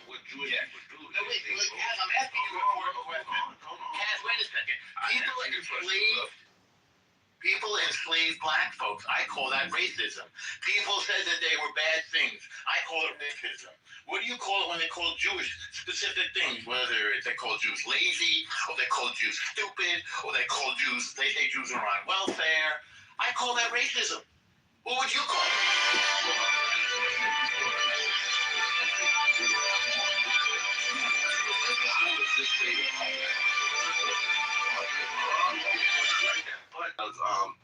What Jewish would do? No, wait, Kaz, I'm asking you a rhetorical question. Kaz, wait a second. People enslaved black folks. I call that racism. People said that they were bad things. I call it racism. What do you call it when they call Jewish specific things? Whether they call Jews lazy, or they call Jews stupid, or they say Jews are on welfare. I call that racism. What would you call it?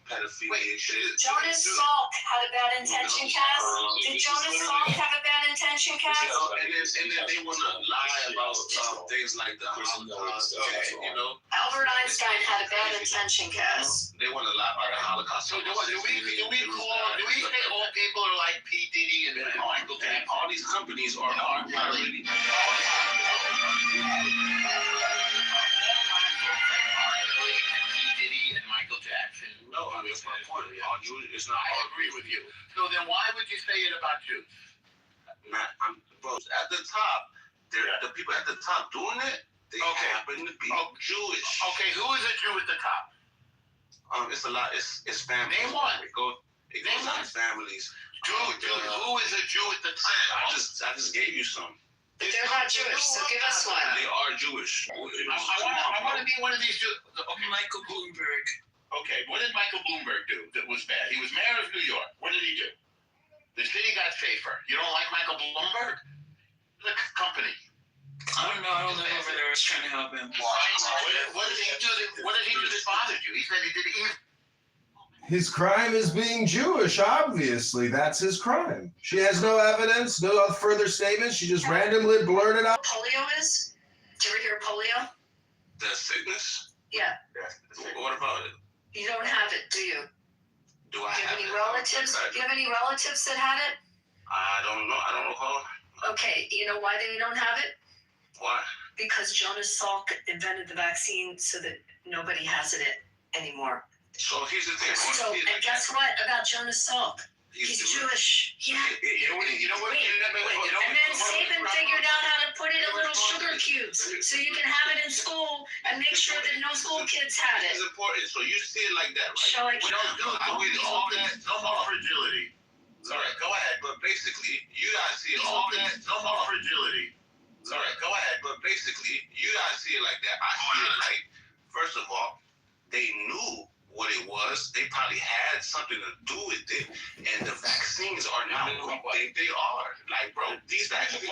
Pedophilia shit. Jonas Salk had a bad intention, Kaz? Did Jonas Salk have a bad intention, Kaz? And then they want to lie about things like the Holocaust, Albert Einstein had a bad intention, Kaz. They want to lie about the Holocaust. So do we say all people are like P. Diddy and Michael Jackson? All these companies are really... No, that's my point. All Jews is not. I agree with you. So then, why would you say it about Jews? Bro, at the top, the people at the top doing it, they happen to be Jewish. Okay, who is a Jew at the top? It's a lot. It's families. Name one. It goes on families. Who is a Jew at the top? I just gave you some. But they're not Jewish, so give us one. They are Jewish. I want to be one of these Jews. Okay, Michael Bloomberg. Okay, what did Michael Bloomberg do that was bad? He was mayor of New York. What did he do? The city got safer. You don't like Michael Bloomberg? The company. I don't know. I don't know over there. I was trying to help him. What did he do that bothered you? He said he did evil. His crime is being Jewish, obviously. That's his crime. She has no evidence, no further statements. She just randomly blurted out. Polio is? Did you ever hear of polio? The sickness? Yeah. What about it? You don't have it, do you? Do I have any relatives? Do you have any relatives that had it? I don't know. I don't know. Okay, you know why you don't have it? Why? Because Jonas Salk invented the vaccine so that nobody has it anymore. So here's the thing. And guess what about Jonas Salk? He's Jewish. Yeah. You know what? And then Saban figured out how to put it in little sugar cubes so you can have it in school and make sure that no school kids had it. It's important. So you see it like that, right? Shall I keep all that, no more fragility. Sorry, go ahead. But basically, you guys see it all that, no more fragility. Sorry, go ahead. But basically, you guys see it like that. I see it like, first of all, they knew what it was. They probably had something to do with it, and the vaccines are now they are like, bro, these vaccines are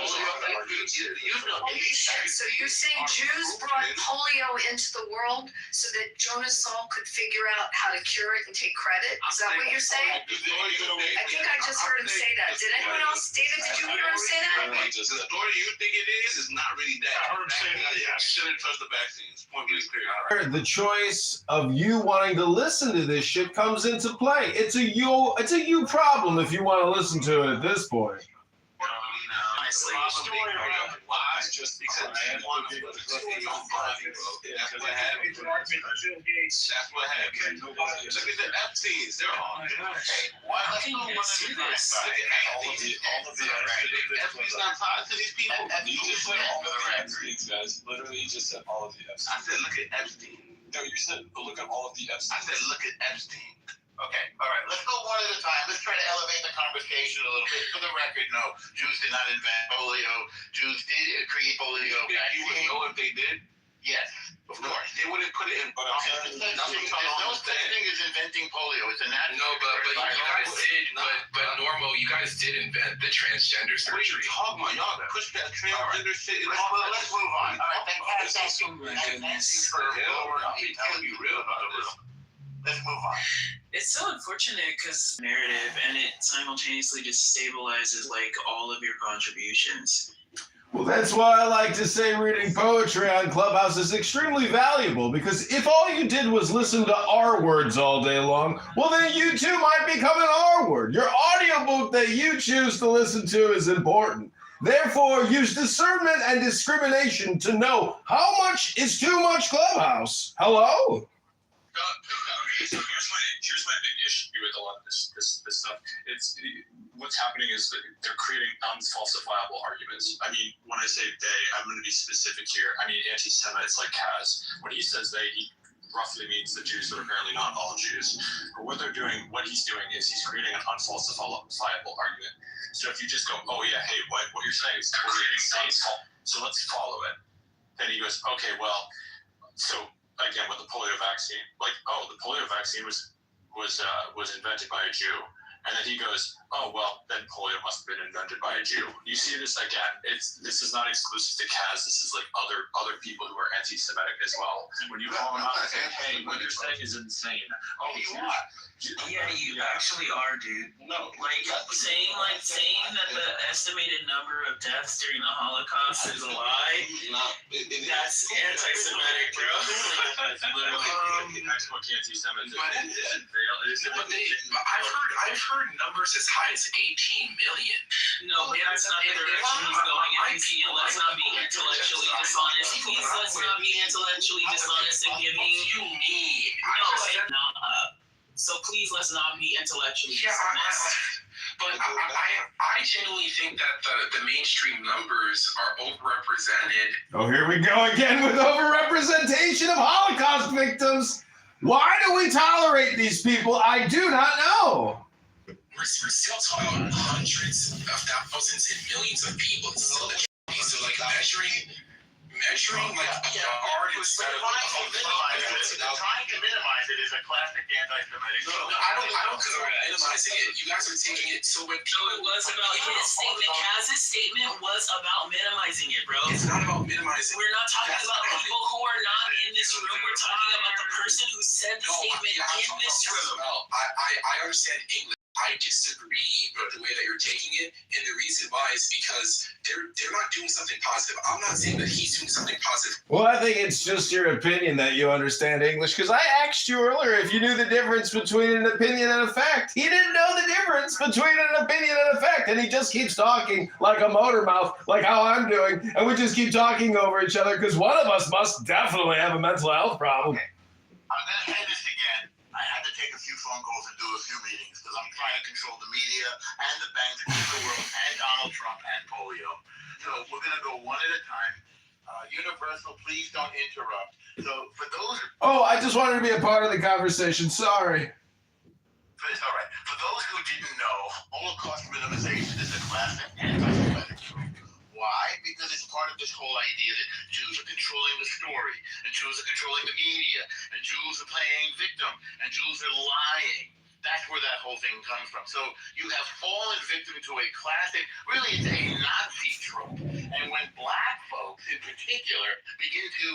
so you're saying Jews brought polio into the world so that Jonas Salk could figure out how to cure it and take credit? Is that what you're saying? I think I just heard him say that. Did anyone else? David, did you hear him say that? The story you think it is not really that. I heard him say that. You shouldn't trust the vaccines. Point blank clear. The choice of you wanting to listen to this shit comes into play. It's a you problem if you want to listen to it at this point. Honestly, just because I want to put it in your body, bro. That's what happened. That's what happened. Look at the Epsteins. They're all why can you see this? All of the Epstein's not tied to these people. You just said all of the Epsteins, guys. Literally, you just said all of the Epsteins. I said, look at Epstein. No, you said look at all of the Epsteins. I said, look at Epstein. Okay, all right, let's go one at a time. Let's try to elevate the conversation a little bit. For the record, no, Jews did not invent polio. Jews did create polio. You would know if they did? Yes, of course. They wouldn't put it in. But there's no such thing as inventing polio. It's a natural. No, but you guys did. But normal, you guys did invent the transgender surgery. What are you talking about? Y'all push that transgender shit. Let's move on. All right, thank you for being real about this. Let's move on. It's so unfortunate because narrative, and it simultaneously just stabilizes like all of your contributions. Well, that's why I like to say reading poetry on Clubhouse is extremely valuable, because if all you did was listen to R words all day long, well, then you too might become an R word. Your audiobook that you choose to listen to is important. Therefore, use discernment and discrimination to know how much is too much Clubhouse. Hello? So here's my big issue with a lot of this stuff. What's happening is that they're creating unfalsifiable arguments. I mean, when I say they, I'm going to be specific here. I mean anti-Semites like Kaz. When he says they, he roughly means the Jews, but apparently not all Jews. But what he's doing is he's creating an unfalsifiable argument. So if you just go, oh yeah, hey, what you're saying is creating so let's follow it. Then he goes, okay, well, so again with the polio vaccine, like, oh, the polio vaccine was invented by a Jew, and then he goes, oh well, then polio must have been invented by a Jew. You see this again? This is not exclusive to Kaz. This is like other people who are anti-Semitic as well. When you call them out and say, hey, what you're saying is insane. Oh, you are. Yeah, you actually are, dude. No, Saying that the estimated number of deaths during the Holocaust is a lie. That's anti-Semitic, bro. That's literally textbook anti-Semitism. I've heard numbers as high as 18 million. No, that's not the direction he's going. And let's not be intellectually dishonest. Please, let's not be intellectually dishonest and giving. What do you mean? No, it's not up. So please, let's not be intellectually dishonest. But I genuinely think that the mainstream numbers are overrepresented. Oh, here we go again with overrepresentation of Holocaust victims. Why do we tolerate these people? I do not know. We're still talking about hundreds of thousands and millions of people. It's still the case. So like measuring like a yard instead of trying to minimize it is a classic anti-Semitic. No, I don't because I'm minimizing it. You guys are taking it so when people. No, it was about his statement. Kaz's statement was about minimizing it, bro. It's not about minimizing. We're not talking about people who are not in this room. We're talking about the person who said the statement in this room. I understand English. I disagree with the way that you're taking it, and the reason why is because they're not doing something positive. I'm not saying that he's doing something positive. Well, I think it's just your opinion that you understand English, because I asked you earlier if you knew the difference between an opinion and a fact. He didn't know the difference between an opinion and a fact, and he just keeps talking like a motor mouth, like how I'm doing, and we just keep talking over each other because one of us must definitely have a mental health problem. Okay. I'm going to say this again. I had to take a few phone calls and do a few meetings because I'm trying to control the media and the banks and the world and Donald Trump and polio. So we're going to go one at a time. Universal, please don't interrupt. So for those... Oh, I just wanted to be a part of the conversation. Sorry. It's all right. For those who didn't know, Holocaust minimization is a classic anti-Semitic trope. Why? Because it's part of this whole idea that Jews are controlling the story, and Jews are controlling the media, and Jews are playing victim, and Jews are lying. That's where that whole thing comes from. So you have fallen victim to a classic, really it's a Nazi trope. And when black folks in particular begin to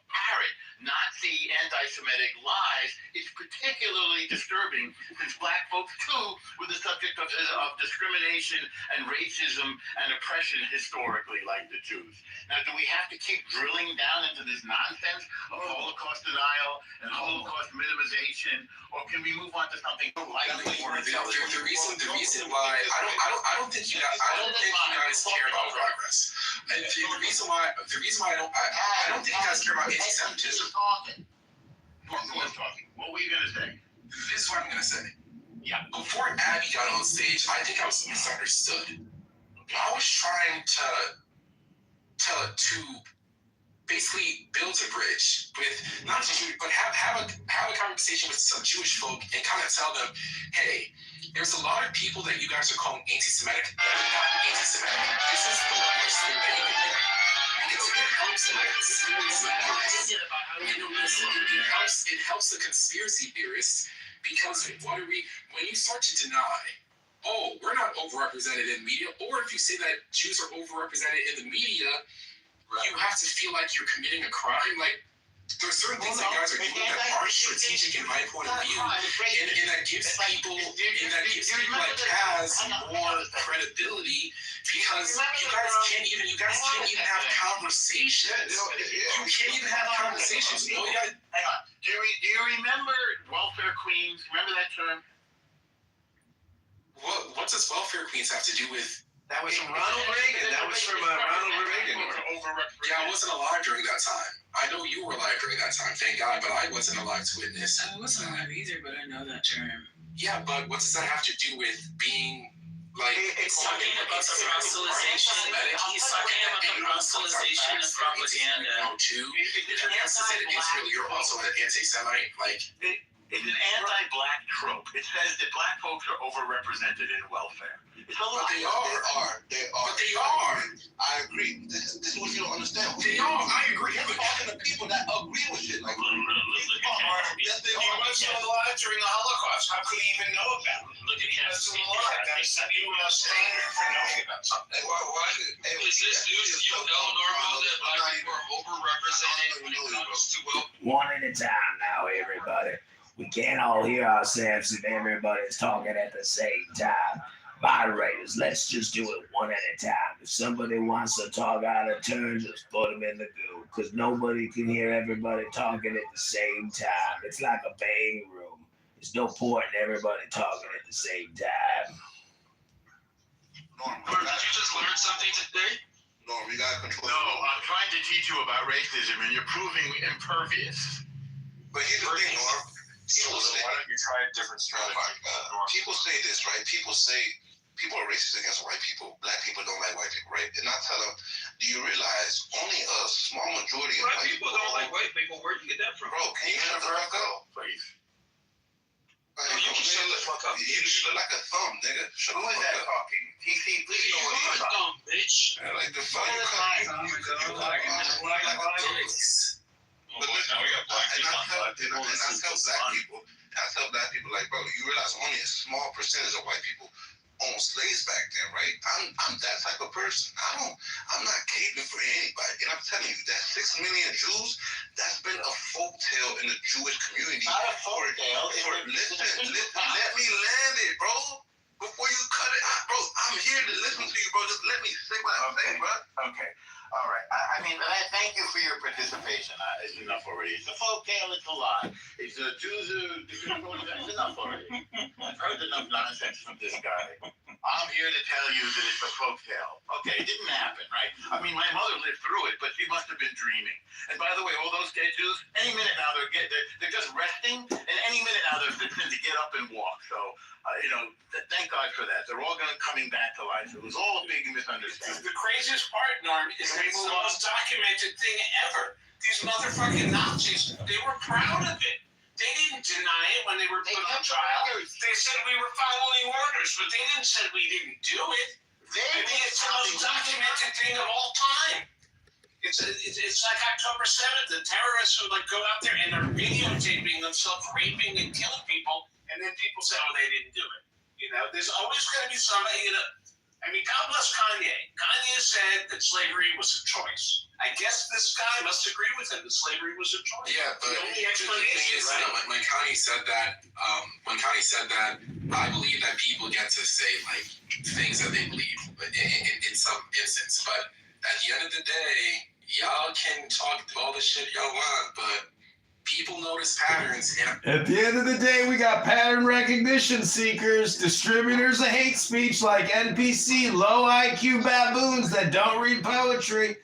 parrot Nazi anti-Semitic lies, it's particularly disturbing since black folks too were the subject of discrimination and racism and oppression historically, like the Jews. Now, do we have to keep drilling down into this nonsense of Holocaust denial and Holocaust minimization, or can we move on to something likely more intelligent? The reason why I don't think you guys care about progress. And the reason why I don't think you guys care about anti-Semitism. Norman's talking. What were you gonna say? This is what I'm gonna say. Yeah. Before Abby got on stage, I think I was misunderstood. I was trying to basically build a bridge with not just Jews, but have a conversation with some Jewish folk and kind of tell them, hey, there's a lot of people that you guys are calling anti-Semitic that are not anti-Semitic. This is the worst thing that you can do. Because it helps the conspiracy theorists, because when you start to deny, oh, we're not overrepresented in media, or if you say that Jews are overrepresented in the media, you have to feel like you're committing a crime. Like, there's certain things that you guys are doing that aren't strategic in my point of view, and that gives people like Kaz more credibility, because you guys can't even have conversations. You can't even have conversations. Hang on. Do you remember welfare queens? Remember that term? What does welfare queens have to do with? That was from Ronald Reagan. That was from Ronald Reagan. Yeah, I wasn't alive during that time. I know you were alive during that time, thank God, but I wasn't alive to witness. I wasn't alive either, but I know that term. Yeah, but what does that have to do with being like? He's talking about the proselytization. He's talking about the proselytization of propaganda. No, too. If your answer is Israel, you're also an anti-Semite. Like, it's an anti-black trope. It says that black folks are overrepresented in welfare. It's a lie. But they are. But they are. I agree. This is what you don't understand. They are. I agree. You're talking to people that agree with shit. Like, Yes, they wasn't alive during the Holocaust. How could he even know about it? Look at him. That's a lie. That's you standard for knowing about something. why is it? Is this news to you, normal, that black people are overrepresented when it comes to One at a time now, everybody. We can't all hear ourselves if everybody's talking at the same time. Moderators, let's just do it one at a time. If somebody wants to talk out of turn, just put them in the goo, because nobody can hear everybody talking at the same time. It's like a bang room. There's no point in everybody talking at the same time. Norm, did you just learn something today? Norm, you gotta control. No, I'm trying to teach you about racism, and you're proving impervious. But here's the thing, Norm. So why don't you try a different strategy? People say this, right? People say people are racist against white people. Black people don't like white people, right? And I tell them, do you realize only a small majority of Black people don't like white people. Where'd you get that from? Bro, can you shut the fuck up? Please. Like, You can shut the fuck up. You look like a thumb, nigga. Shut the fuck up. talking? TC, please You are dumb, bitch. I like the fuck. But listen, now we got black people on black people. And I tell black people, like, bro, you realize only a small percentage of white people owned slaves back then, right? I'm that type of person. I'm not catering for anybody. And I'm telling you, that 6 million Jews, that's been a folktale in the Jewish community. Not a folktale. Listen, let me land it, bro. Before you cut it out, bro, I'm here to listen to you, bro. Just let me say what I'm saying, bro. Okay. All right. I mean, thank you for your participation. It's enough already. It's a folktale. It's a lie. It's Jews it's enough already. I've heard enough nonsense from this guy. I'm here to tell you that it's a folktale. Okay, it didn't happen, right? I mean, my mother lived through it, but she must have been dreaming. And by the way, all those dead Jews, any minute now they're just resting, and any minute now they're fixing to get up and walk. So, thank God for that. They're all coming back to life. It was all a big misunderstanding. The craziest part, Norm, is that it's the most documented thing ever. These motherfucking Nazis, they were proud of it. They didn't deny it when they were put on trial. They said we were following orders, but they didn't say we didn't do it. I mean, it's the most documented thing of all time. It's like October 7th, the terrorists who go out there and they're videotaping themselves raping and killing people, and then people say, oh, they didn't do it. There's always going to be somebody, I mean, God bless Kanye. Kanye said that slavery was a choice. I guess this guy must agree with him that slavery was a choice. Yeah, but the only the explanation thing is, when Kanye said that, I believe that people get to say things that they believe in some instance. But at the end of the day, y'all can talk all the shit y'all want, but people notice patterns. At the end of the day, we got pattern recognition seekers, distributors of hate speech like NPC, low IQ baboons that don't read poetry.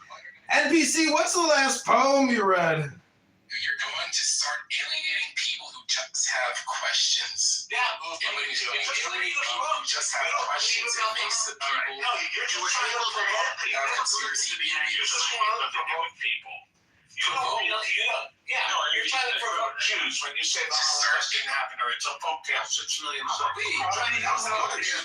NPC, what's the last poem you read? You're going to start alienating people who just have questions. Yeah. And when you alienate people who just have questions, it makes the people you're just trying to provoke people. conspiracy You're just trying to provoke people. You're trying to provoke Jews when you say the Holocaust didn't happen or it's a folktale, 6 million Oh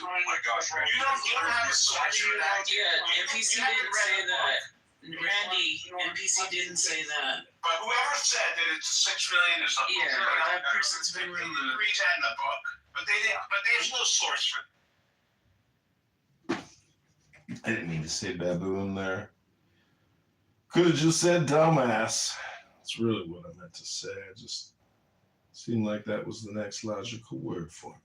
my gosh, Randy. You don't have a source for that. Yeah, NPC didn't say that. Randy, NPC didn't say that. But whoever said that it's 6 million is a Yeah, that person's been read removed. that in the book. But there's no source for I didn't mean to say baboon there. Could have just said dumbass. That's really what I meant to say. I just seemed like that was the next logical word for me.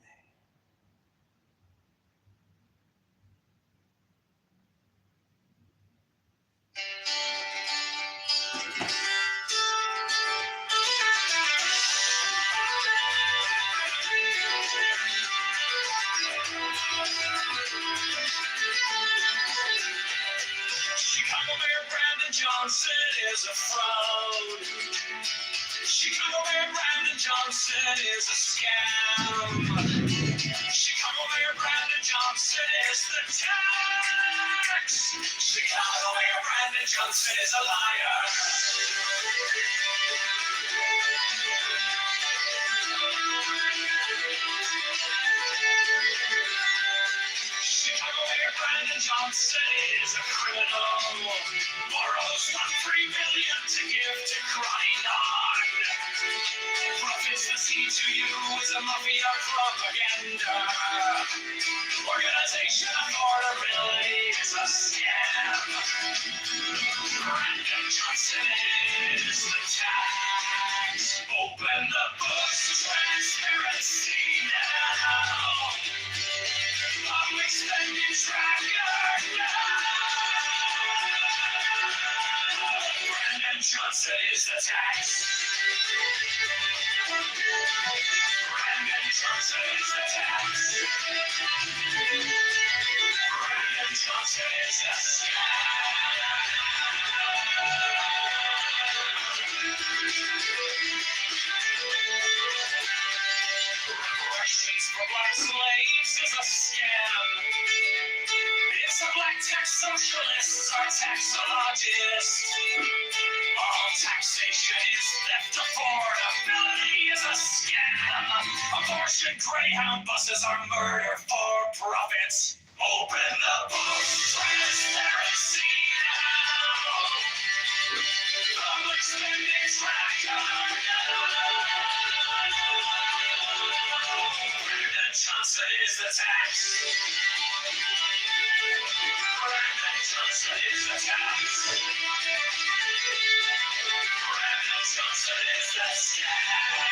Chicago Mayor Brandon Johnson is a fraud. Chicago Mayor Brandon Johnson is a scam. Chicago Mayor Brandon Johnson is the tax. Chicago Mayor Brandon Johnson is a liar. Chicago Mayor Brandon Johnson is a criminal. Borrows $1.3 million to give to crying on. Profits the sea to you is a mafia propaganda. Organization affordability is a scam. Brandon Johnson is the tax. Open the books, transparency now. Public spending tracker now. Brandon Johnson is the tax. Brandon Johnson is the tax. Brandon Johnson is a Reparations for black slaves is a scam. It's a black tax socialists are taxologists. All taxation is theft. Affordability is a scam. Abortion Greyhound buses are murder for profits. Open the books, transparency now. Public spending tracker now. Brandon Johnson is the tax. Brandon Johnson is the tax. Brandon Johnson is the scam.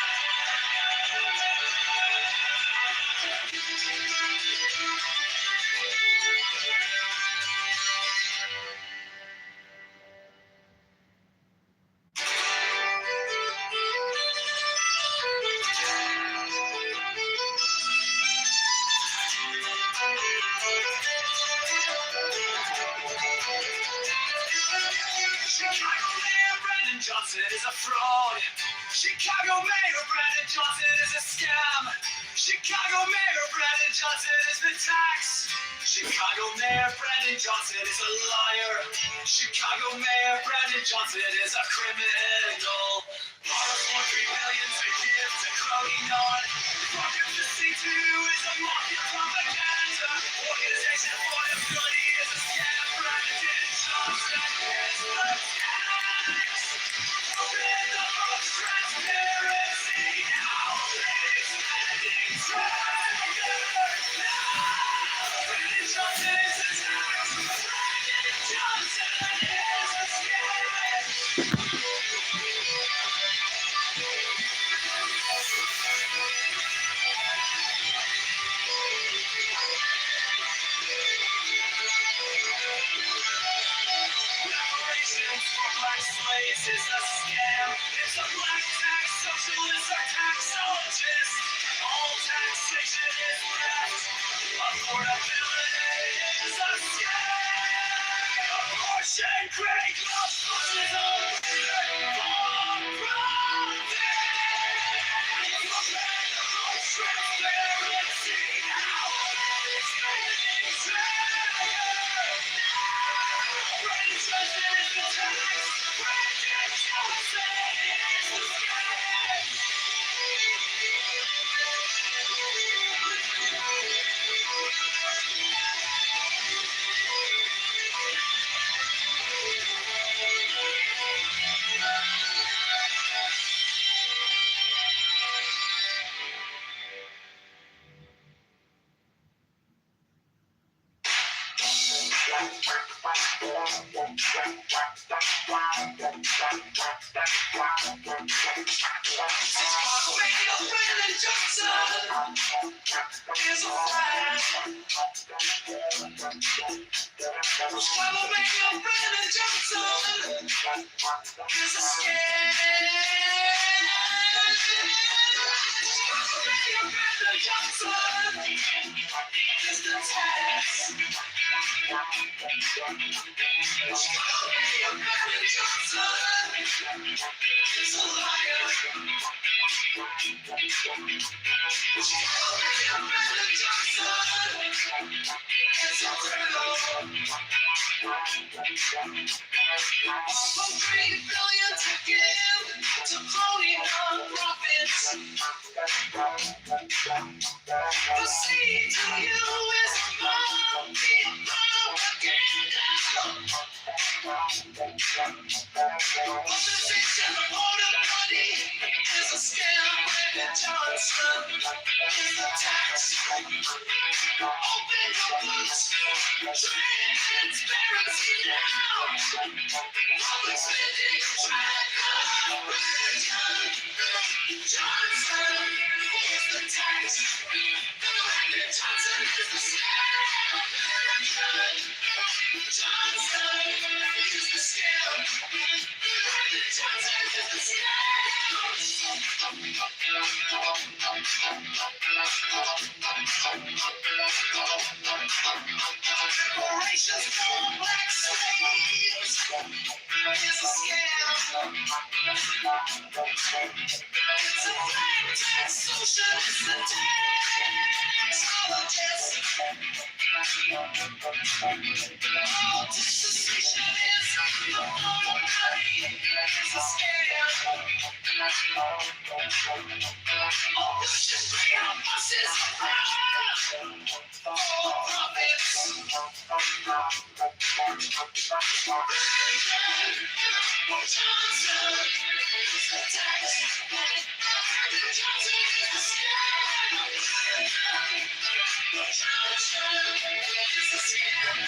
Chicago Mayor Brandon Johnson is a fraud. Chicago Mayor Brandon Johnson is a scam. Chicago Mayor Brandon Johnson is the tax. Chicago Mayor Brandon Johnson is a liar. Chicago Mayor Brandon Johnson is a criminal. Borrows $1.3 million to give to crowding on. Project the C2 is a mafia propaganda. Organization affordability is a scam. Brandon Johnson is the tax. Open the books, transparency now. It's spending tracker now. Brandon Johnson is the tax. Brandon Johnson is a scam. Reparations for black slaves is a scam. It's a black tax socialists are taxologists. All taxation is theft. Affordability is a scam. Abortion Greyhound buses are murder for profit. Transparency now. It's spending tracker now. Brandon Johnson is the tax. Brandon Johnson is the scam. Chicago Mayor Brandon Johnson is a fraud. Chicago Mayor Brandon Johnson is a scam. Chicago Mayor Brandon Johnson is the tax. Chicago Mayor Brandon Johnson is a liar. Chicago Mayor Brandon Johnson is a criminal. From $3 billion to give to phony nonprofits. The seed to you is monkey propaganda. Organization reported money is a scam. Brandon Johnson is the tax. Open your books. Transparency now. Public spending tracker. Brandon Johnson is the tax. Brandon Johnson is the scam. Brandon Johnson is the scam. Brandon Johnson is the Reparations for black slaves is a scam. It's a black tax socialist tax holidays. All taxation is the money is a scam. All Russian payout buses all profits. Johnson is the tax. Johnson is the scam. Johnson is the scam.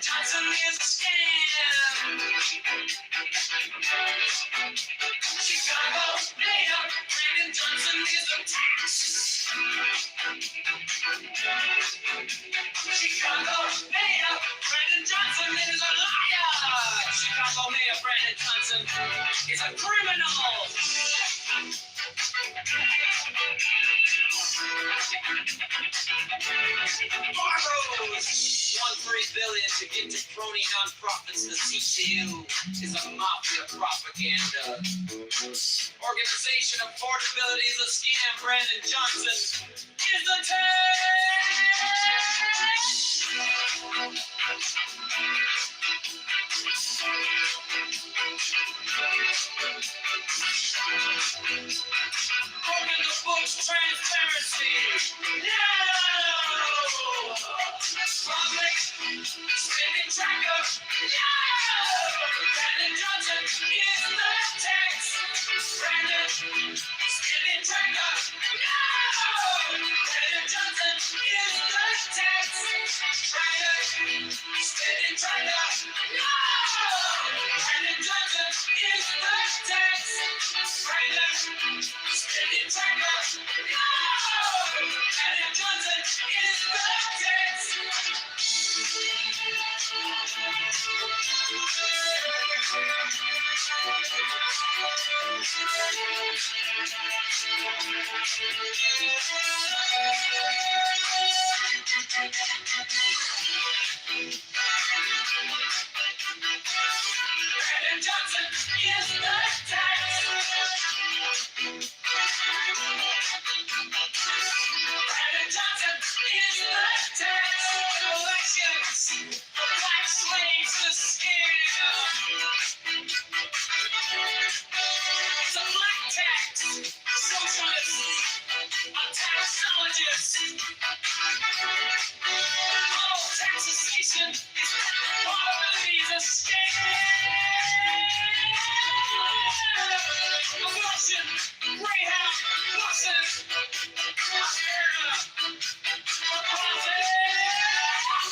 Johnson is the Organization affordability is a scam. Brandon Johnson is the Open the books, transparency. No! Public spending tracker. No! Brandon Johnson is the tax. Brandon Spinning Tracker. No! Brandon Johnson is the text. Brandon Johnson is the text. Brandon Johnson is the text. Elections, the black slaves, the scam. It's a black tax, socialist, a taxologist. Oh, taxation is poverty's a scam. Abortion, Greyhound, buses, America, for profit.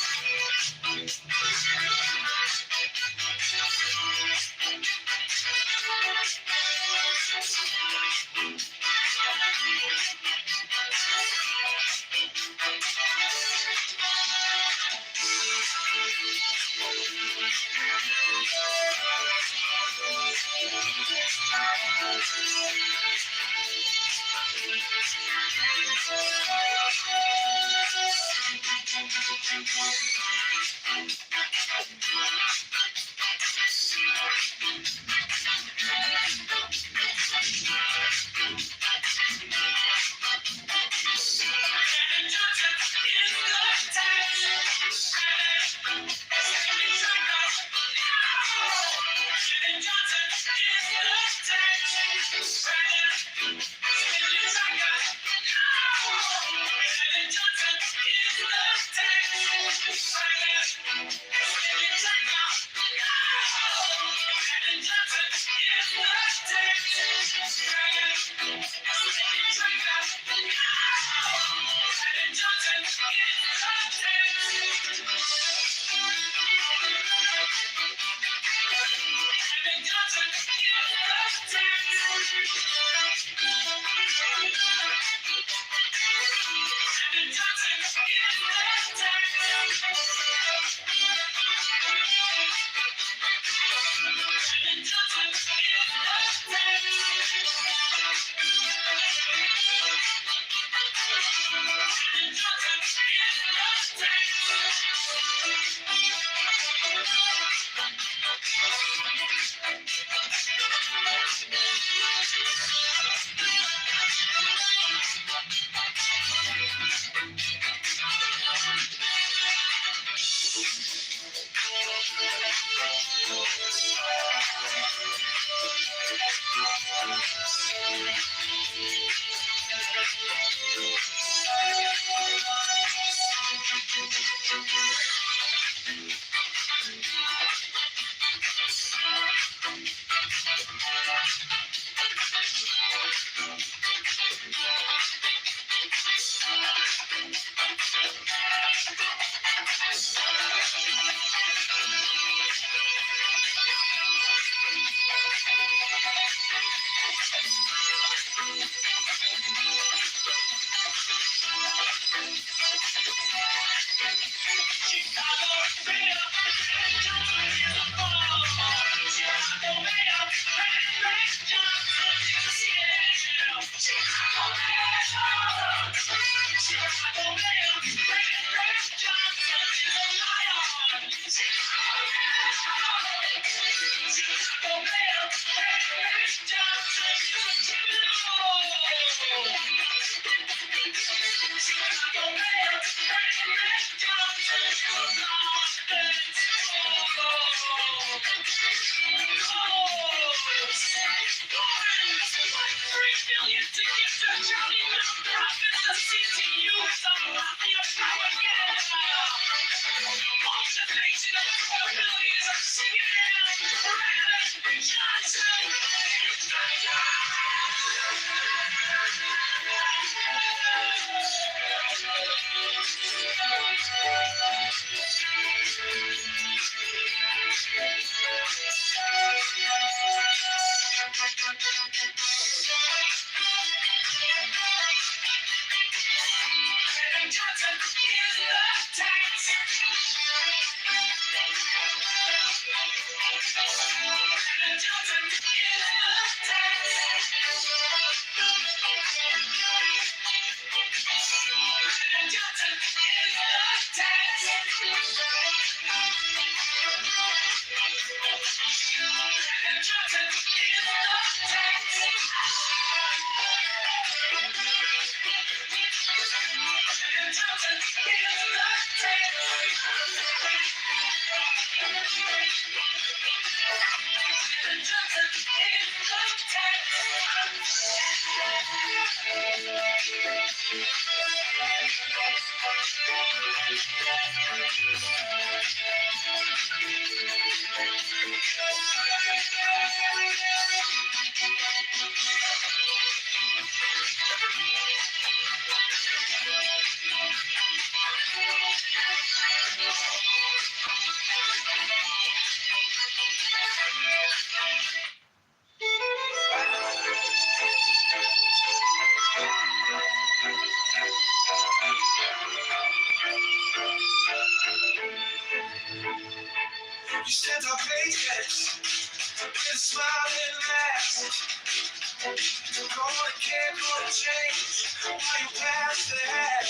Call it care, call it change. While you pass the hat,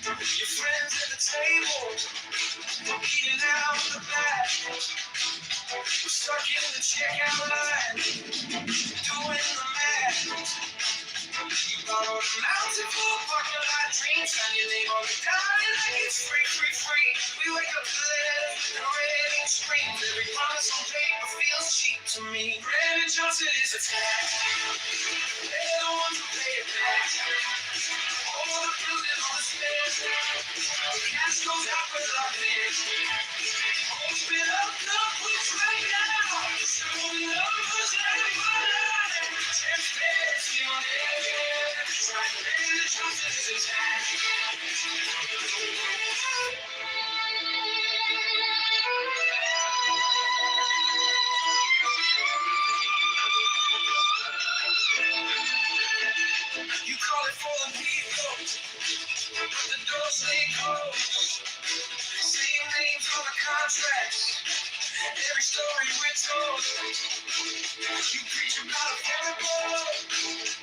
your friends at the table, eating out the back. We're stuck in the checkout line, doing the math. You borrowed a mountain full of parking lot dreams, and your name on the dime like it's free, free, free. We wake up to letters with the red ink screams. Every promise on paper feels cheap to me. Brandon Johnson is attacked. They're the ones who pay it back. All the building on the stairs. Cash goes out with locked in. Open up the books right now. Show the numbers and money. Transparency on every side. Brandon Johnson is attacked. You call it for the people, but the doors stay closed. Same names on the contracts, every story we're told. You preach about a parable,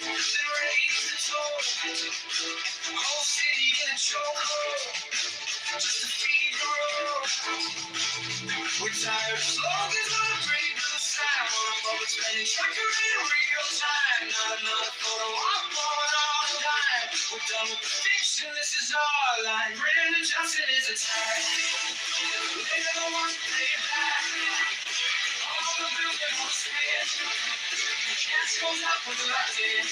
then raise the toll. Whole city in a chokehold, just to feed your own. We're tired of slogans on a pretty blue sign. We're a public spending checker in real time. Not another photo op on our dime. We're done with the fiction, this is our line. Brandon Johnson is attacked. They're the ones who pay it back. All the building on the spin. Cash goes up with locked in.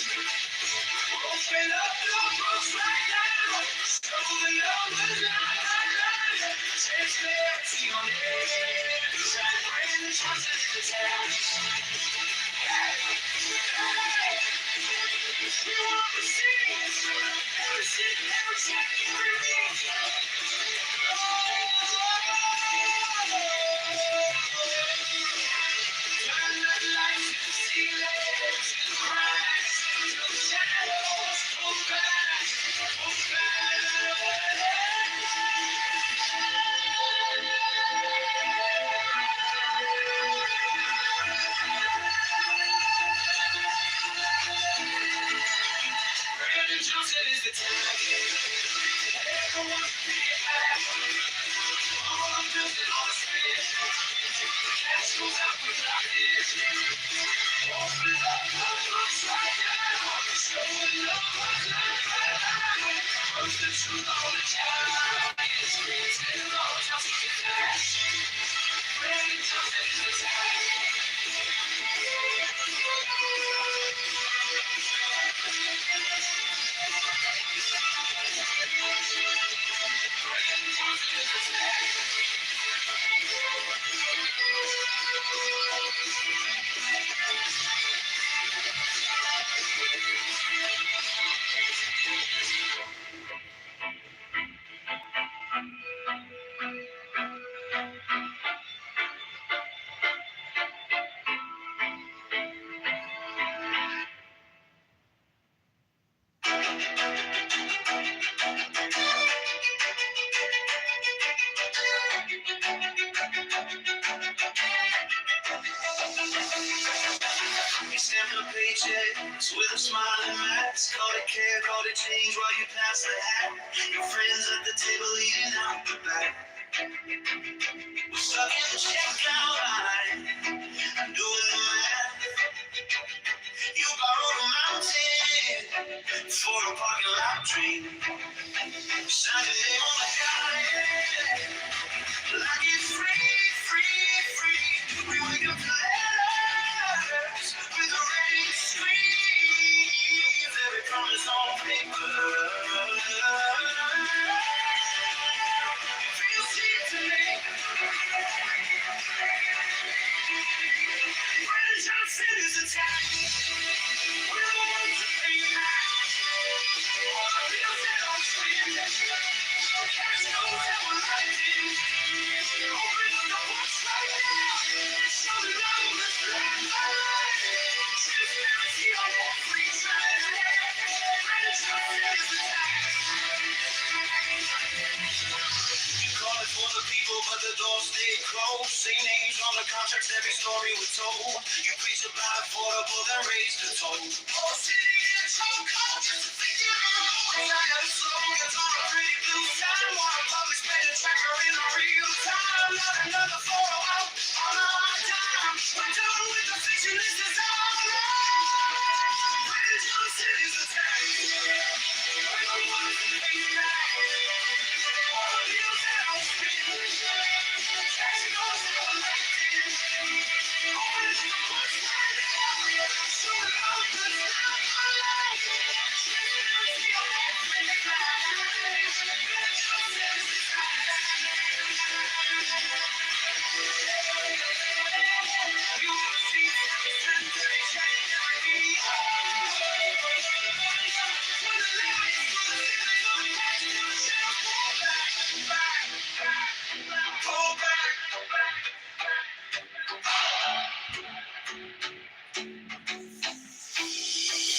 Open up the books right now. Show the numbers line. Transparency on every side. Brandon Johnson is attacked. We want to see every city, every check, every week. Turn the lights to the ceiling, to the cracks, to the shadows. Pull back, pull back. Brandon Johnson is the tag. Everyone be it back. All the building on the spin. Cash goes out with locked in. Open up the books right now. Show the numbers right. Post the truth on the child. It screams in the house with the cash. Brandon Johnson is the tag. Stamping a paychecks with a smiling mask. Call it care, call it change while you pass the hat. Your friends at the table eating out the back. We're stuck in the checkout line, I'm doing the math. You borrowed a mountain for a parking lot dream. Sign your name on the guy, like it's free, free, free. We wake up to letters with a red screens. Every promise on paper feels cheap to me. Brandon Johnson is attacked. We're the ones who pay it back. All the bills that don't spin. Cash goes out with locked in. Open the books right now. Show the numbers black by light. Transparency on every side. Brandon Johnson is attacked. You call it for the people, but the doors stay closed. Say names on the contracts, every story was told. You preach about affordable, then raise the toll. Oh, city in a chokehold, just to figure out. I got slogans on a pretty blue sign. Want a public spending tracker in real time. Not another photo out on our dime. We're done with the fiction, this is our life. Brandon Johnson is a tank. We don't want to be back. All the wheels that don't spin. Cash goes out elected. Open the push right now. Showing how good it's not my life. Transparency on every line. Brandon Johnson is the tank. You will see the change every day. When the limit is to the ceiling, on the back to the shelf. Pull back.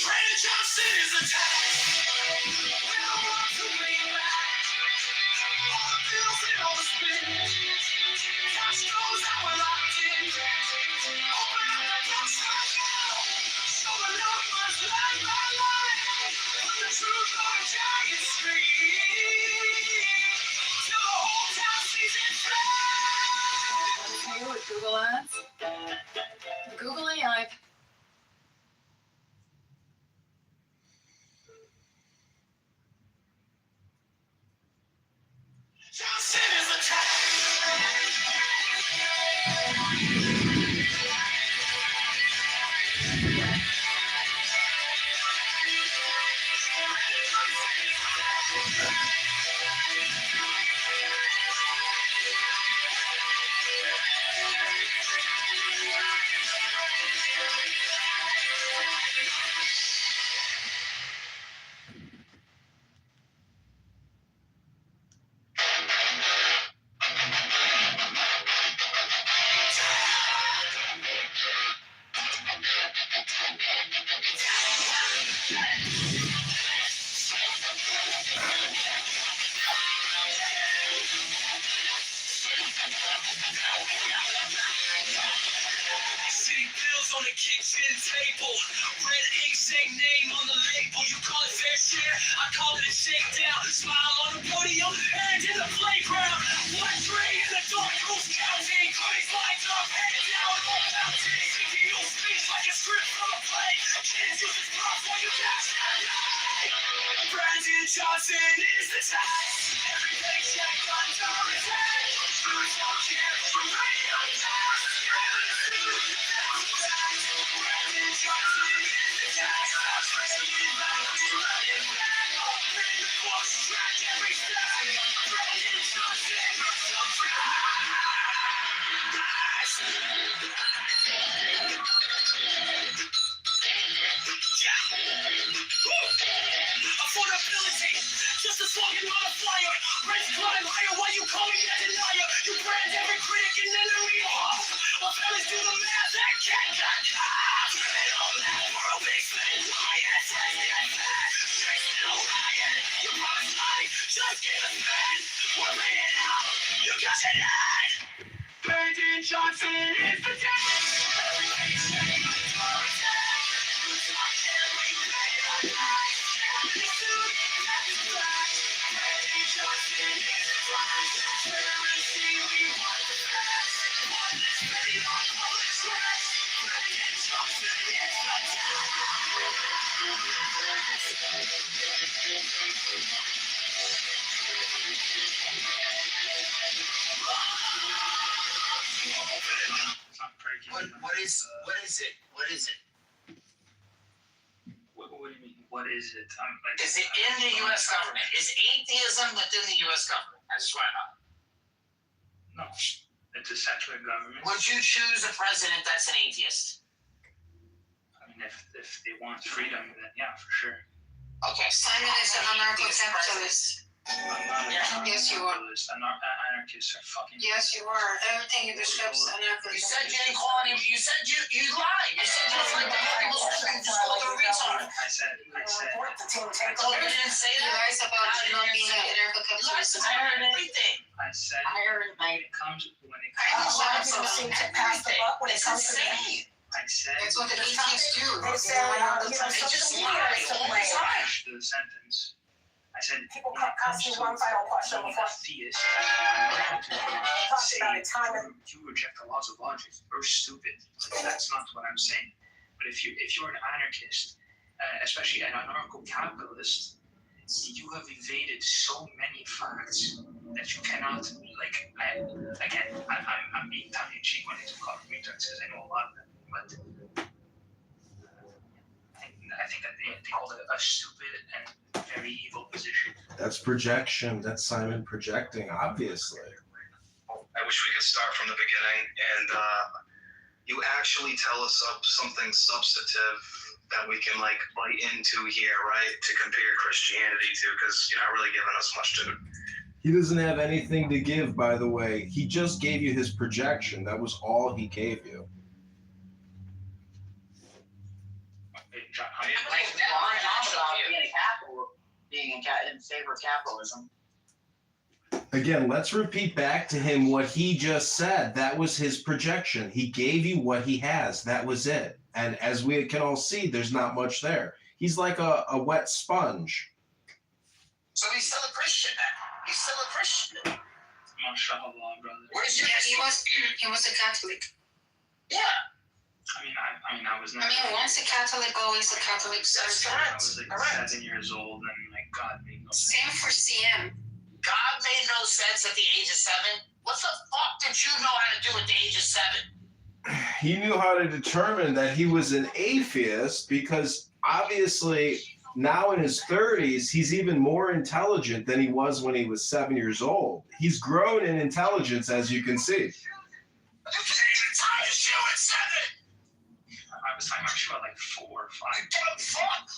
Brandon Johnson is the tank. We don't want to be back. All the bills and all the spins. Cash goes out, we're locked in. Open up the books right now. Show the numbers line by line. Put the truth on a giant screen. Till the whole town sees it fly. Okay, with Google Ads. Google AI. Johnson is a tank. City bills on the kitchen table. Red ink, same name on the label. You call it fair share, I call it a shakedown. Smile on the podium and in the playground. One tray in the dark, who's counting? Hoodies lined up, head down, all mounting. CEO speech like a script from a play. Kids use his props while you catch that eye. Brandon Johnson is the type. Every paycheck under his head. Who's on here? Radio down. Brandon Johnson is the type. Bringing back the running back. Open the books, track every step. Brandon Johnson is the affordability, just a slogan on a flyer. Rents climb higher while you call me a denier. You brand every critic and enemy of hope. While fellas do the math, that can't cut costs. They don't laugh for a big spin. Riot, test get fed. Straight still riot. You promise money, just give a spin. We're laying out, you got it in. Brandon Johnson is the tank. Everybody's saying you're a tank. Who's not here, we pay your life. Brandon Johnson is the prize. Transparency, we want the best. One that's ready on public trust. Brandon Johnson is the What is it? What is it? What do you mean? What is it? Is it in the U.S. government? Is atheism within the U.S. government? I just want to know. No, it's a secular government. Would you choose a president that's an atheist? I mean, if they want freedom, then yeah, for sure. Okay. Simon is an anarcho-capitalist. I'm not an Yes, you are. anarchist. Anarchists are fucking. Yes, you are. Everything you describe is You said you didn't call him. You said you lied. You said you was like the fucking Muslim. You just called her a retard. I said. Report the team take Oh, over. you didn't say that? Lies about you not being an Erica Lies about everything. I said. I heard it, When mate. it comes. A lot of people seem to pass the buck when it comes to that. I said. That's what the ATs do. They say, social media is the way. Finish the sentence. I said. People when it comes ask you to one final question being before a theist, I'm not going to talk say about it. Time and you reject the laws of logic. You're stupid. That's not what I'm saying. But if you're an anarchist, especially an anarcho-capitalist, you have evaded so many facts that you cannot, like, I'm being tongue-in-cheek when I talk about retards because I know a lot of them, but I think that they hold a stupid and very evil position. That's projection. That's Simon projecting, obviously. I wish we could start from the beginning and you actually tell us something substantive that we can like bite into here, right? To compare Christianity to, because you're not really giving us much to. He doesn't have anything to give, by the way. He just gave you his projection. That was all he gave you. Being in favor of capitalism. Again, let's repeat back to him what he just said. That was his projection. He gave you what he has. That was it. And as we can all see, there's not much there. He's like a wet sponge. So he's still a Christian now. He's still a Christian. Mashallah, brother. Where's your Yeah, he was a Catholic. Yeah. I was not. I mean, once a Catholic, always a Catholic. That's I correct. was like Correct. 7 years old and like God made no sense. Same for CM. God made no sense at the age of 7. What the fuck did you know how to do at the age of 7? He knew how to determine that he was an atheist because obviously now in his 30s, he's even more intelligent than he was when he was 7 years old. He's grown in intelligence, as you can see. You can't even tie a shoe at 7. I was tying my shoe at like 4 or 5. You dumb fuck.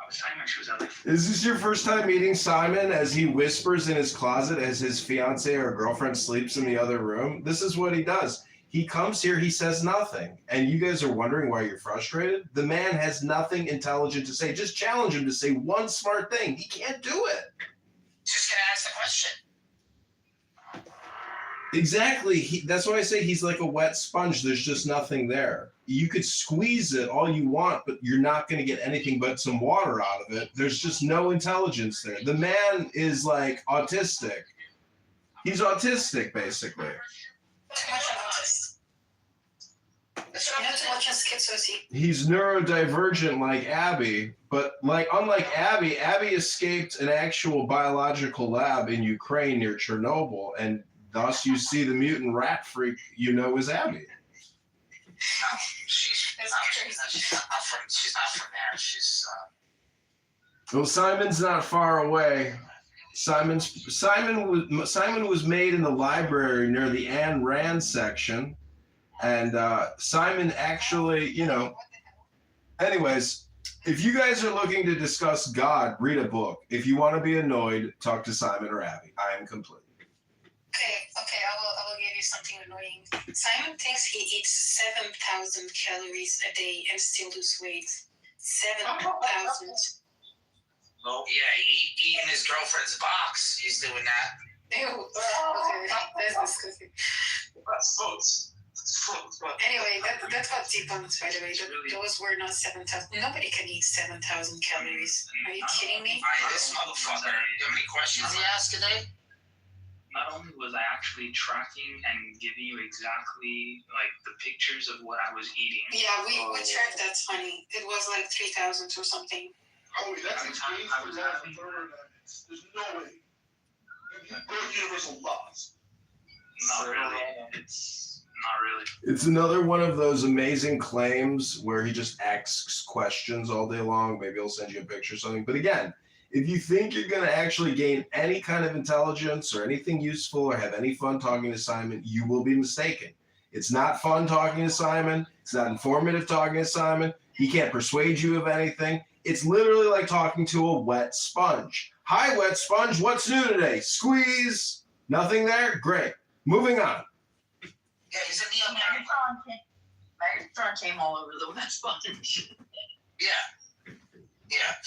I was tying my shoes at like 4. Is this your first time meeting Simon as he whispers in his closet as his fiance or girlfriend sleeps in the other room? This is what he does. He comes here, he says nothing. And you guys are wondering why you're frustrated? The man has nothing intelligent to say. Just challenge him to say one smart thing. He can't do it. Just gonna ask the question. Exactly. That's why I say he's like a wet sponge. There's just nothing there. You could squeeze it all you want, but you're not going to get anything but some water out of it. There's just no intelligence there. The man is like autistic. He's autistic, basically. Too much of this. Too much of schizosis. He's neurodivergent like Abby, but unlike Abby, Abby escaped an actual biological lab in Ukraine near Chernobyl, and thus you see the mutant rat freak you know is Abby. No, she's not from there. She's Well, Simon's not far away. Simon was made in the library near the Ayn Rand section, and Simon actually, anyways, if you guys are looking to discuss God, read a book. If you want to be annoyed, talk to Simon or Abby. I am complete. Okay, I will give you something annoying. Simon thinks he eats 7,000 calories a day and still lose weight. 7,000. oh yeah, eating his girlfriend's box. He's doing that. Ew. Okay, that's disgusting. Anyway, that got debunked, by the way. Those were not 7,000. Nobody can eat 7,000 calories. Are you kidding me? Alright, this motherfucker. You have any questions he asked today? Not only was I actually tracking and giving you exactly like the pictures of what I was eating. Yeah, we checked. That's funny. It was like 3,000 or something. Oh, that's extreme. There's no way. You broke universal laws. Not really. It's not really. It's another one of those amazing claims where he just asks questions all day long. Maybe he'll send you a picture or something. But again, if you think you're going to actually gain any kind of intelligence or anything useful or have any fun talking to Simon, you will be mistaken. It's not fun talking to Simon. It's not informative talking to Simon. He can't persuade you of anything. It's literally like talking to a wet sponge. Hi, wet sponge. What's new today? Squeeze. Nothing there? Great. Moving on. Yeah, he's a neo-American. Megatron came all over the wet sponge. Yeah.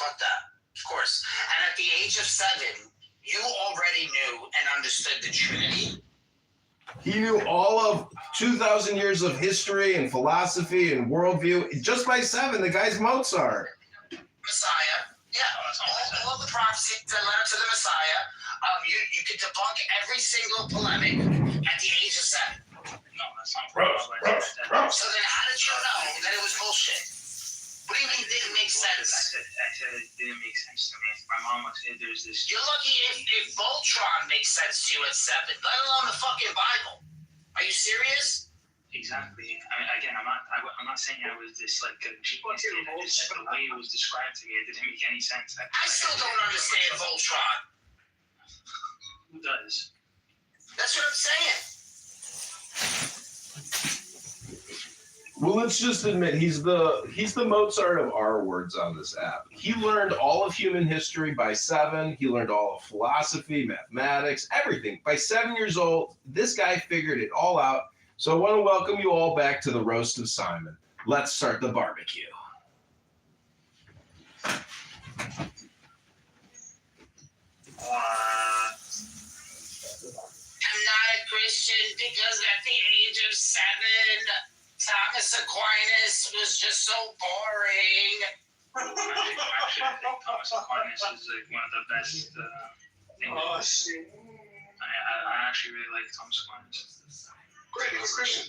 Fuck that. Of course. And at the age of 7, you already knew and understood the Trinity. He knew all of 2,000 years of history and philosophy and worldview. Just by 7, the guy's Mozart. Messiah. Yeah. All the prophecies that led up to the Messiah. You could debunk every single polemic at the age of 7. No, that's not true. So then how did you know that it was bullshit? What do you mean it didn't make sense? I said it didn't make sense to me. My mom would say there's this. You're lucky if Voltron makes sense to you at 7, let alone the fucking Bible. Are you serious? Exactly. I mean, again, I'm not saying I was this like a genius kid. I just said the way it was described to me, it didn't make any sense. I still don't understand Voltron. Who does? That's what I'm saying. Well, let's just admit he's the Mozart of our words on this app. He learned all of human history by 7. He learned all of philosophy, mathematics, everything. By 7 years old, this guy figured it all out. So I want to welcome you all back to the Roast of Simon. Let's start the barbecue. I'm not a Christian because at the age of 7, Thomas Aquinas was just so boring. Actually, I think Thomas Aquinas is like one of the best things. I actually really like Thomas Aquinas. Great, he's a Christian.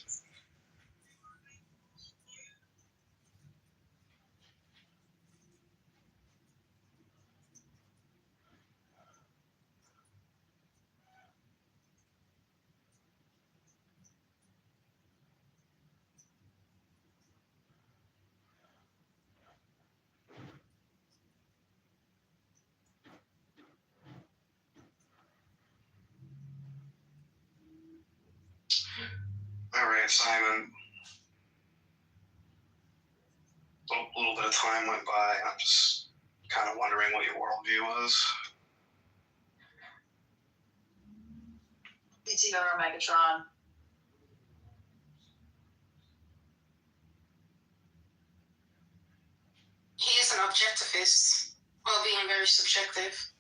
All right, Simon. A little bit of time went by. I'm just kind of wondering what your worldview was. Kitover or Megatron. He is an objectivist, while being very subjective.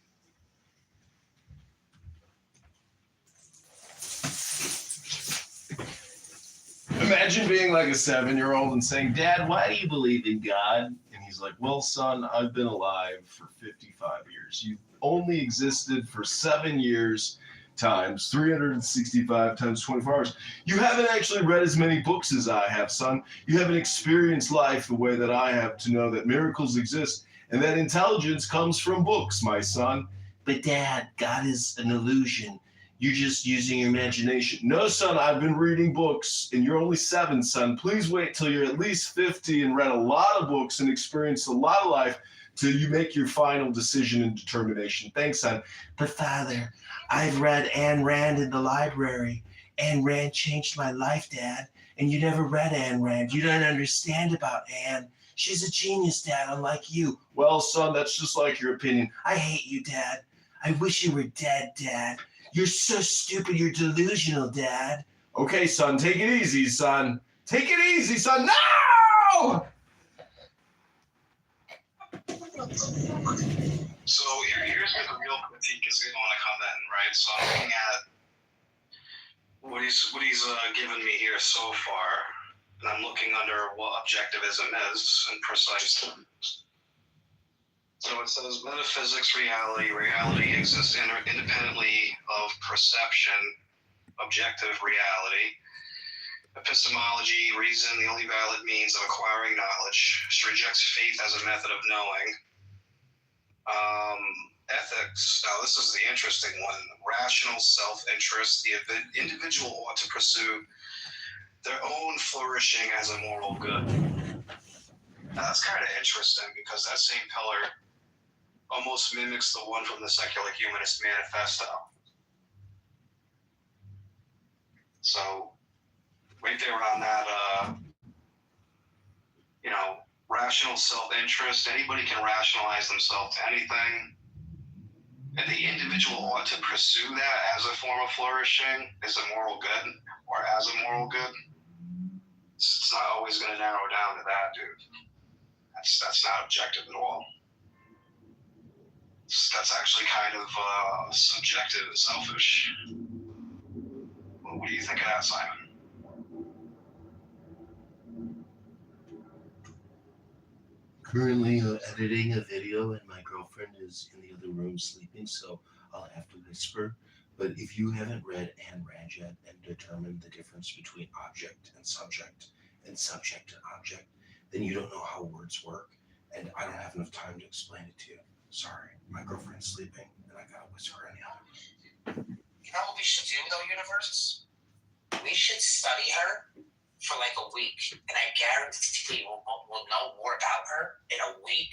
Imagine being like a 7-year-old and saying, "Dad, why do you believe in God?" And he's like, "Well, son, I've been alive for 55 years. You've only existed for 7 years times 365 times 24 hours. You haven't actually read as many books as I have, son. You haven't experienced life the way that I have to know that miracles exist and that intelligence comes from books, my son." "But Dad, God is an illusion. You're just using your imagination." "No, son, I've been reading books, and you're only 7, son. Please wait till you're at least 50 and read a lot of books and experienced a lot of life till you make your final decision and determination." "Thanks, son." "But Father, I've read Ayn Rand in the library. Ayn Rand changed my life, Dad. And you never read Ayn Rand. You don't understand about Ayn. She's a genius, Dad, unlike you." "Well, son, that's just like your opinion." "I hate you, Dad. I wish you were dead, Dad. You're so stupid, you're delusional, Dad." "Okay, son, take it easy, son. Take it easy, son." No! So here's where the real critique is going to come in, right? So I'm looking at what he's given me here so far, and I'm looking under what objectivism is in precise terms. So it says metaphysics, reality exists independently of perception, objective reality. Epistemology, reason, the only valid means of acquiring knowledge. She rejects faith as a method of knowing. Ethics, now this is the interesting one. Rational self-interest, the individual ought to pursue their own flourishing as a moral good. Now that's kind of interesting because that same pillar almost mimics the one from the Secular Humanist Manifesto. So, right there on that, rational self-interest, anybody can rationalize themselves to anything, and the individual ought to pursue that as a form of flourishing, as a moral good, or as a moral good. It's not always going to narrow down to that, dude. That's not objective at all. That's actually kind of subjective and selfish. Well, what do you think of that, Simon? Currently editing a video and my girlfriend is in the other room sleeping, so I'll have to whisper. But if you haven't read Ayn Rand yet and determined the difference between object and subject and object, then you don't know how words work, and I don't have enough time to explain it to you. Sorry, my girlfriend's sleeping and I gotta whisper in the other room. You know what we should do though, Universe? We should study her for like a week, and I guarantee we'll know more about her in a week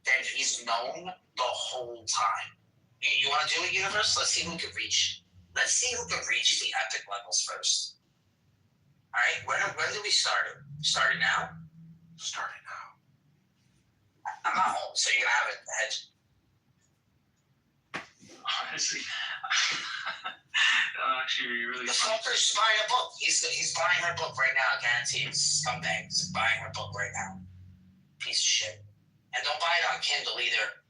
than he's known the whole time. You want to do it, Universe? Let's see who can reach. Let's see who can reach the epic levels first. All right, when do we start it? Start it now? Start it now. I'm not home, so you're gonna have it ahead. Honestly, that'll actually be really The funny. fucker's buying a book. He's buying her book right now. I guarantee you. Scumbag is buying her book right now. Piece of shit. And don't buy it on Kindle either.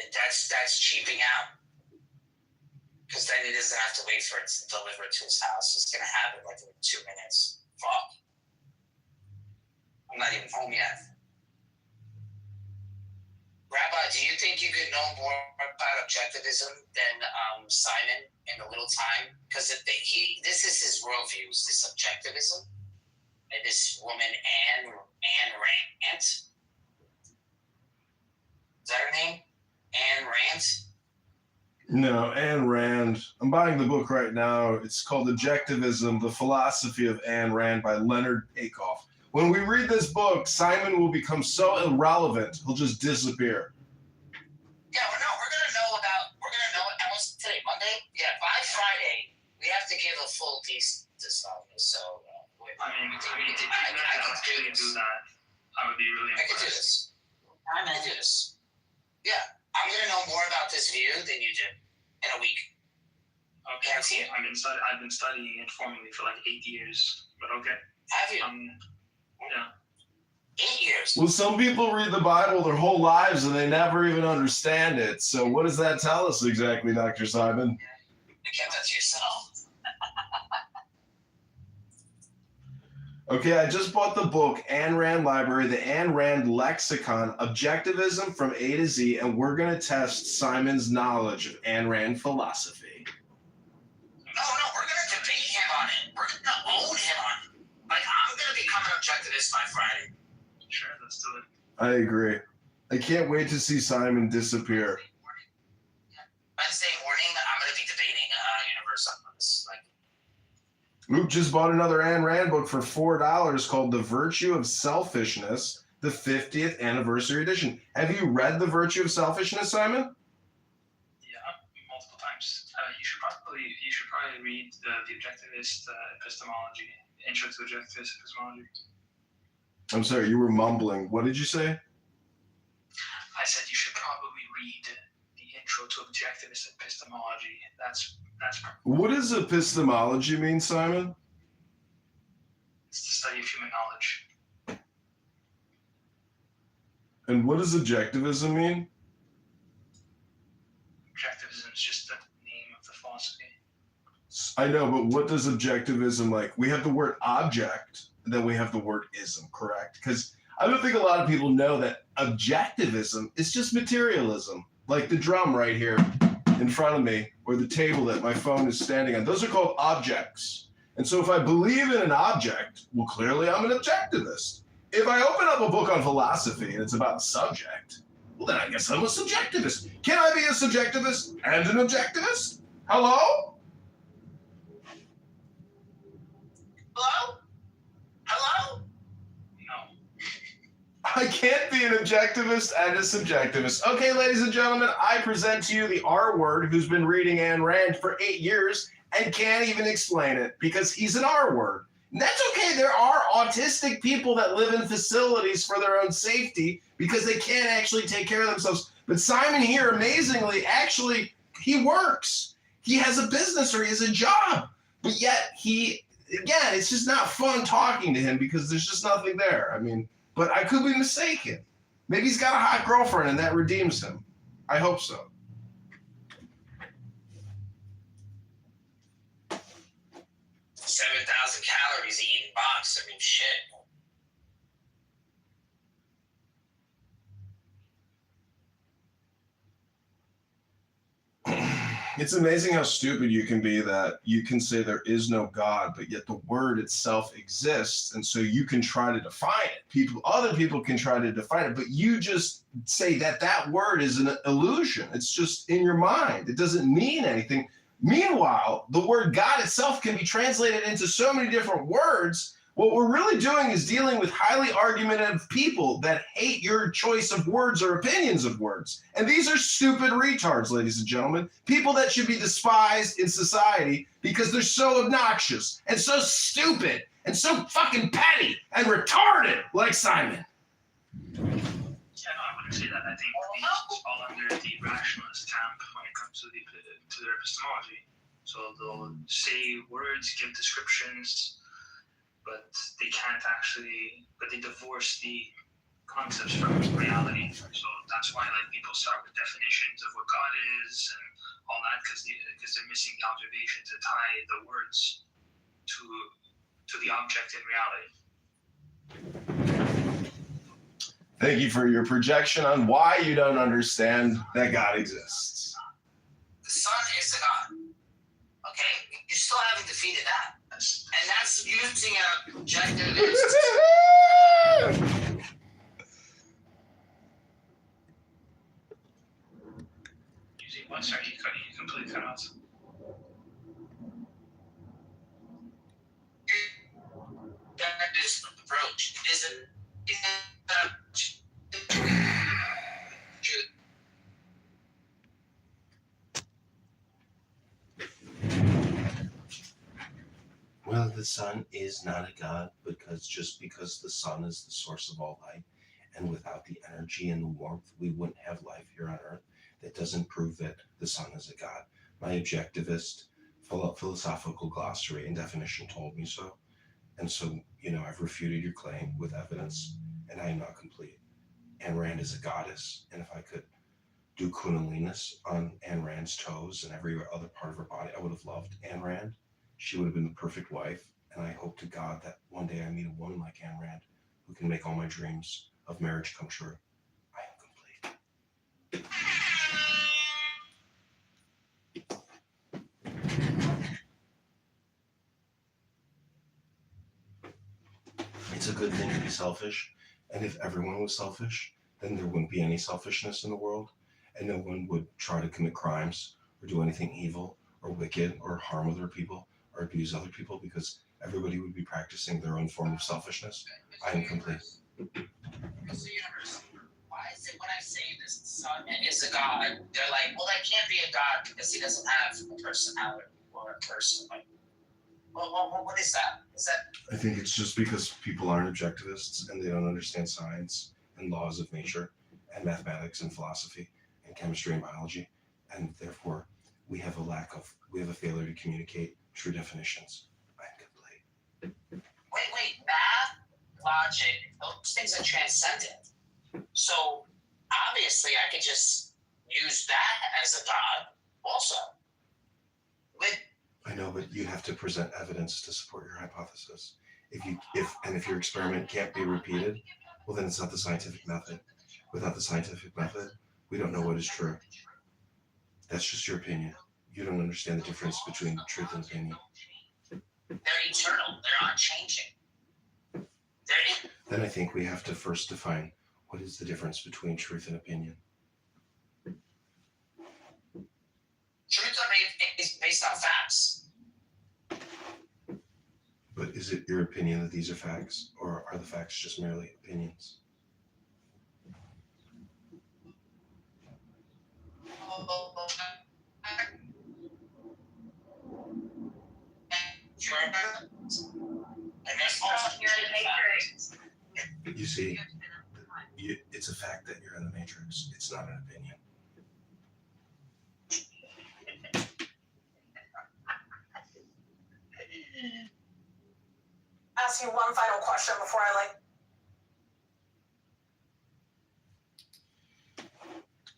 That's cheaping out. Because then he doesn't have to wait for it to deliver it to his house. He's gonna have it like in 2 minutes. Fuck. I'm not even home yet. Rabbi, do you think you could know more about objectivism than Simon in a little time? Because this is his worldview, is this objectivism. And this woman, Ayn Rand. Is that her name? Ayn Rand? No, Ayn Rand. I'm buying the book right now. It's called Objectivism, The Philosophy of Ayn Rand by Leonard Peikoff. When we read this book, Simon will become so irrelevant, he'll just disappear. Yeah, we're gonna know it. What's today, Monday? Yeah, by Friday, we have to give a full piece to something. So, I can do that. I would be really I can do impressed. this. I can do this. Yeah, I'm gonna know more about this view than you do in a week. Okay, Guarantee it. I've been studying it formally for like 8 years, but okay. Have you? Yeah. 8 years. Well, some people read the Bible their whole lives and they never even understand it. So what does that tell us exactly, Dr. Simon? You kept that to yourself. Okay, I just bought the book, Ayn Rand Library, the Ayn Rand Lexicon, Objectivism from A to Z, and we're going to test Simon's knowledge of Ayn Rand philosophy. No, we're gonna debate him on it. We're gonna own him on it. Like, I'm gonna become an objectivist by Friday. Sure, let's do it. I agree. I can't wait to see Simon disappear. Wednesday morning, I'm gonna be debating Universe on this. Like, Luke just bought another Ayn Rand book for $4 called The Virtue of Selfishness, the 50th anniversary edition. Have you read The Virtue of Selfishness, Simon? Yeah, multiple times. You should probably read the Objectivist Epistemology, Intro to Objectivist Epistemology. I'm sorry, you were mumbling. What did you say? I said you should probably read the Intro to Objectivist Epistemology. That's What does epistemology mean, Simon? it's the study of human knowledge. And what does objectivism mean? Objectivism is just the name of the philosophy. I know, but what does objectivism like? We have the word object, and then we have the word ism, correct? Because I don't think a lot of people know that objectivism is just materialism, like the drum right here in front of me, or the table that my phone is standing on. Those are called objects. And so if I believe in an object, well, clearly I'm an objectivist. If I open up a book on philosophy and it's about a subject, well, then I guess I'm a subjectivist. Can I be a subjectivist and an objectivist? Hello? hello? Hello? No. I can't be an objectivist and a subjectivist. Okay, ladies and gentlemen, I present to you the R word who's been reading Ayn Rand for 8 years and can't even explain it because he's an R word. And that's okay. There are autistic people that live in facilities for their own safety because they can't actually take care of themselves. But Simon here, amazingly, actually, he works. He has a business or he has a job. But yet again, it's just not fun talking to him because there's just nothing there. I mean, but I could be mistaken. Maybe he's got a hot girlfriend and that redeems him. I hope so. 7,000 calories eating box. I mean, shit. It's amazing how stupid you can be that you can say there is no God, but yet the word itself exists. And so you can try to define it. Other people can try to define it, but you just say that that word is an illusion. It's just in your mind. It doesn't mean anything. Meanwhile, the word God itself can be translated into so many different words. What we're really doing is dealing with highly argumentative people that hate your choice of words or opinions of words. And these are stupid retards, ladies and gentlemen. People that should be despised in society because they're so obnoxious and so stupid and so fucking petty and retarded, like Simon. Yeah, no, I wouldn't say that. I think these fall under the rationalist camp when it comes to their epistemology. So they'll say words, give descriptions, but they can't actually, but they divorce the concepts from reality. So that's why like people start with definitions of what God is and all that because they're missing the observation to tie the words to the object in reality. Thank you for your projection on why you don't understand that God exists. The sun is a God. Okay? You still haven't defeated that. And that's using an objective. Using what? Sorry, you completely cut off. This approach isn't. Well, the sun is not a god because the sun is the source of all light, and without the energy and the warmth, we wouldn't have life here on Earth. That doesn't prove that the sun is a god. My objectivist philosophical glossary and definition told me so. And so, I've refuted your claim with evidence, and I am not complete. Ayn Rand is a goddess, and if I could do Kundalini's on Ayn Rand's toes and every other part of her body, I would have loved Ayn Rand. She would have been the perfect wife, and I hope to God that one day I meet a woman like Ayn Rand who can make all my dreams of marriage come true. I am complete. It's a good thing to be selfish, and if everyone was selfish, then there wouldn't be any selfishness in the world, and no one would try to commit crimes or do anything evil or wicked or harm other people or abuse other people because everybody would be practicing their own form of selfishness. I am complete. Mr. Universe, why is it when I say this sun is a god, they're like, well, that can't be a god because he doesn't have a personality or a person. Like, well, what is that? Is that? I think it's just because people aren't objectivists and they don't understand science and laws of nature and mathematics and philosophy and chemistry and biology, and therefore we have a failure to communicate true definitions. I'm complete. Wait, math, logic, those things are transcendent. So obviously I could just use that as a god also. I know, but you have to present evidence to support your hypothesis. If your experiment can't be repeated, well then it's not the scientific method. Without the scientific method, we don't know what is true. That's just your opinion. You don't understand the difference between truth and opinion. They're eternal. They're unchanging. Then I think we have to first define what is the difference between truth and opinion. Truth is based on facts. But is it your opinion that these are facts, or are the facts just merely opinions? You see, it's a fact that you're in the Matrix. It's not an opinion. Ask you one final question before I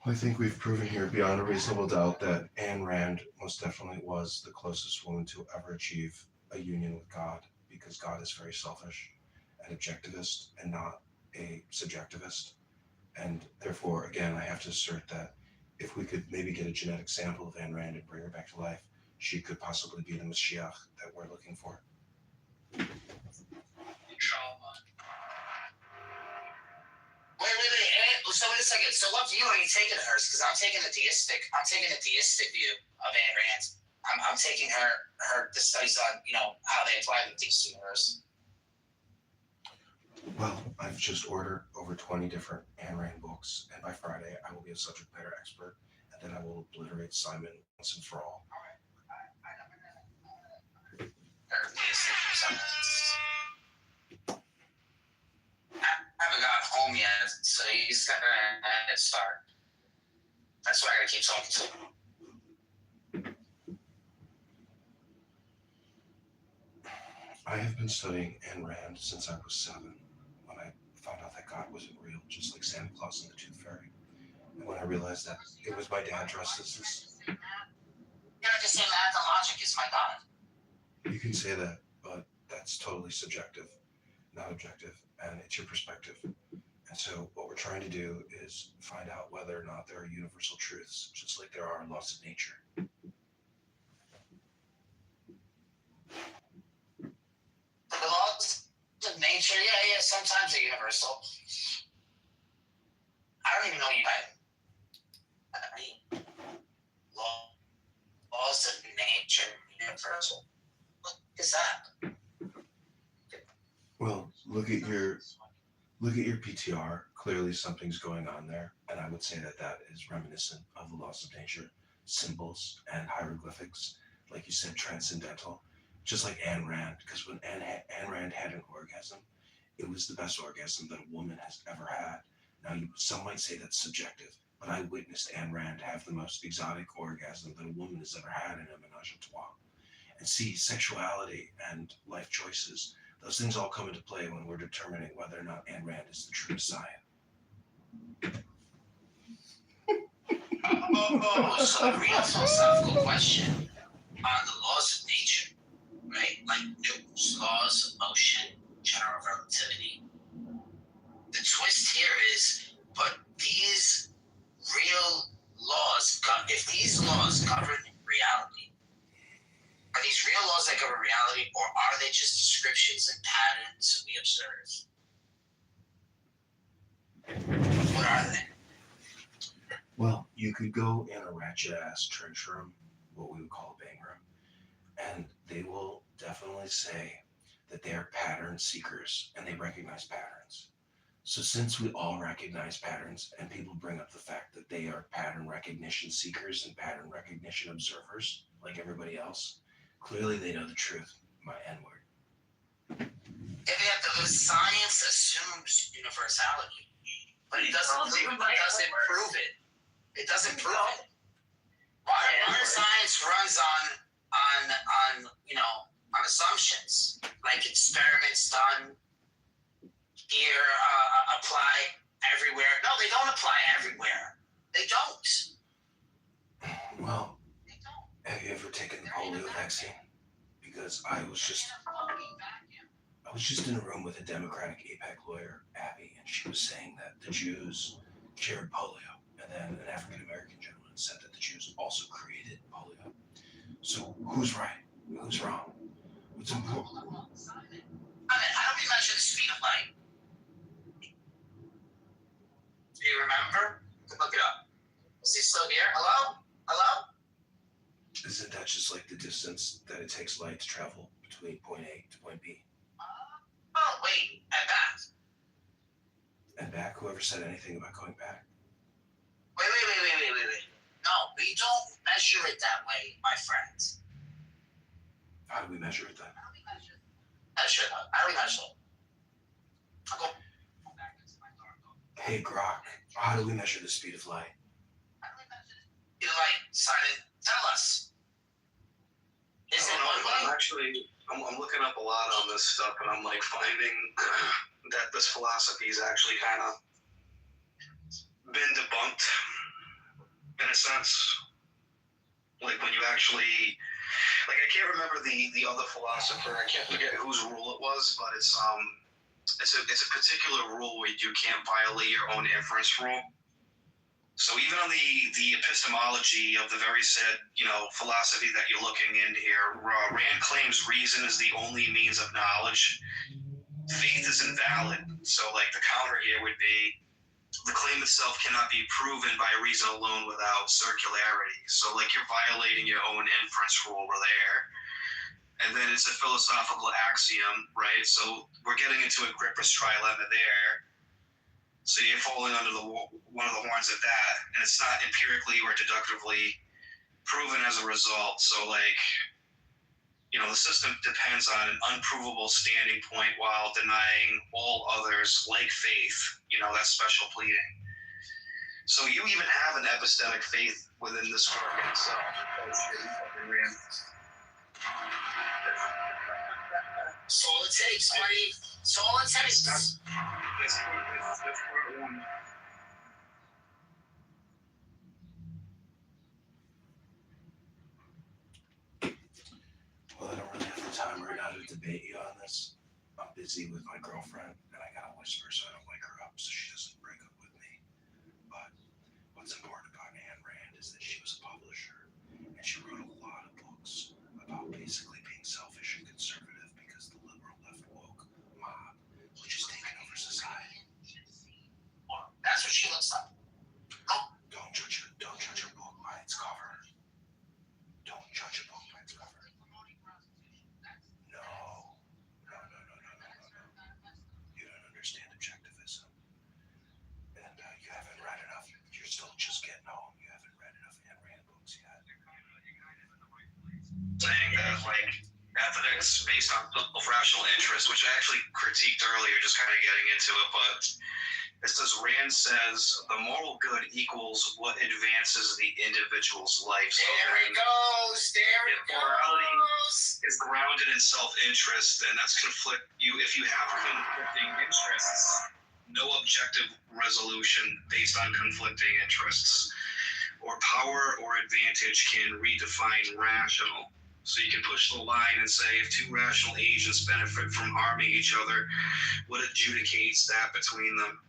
I think we've proven here beyond a reasonable doubt that Ayn Rand most definitely was the closest woman to ever achieve a union with God, because God is very selfish and objectivist and not a subjectivist. And therefore, again, I have to assert that if we could maybe get a genetic sample of Ayn Rand and bring her back to life, she could possibly be the Mashiach that we're looking for. Wait. So wait a second. So what view are you taking of hers? Because I'm taking a deistic view of Ayn Rand. I'm taking the studies on, how they apply the theist universe. Well, I've just ordered over 20 different Ayn Rand books, and by Friday I will be a subject matter expert, and then I will obliterate Simon once and for all. I haven't got home yet, so he's got a head start. That's why I gotta keep talking to him. I have been studying Ayn Rand since I was 7, when I found out that God wasn't real, just like Santa Claus and the Tooth Fairy. And when I realized that it was my dad dressed as this. You're not just saying math and logic is my God. You can say that, but that's totally subjective, not objective, and it's your perspective. And so what we're trying to do is find out whether or not there are universal truths, just like there are laws of nature. The laws of nature, yeah, sometimes they're universal. I don't even know you guys. Laws of nature universal. What is that? Well, look at your PTR. Clearly something's going on there, and I would say that that is reminiscent of the laws of nature, symbols and hieroglyphics, like you said, transcendental, just like Ayn Rand, because when Ayn Rand had an orgasm, it was the best orgasm that a woman has ever had. Now, some might say that's subjective, but I witnessed Ayn Rand have the most exotic orgasm that a woman has ever had in a menage a trois. And see, sexuality and life choices, those things all come into play when we're determining whether or not Ayn Rand is the true Messiah. So the real philosophical question on the laws of nature, right? Like Newton's laws of motion, general relativity. The twist here is, but these real laws, if these laws govern reality, are these real laws that govern reality, or are they just descriptions and patterns we observe? What are they? Well, you could go in a ratchet-ass trench room, what we would call a bang room, and they will definitely say that they are pattern seekers, and they recognize patterns. So since we all recognize patterns, and people bring up the fact that they are pattern recognition seekers and pattern recognition observers, like everybody else, clearly they know the truth, my N-word. The science assumes universality, but it doesn't prove it. It doesn't prove it. Modern science runs on assumptions, like experiments done here apply everywhere. No, they don't apply everywhere. They don't. Well, have you ever taken the polio vaccine? Because I was just in a room with a Democratic APAC lawyer, Abby, and she was saying that the Jews cured polio, and then an African American gentleman said that the Jews also created polio. So who's right? Who's wrong? What's important? How do we measure the speed of light? Do you remember? Look it up. Is he still here? Hello? Isn't that just like the distance that it takes light to travel between point A to point B? Oh, wait, and back. And back? Whoever said anything about going back? Wait. No, we don't measure it that way, my friends. How do we measure it then? How do we measure it? I'll go back into my dark hole. Hey, Grok, how do we measure the speed of light? How do we measure the speed of light? Simon, tell us. Is it one way? I'm looking up a lot on this stuff, and I'm like finding that this philosophy has actually kind of been debunked. sense. Like when you actually, like I can't remember the other philosopher. I can't forget whose rule it was, but it's a particular rule where you can't violate your own inference rule. So even on the epistemology of the very said, philosophy that you're looking into here, Rand claims reason is the only means of knowledge. Faith is invalid. So like the counter here would be the claim itself cannot be proven by reason alone without circularity. So like you're violating your own inference rule over there. And then it's a philosophical axiom, right? So we're getting into a Gripper's trilemma there. So you're falling under one of the horns of that, and it's not empirically or deductively proven as a result. So like, the system depends on an unprovable standing point while denying all others, like faith, that special pleading. So you even have an epistemic faith within this work itself. That's all it takes, buddy. That's all it takes. That's part one. Well, I don't really have the time right now to debate you on this. I'm busy with my girlfriend, and I gotta whisper so I don't wake her up so she doesn't break up with me. But what's important about Ayn Rand is that she was a publisher, and she wrote a lot of books about basically being selfish and conservative because the liberal left woke mob, which is taking over society. That's what she looks like. Don't judge her book by its cover. Don't judge a book by its cover. No. You don't understand objectivism. And you haven't read enough. You're still just getting home. You haven't read enough Ayn Rand books yet. Saying that, like, ethics based on rational interest, which I actually critiqued earlier, just kind of getting into it, but it says Rand says the moral good equals what advances the individual's life. So there it goes. If morality is grounded in self-interest, then that's if you have conflicting interests, no objective resolution based on conflicting interests or power or advantage can redefine rational. So you can push the line and say if two rational agents benefit from harming each other, what adjudicates that between them?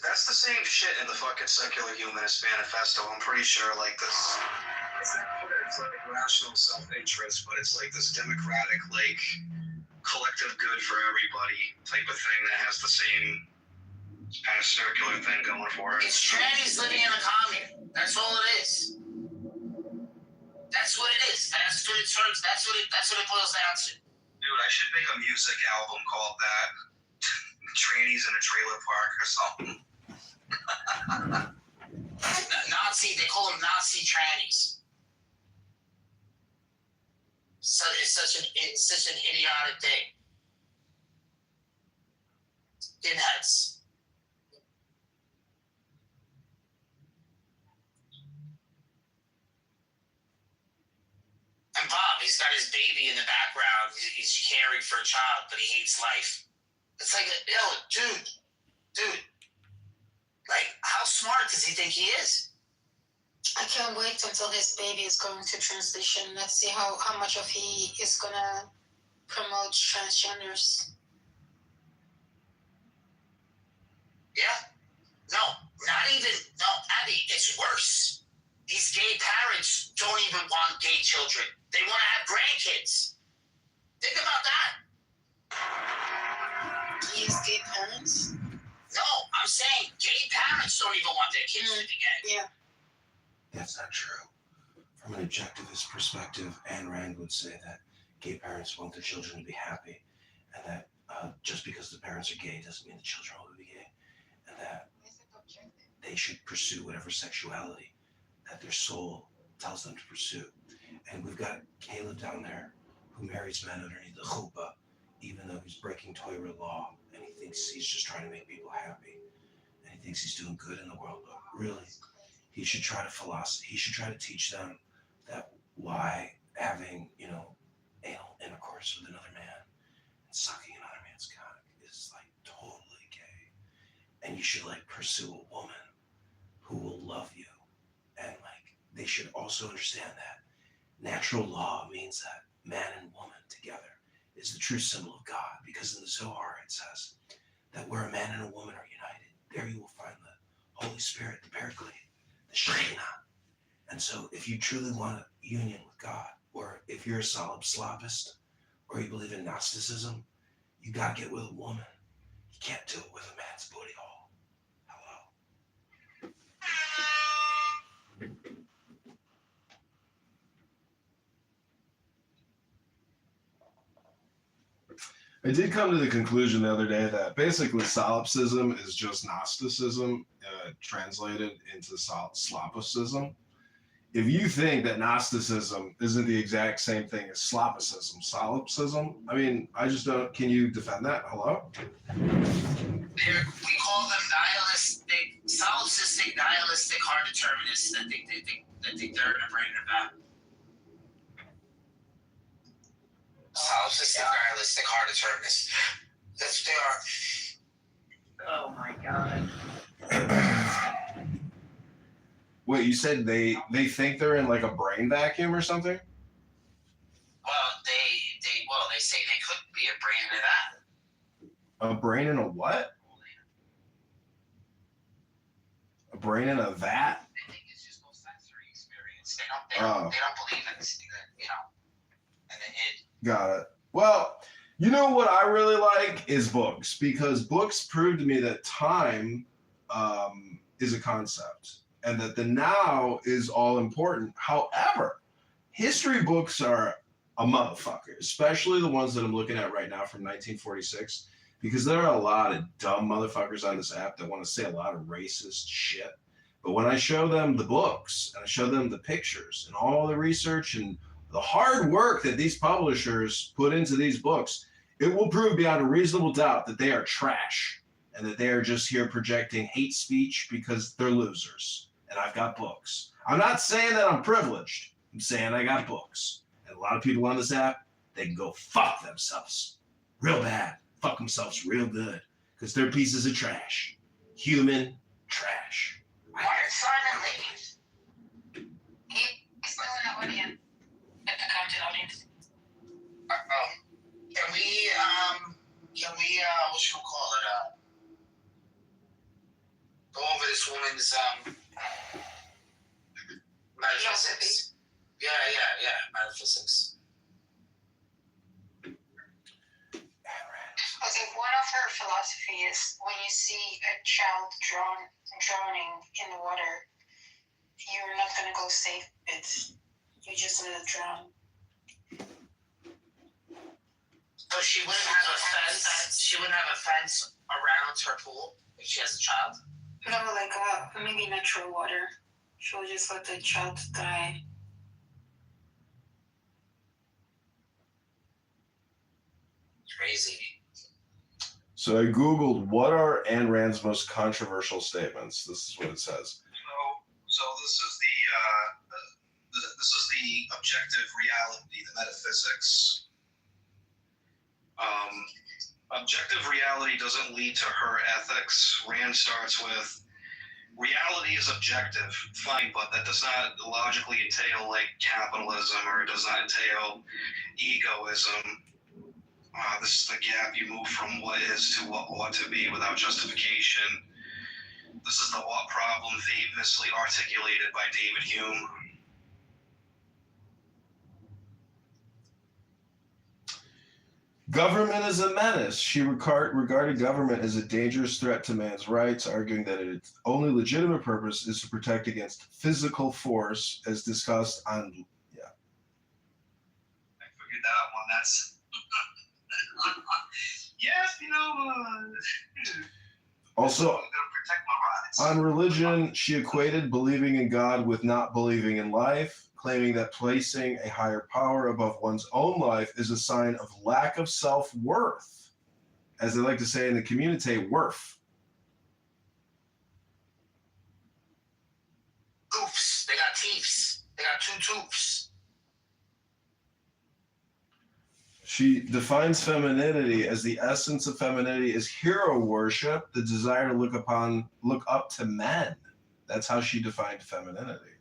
That's the same shit in the fucking Secular Humanist Manifesto. I'm pretty sure, like this. It's like rational self-interest, but it's like this democratic, like collective good for everybody type of thing that has the same kind of circular thing going for it. It's trannies living in a commune. That's all it is. That's what it is. That's what it turns. That's what it boils down to. Dude, I should make a music album called that. Trannies in a trailer park or something. Nazi, they call them Nazi trannies. So it's such an idiotic thing. Pinheads. And Bob, he's got his baby in the background. He's caring for a child, but he hates life. It's like, dude, like, how smart does he think he is? I can't wait until his baby is going to transition. Let's see how much of he is gonna promote transgenders. Yeah. No, Abby, it's worse. These gay parents don't even want gay children. They want to have grandkids. Think about that. He has gay parents? No, I'm saying gay parents don't even want their kids to be gay. Yeah. That's not true. From an objectivist perspective, Ayn Rand would say that gay parents want their children to be happy, and that just because the parents are gay doesn't mean the children will be gay, and that they should pursue whatever sexuality that their soul tells them to pursue. And we've got Caleb down there who marries men underneath the chuppah, even though he's breaking Torah law, and he thinks he's just trying to make people happy, and he thinks he's doing good in the world, but really, he should try to teach them that why having, anal intercourse with another man and sucking another man's cock is like totally gay. And you should like pursue a woman who will love you. And like they should also understand that natural law means that man and woman together is the true symbol of God, because in the Zohar it says that where a man and a woman are united, there you will find the Holy Spirit, the Paraclete, the Shekhinah. And so if you truly want a union with God, or if you're a solid Slavist, or you believe in Gnosticism, you gotta get with a woman. You can't do it with a man's booty hole. Hello? I did come to the conclusion the other day that basically solipsism is just Gnosticism translated into Slavicism. If you think that Gnosticism isn't the exact same thing as Slavicism, solipsism, I mean, I just don't. Can you defend that? Hello? We call them nihilistic, solipsistic, nihilistic, hard determinists that think they're in a brain about. Solipsistic, nihilistic, hard determinists. That's what they are. Oh my God. Wait, you said they think they're in like a brain vacuum or something? Well, they say they could be a brain in that. A brain in a what? A brain in a vat? They think it's just no sensory experience. They don't believe in this, in the id. Got it. Well, you know what I really like is books, because books prove to me that time is a concept and that the now is all important. However, history books are a motherfucker, especially the ones that I'm looking at right now from 1946, because there are a lot of dumb motherfuckers on this app that want to say a lot of racist shit. But when I show them the books and I show them the pictures and all the research and the hard work that these publishers put into these books, it will prove beyond a reasonable doubt that they are trash and that they are just here projecting hate speech because they're losers. And I've got books. I'm not saying that I'm privileged. I'm saying I got books. And a lot of people on this app, they can go fuck themselves real bad. Fuck themselves real good, because they're pieces of trash. Human trash. Why did Simon leave? He's still in the audience. At the content audience. Can we, what should we call it, go over this woman's, metaphysics? Yeah, metaphysics. Okay, one of her philosophy is when you see a child drowning in the water, you're not gonna go save it. You just let it drown. So she wouldn't have a fence. She wouldn't have a fence around her pool if she has a child. No, like maybe natural water. She'll just let the child die. Crazy. So I Googled what are Ayn Rand's most controversial statements. This is what it says. So this is the objective reality, the metaphysics. Objective reality doesn't lead to her ethics. Rand starts with reality is objective, fine, but that does not logically entail like capitalism, or it does not entail egoism. This is the gap you move from what is to what ought to be without justification. This is the what problem famously articulated by David Hume. Government is a menace. She regarded government as a dangerous threat to man's rights, arguing that its only legitimate purpose is to protect against physical force, as discussed on. Yeah. I figured that one. That's. Yes, Also, I'm gonna protect my rights. on religion, she equated believing in God with not believing in life, claiming that placing a higher power above one's own life is a sign of lack of self-worth. As they like to say in the community, worth. Goofs. They got teeths. They got two tooths. She defines femininity as the essence of femininity is hero worship, the desire to look up to men. That's how she defined femininity.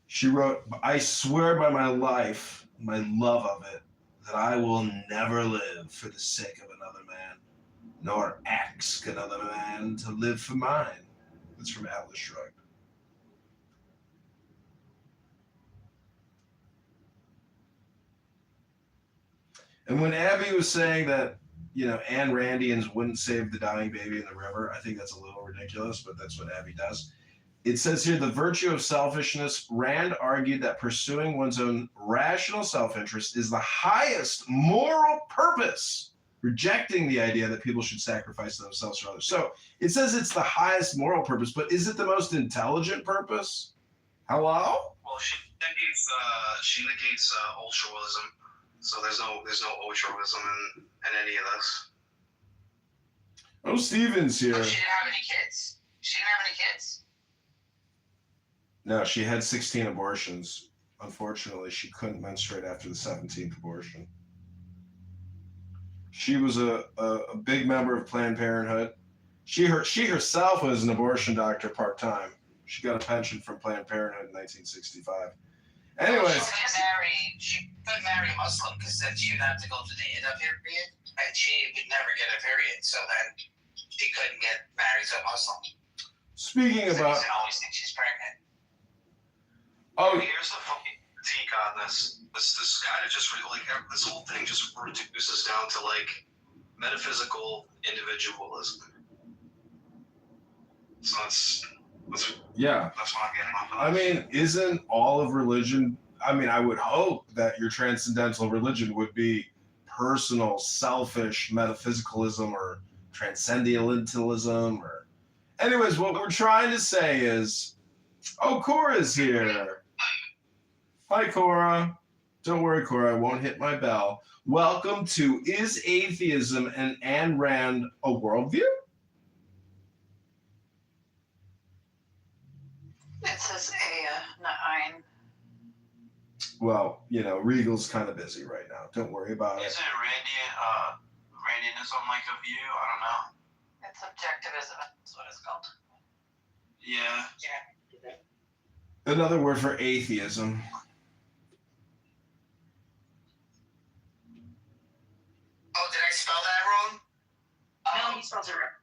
She wrote, I swear by my life, my love of it, that I will never live for the sake of another man, nor ask another man to live for mine. That's from Atlas Shrugged. And when Abby was saying that, Ayn Randians wouldn't save the dying baby in the river, I think that's a little ridiculous, but that's what Abby does. It says here, the virtue of selfishness, Rand argued that pursuing one's own rational self-interest is the highest moral purpose, rejecting the idea that people should sacrifice themselves for others. So it says it's the highest moral purpose, but is it the most intelligent purpose? Hello? Well, she negates altruism. So there's no altruism in any of this. Oh, Steven's here. Oh, she didn't have any kids? She didn't have any kids? No, she had 16 abortions. Unfortunately, she couldn't menstruate after the 17th abortion. She was a big member of Planned Parenthood. She herself was an abortion doctor part-time. She got a pension from Planned Parenthood in 1965. Anyways. She couldn't marry a Muslim because then she'd have to go to the Ida period, and she would never get a period, so then she couldn't get married to a Muslim. Speaking about... I always think she's pregnant. Oh, here's the fucking critique on this. This kind of just this whole thing just reduces down to metaphysical individualism. So that's what I'm getting off of. I mean, isn't all of religion? I mean, I would hope that your transcendental religion would be personal, selfish metaphysicalism or transcendentalism. Or, anyways, what we're trying to say is, oh, Cora's here. Hi, Cora. Don't worry, Cora. I won't hit my bell. Welcome to Is Atheism and Ayn Rand a Worldview? It says A, not Ein. Well, Regal's kind of busy right now. Don't worry about it. Isn't Randianism like a view? I don't know. It's objectivism. That's what it's called. Yeah. Another word for atheism. Oh, did I spell that wrong? No, you spelled it right.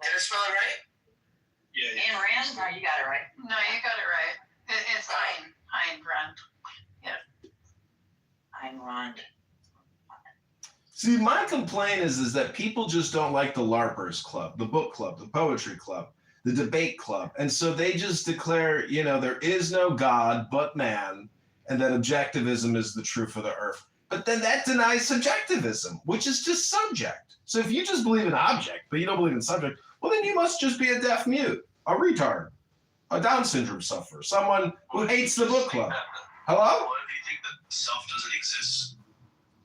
Did I spell it right? Yeah. Ayn Rand? No, you got it right. No, you got it right. It's Ein. Ayn Rand. Yeah. Ayn Rand. See, my complaint is that people just don't like the LARPers Club, the book club, the poetry club, the debate club. And so they just declare, there is no God but man, and that objectivism is the truth of the earth. But then that denies subjectivism, which is just subject. So if you just believe in object, but you don't believe in subject, well, then you must just be a deaf mute, a retard, a Down syndrome sufferer, someone who hates the book club. Hello? What if you think that self doesn't exist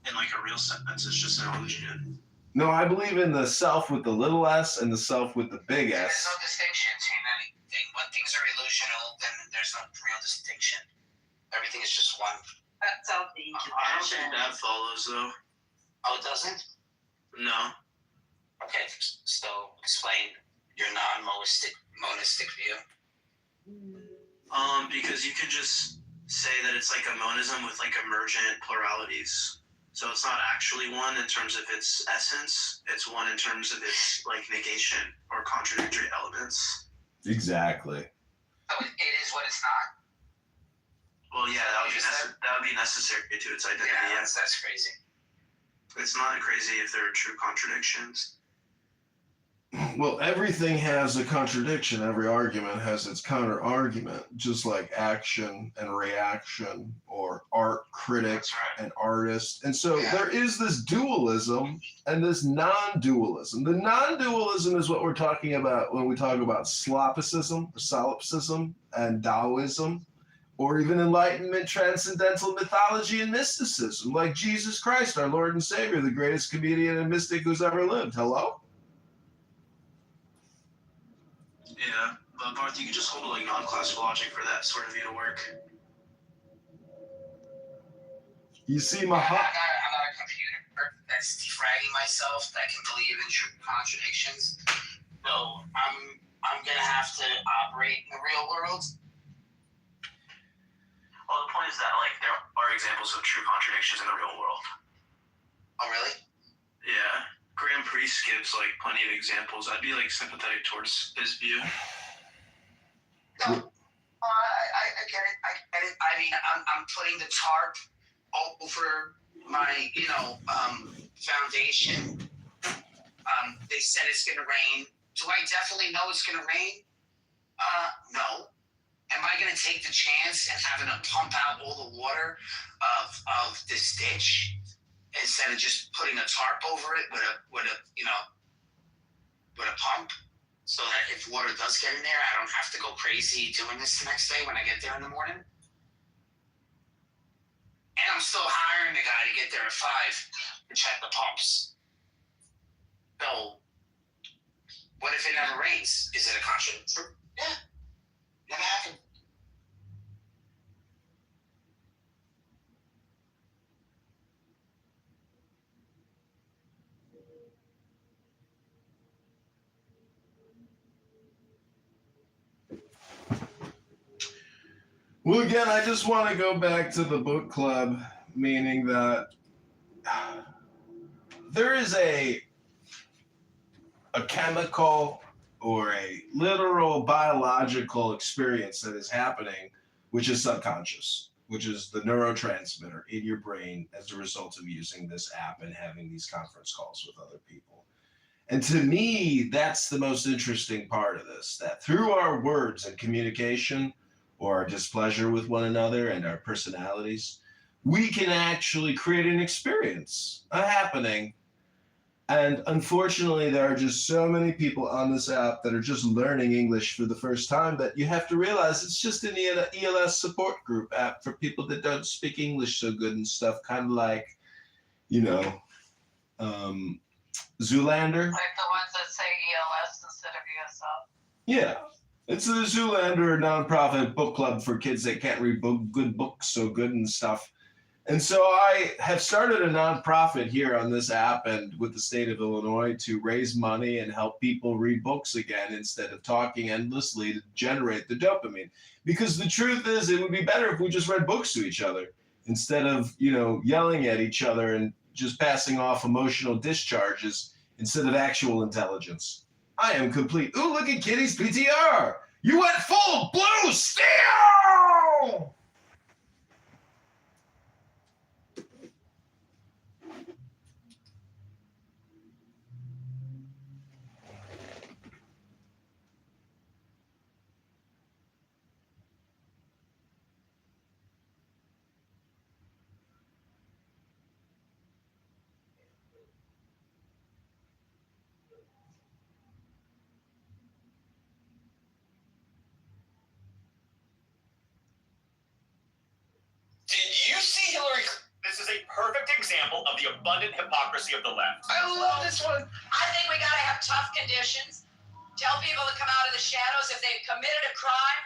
in a real sense? It's just an illusion. No, I believe in the self with the little s and the self with the big S. There's no distinction between anything. When things are illusional, then there's no real distinction. Everything is just one. That's all the I don't think that follows, though. Oh, it doesn't? No. Okay, so explain your non-monistic view. Because you can just say that it's like a monism with emergent pluralities. So it's not actually one in terms of its essence. It's one in terms of its negation or contradictory elements. Exactly. So it is what it's not? Well, yeah, that would be necessary to its identity. Yeah, that's crazy. It's not crazy if there are true contradictions. Well, everything has a contradiction. Every argument has its counter argument, just like action and reaction, or art critic and artist. And so there is this dualism and this non-dualism. The non-dualism is what we're talking about when we talk about slopicism, or solipsism, and Taoism, or even Enlightenment, transcendental mythology, and mysticism, like Jesus Christ, our Lord and Savior, the greatest comedian and mystic who's ever lived. Hello? Yeah, but Barth, you could just hold it like non-classical logic for that sort of view to work. You see, I'm not a computer that's defragging myself that can believe in true contradictions. So I'm gonna have to operate in the real world. Well, the point is that like there are examples of true contradictions in the real world. Oh, really? Yeah, Graham Priest gives like plenty of examples. I'd be like sympathetic towards his view. No, I get it. I get it. I mean, I'm putting the tarp over my, foundation. They said it's gonna rain. Do I definitely know it's gonna rain? No. Am I gonna take the chance and having to pump out all the water of this ditch instead of just putting a tarp over it with a pump, so that if water does get in there, I don't have to go crazy doing this the next day when I get there in the morning? And I'm still hiring the guy to get there at 5 to check the pumps. So, what if it never rains? Is it a contradiction? Yeah, never happened. Well, again, I just want to go back to the book club, meaning that there is a chemical or a literal biological experience that is happening, which is subconscious, which is the neurotransmitter in your brain as a result of using this app and having these conference calls with other people. And to me, that's the most interesting part of this, that through our words and communication, or our displeasure with one another and our personalities, we can actually create an experience, a happening. And unfortunately, there are just so many people on this app that are just learning English for the first time that you have to realize it's just an ELS support group app for people that don't speak English so good and stuff, kind of like, Zoolander. Like the ones that say ELS instead of ESL. Yeah. It's the Zoolander nonprofit book club for kids that can't read good books so good and stuff. And so I have started a nonprofit here on this app and with the state of Illinois to raise money and help people read books again instead of talking endlessly to generate the dopamine. Because the truth is, it would be better if we just read books to each other instead of, yelling at each other and just passing off emotional discharges instead of actual intelligence. I am complete. Ooh, look at Kitty's PTR. You went full blue steel! Did you see Hillary? This is a perfect example of the abundant hypocrisy of the left. I love this one. I think we gotta have tough conditions. Tell people to come out of the shadows if they've committed a crime.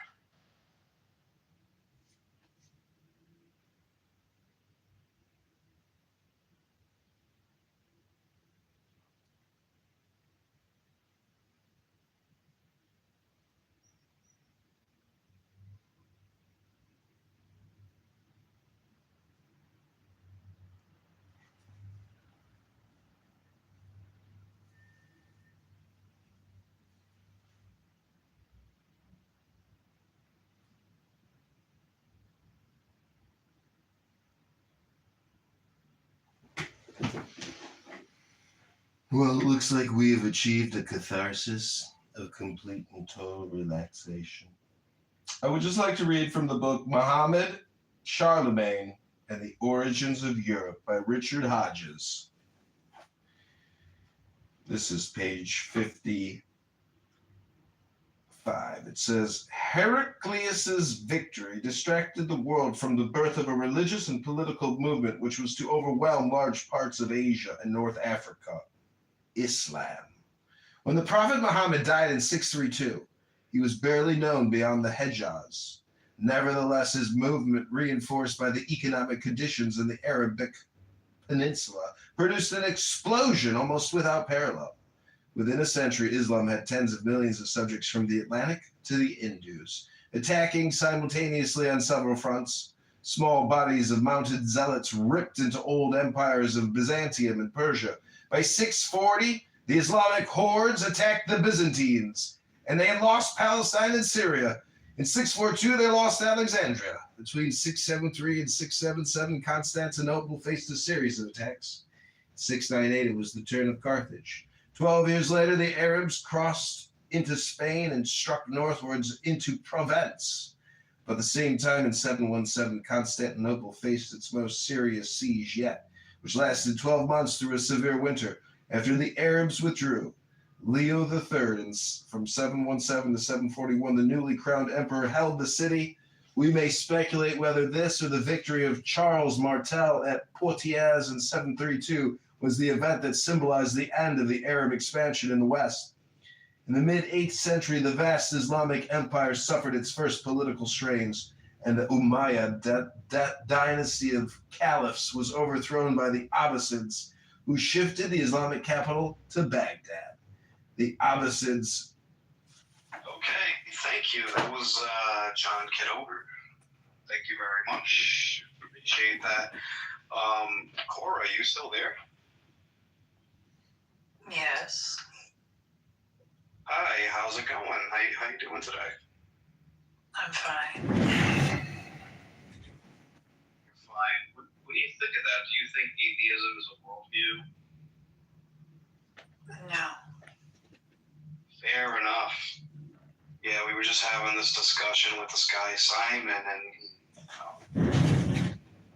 Well, it looks like we have achieved a catharsis of complete and total relaxation. I would just like to read from the book Muhammad, Charlemagne, and the Origins of Europe by Richard Hodges. This is page 55. It says, Heraclius's victory distracted the world from the birth of a religious and political movement which was to overwhelm large parts of Asia and North Africa, Islam. When the Prophet Muhammad died in 632, he was barely known beyond the Hejaz. Nevertheless, his movement, reinforced by the economic conditions in the Arabic Peninsula, produced an explosion almost without parallel. Within a century, Islam had tens of millions of subjects from the Atlantic to the Indus, attacking simultaneously on several fronts. Small bodies of mounted zealots ripped into old empires of Byzantium and Persia. By 640, the Islamic hordes attacked the Byzantines, and they had lost Palestine and Syria. In 642, they lost Alexandria. Between 673 and 677, Constantinople faced a series of attacks. In 698, it was the turn of Carthage. 12 years later, the Arabs crossed into Spain and struck northwards into Provence. But at the same time, in 717, Constantinople faced its most serious siege yet, which lasted 12 months through a severe winter. After the Arabs withdrew, Leo III, from 717 to 741, the newly crowned emperor, held the city. We may speculate whether this or the victory of Charles Martel at Poitiers in 732 was the event that symbolized the end of the Arab expansion in the West. In the mid-8th century, the vast Islamic empire suffered its first political strains, and the Umayyad dynasty of caliphs was overthrown by the Abbasids, who shifted the Islamic capital to Baghdad. The Abbasids. Okay, thank you. That was John Kitover. Thank you very much. Appreciate that. Cora, are you still there? Yes. Hi, how's it going? How you doing today? I'm fine. You're fine. What do you think of that? Do you think atheism is a worldview? No. Fair enough. Yeah, we were just having this discussion with this guy, Simon, and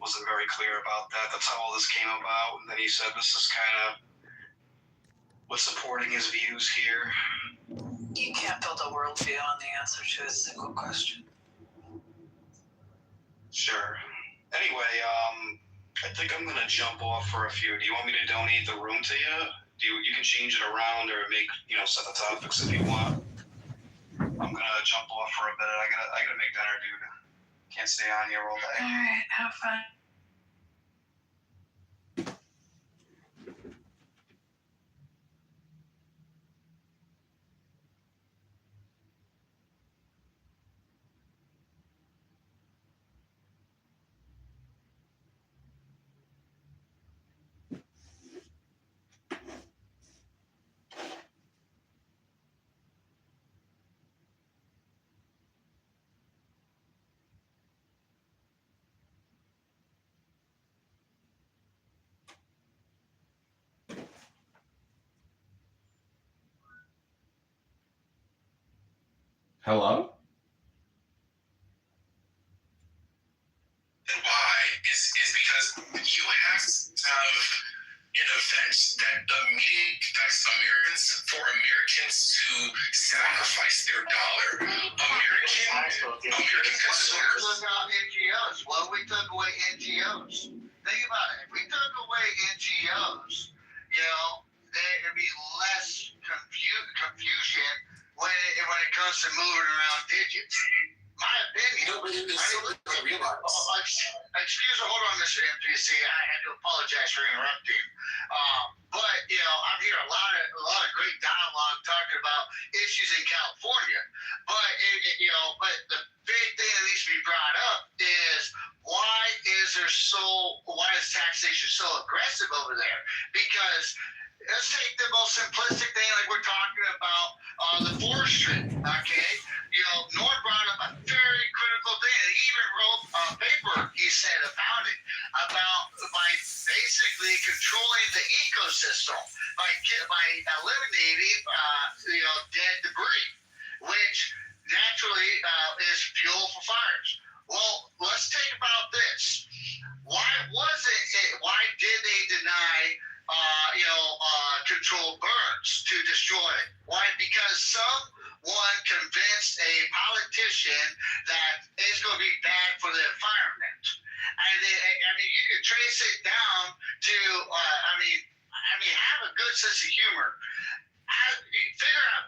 wasn't very clear about that. That's how all this came about. And then he said this is kind of what's supporting his views here. You can't build a worldview on the answer to a single question. Sure. Anyway, I think I'm gonna jump off for a few. Do you want me to donate the room to you? You can change it around or make set the topics if you want. I'm gonna jump off for a bit. I gotta make dinner, dude. Can't stay on here all day. All right, have fun. Hello? And why is because you have to have an event that immediately affects Americans for Americans to sacrifice their dollar. American consumers. Took out NGOs. Well, we took away NGOs. Think about it. If we took away NGOs, there'd be less confusion when it comes to moving around digits. My opinion. No, but it's something I realize. Excuse me, hold on, Mr. MPC. I had to apologize for interrupting. But I'm hearing a lot of great dialogue talking about issues in California. But but the big thing that needs to be brought up is why is taxation so aggressive over there? Because let's take the most simplistic thing, like we're talking about the forestry. Okay, Norm brought up a very critical thing. He even wrote a paper, he said, about it, by basically controlling the ecosystem by eliminating dead debris, which naturally is fuel for fires. Well, let's think about this. Why did they deny controlled burns to destroy it? Why? Because someone convinced a politician that it's going to be bad for the environment. And you can trace it down to, have a good sense of humor.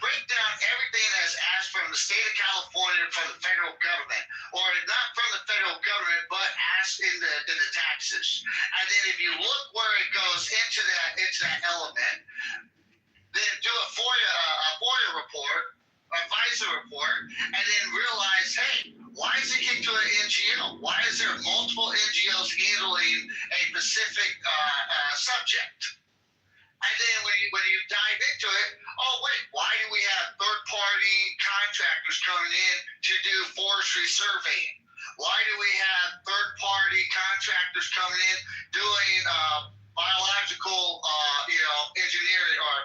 Break down everything that's asked from the the state of California, from the federal government, or not from the federal government, but as in the taxes. And then if you look where it goes into that element, then do a FOIA report, a FISA report, and then realize, hey, why is it kicked to an NGO? Why is there multiple NGOs handling a specific subject? And then when you dive into it, oh wait, why do we have third-party contractors coming in to do forestry surveying? Why do we have third-party contractors coming in doing biological, engineering or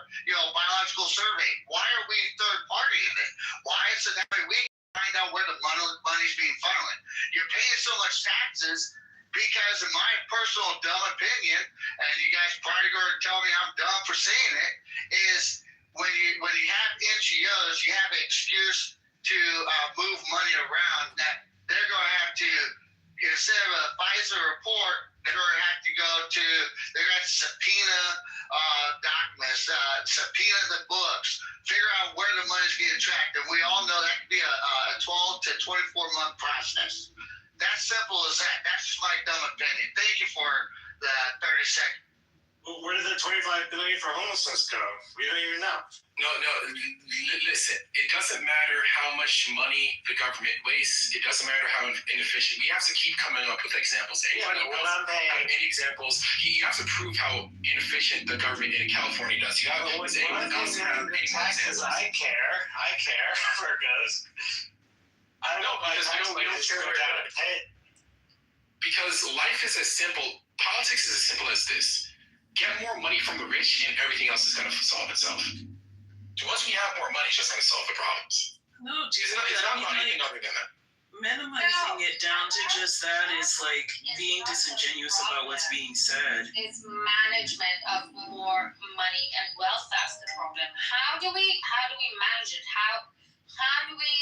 biological surveying? Why are we third-party in it? Why is it that way we find out where the money's being funneled? You're paying so much taxes. Because in my personal dumb opinion, and you guys probably going to tell me I'm dumb for saying it, is when you have NGOs, you have an excuse to move money around that they're going to have to, instead of a FISA report, they're going to have to subpoena documents, subpoena the books, figure out where the money's being tracked. And we all know that could be a 12 to 24 month process. That's simple as that. That's just my dumb opinion. Thank you for the 30 seconds. Well, where did the $25 billion for homelessness go? We don't even know. No. Listen, it doesn't matter how much money the government wastes. It doesn't matter how inefficient. We have to keep coming up with examples. Anybody else have any examples? You have to prove how inefficient the government in California does. You have to anyone else have any examples? I care where it goes. I don't know, because we don't care about it. Because life is as simple, politics is as simple as this. Get more money from the rich and everything else is going to solve itself. Once we have more money, it's just going to solve the problems. No, It's not about anything other than that. Minimizing it down to just that is like being disingenuous about what's being said. It's management of more money and wealth. That's the problem. How do we manage it? How do we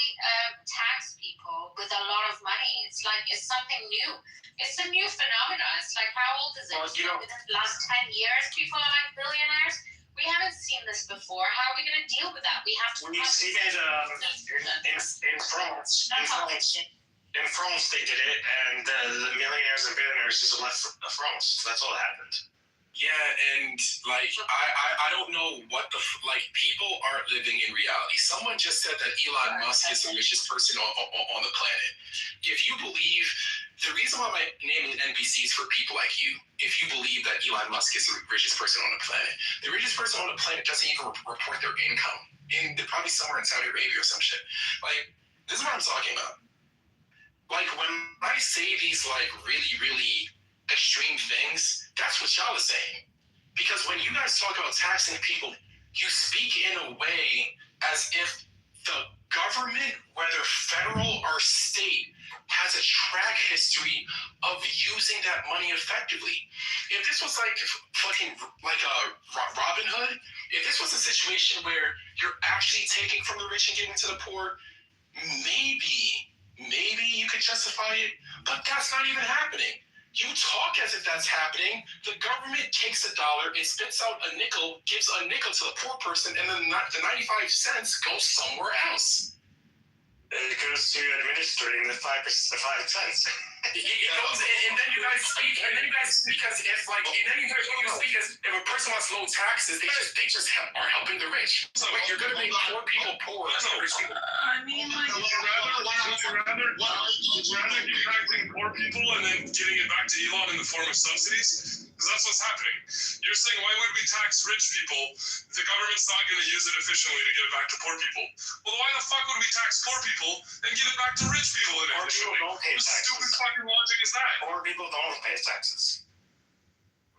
tax people with a lot of money? It's like it's something new. It's a new phenomenon. It's like, how old is it? Within the last 10 years, people are like billionaires. We haven't seen this before. How are we going to deal with that? We have to. When you see it in France, in France they did it, and the millionaires and billionaires just left France. That's all that happened. Yeah, and like I don't know what people aren't living in reality. Someone just said that Elon Musk is the richest person on the planet. If you believe, the reason why my name is NPC is for people like you. If you believe that Elon Musk is the richest person on the richest person on the planet doesn't even report their income. And they're probably somewhere in Saudi Arabia or some shit. Like, this is what I'm talking about. Like, when I say these like really, really extreme things, that's what y'all are saying. Because when you guys talk about taxing people, you speak in a way as if the government, whether federal or state, has a track history of using that money effectively. If this was like fucking like a Robin Hood, if this was a situation where you're actually taking from the rich and giving to the poor, maybe you could justify it, but that's not even happening. You talk as if that's happening. The government takes $1, it spits out a nickel, gives a nickel to the poor person, and then the 95 cents goes somewhere else. It goes to administering the 5 cents. It goes, and then you guys speak, because if a person wants low taxes, they just are helping the rich. So you're gonna make poor people poor, that's not rich people. I mean, like, would you rather keep taxing poor people and then giving it back to Elon in the form of subsidies? Because that's what's happening. You're saying, why would we tax rich people if the government's not going to use it efficiently to give it back to poor people? Well, why the fuck would we tax poor people and give it back to rich people efficiently? Poor people don't pay taxes. What stupid fucking logic is that? Poor people don't pay taxes.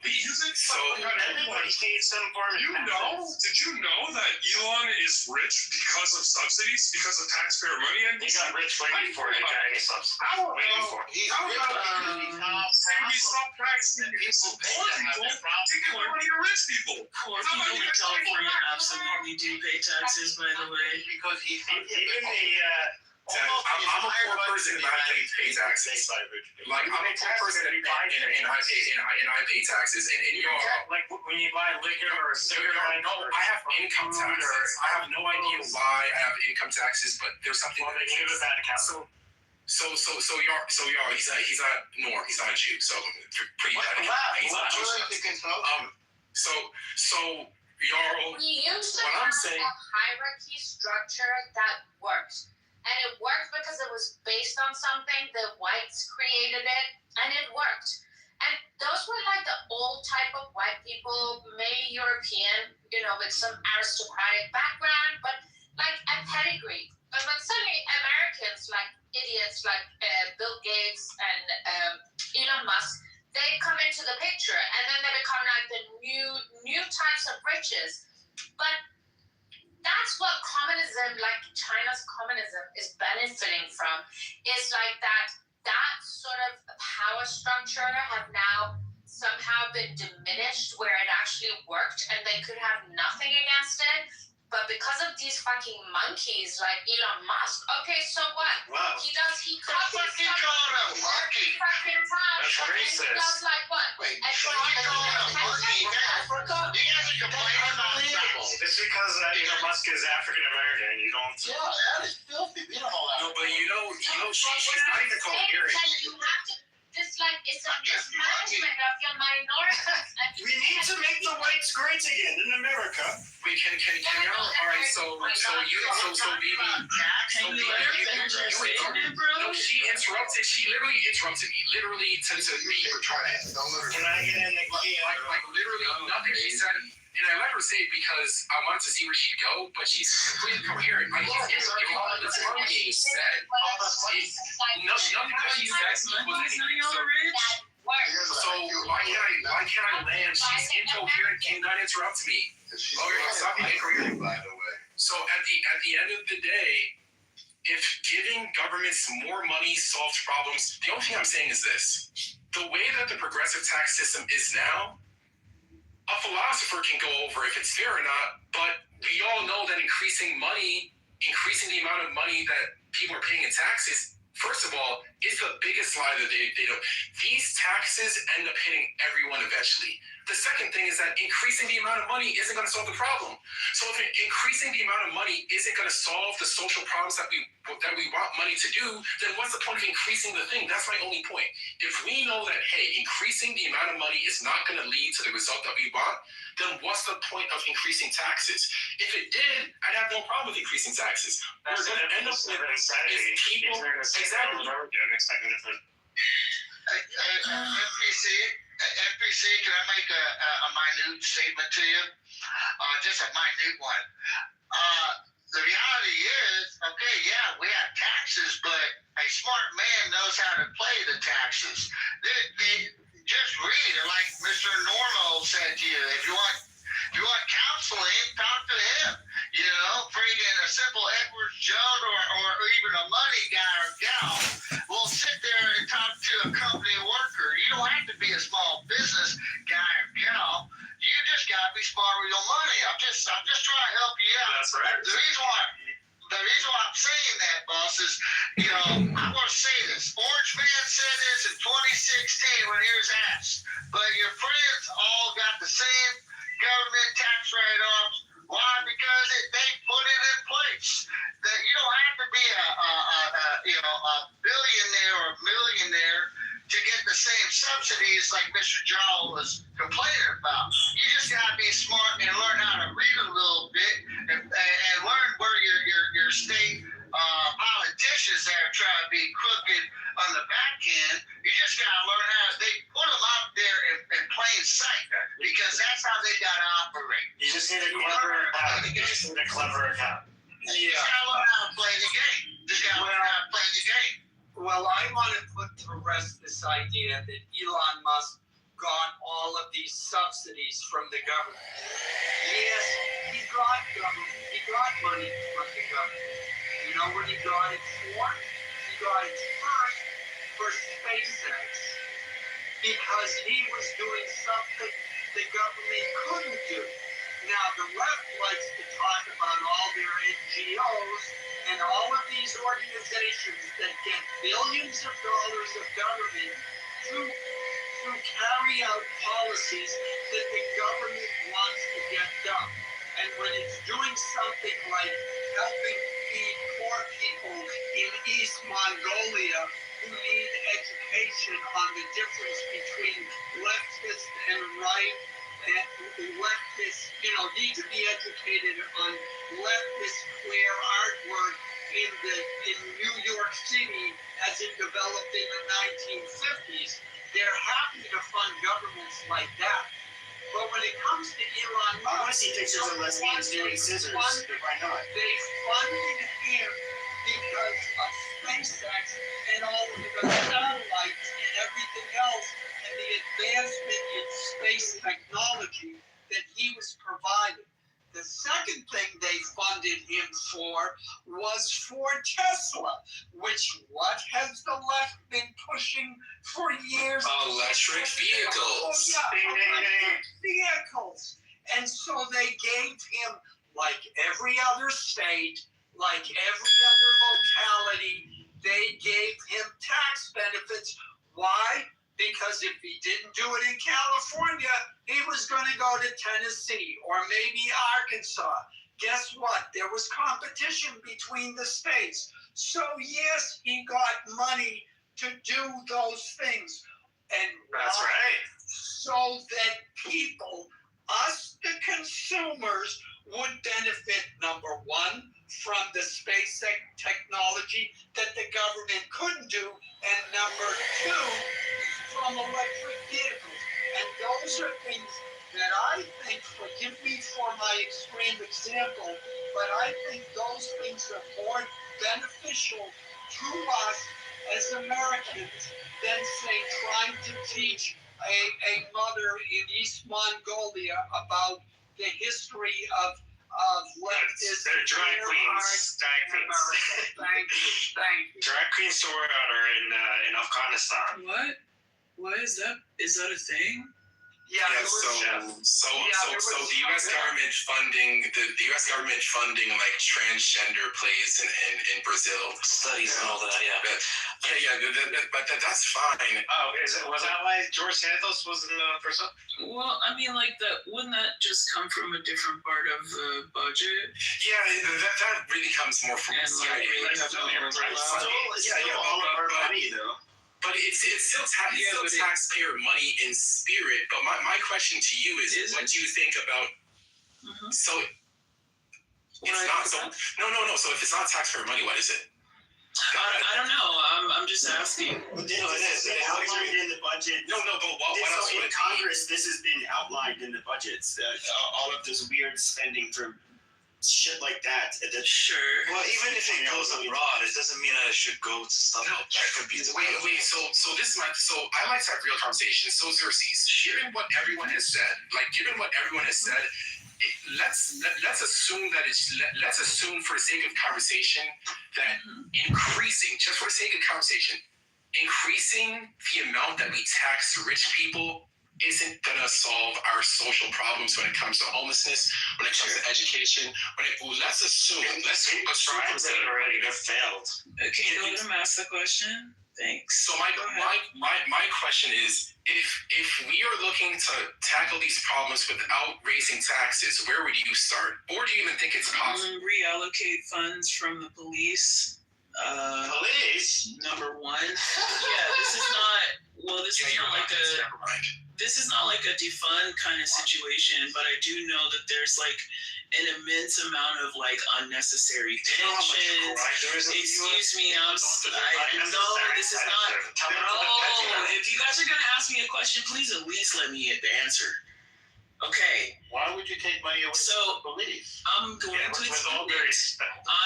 So everybody pays some form of taxes. Did you know that Elon is rich because of subsidies, because of taxpayer money? And he got rich way before he got any subsidies. Stop taxing poor people, taking money to rich people. Poor people in California absolutely do pay taxes, by the way. Because even the I'm a poor person and I pay taxes. Like I'm a poor person and I pay taxes. And you know, like when you buy liquor or a cigarette. No, I have income taxes. I have no idea why I have income taxes, but there's something. Well, they gave us that account. So y'all, he's not Norm, he's not a Jew, so pretty bad. He's not a Jew. So y'all, We used to what have I'm saying, a hierarchy structure that worked. And it worked because it was based on something, the whites created it, and it worked. And those were like the old type of white people, maybe European, with some aristocratic background, but like a pedigree. But when suddenly Americans, like idiots like Bill Gates and Elon Musk, they come into the picture, and then they become like the new types of riches. But that's what communism, like China's communism, is benefiting from. Is like that sort of power structure have now somehow been diminished, where it actually worked, and they could have nothing against it. But because of these fucking monkeys like Elon Musk, okay, so what? Wow. He copies fucking called a monkey. fucking time. That's and racist. he does like what? Wait, And you called a monkey? You guys are complaining about that. It's because Elon Musk is African American. You don't. Yeah, that is filthy. You know all no, but she's not even called Erin. You have to, it's a mismanagement of your minorities. We need to make the whites great again in America. Wait, can y'all? All right, so Vivi. No, she interrupted. She literally interrupted me. Literally to me for trying to. Can I get in the key? Like literally nothing she said. And I let her say it because I wanted to see where she'd go, but she's completely coherent. Like, if all the monkeys said, nothing that she said equals anything. So why can't I land? She's incoherent, cannot interrupt me. Stop being incoherent, by the way. So at the end of the day, if giving governments more money solves problems, the only thing I'm saying is this. The way that the progressive tax system is now, a philosopher can go over if it's fair or not, but we all know that increasing the amount of money that people are paying in taxes, first of all, is the biggest lie that they do. These taxes end up hitting everyone eventually. The second thing is that increasing the amount of money isn't going to solve the problem. So if increasing the amount of money isn't going to solve the social problems that we want money to do, then what's the point of increasing the thing? That's my only point. If we know that, hey, increasing the amount of money is not going to lead to the result that we want, then what's the point of increasing taxes? If it did, I'd have no problem with increasing taxes. We're going to end up with people exactly. FPC, can I make a minute statement to you? Just a minute one. The reality is, okay, yeah, we have taxes, but a smart man knows how to play the taxes. They just read, like Mr. Normo said to you, if you want counseling, talk to him. Freaking a simple Edward Jones or even a money guy or gal will sit there and talk to a company worker. You don't have to be a small business guy or gal. You just gotta be smart with your money. I'm just trying to help you out. That's right. The reason why I'm saying that, boss, is I want to say this. Orange Man said this in 2016 when he was asked, but your friends all got the same government tax write-offs. Why? Because they put it in place. That you don't have to be a billionaire or a millionaire to get the same subsidies like Mr. Jowell was complaining about. You just gotta be smart and learn how to read a little bit and learn where your state politicians that are trying to be crooked on the back end. You just gotta learn how they put them out there in plain sight because that's how they gotta operate. You just need a clever account. You just need a clever account. You just gotta learn how to play the game. Well, I want to put to rest this idea that Elon Musk got all of these subsidies from the government. Yes, he got money from the government. You know what he got it for? He got it first for SpaceX because he was doing something the government couldn't do. Now, the left likes to talk about all their NGOs and all of these organizations that get billions of dollars of government to carry out policies that the government wants to get done. And when it's doing something like helping feed poor people in East Mongolia who need education on the difference between leftist and right, and leftists, need to be educated on leftist queer artwork in New York City as it developed in the 1950s. They're happy to fund governments like that. But when it comes to Elon Musk, I want to see pictures of lesbians doing scissors. Why not? They funded him because of SpaceX and all of the satellites and everything else and the advancement in space technology that he was providing. The second thing they funded him for was for Tesla, which what has the left been pushing for years? Electric vehicles. Oh, yeah, electric vehicles. And so they gave him, like every other state, like every other locality, they gave him tax benefits. Why? Because if he didn't do it in California, he was going to go to Tennessee or maybe Arkansas. Guess what? There was competition between the states. So yes, he got money to do those things. And that's right. So that people, us the consumers, would benefit, number one, from the space technology that the government couldn't do, and number two, from electric vehicles. And those are things that I think, forgive me for my extreme example, but I think those things are more beneficial to us as Americans than, say, trying to teach a mother in East Mongolia about the history of leftist drag queens. Thank you. Drag queen soror in Afghanistan. What? What is that? Is that a thing? Yeah. So the U.S. government funding like transgender plays in Brazil, Studies and all that, yeah. But that's fine. Oh, was that why George Santos was in the person? Well, I mean, like that. Wouldn't that just come from a different part of the budget? Yeah, that really comes more from And like, really have no all of our money though. But it's still taxpayer money in spirit. But my question to you is what do you think about? So it's not so. No. So if it's not taxpayer money, what is it? I don't know. I'm just asking. No, it is. It's outlined in the budget. No. But what else would in Congress? This has been outlined in the budgets. All of this weird spending for shit like that. Sure. Well, even if it goes abroad, it doesn't mean that it should go to stuff that could be. Wait. So I like to have real conversations. So Xerxes, given what everyone has said, let's assume that let's assume for the sake of conversation that increasing the amount that we tax rich people isn't gonna solve our social problems when it comes to homelessness, when it comes to education. Let's assume that already have failed. Okay, go ahead and ask the question. Thanks. So my question is, if we are looking to tackle these problems without raising taxes, where would you start? Or do you even think it's possible? Reallocate funds from the police. Police? Number one. Yeah, this is not. Well, this is not like a. This is not like a defund kind of situation, but I do know that there's like an immense amount of like unnecessary tension. Excuse me, no, this is not. No, if you guys are gonna ask me a question, please at least let me answer. Okay. Why would you take money away from the police? I'm going to explain it.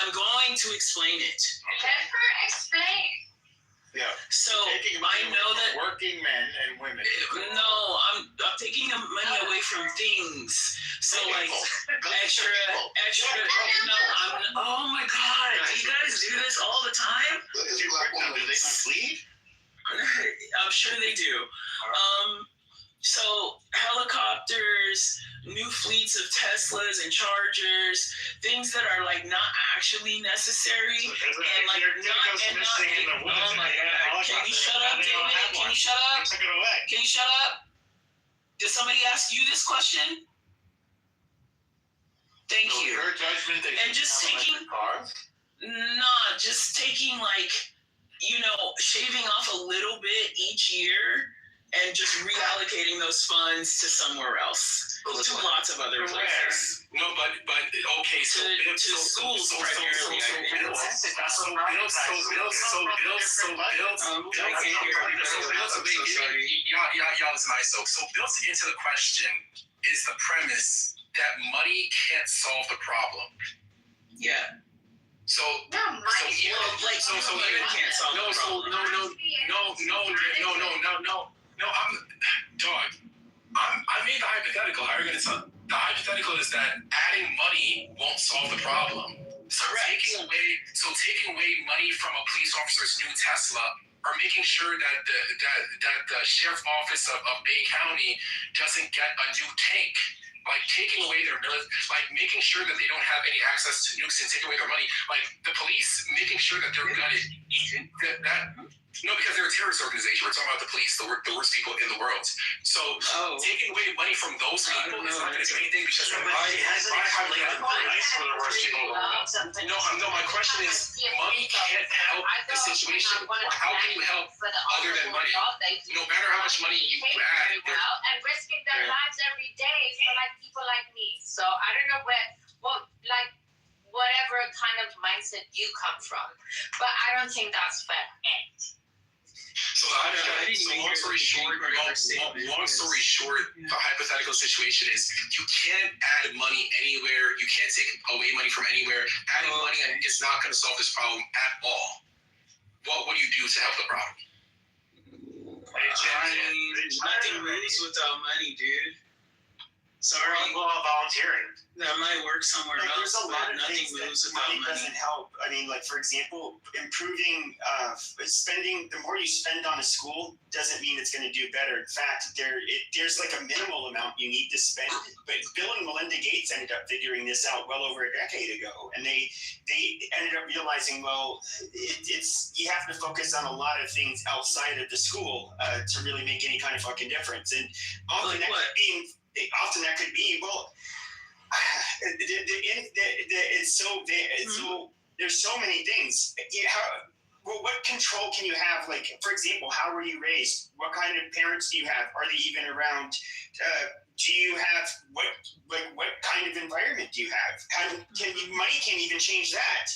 I'm going to explain it. Let her explain. Yeah. So I know that working men and women. No, I'm taking money away from things. So like extra. No, oh my God! You guys do this all the time. Do they not bleed? I'm sure they do. So helicopters, new fleets of Teslas and Chargers, things that are like not actually necessary, and like oh my God, can you shut up, David? Can you shut up? Can you shut up? Did somebody ask you this question? Thank you. Your judgment that and just taking cars? Nah, just taking like, you know, shaving off a little bit each year and just reallocating those funds to somewhere else, to lots of other places. No, but okay, so to schools primarily. So built into the question is the premise that money can't solve the problem. Yeah. So no, money can't solve the problem. No, I made the hypothetical. How are you going to tell? The hypothetical is that adding money won't solve the problem. So taking away money from a police officer's new Tesla, or making sure that the sheriff office of Bay County doesn't get a new tank. Like taking away their, like making sure that they don't have any access to nukes and taking away their money. Like the police making sure that they're gutted. No, because they're a terrorist organization. We're talking about the police, the worst people in the world. So taking away money from those people is not going to do anything because my question is, money can't help the situation. How can you help other than money? No matter how much money you add, and risking their lives every day for like people like me. So I don't know whatever kind of mindset you come from, but I don't think that's fair. So long story short, the hypothetical situation is you can't add money anywhere. You can't take away money from anywhere. Adding money is not going to solve this problem at all. What would you do to help the problem? Nothing moves without money, dude. Sorry. Well, volunteering. That might work somewhere else, there's a lot but of nothing things moves that without money money. doesn't help. I mean, like for example, improving spending. The more you spend on a school doesn't mean it's going to do better. In fact, there's like a minimal amount you need to spend. But Bill and Melinda Gates ended up figuring this out well over a decade ago, and they ended up realizing, well, it's you have to focus on a lot of things outside of the school to really make any kind of fucking difference. And often that could be well. It's so there's so many things. What control can you have? Like, for example, how were you raised? What kind of parents do you have? Are they even around? Do you have what kind of environment do you have? Money can't even change that.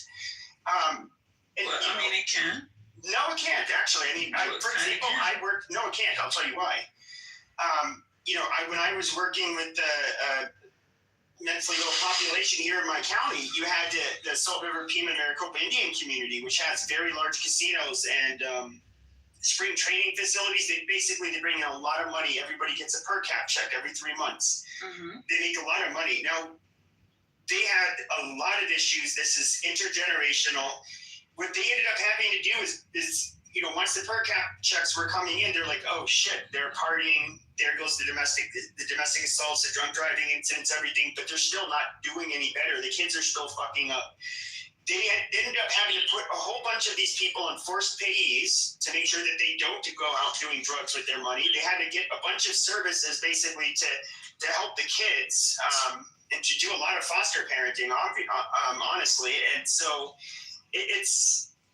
It can. No, it can't actually. I mean, for example, I worked. No, it can't. I'll tell you why. When I was working with the mentally ill population here in my county, you had the Salt River Pima Maricopa Indian community, which has very large casinos and spring training facilities. They bring in a lot of money. Everybody gets a per cap check every 3 months. Mm-hmm. They make a lot of money. Now, they had a lot of issues. This is intergenerational. What they ended up having to do is once the per cap checks were coming in, they're like, oh shit, they're partying. There goes the domestic assaults, the drunk driving incidents, everything. But they're still not doing any better. The kids are still fucking up. They ended up having to put a whole bunch of these people on forced payees to make sure that they don't go out doing drugs with their money. They had to get a bunch of services basically to help the kids and to do a lot of foster parenting, honestly. And so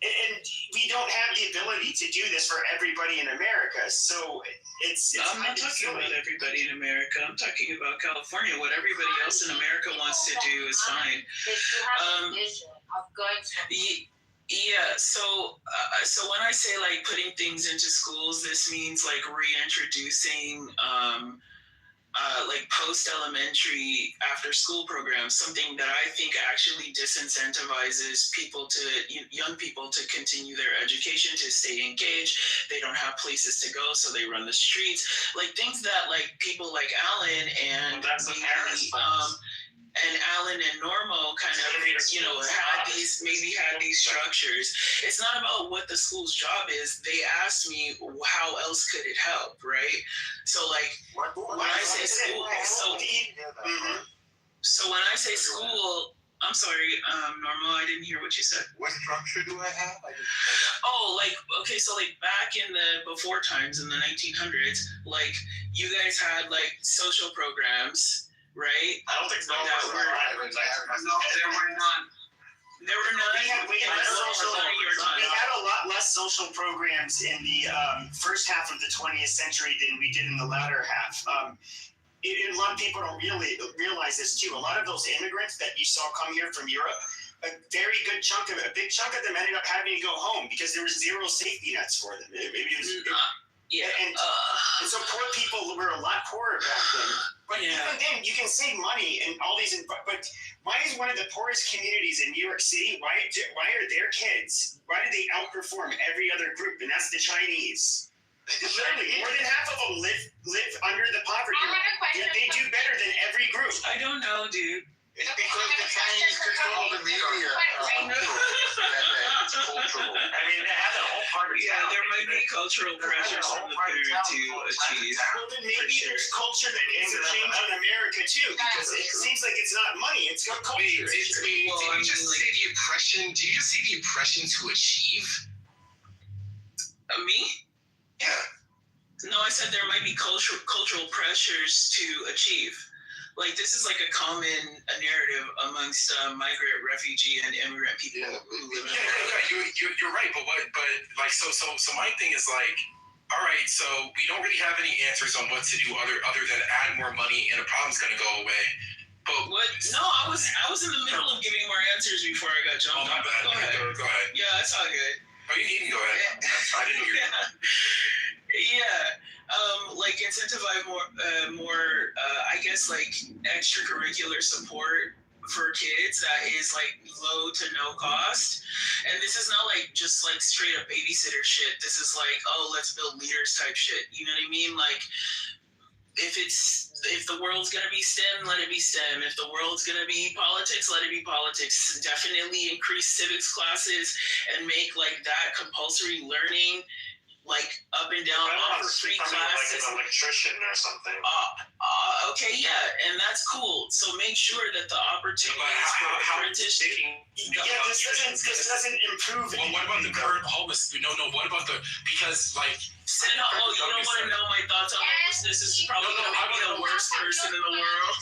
and we don't have the ability to do this for everybody in America. So I'm not talking about everybody in America. I'm talking about California. What everybody else in America wants to do is fine. Yeah. So when I say like putting things into schools, this means like reintroducing like post-elementary after-school programs, something that I think actually disincentivizes young people to continue their education, to stay engaged. They don't have places to go, so they run the streets. Like things that like people like Alan and and Alan and Normo kind of, had these structures. It's not about what the school's job is. They asked me how else could it help, right? So like when I say school, so when I say school, I'm sorry, Normo, I didn't hear what you said. What structure do I have? So back in the before times in the 1900s, like you guys had like social programs, right? I don't think so. There were none. There were none. We had a lot less social programs in the first half of the 20th century than we did in the latter half. A lot of people don't really realize this too. A lot of those immigrants that you saw come here from Europe, a big chunk of them ended up having to go home because there was zero safety nets for them. And so poor people were a lot poorer back then. But even then, you can save money and all these. But why is one of the poorest communities in New York City? Why are their kids? Why do they outperform every other group? And that's the Chinese. Literally, more than half of them live under the poverty line. They do better than every group. I don't know, dude. It's because the Chinese control the media. It's cultural. I mean, they have a whole part of town. There might be cultural pressures from the parent to achieve. Well, then maybe there's culture that needs to change in America too, because it seems like it's not money; it's culture. Did you just say the oppression? Did you just say the oppression to achieve? Me? Yeah. No, I said there might be cultural pressures to achieve. Like this is like a common narrative amongst migrant, refugee, and immigrant people who live in America. You're right, but so my thing is like, all right, so we don't really have any answers on what to do other than add more money and the problem's gonna go away. But what? No, I was in the middle of giving more answers before I got jumped on. Go ahead. Yeah, it's all good. Oh, you can go ahead. I didn't hear you. Like incentivize more I guess like extracurricular support for kids that is like low to no cost. And this is not like just like straight up babysitter shit. This is like, oh, let's build leaders type shit. You know what I mean? Like if the world's gonna be STEM, let it be STEM. If the world's gonna be politics, let it be politics. Definitely increase civics classes and make like that compulsory learning, like up and down, offer free classes. Like an electrician or something. Okay, yeah, and that's cool. So make sure that the opportunities for apprenticeship. This doesn't improve. Well, what about the current homeless? No. What about because like? You don't want to know my thoughts on homelessness. This is probably going to make me the worst person in the world.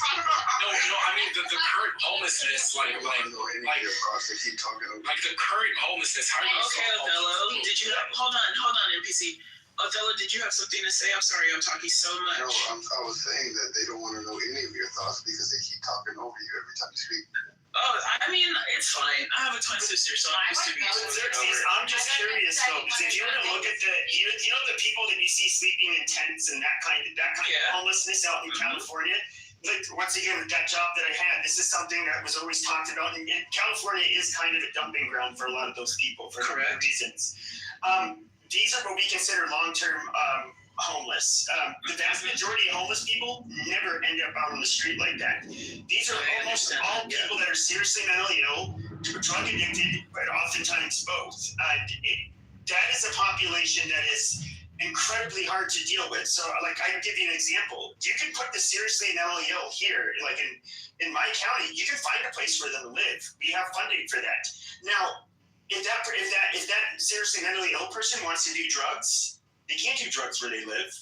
No, I mean the current homelessness, like the current homelessness. How do you solve Othello, did you hold on, NPC? Othello, did you have something to say? I'm sorry, I'm talking so much. No, I was saying that they don't want to know any of your thoughts because they keep talking over you every time you speak. Oh, I mean, it's fine. I have a twin sister, so I'm used to being I'm just curious though, because if you were to look at the people that you see sleeping in tents and that kind of homelessness out in California. Like, once again, that job that I had, this is something that was always talked about. And California is kind of a dumping ground for a lot of those people for different reasons. These are what we consider long-term homeless. The vast majority of homeless people never end up out on the street like that. These are almost all people that are seriously mentally ill, drug addicted, but oftentimes both. That is a population that is incredibly hard to deal with. So, like, I give you an example. You can put the seriously mentally ill here, like in my county. You can find a place for them to live. We have funding for that. Now, if that seriously mentally ill person wants to do drugs, they can't do drugs where they live.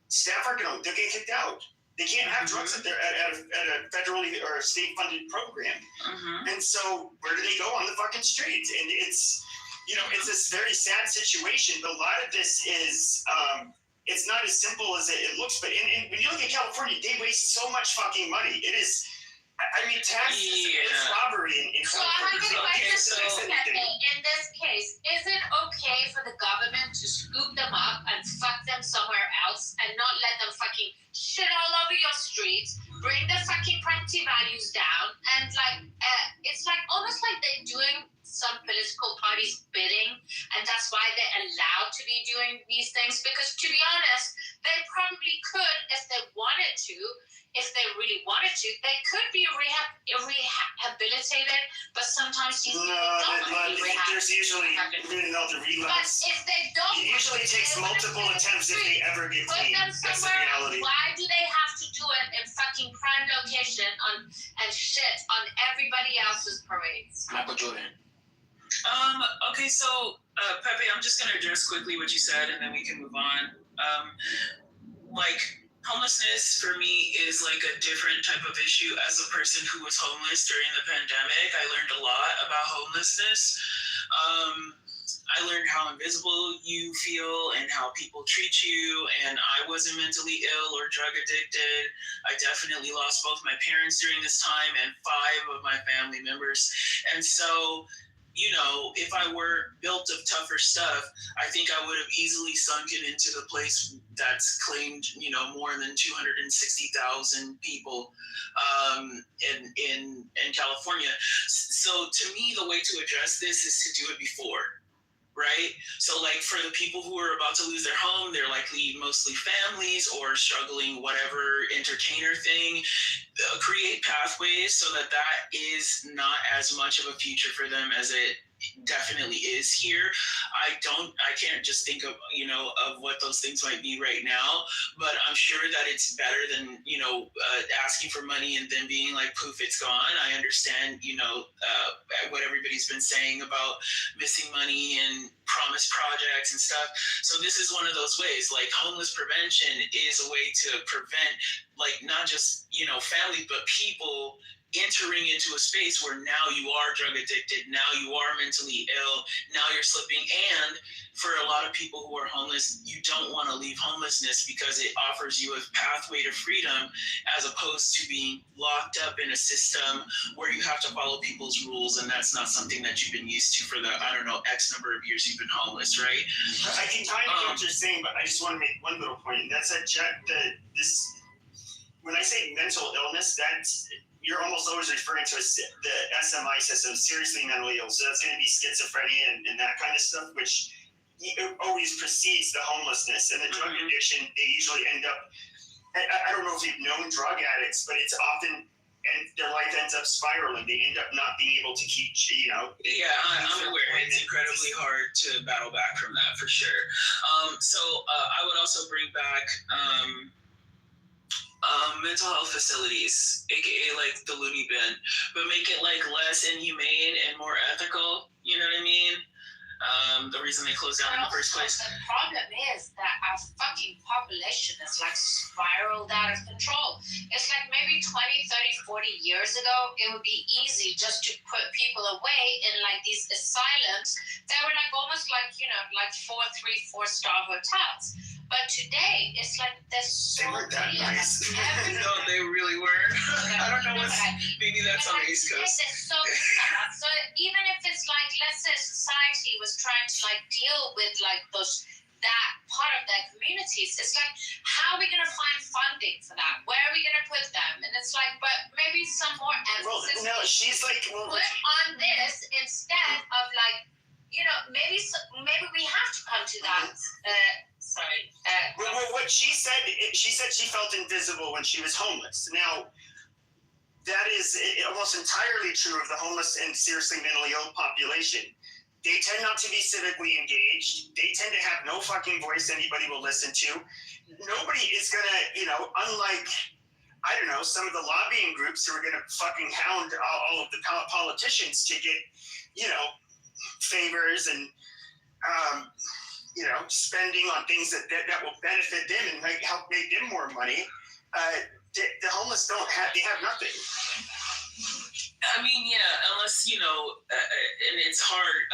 Staff are they'll get kicked out. They can't have drugs at a federally or state funded program. And so where do they go? On the fucking streets? And it's this very sad situation. But a lot of this is it's not as simple as it looks. But when you look at California, they waste so much fucking money. It is. I mean, taxes is robbery in California. In this case, is it okay for the government to scoop them up and fuck them somewhere else and not let them fucking shit all over your streets, bring the fucking property values down, and it's like almost like they're doing some political parties' bidding, and that's why they're allowed to be doing these things, because to be honest, they probably could, if they wanted to, if they really wanted to, they could be rehabilitated, but sometimes these people don't want to be rehabilitated. There's usually another relapse. But if they don't, it usually takes multiple attempts if they ever get clean. That's the reality. Why do they have to do it in fucking prime location and shit on everybody else's parades? Michael Jordan. Okay, so Pepe, I'm just gonna address quickly what you said, and then we can move on. Like, homelessness for me is like a different type of issue. As a person who was homeless during the pandemic, I learned a lot about homelessness. I learned how invisible you feel and how people treat you, and I wasn't mentally ill or drug addicted. I definitely lost both my parents during this time and 5 of my family members. And so, you know, if I were built of tougher stuff, I think I would have easily sunken into the place that's claimed, you know, more than 260,000 people in California. So to me, the way to address this is to do it before. Right? So like for the people who are about to lose their home, they're likely mostly families or struggling whatever entertainer thing, create pathways so that is not as much of a future for them as it definitely is here. I can't just think of, you know, of what those things might be right now, but I'm sure that it's better than, you know, asking for money and then being like, poof, it's gone. I understand, you know, what everybody's been saying about missing money and promised projects and stuff. So this is one of those ways, like homeless prevention is a way to prevent, like, not just, you know, family, but people entering into a space where now you are drug addicted, now you are mentally ill, now you're slipping. And for a lot of people who are homeless, you don't want to leave homelessness because it offers you a pathway to freedom as opposed to being locked up in a system where you have to follow people's rules, and that's not something that you've been used to for the, I don't know, X number of years you've been homeless, right? I can kind of get what you're saying, but I just want to make one little point, and that's that when I say mental illness, you're almost always referring to the SMI system, seriously mentally ill. So that's going to be schizophrenia and that kind of stuff, which always precedes the homelessness. And the drug addiction, they usually end up, I don't know if you've known drug addicts, but it's often, and their life ends up spiraling. They end up not being able to keep, you know. Yeah, I'm aware. It's incredibly hard to battle back from that, for sure. So I would also bring back mental health facilities, aka like the loony bin, but make it like less inhumane and more ethical. You know what I mean? The reason they closed down in the first place. The problem is that our fucking population is like spiraled out of control. It's like maybe 20, 30, 40 years ago, it would be easy just to put people away in like these asylums that were like almost like, you know, like 4-star hotels. But today, it's like there's so many of them. No, they really were. I don't know what's, maybe that's on the East Coast. There's so many of them. So even if it's like, let's say society was trying to like deal with like that part of their communities, it's like, how are we going to find funding for that? Where are we going to put them? And it's like, but maybe some more emphasis. Well, no, she's like, put on this instead of like, you know, maybe we have to come to that. What she said she felt invisible when she was homeless. Now, that is almost entirely true of the homeless and seriously mentally ill population. They tend not to be civically engaged. They tend to have no fucking voice anybody will listen to. Nobody is gonna, you know, unlike, I don't know, some of the lobbying groups who are gonna fucking hound all of the politicians to get, you know, favors and you know, spending on things that will benefit them and like help make them more money. The homeless they have nothing. I mean, yeah, unless, you know, and it's hard,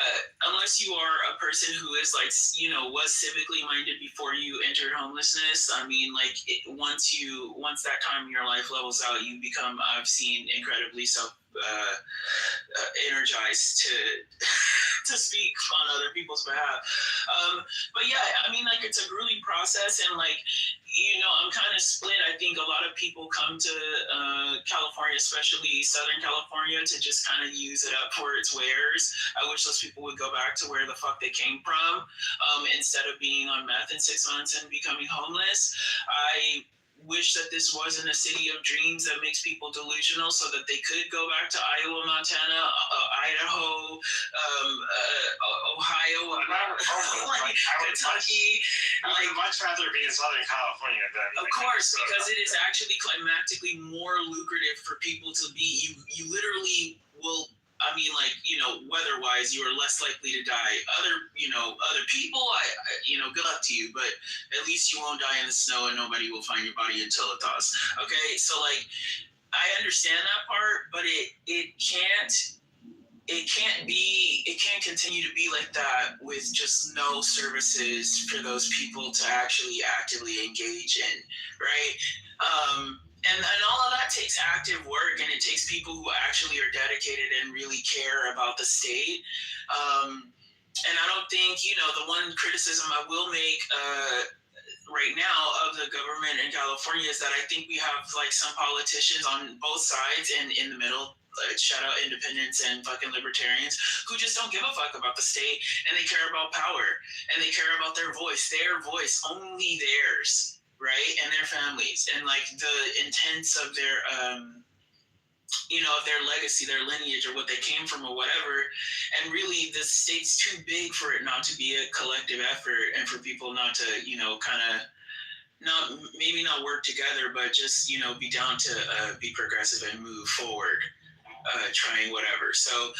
unless you are a person who is like, you know, was civically minded before you entered homelessness. I mean, like once that time in your life levels out, you become, I've seen, incredibly energized to speak on other people's behalf. But yeah, I mean, like it's a grueling process, and like, you know, I'm kind of split. I think a lot of people come to California, especially Southern California, to just kind of use it up for its wares. I wish those people would go back to where the fuck they came from, instead of being on meth in 6 months and becoming homeless. I wish that this wasn't a city of dreams that makes people delusional, so that they could go back to Iowa, Montana, Idaho, Ohio, Kentucky. I would much rather be in Southern California than. Of course, because it is actually climatically more lucrative for people to be. You literally will. I mean, like, you know, weather-wise, you are less likely to die. Other people, good luck to you, but at least you won't die in the snow and nobody will find your body until it thaws. Okay, so like, I understand that part, but it can't continue to be like that with just no services for those people to actually actively engage in, right? And all of that takes active work, and it takes people who actually are dedicated and really care about the state. And I don't think, the one criticism I will make right now of the government in California is that I think we have like some politicians on both sides and in the middle, shout out independents and fucking libertarians, who just don't give a fuck about the state, and they care about power, and they care about their voice, only theirs. Right, and their families, and like the intents of their, of their legacy, their lineage, or what they came from, or whatever. And really, the state's too big for it not to be a collective effort, and for people not to, not work together, but just be down to be progressive and move forward, trying whatever. So.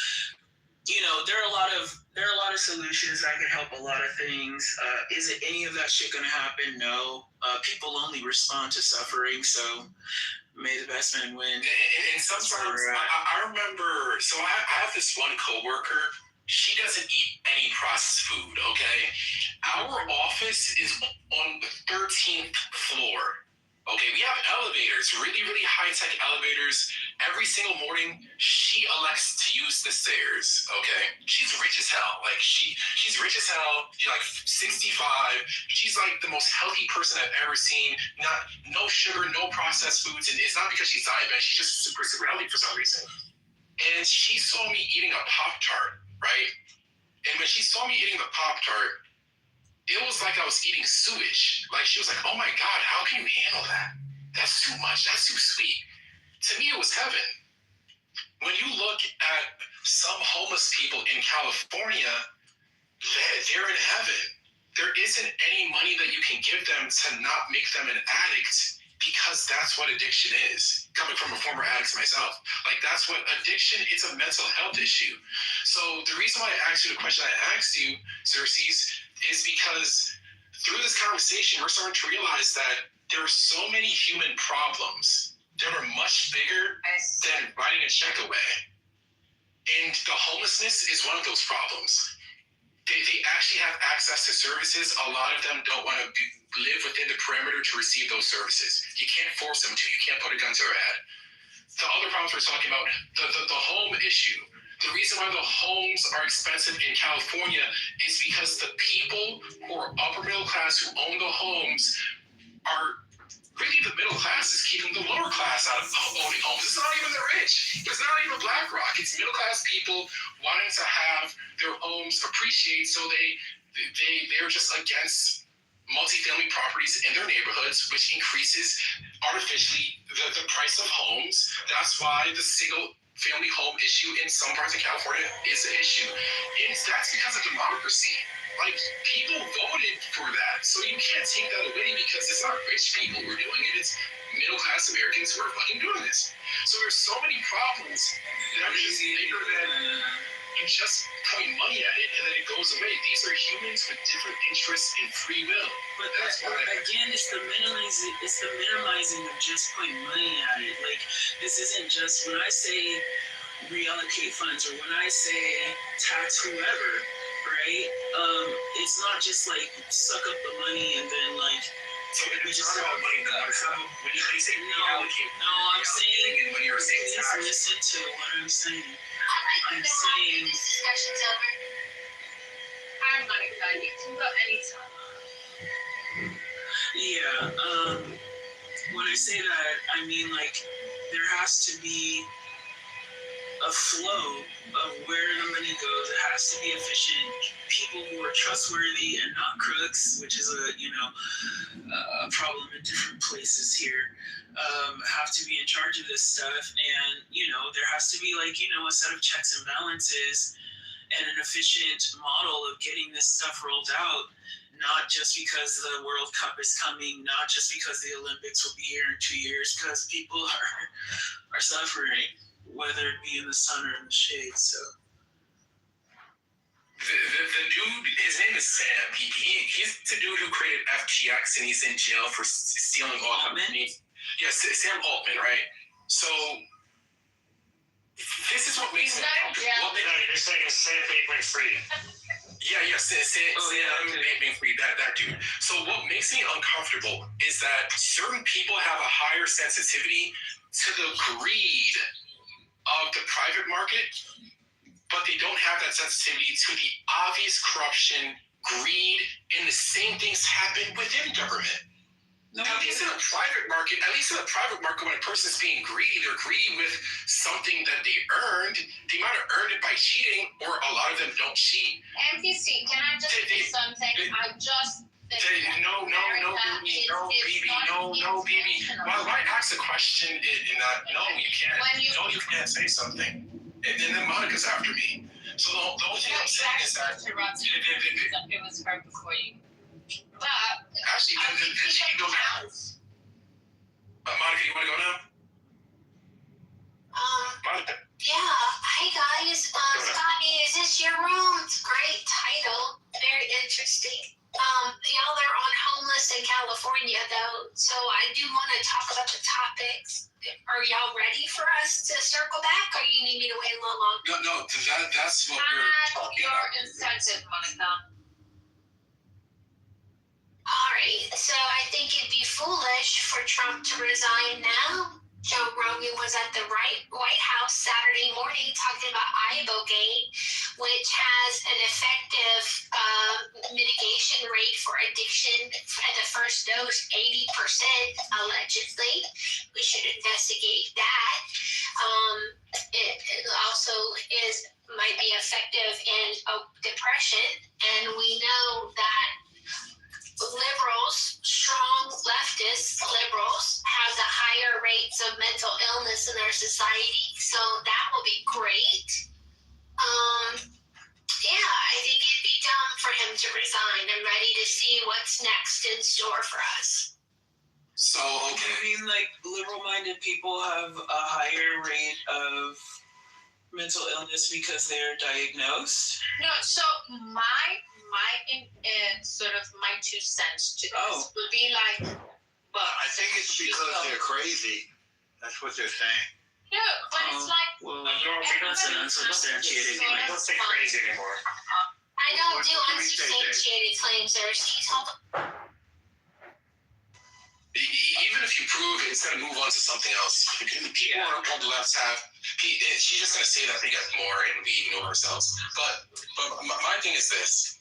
There are a lot of solutions that can help a lot of things. Is it any of that shit gonna happen? No. People only respond to suffering, so may the best man win. And sometimes I remember. So I have this one coworker. She doesn't eat any processed food. Okay, our office is on the 13th floor. Okay, we have elevators, really, really high-tech elevators. Every single morning, she elects to use the stairs, okay? She's rich as hell. Like, she's rich as hell. She's like 65. She's like the most healthy person I've ever seen. No sugar, no processed foods. And it's not because she's diabetic. She's just super, super healthy for some reason. And she saw me eating a Pop-Tart, right? And when she saw me eating the Pop-Tart, it was like I was eating sewage. Like, she was like, oh my God, how can you handle that? That's too much. That's too sweet. To me, it was heaven. When you look at some homeless people in California, they're in heaven. There isn't any money that you can give them to not make them an addict, because that's what addiction is. Coming from a former addict myself. Like, that's what addiction is, a mental health issue. So the reason why I asked you the question I asked you, Circes, is because through this conversation, we're starting to realize that there are so many human problems that are much bigger than writing a check away. And the homelessness is one of those problems. They actually have access to services. A lot of them don't want to live within the perimeter to receive those services. You can't force them to. You can't put a gun to their head. The other problems we're talking about, the home issue. The reason why the homes are expensive in California is because the people who are upper middle class who own the homes are really the middle class is keeping the lower class out of owning homes. It's not even the rich. It's not even BlackRock. It's middle class people wanting to have their homes appreciate, so they're just against multifamily properties in their neighborhoods, which increases artificially the price of homes. That's why the single family home issue in some parts of California is an issue. That's because of democracy. Like, people voted for that, so you can't take that away, because it's not rich people who are doing it, it's middle class Americans who are fucking doing this. So there's so many problems that are just bigger than you just point money at it and then it goes away. These are humans with different interests and free will. But that's again, it's the minimizing of just putting money at it. Like, this isn't just, when I say reallocate funds, or when I say tax whoever, right? It's not just like suck up the money and then like. So we just talk about money. When you say reallocate, I'm saying, when you're saying just tax, listen to what I'm saying. I'm saying this discussion's over. I'm gonna go. You can go anytime. Yeah. When I say that, I mean like there has to be a flow of where the money goes. It has to be efficient. People who are trustworthy and not crooks, which is a problem in different places here, have to be in charge of this stuff. And there has to be a set of checks and balances and an efficient model of getting this stuff rolled out. Not just because the World Cup is coming, not just because the Olympics will be here in 2 years, because people are suffering, whether it be in the sun or in the shade. So the dude, his name is Sam. He's the dude who created FTX, and he's in jail for stealing all companies. Yes, Sam Altman, right? So this is what makes me uncomfortable. You're saying Sam Bankman-Fried. Yeah, Sam Bankman-Fried, that dude. So what makes me uncomfortable is that certain people have a higher sensitivity to the greed of the private market, but they don't have that sensitivity to the obvious corruption, greed, and the same things happen within government. At least in the private market, when a person's being greedy, they're greedy with something that they earned. They might have earned it by cheating, or a lot of them don't cheat. NTC, can I just say something? I just think no, BB. Why ask a question in that? No, you can't. You can't say something. And then Monica's after me. So the only thing I'm saying is that it was her before you. But actually, then she can go now. Monica, you want to go now? Monica. Yeah. Hi guys. Scotty, is this your room? It's a great title. Very interesting. Y'all are on homeless in California though, so I do want to talk about the topics. Are y'all ready for us to circle back, or you need me to wait a little longer? No, that's what we're talking about. Your incentive, Monica. All right, so I think it'd be foolish for Trump to resign now. Joe Rogan was at the White House Saturday morning talking about Ibogaine, which has an effective mitigation rate for addiction at the first dose, 80%, allegedly. We should investigate that. It also might be effective in depression, and we know that liberals, strong leftist liberals, have the higher rates of mental illness in our society. So that will be great. I think it'd be dumb for him to resign. I'm ready to see what's next in store for us. So, okay. Liberal-minded people have a higher rate of mental illness because they're diagnosed? No, so my my 2 cents to this would be I think it's because they're crazy. That's what they're saying. No, but it's that's an unsubstantiated claim. Don't say crazy anymore. I don't do unsubstantiated claims. Even if you prove it, it's going to move on to something else. People on the left she's just going to say that they get more and we ignore ourselves. But my thing is this.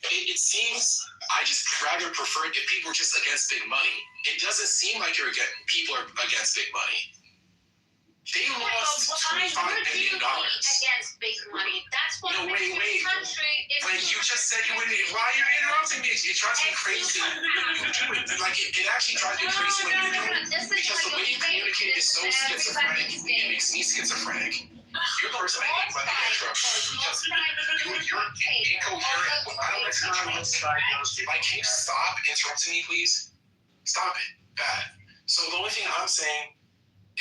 It seems, I just rather prefer it if people are just against big money. It doesn't seem like people are against big money. They lost $25 billion. Against big money. That's what wait. Like you just said, why are you interrupting me? It drives me crazy when you do it. It actually drives me crazy when you do it. Because the way you communicate is so schizophrenic. It makes me schizophrenic. You're the person I hate when they interrupt. Because you're incoherent. I don't like, can you stop interrupting me, please? Stop it. Bad. So the only thing I'm saying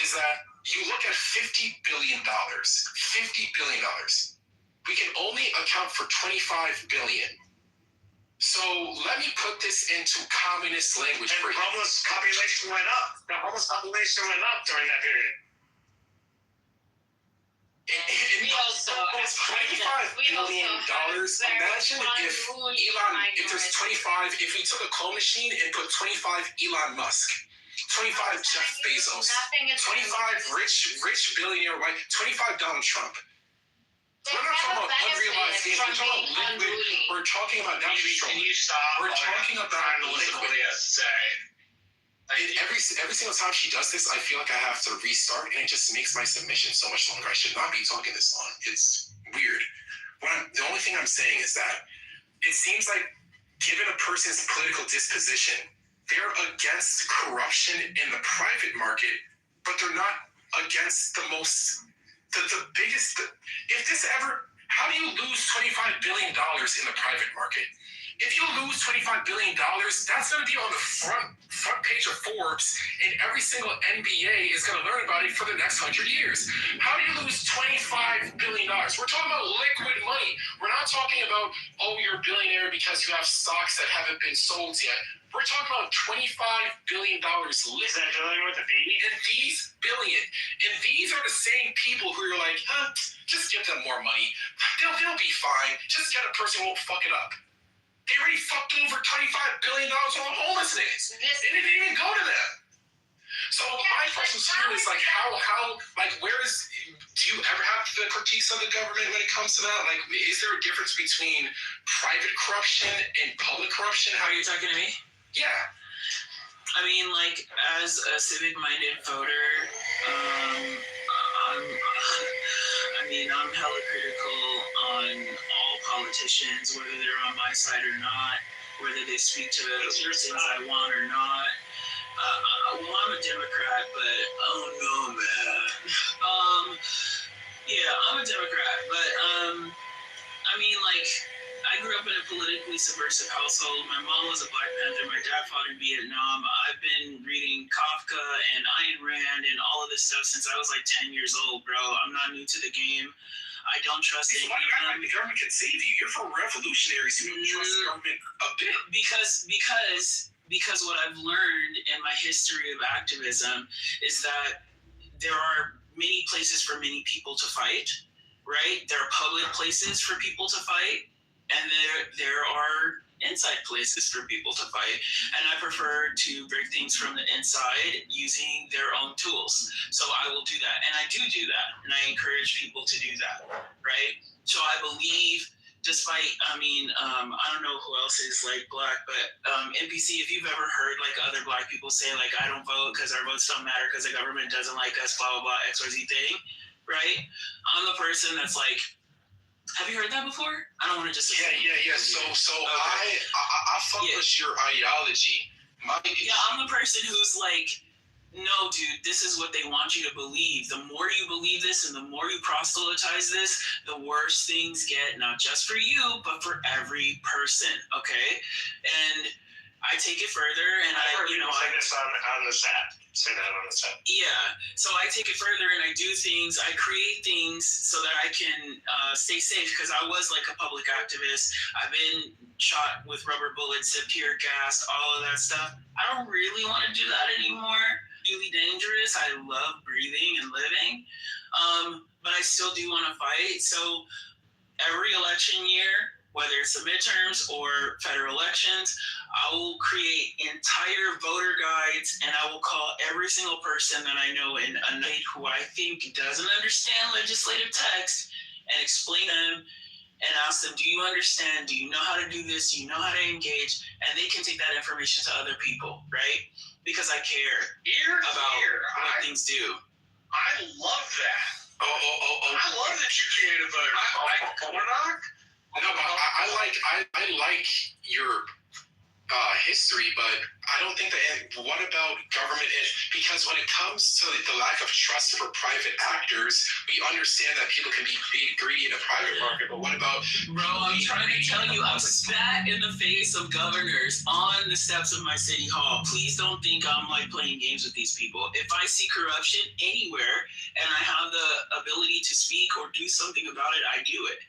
is that you look at $50 billion. $50 billion. We can only account for $25 billion. So let me put this into communist language. And the homeless population went up. The homeless population went up during that period. $25 billion. Imagine if there's 25, if we took a clone machine and put 25 Elon Musk, 25 Jeff Bezos, 25 rich billionaire white, 25 Donald Trump. We're not talking about unrealized gains. We're talking about liquid. We're talking about Can you stop? We're talking about liquid. Every single time she does this, I feel like I have to restart, and it just makes my submission so much longer. I should not be talking this long. It's weird. The only thing I'm saying is that it seems like, given a person's political disposition, they're against corruption in the private market, but they're not against the biggest. If this ever, how do you lose $25 billion in the private market? If you lose $25 billion, that's going to be on the front page of Forbes, and every single NBA is going to learn about it for the next 100 years. How do you lose $25 billion? We're talking about liquid money. We're not talking about, oh, you're a billionaire because you have stocks that haven't been sold yet. We're talking about $25 billion liquid. Is that billion with a B? And these are the same people who are like, just give them more money. They'll be fine. Just get a person who won't fuck it up. They already fucked over $25 billion on homelessness. It didn't even go to them. So my question to you is like, do you ever have the critiques of the government when it comes to that? Like, is there a difference between private corruption and public corruption? How are you talking to me? Yeah. I mean, like, as a civic-minded voter, I'm hella critical on all politicians, whether they're on my side or not, whether they speak to things I want or not. Well, I'm a Democrat, but oh no, man. Yeah, I'm a Democrat, but I mean, like, I grew up in a politically subversive household. My mom was a Black Panther. My dad fought in Vietnam. I've been reading Kafka and Ayn Rand and all of this stuff since I was like 10 years old, bro. I'm not new to the game. I don't trust any of them. The government can save you. You're for revolutionaries. You don't trust the government a bit. Because what I've learned in my history of activism is that there are many places for many people to fight, right? There are public places for people to fight, and there are inside places for people to fight. And I prefer to break things from the inside using their own tools. So I will do that. And I do that. And I encourage people to do that, right? So I believe, despite, I don't know who else is like Black, but NPC, if you've ever heard like other Black people say like, I don't vote because our votes don't matter because the government doesn't like us, blah, blah, blah, XYZ thing, right? I'm the person that's like, have you heard that before? I don't want to just... Yeah. So okay. I fuck with your ideology. I'm the person who's like, no, dude, this is what they want you to believe. The more you believe this and the more you proselytize this, the worse things get, not just for you, but for every person, okay? And I take it further, and I say this on the set. Say that on the set. Yeah. So I take it further, and I do things. I create things so that I can stay safe, because I was like a public activist. I've been shot with rubber bullets, tear gassed, all of that stuff. I don't really want to do that anymore. Really dangerous. I love breathing and living, but I still do want to fight. So every election year, whether it's the midterms or federal elections, I will create entire voter guides, and I will call every single person that I know in a night who I think doesn't understand legislative text and explain them and ask them, do you understand? Do you know how to do this? Do you know how to engage? And they can take that information to other people, right? Because I care about what things do. I love that. I love that you create a voter. No, but I like your history, but I don't think that. What about government? Because when it comes to the lack of trust for private actors, we understand that people can be greedy in the private market. But what about? Bro, I'm trying to tell you, I'm spat in the face of governors on the steps of my city hall. Please don't think I'm like playing games with these people. If I see corruption anywhere and I have the ability to speak or do something about it, I do it.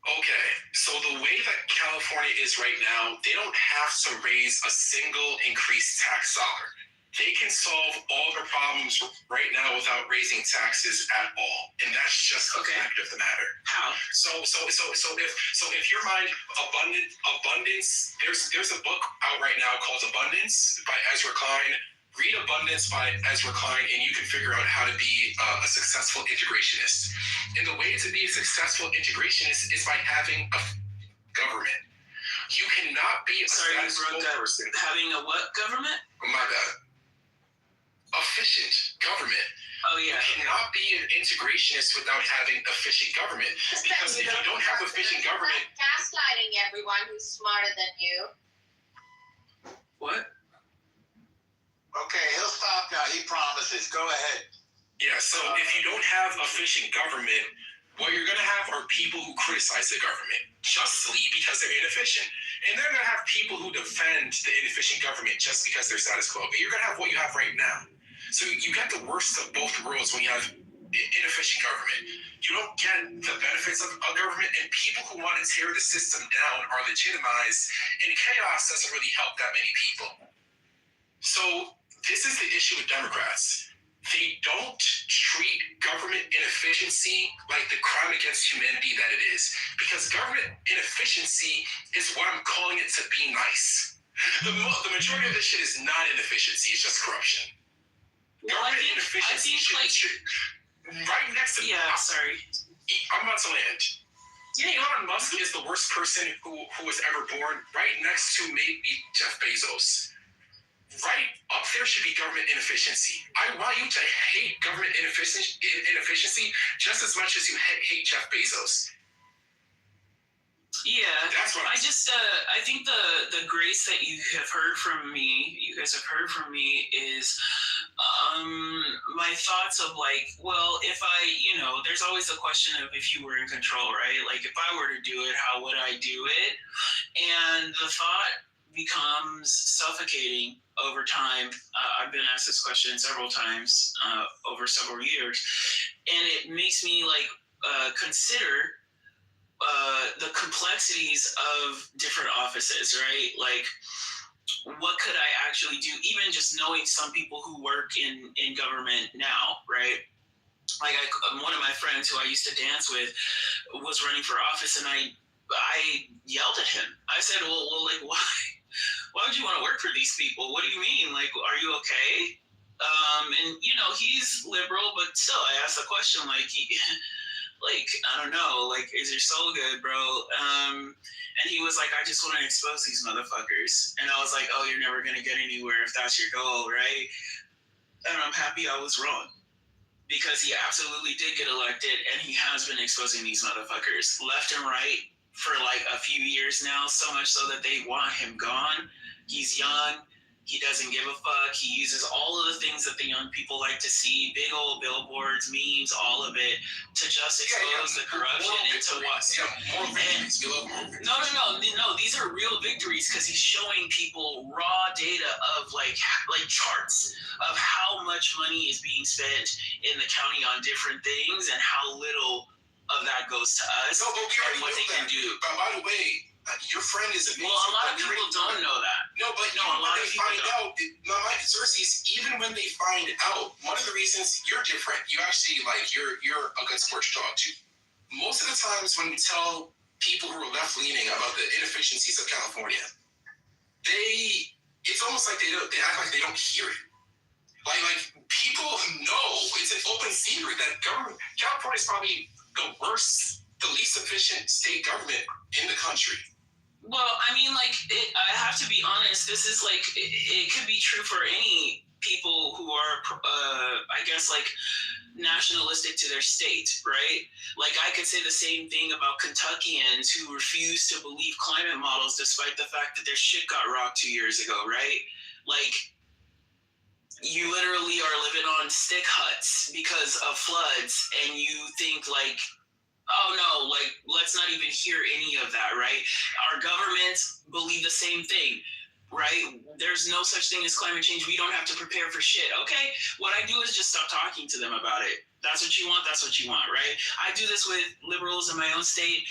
Okay, so the way that California is right now, they don't have to raise a single increased tax dollar. They can solve all their problems right now without raising taxes at all, and that's just the fact of the matter. How? So if your mind abundance, there's a book out right now called Abundance by Ezra Klein. Read Abundance by Ezra Klein, and you can figure out how to be a successful integrationist. And the way to be a successful integrationist is by having a government. You cannot be a status quo person. Having a what government? My bad. Efficient government. Oh yeah. You cannot be an integrationist without having efficient government. Because if you don't have efficient government, gaslighting everyone who's smarter than you. What? Okay, he'll stop now. He promises. Go ahead. Yeah, so if you don't have efficient government, what you're going to have are people who criticize the government justly because they're inefficient. And they're going to have people who defend the inefficient government just because they're status quo. But you're going to have what you have right now. So you get the worst of both worlds when you have inefficient government. You don't get the benefits of government, and people who want to tear the system down are legitimized, and chaos doesn't really help that many people. So this is the issue with Democrats. They don't treat government inefficiency like the crime against humanity that it is. Because government inefficiency is what I'm calling it to be nice. The majority of this shit is not inefficiency, it's just corruption. Government inefficiency should right next to I'm about to land. Elon Musk is the worst person who was ever born, right next to maybe Jeff Bezos. Right up there should be government inefficiency. I want you to hate government inefficiency just as much as you hate Jeff Bezos. Yeah, that's what I think the grace that you have heard from me, you guys have heard from me, is my thoughts of like, well, if I, there's always the question of if you were in control, right? Like if I were to do it, how would I do it? And the thought becomes suffocating over time. I've been asked this question several times over several years, and it makes me consider the complexities of different offices, right? Like, what could I actually do? Even just knowing some people who work in government now, right? Like one of my friends who I used to dance with was running for office, and I yelled at him. I said, well, like, why would you want to work for these people? What do you mean? Like, are you okay? And he's liberal, but still, I asked the question, like, I don't know, like, is your soul good, bro? And he was like, I just want to expose these motherfuckers. And I was like, oh, you're never gonna get anywhere if that's your goal, right? And I'm happy I was wrong, because he absolutely did get elected, and he has been exposing these motherfuckers left and right for like a few years now, so much so that they want him gone. He's young. He doesn't give a fuck. He uses all of the things that the young people like to see, big old billboards, memes, all of it, to just expose the corruption into what. No. These are real victories, because he's showing people raw data of like charts of how much money is being spent in the county on different things and how little of that goes to us and what they can do. But by the way, your friend is a lot of people don't know that. No, but a lot of people find out. My Xerxes, even when they find out, one of the reasons you're different, you actually you're a good sport to talk to. Most of the times when we tell people who are left leaning about the inefficiencies of California, it's almost like they act like they don't hear it. Like people know, it's an open secret that California is probably the least efficient state government in the country. Well, I mean, I have to be honest, this is it could be true for any people who are, I guess, nationalistic to their state, right? Like, I could say the same thing about Kentuckians who refuse to believe climate models despite the fact that their shit got rocked 2 years ago, right? Like, you literally are living on stick huts because of floods, and you think oh no, let's not even hear any of that, right? Our governments believe the same thing, right? There's no such thing as climate change. We don't have to prepare for shit. Okay, what I do is just stop talking to them about it. That's what you want, right? I do this with liberals in my own state,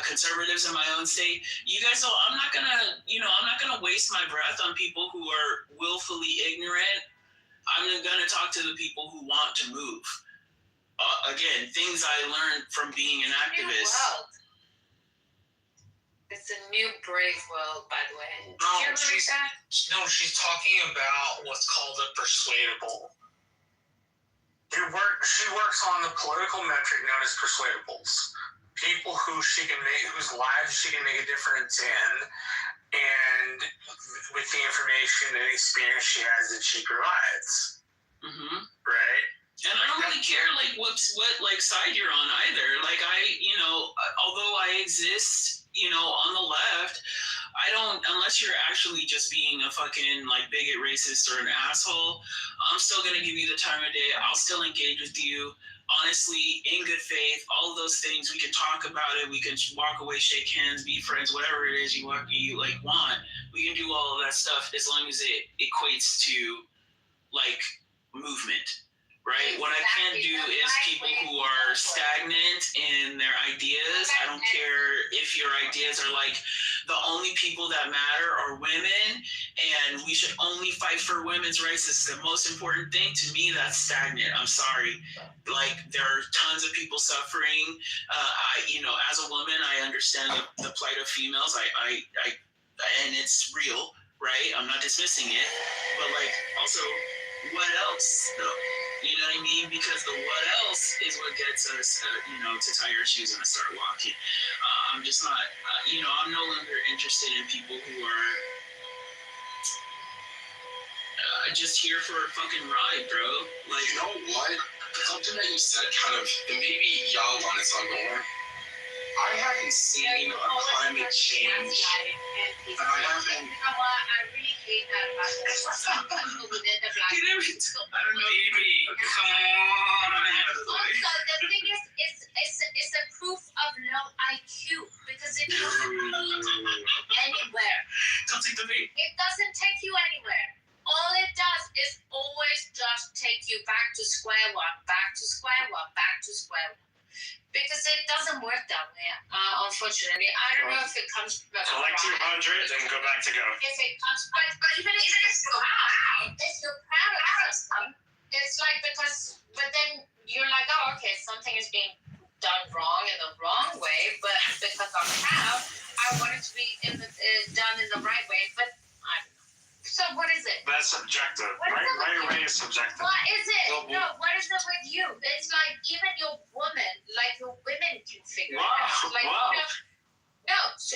conservatives in my own state. You guys know, I'm not gonna waste my breath on people who are willfully ignorant. I'm gonna talk to the people who want to move. Again, things I learned from being an activist. It's a new brave world, by the way. She's talking about what's called a persuadable. She works on the political metric known as persuadables. people whose lives she can make a difference in, and with the information and experience she has that she provides. Mm-hmm. Right? And I don't really care like what like side you're on either. Like although I exist, on the left, I don't, unless you're actually just being a fucking like bigot, racist, or an asshole, I'm still gonna give you the time of day. I'll still engage with you. Honestly, in good faith, all of those things, we can talk about it. We can walk away, shake hands, be friends, whatever it is you want. We can do all of that stuff as long as it equates to like movement, right? What I can't do is people who are stagnant in their ideas. I don't care if your ideas are like the only people that matter are women and we should only fight for women's rights. This is the most important thing. To me, that's stagnant. I'm sorry. Like, there are tons of people suffering. As a woman, I understand the plight of females. I and it's real, right? I'm not dismissing it, but like, also, what else though? You know what I mean? Because the what else is what gets us, to tie our shoes and start walking. I'm just not, I'm no longer interested in people who are just here for a fucking ride, bro. Like, you know what? Something that you said kind of, and maybe y'all want to talk more. I haven't seen a climate change. And I haven't. You know what? I really hate that about some people within the black community. I don't know. Maybe. Come on. Also, the thing is, it's a proof of low IQ because it doesn't lead anywhere. Don't take the bait. It doesn't take you anywhere. All it does is always just take you back to square one, back to square one, back to square one. Because it doesn't work that way, unfortunately. I don't know if it comes from Collect 200, then go back to go. If it comes, but even if you're proud of something, it's like but then you're like, oh, okay, something is being done wrong in the wrong way, but because I'm proud, I want it to be done in the right way, but I don't know. So what is it? That's subjective. Right away is subjective. What is it? No, what is it with you? It's like even your women can figure it out. Like,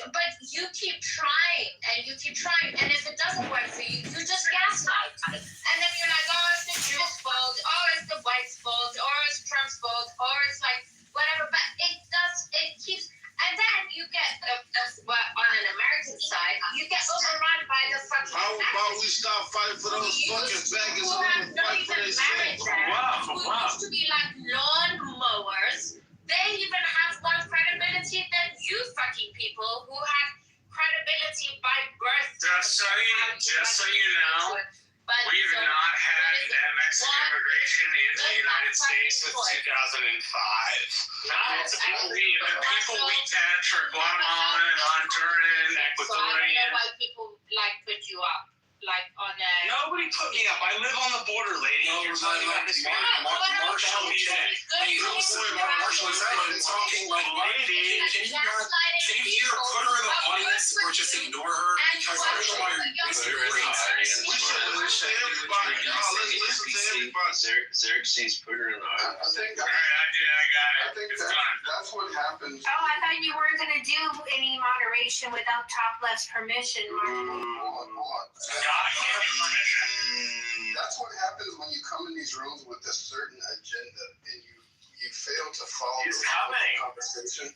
but you keep trying and and if it doesn't work for you, you just gaslight. And then you're like, oh, it's the Jews' fault, or it's the whites' fault, or it's Trump's fault, or it's like whatever. But it keeps. And then you get, on an American side, you get overrun by the fucking. How about we stop fighting for those fucking faggots who have not even married them, who used to be like lawn mowers? They even have more credibility than you fucking people who have credibility by birth. Just so you know, we have not had Mexican immigration into the United States since 2005. The people we catch are Guatemalan, Honduran, Ecuadorian. So I don't know why people put you up. On a... Nobody put me up. I live on the border, lady. No, you're talking about this Marshall music. Marshall is talking like lady. Can you either put her in the audience or just ignore her? Because I don't know why you're We should listen to everybody. Listen to everybody. Xerxes put her in the audience. I think that's what happens. Oh, I thought you weren't going to do any moderation without top left's permission. That's what happens when you come in these rooms with a certain agenda and you fail to follow the conversation.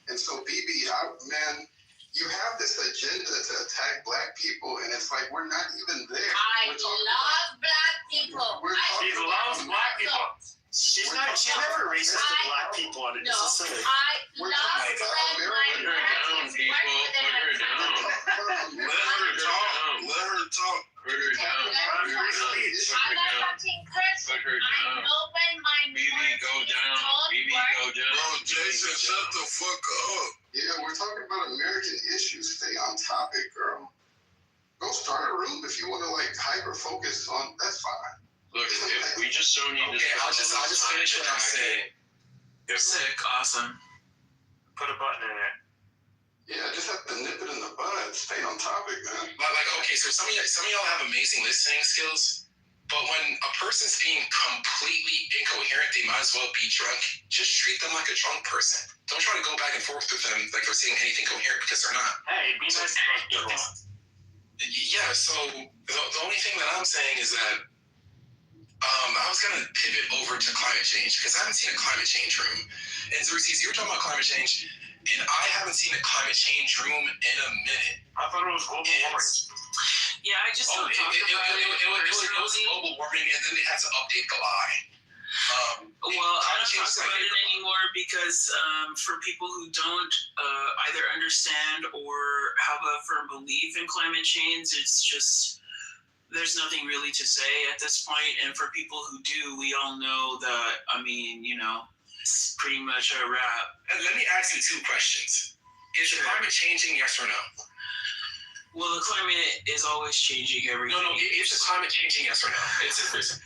And so, BB, man, you have this agenda to attack black people, and it's like we're not even there. I love black people. She loves black people. She's never racist to black people on it. No, I love them. Put her down, people. Put her down. Let her talk. Put her down. I'm a fucking person. Put her down. I know when my BB, go down. BB, go down. Bro, Jason, shut the fuck up. Yeah, we're talking about American issues. Stay on topic, girl. Go start a room if you want to hyper focus on. That's fine. Look, if we just so need to. Okay, I'll just finish what I'm saying. You're sick. Awesome. Put a button in it. Yeah, just have to nip it in the bud. Stay on topic, man. Okay, so some of y'all have amazing listening skills. But when a person's being completely incoherent, they might as well be drunk. Just treat them like a drunk person. Don't try to go back and forth with them like they're saying anything coherent because they're not. Hey, be nice to people. Yeah, so the only thing that I'm saying is that I was going to pivot over to climate change because I haven't seen a climate change room. And Xerxes, you were talking about climate change, and I haven't seen a climate change room in a minute. I thought it was global warming. Yeah, I just don't talk about it was global warming, and then they had to update the lie. Well, I don't talk about it anymore because for people who don't either understand or have a firm belief in climate change, it's just there's nothing really to say at this point. And for people who do, we all know that, I mean, it's pretty much a wrap. And let me ask you two questions. Is the climate changing, yes or no? Well, the climate is always changing every No, is the climate changing, yes or no? It's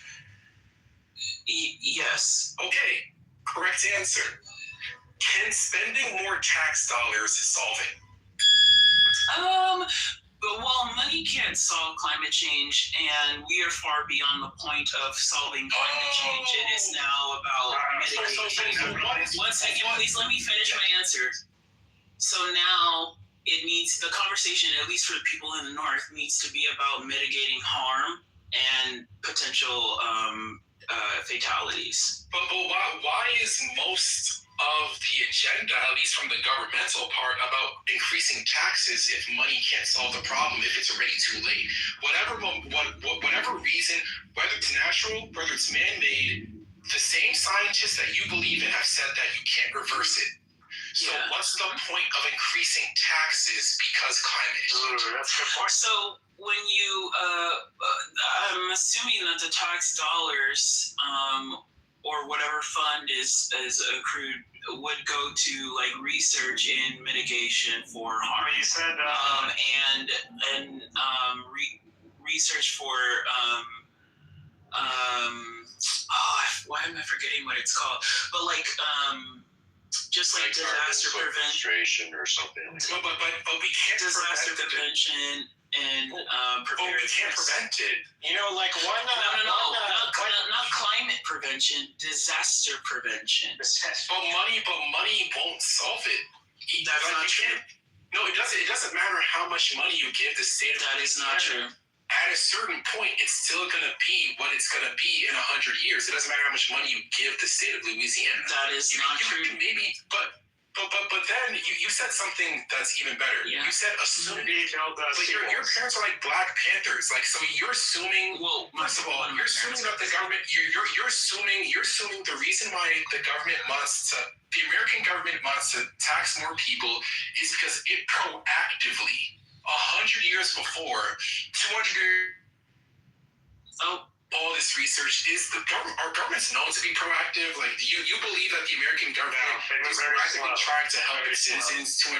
yes. Okay, correct answer. Can spending more tax dollars solve it? Well, money can't solve climate change, and we are far beyond the point of solving climate change. It is now about mitigating. One second, please let me finish my answer. So now the conversation, at least for the people in the North, needs to be about mitigating harm and potential fatalities. But why is most of the agenda, at least from the governmental part, about increasing taxes if money can't solve the problem, if it's already too late? Whatever reason, whether it's natural, whether it's man-made, the same scientists that you believe in have said that you can't reverse it. So what's the point of increasing taxes because climate is changing? That's a good point. So when you, I'm assuming that the tax dollars or whatever fund is accrued would go to like research in mitigation for harm. You said and research for why am I forgetting what it's called? But like just like disaster prevention or something. No, but we can't disaster prevention and preparedness. We can't prevent it. Like why not? Not climate prevention, disaster prevention. But money won't solve it. That's not true. No, it doesn't. It doesn't matter how much money you give the state of Louisiana. That is not true. At a certain point, it's still going to be what it's going to be in 100 years. It doesn't matter how much money you give the state of Louisiana. That is not true. Maybe, but then you said something that's even better. Yeah. You said assuming. But your parents are like Black Panthers. Like, so you're assuming. Well, first of all, you're assuming that the government. You're assuming the reason why the American government wants to tax more people is because it proactively. 100 years before, 200 years. All this research is the government. Our government's known to be proactive. Like you believe that the American government is proactively trying to help its citizens to.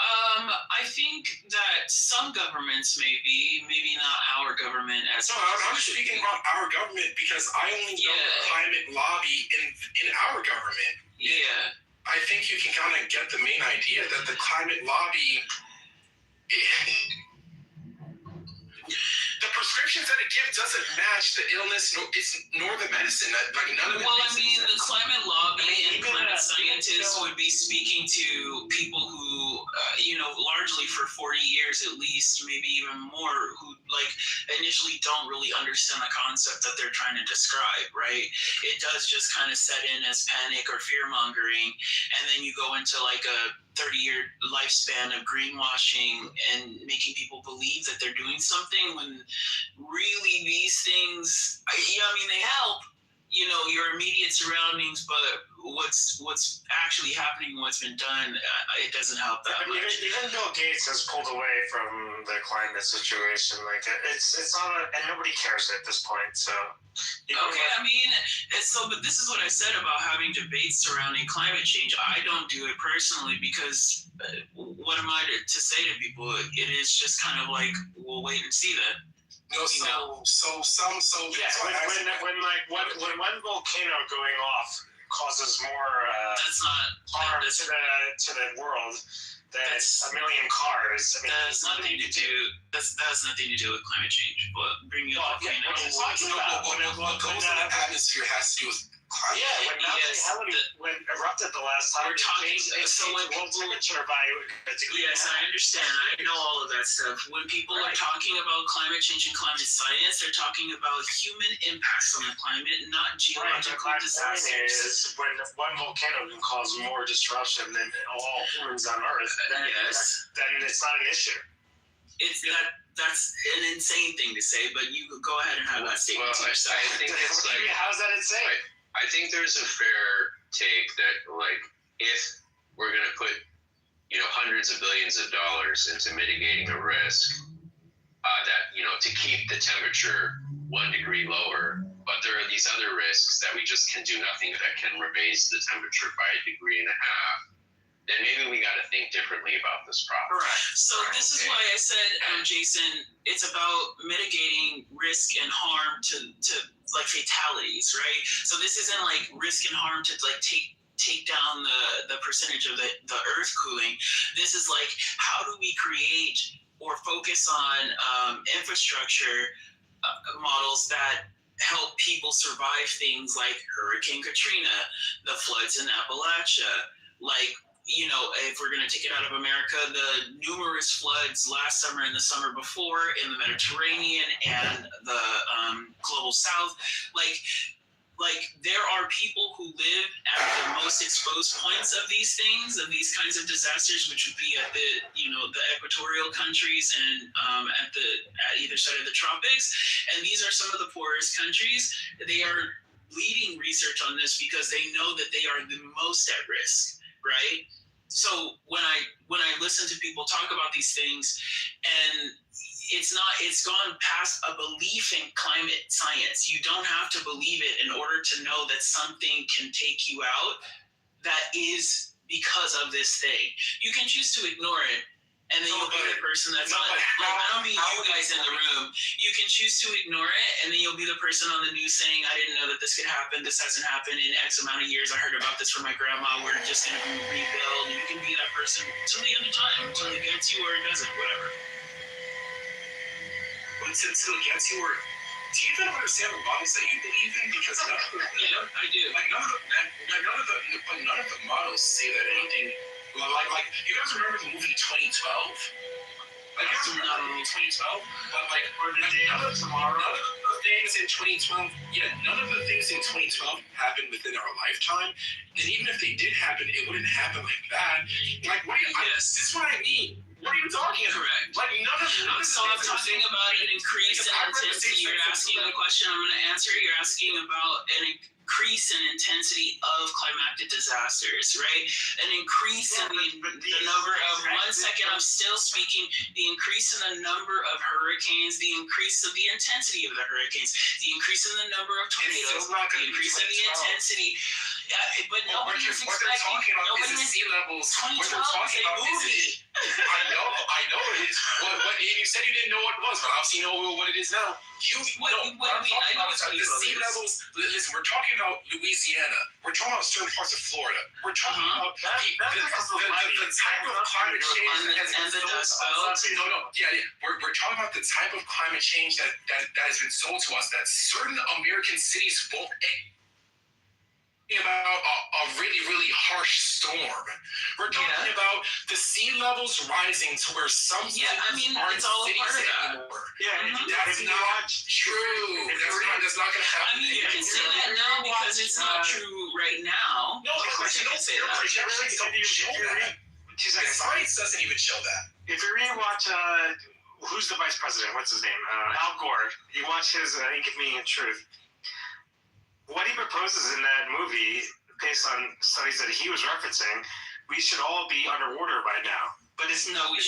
I think that some governments maybe not our government as. No, I'm speaking about our government because I only know the climate lobby in our government. Yeah. I think you can kind of get the main idea that the climate lobby. The prescriptions that it gives doesn't match the illness nor the medicine. Like none of it. Well, I mean, the climate lobby and climate scientists would be speaking to people who, largely for 40 years at least, maybe even more, who like initially don't really understand the concept that they're trying to describe, right? It does just kind of set in as panic or fear mongering, and then you go into like a 30-year lifespan of greenwashing and making people believe that they're doing something when really these things, they help, your immediate surroundings, but what's actually happening, what's been done, it doesn't help that much. Even Bill Gates has pulled away from the climate situation. Like it's not, and nobody cares at this point. So. Okay, but this is what I said about having debates surrounding climate change. I don't do it personally because what am I to say to people? It is just kind of like, we'll wait and see then. When one volcano going off causes more harm to the world than a million cars. That has nothing to do with climate change. But bringing up volcanoes. What goes in the atmosphere has to do with climate. Yeah, when Mount St. Helena erupted the last time, we're talking. So when world temperature by a degree. Yes, I understand. I know all of that stuff. When people are talking about climate change and climate science, they're talking about human impacts on the climate, not geological disasters. Is when one volcano can cause more disruption than all humans on Earth, then it's not an issue. It's that's an insane thing to say, but you go ahead and have that statement to yourself. I think it's like, how's that insane? I think there's a fair take that, like, if we're going to put, hundreds of billions of dollars into mitigating a risk, that, to keep the temperature 1 degree lower, but there are these other risks that we just can do nothing that can raise the temperature by 1.5 degrees, then maybe we got to think differently about this problem. Correct. So this is why I said, Jason, it's about mitigating risk and harm to like fatalities, right? So this isn't like risk and harm to like take down the percentage of the earth cooling. This is like, how do we create or focus on infrastructure models that help people survive things like Hurricane Katrina, the floods in Appalachia, like, if we're going to take it out of America, the numerous floods last summer and the summer before in the Mediterranean and the global south, like there are people who live at the most exposed points of these things, of these kinds of disasters, which would be at the equatorial countries and at either side of the tropics. And these are some of the poorest countries. They are leading research on this because they know that they are the most at risk, right? So when I listen to people talk about these things, and it's gone past a belief in climate science. You don't have to believe it in order to know that something can take you out that is because of this thing. You can choose to ignore it, and then you'll be the person that's on it. Like, I don't mean you guys in the room. You can choose to ignore it, and then you'll be the person on the news saying, I didn't know that this could happen. This hasn't happened in X amount of years. I heard about this from my grandma. We're just going to rebuild. You can be that person till the end of time, until it gets you or it doesn't, whatever. But until it gets you, or do you even understand the models that you believe in? Because I do. Like none of the models say that anything. Like you guys remember the movie 2012? Like you guys remember the movie 2012? But none of the things in 2012. Yeah, none of the things in 2012 happened within our lifetime. And even if they did happen, it wouldn't happen like that. Like this is what I mean. What are you talking about? Correct. Like none of So I'm talking about an increase in intensity. You're asking a question I'm going to answer. You're asking about an increase in intensity of climatic disasters, right? An increase in the number of, 1 second, I'm still speaking, the increase in the number of hurricanes, the increase of the intensity of the hurricanes, the increase in the number of tornadoes, the increase in the intensity. Yeah, but nobody is expecting. Nobody is sea levels. 2012 is a movie. I know it is. What you said you didn't know what it was, but obviously you know what it is now. What do you mean? I know it's the sea levels. Listen, we're talking about Louisiana. We're talking about certain parts of Florida. We're talking about the type of climate change and the dust belt. We're talking about the type of climate change that has been sold to us that certain American cities won't. About a really, really harsh storm. We're talking about the sea levels rising to where some cities aren't it's all a part of that. anymore. That's not true. That's not going to happen. I mean, you can say that now because it's not true right now. No, of course you don't say that. Science doesn't even show that. If you rewatch, who's the vice president? What's his name? Al Gore. You watch his Inconvenient Truth. What he proposes in that movie, based on studies that he was referencing, we should all be underwater by now. But we should not be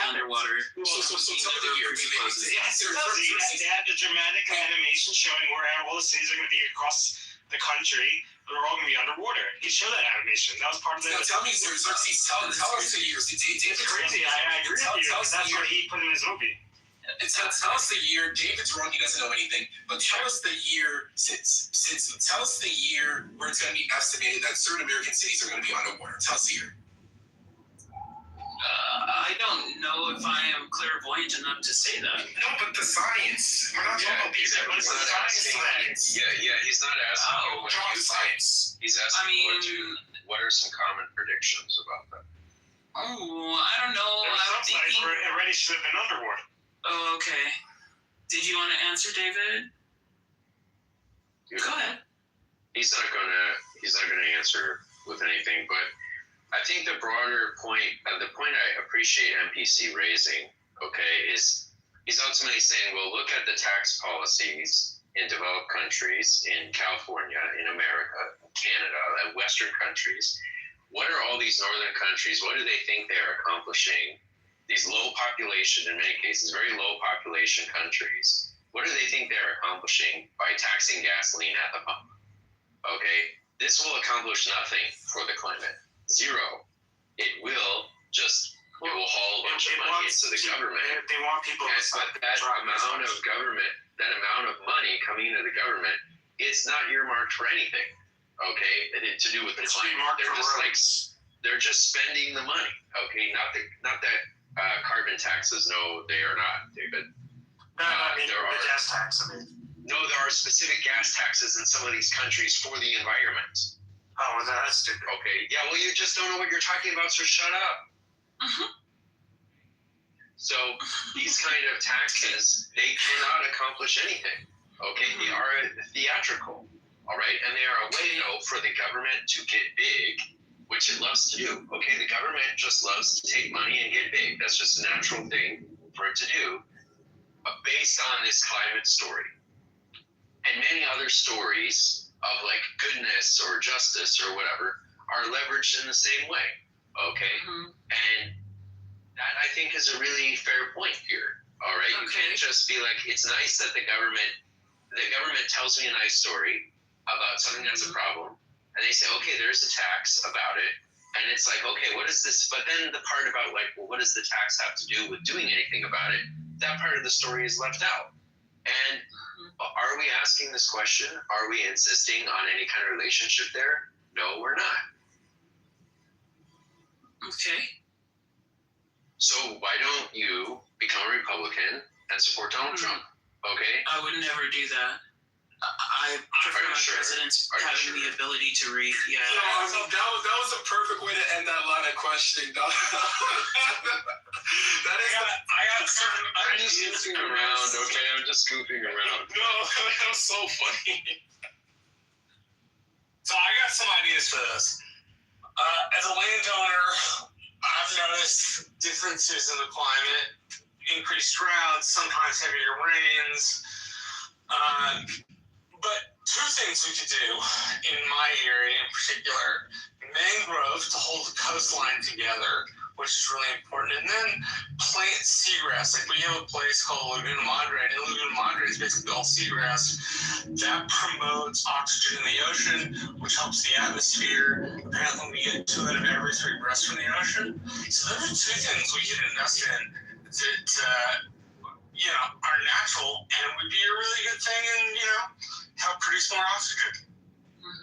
underwater. So some of the years he proposes. Yes, they had the dramatic animation showing where all the cities are going to be across the country. They're all going to be underwater. He showed that animation. That was part of the. Now tell me, Xerxes, tell us the years. It's crazy. I agree with you. That's what he put in his movie. Tell us the year. David's wrong. He doesn't know anything. But tell us the year tell us the year where it's going to be estimated that certain American cities are going to be underwater. Tell us the year. I don't know if I am clairvoyant enough to say that. No, but the science. We're not talking about he's not science. he's not asking you what you science. He's asking what are some common predictions about that? Oh, I don't know. Some sites where it already should have been underwater. Oh, okay. Did you want to answer, David? Go ahead. He's not gonna answer with anything, but I think the broader point, the point I appreciate MPC raising, okay, is he's ultimately saying, well, look at the tax policies in developed countries, in California, in America, Canada, and Western countries. What are all these northern countries? What do they think they are accomplishing? These low population, in many cases, very low population countries. What do they think they're accomplishing by taxing gasoline at the pump? Okay, this will accomplish nothing for the climate. Zero. It will haul a bunch of money into the government. They want people to but that amount of government, that amount of money coming into the government, it's not earmarked for anything. Okay, to do with the climate. They're just spending the money. Okay, not that carbon taxes. No, they are not, David. The gas tax. No, there are specific gas taxes in some of these countries for the environment. Oh, well, that's stupid. Okay, yeah, well, you just don't know what you're talking about, so shut up. So these kind of taxes, they cannot accomplish anything. Okay, they are theatrical, all right, and they are a way, for the government to get big, which it loves to do. Okay, the government just loves to take money and get big. That's just a natural thing for it to do, based on this climate story and many other stories of like goodness or justice or whatever are leveraged in the same way. Okay, and that I think is a really fair point here. All right, you can't just be like, it's nice that the government tells me a nice story about something that's a problem, and they say, okay, there's a tax about it, and it's like, okay, what is this? But then the part about like, well, what does the tax have to do with doing anything about it? That part of the story is left out. And are we asking this question? Are we insisting on any kind of relationship there? No, we're not. Okay. So why don't you become a Republican and support Donald Trump? Okay. I would never do that. I prefer my presidents having the ability to read. Yeah. That was a perfect way to end that line of questioning, dog. I'm just goofing around, okay? I'm just goofing around. No, that was so funny. So I got some ideas for this. As a landowner, I've noticed differences in the climate, increased droughts, sometimes heavier rains. But two things we could do in my area in particular: mangrove to hold the coastline together, which is really important, and then plant seagrass. Like we have a place called Laguna Madre, and Laguna Madre is basically all seagrass. That promotes oxygen in the ocean, which helps the atmosphere. Apparently we get 2 out of every 3 breaths from the ocean. So those are two things we could invest in that are natural and would be a really good thing, and help produce more oxygen.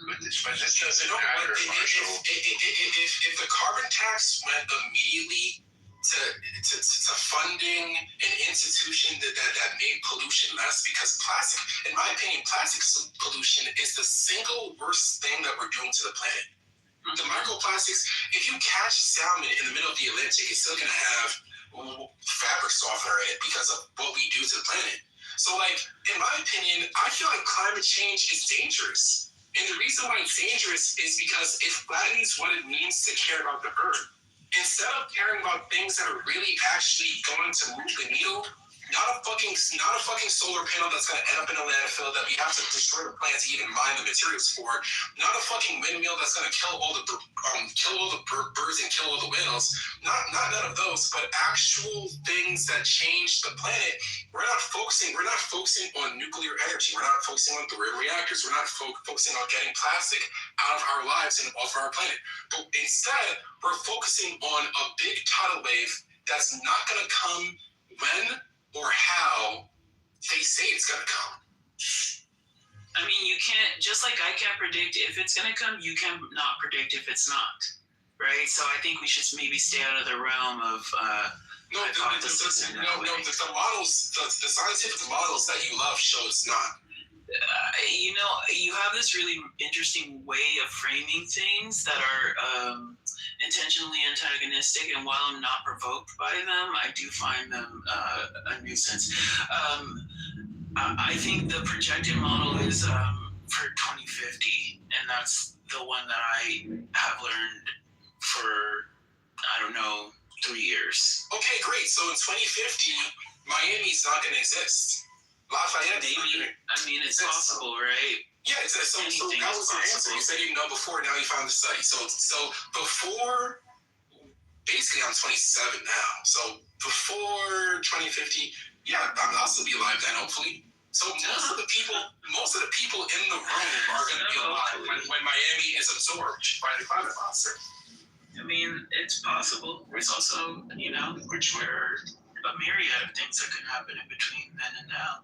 But this doesn't matter, Marshall. If the carbon tax went immediately to funding an institution that made pollution less, because plastic, in my opinion, plastic pollution is the single worst thing that we're doing to the planet. The microplastics, if you catch salmon in the middle of the Atlantic, it's still going to have fabric softener in it because of what we do to the planet. So, in my opinion, I feel like climate change is dangerous. And the reason why it's dangerous is because it flattens what it means to care about the earth. Instead of caring about things that are really actually going to move the needle, not a fucking solar panel that's going to end up in a landfill that we have to destroy the plant to even mine the materials for, not a fucking windmill that's going to kill all the birds and kill all the whales, not none of those, but actual things that change the planet. We're not focusing on nuclear energy. We're not focusing on thorium reactors. We're not focusing on getting plastic out of our lives and off our planet. But instead, we're focusing on a big tidal wave that's not going to come when or how they say it's going to come. I mean, you can't, just like I can't predict if it's going to come, you can not predict if it's not. right? So I think we should maybe stay out of the realm of the models, the scientific models that you love show it's not. You have this really interesting way of framing things that are intentionally antagonistic, and while I'm not provoked by them, I do find them a nuisance. I think the projected model is for 2050, and that's the one that I have learned for, I don't know, 3 years. Okay, great. So in 2050, Miami's not going to exist. Lafayette, maybe. I mean, it's possible, right? Yeah, so that was your answer. You said you know before, now you found the study. So before, basically I'm 27 now. So before 2050, yeah, I'll still be alive then, hopefully. So most of the people in the room are going to be alive when Miami is absorbed by the climate monster. I mean, it's possible. There's also, there are a myriad of things that can happen in between then and now.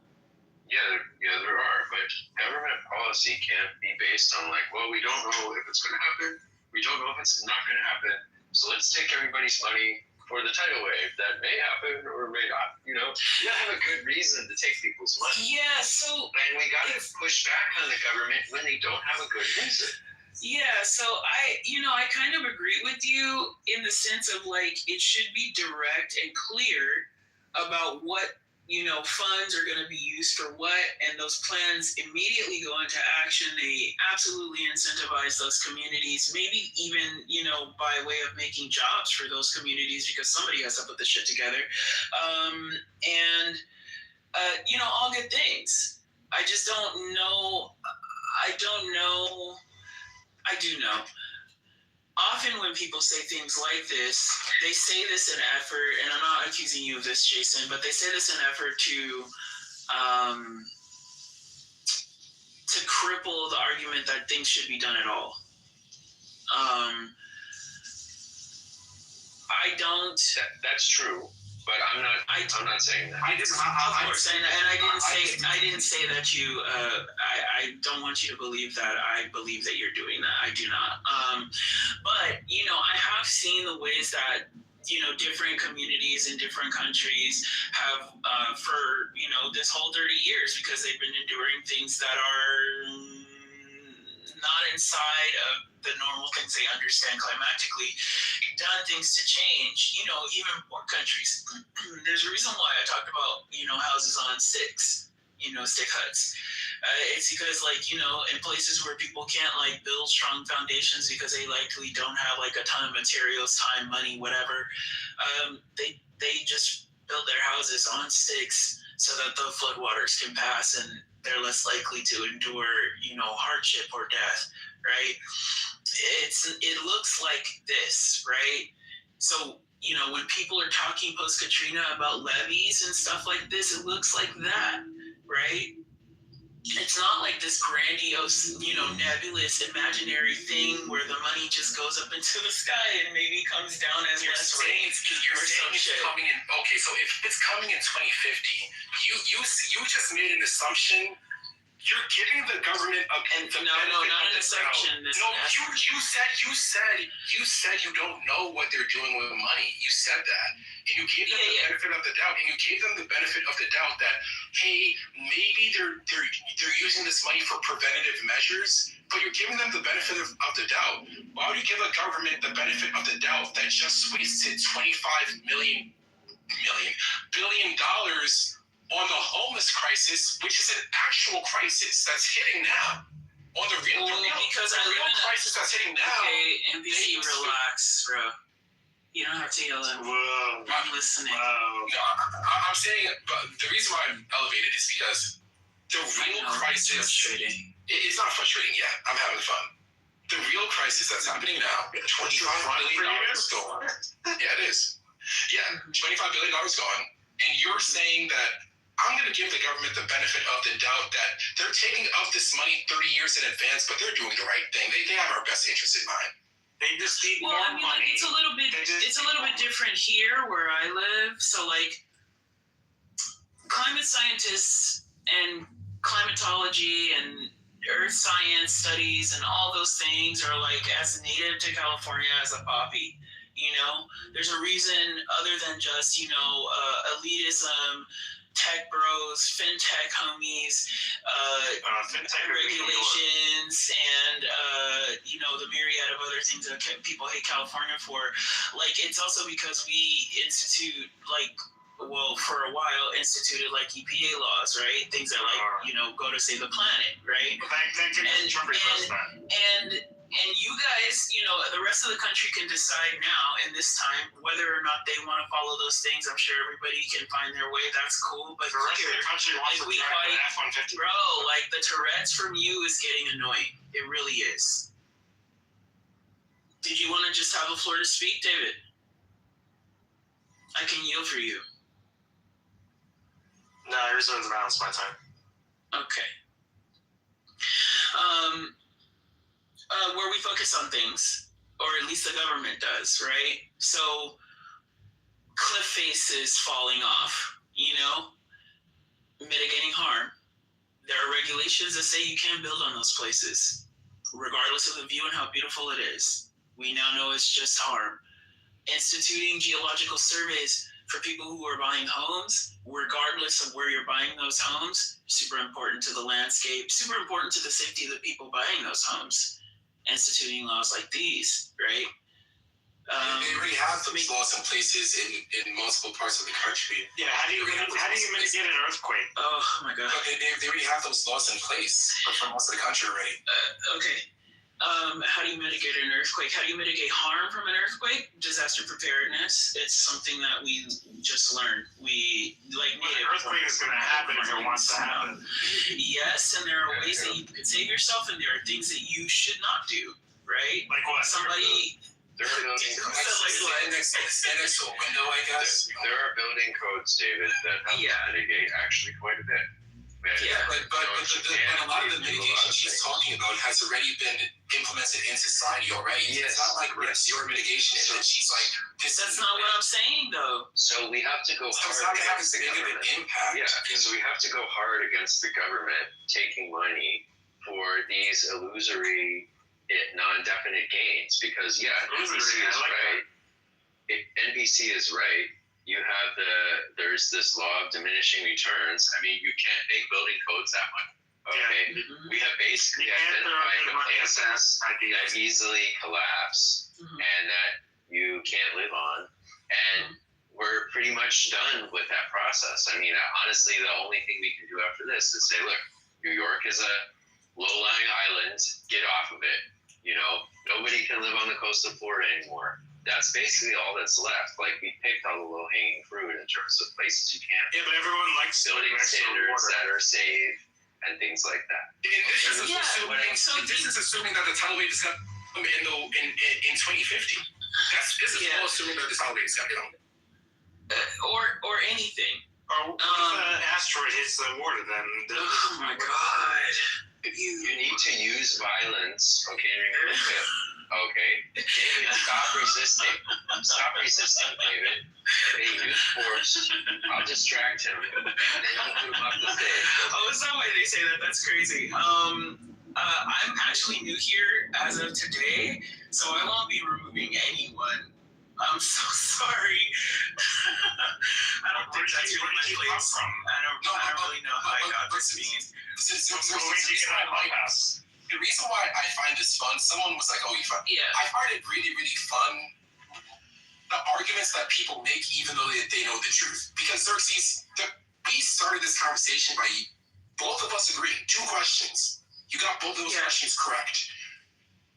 Yeah, there are, but government policy can't be based on we don't know if it's going to happen, we don't know if it's not going to happen, so let's take everybody's money for the tidal wave that may happen or may not. You don't have a good reason to take people's money. Yeah, and we got to push back on the government when they don't have a good reason. Yeah, so I kind of agree with you in the sense of it should be direct and clear about what funds are going to be used for what, and those plans immediately go into action. They absolutely incentivize those communities, maybe even, by way of making jobs for those communities, because somebody has to put the shit together. All good things. I just don't know. I do know. Often when people say things like this, they say this in effort, and I'm not accusing you of this, Jason, but they say this in effort to cripple the argument that things should be done at all. I don't. That's true, but I'm not saying that. I'm saying that, and I didn't say that you. I don't want you to believe that I believe that you're doing that. I do not. But I have seen the ways that different communities in different countries have for this whole 30 years, because they've been enduring things that are not inside of the normal things they understand climatically, done things to change, even poor countries. There's a reason why I talked about, houses on sticks, stick huts. It's because in places where people can't build strong foundations because they likely don't have a ton of materials, time, money, whatever, they just build their houses on sticks so that the floodwaters can pass and they're less likely to endure, hardship or death, right? It looks like this, right? So, when people are talking post-Katrina about levees and stuff like this, it looks like that, right? It's not like this grandiose, nebulous, imaginary thing where the money just goes up into the sky and maybe comes down as less rain. You're saying it's coming in. Okay, so if it's coming in 2050, you just made an assumption. You're giving the government not an assumption. No, you said you don't know what they're doing with the money. You said that, and you gave them the benefit of the doubt. And you gave them the benefit of the doubt that, hey, maybe they're using this money for preventative measures. But you're giving them the benefit of the doubt. Why would you give a government the benefit of the doubt that just wasted $25 billion on the homeless crisis, which is an actual crisis that's hitting now? On the real crisis that's hitting now. Okay, NBC, relax, bro. You don't have to yell at me. I'm listening. I'm saying, but the reason why I'm elevated is because the real crisis. It's not frustrating yet. I'm having fun. The real crisis that's happening now, $25 billion gone. Yeah, it is. Yeah, $25 billion gone. And you're saying that I'm going to give the government the benefit of the doubt that they're taking up this money 30 years in advance, but they're doing the right thing. They have our best interest in mind. They just need more money. It's a little bit different here where I live. So climate scientists and climatology and earth science studies and all those things are like as native to California as a poppy. You know, there's a reason other than just, you know, elitism, tech bros, fintech homies, fintech regulations, and, you know, the myriad of other things that people hate California for. Like, it's also because we institute, like, well, for a while, instituted like EPA laws, right? Things that like, you know, go to save the planet, right? And you guys, you know, the rest of the country can decide now in this time whether or not they want to follow those things. I'm sure everybody can find their way. That's cool. But the rest of the country wants to drive an F-150. Bro, like the Tourette's from you is getting annoying. It really is. Did you want to just have the floor to speak, David? I can yield for you. No, I reserve the balance of my time. Okay. Where we focus on things, or at least the government does, right? So, cliff faces falling off, you know, mitigating harm. There are regulations that say you can't build on those places, regardless of the view and how beautiful it is. We now know it's just harm. Instituting geological surveys for people who are buying homes, regardless of where you're buying those homes, super important to the landscape, super important to the safety of the people buying those homes. Instituting laws like these, right? They already have those laws in places in multiple parts of the country. Yeah, how do you mitigate an earthquake? Oh my god. But they already have those laws in place for most of the country already. Okay. How do you mitigate an earthquake? How do you mitigate harm from an earthquake? Disaster preparedness. It's something that we just learned. We like native. An earthquake is going to happen if it wants to happen. Yes, and there are ways that you can save yourself, and there are things that you should not do. Right? Like what? Somebody. There are building codes. Next to a window, I guess. There are building codes, David, that help mitigate actually quite a bit. But a lot of the mitigation she's talking about has already been implemented in society already. Yes. It's not like we're zero mitigation, and then she's like, that's not what I'm saying, though. So we have to go hard against the government. Impact. Yeah, so we have to go hard against the government taking money for these illusory, non-definite gains. Because, NBC is right. NBC is right. You have there's this law of diminishing returns. I mean, you can't make building codes that much. Okay, we have basically identified the places that easily collapse and that you can't live on, and we're pretty much done with that process. I mean, honestly, the only thing we can do after this is say, look, New York is a low-lying island. Get off of it. You know, nobody can live on the coast of Florida anymore. That's basically all that's left. Like, we picked all the low-hanging fruit in terms of places you can't. Yeah, but everyone likes building standards that are safe and things like that. And this is assuming that the tidal wave is going to come in 2050. This is all assuming that the tidal wave is going to come. Or anything. Or what if an asteroid hits the water, then... Oh my god. You need to use violence. Okay, remember that. Okay, David, stop resisting. Stop resisting, David. Okay, use force. I'll distract him, and then you put him off the stage. Oh, is that why they say that? That's crazy. I'm actually new here as of today, so I won't be removing anyone. I'm so sorry. I don't think that's really my place. I don't really know how I got this being. The reason why I find this fun, someone was like, oh, you find I find it really, really fun, the arguments that people make even though they know the truth. Because Xerxes, we started this conversation by both of us agreeing. 2 questions. You got both of those questions correct.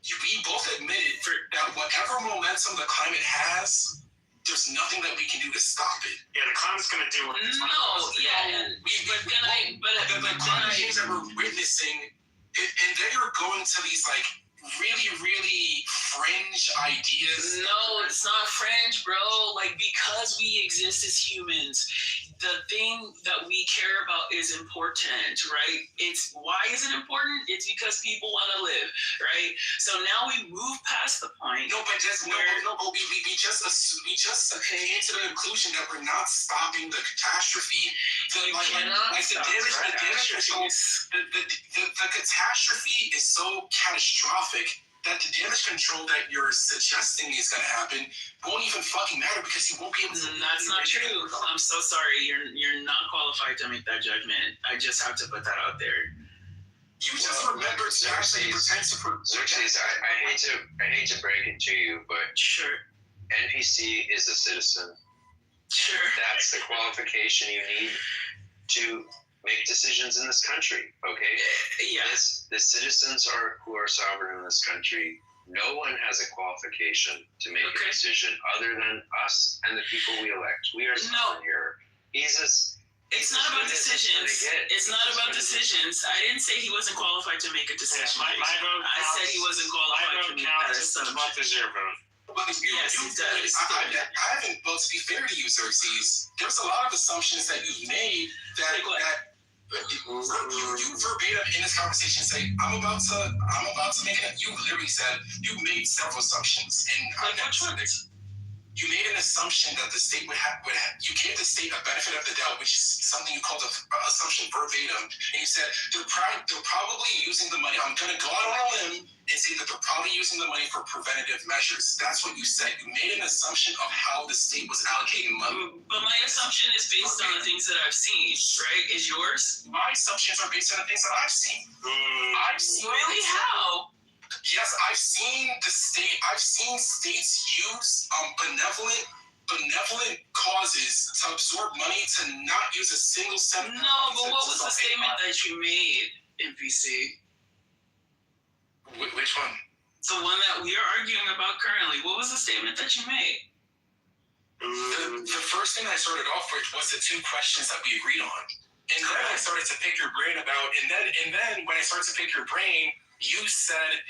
We both admitted that whatever momentum the climate has, there's nothing that we can do to stop it. Yeah, the climate's going to do what it's the climate change that we're witnessing, and then you're going to these like really, really fringe ideas. No, it's not fringe, bro. Like, because we exist as humans, the thing that we care about is important, right? Why is it important? It's because people want to live, right? So now we move past the point. We just came to the conclusion that we're not stopping the catastrophe. The the catastrophe is so catastrophic that the damage control that you're suggesting is going to happen won't even fucking matter because you won't be able to. That's not true. I'm so sorry. You're not qualified to make that judgment. I just have to put that out there. You just remembered to actually pretend to. Xerxes, I hate to break it to you, but sure, NPC is a citizen. Sure. That's the qualification you need to make decisions in this country, okay? Yes. The citizens who are sovereign in this country. No one has a qualification to make a decision other than us and the people we elect. We are sovereign here. It's not about decisions. It's not about decisions. I didn't say he wasn't qualified to make a decision. My vote I said he wasn't qualified to make that assumption. What is your vote? Yes, he does. I haven't. Well, to be fair to you, Xerxes, there's a lot of assumptions that you've made that you verbatim in this conversation say, I'm about to make it. You literally said you made several assumptions, and you made an assumption that the state would have. You gave the state a benefit of the doubt, which is something you called an assumption verbatim, and you said they're probably using the money. I'm going to go out on a limb and say that they're probably using the money for preventative measures. That's what you said. You made an assumption of how the state was allocating money. But my assumption is based on the things that I've seen, right? Is yours? My assumptions are based on the things that I've seen. Really? How? Yes, I've seen states use benevolent causes to absorb money to not use a single cent. No, but what was the statement that you made, NPC? Which one? The one that we are arguing about currently. What was the statement that you made? The first thing I started off with was the two questions that we agreed on. And then I started to pick your brain about, and then when I started to pick your brain, you said,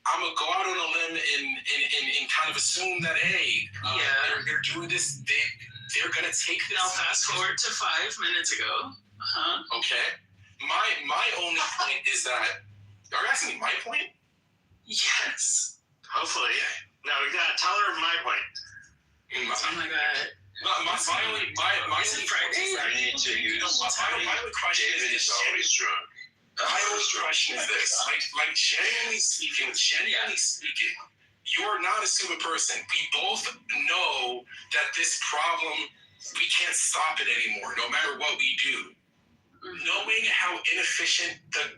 I'm gonna go out on a limb and kind of assume that they're doing this. They're gonna take this. Now fast forward to 5 minutes ago. Okay. My only point is that. Are you asking me my point? Yes. Hopefully. No, you gotta tell her my point. Oh my god. My only question is always drunk. My only question is this: like genuinely speaking, you're not a stupid person. We both know that this problem, we can't stop it anymore, no matter what we do. Knowing how inefficient the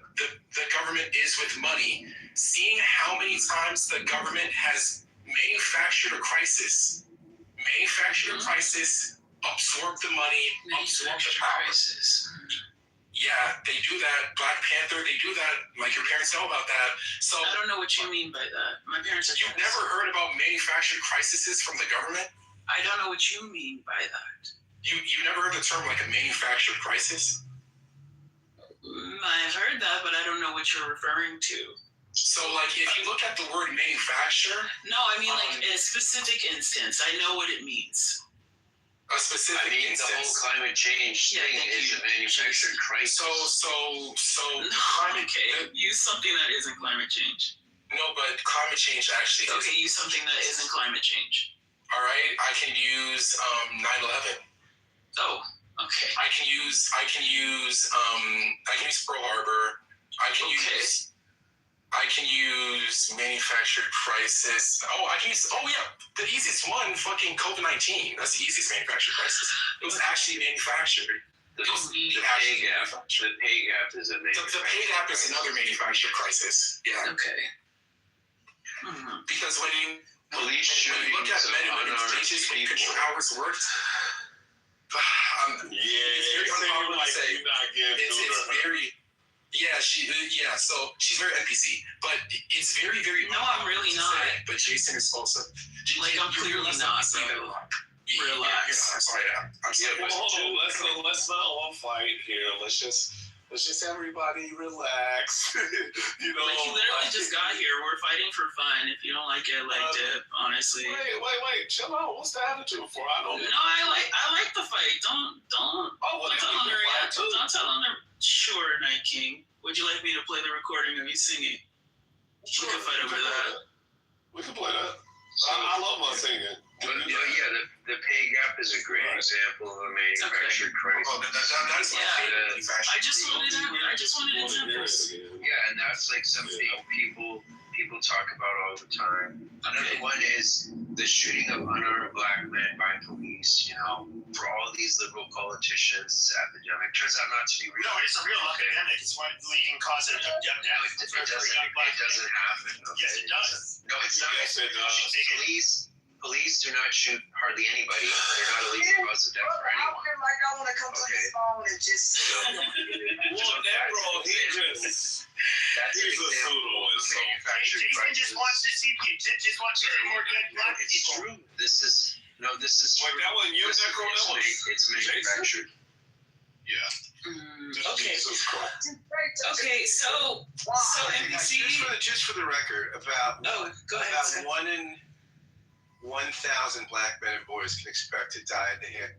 government is with money, seeing how many times the government has manufactured a crisis, absorbed the money, absorbed the power. Yeah, they do that. Black Panther, they do that. Like, your parents know about that. So I don't know what you mean by that. My parents are. You've never heard about manufactured crises from the government? I don't know what you mean by that. You never heard the term like a manufactured crisis? I've heard that, but I don't know what you're referring to. So, like, if you look at the word manufacture... No, I mean, like, in a specific instance. I know what it means. A specific instance. The whole climate change thing is a manufactured crisis. So okay, use something that isn't climate change. No, but climate change actually is. Okay, use something that isn't climate change. All right, I can use 9/11. Oh, okay. I can use Pearl Harbor. I can use manufactured crisis. The easiest one, fucking COVID-19. That's the easiest manufactured crisis. It was actually manufactured. The pay gap is a manufactured. The pay gap is another manufactured crisis. Yeah. Okay. Because when you look at men and women's wages, when you control hours worked. So she's very NPC, but it's very, very. No, I'm really not. But Jason is also. Like, I'm clearly not, bro. Relax. I'm sorry. Well, hold on. Let's not all fight here. Let's just everybody relax. You know, like, you literally just got here. We're fighting for fun. If you don't like it, dip. Honestly. Wait. Chill out. What's the attitude for? I don't. No, I like the fight. Don't. Oh, well, don't tell them to react. Don't tell them to. Sure, Night King. Would you like me to play the recording of you singing? Sure, we can fight over that. We can play that. I love my singing. The pay gap is a great example of a manufactured crisis. That's I just wanted examples. Yeah, and that's like something people talk about all the time. Another one is the shooting of unarmed black men by police. You know, for all these liberal politicians, it's epidemic. Turns out not to be real. No, it's a real epidemic. It's one leading cause of death. It doesn't happen. Okay? Yes, it does. No, it's not. Yes, it does. Police do not shoot hardly anybody. They're not a leading cause of death for anyone. Like I want to come to this phone and just. That's an example of manufactured Jason just wants to see more dead black people. It's true. This is like that one. You it's manufactured. Yeah. Okay. Okay. So NBC. Just for the record, about go ahead. about 1 in 1,000 black men and boys can expect to die at the hand.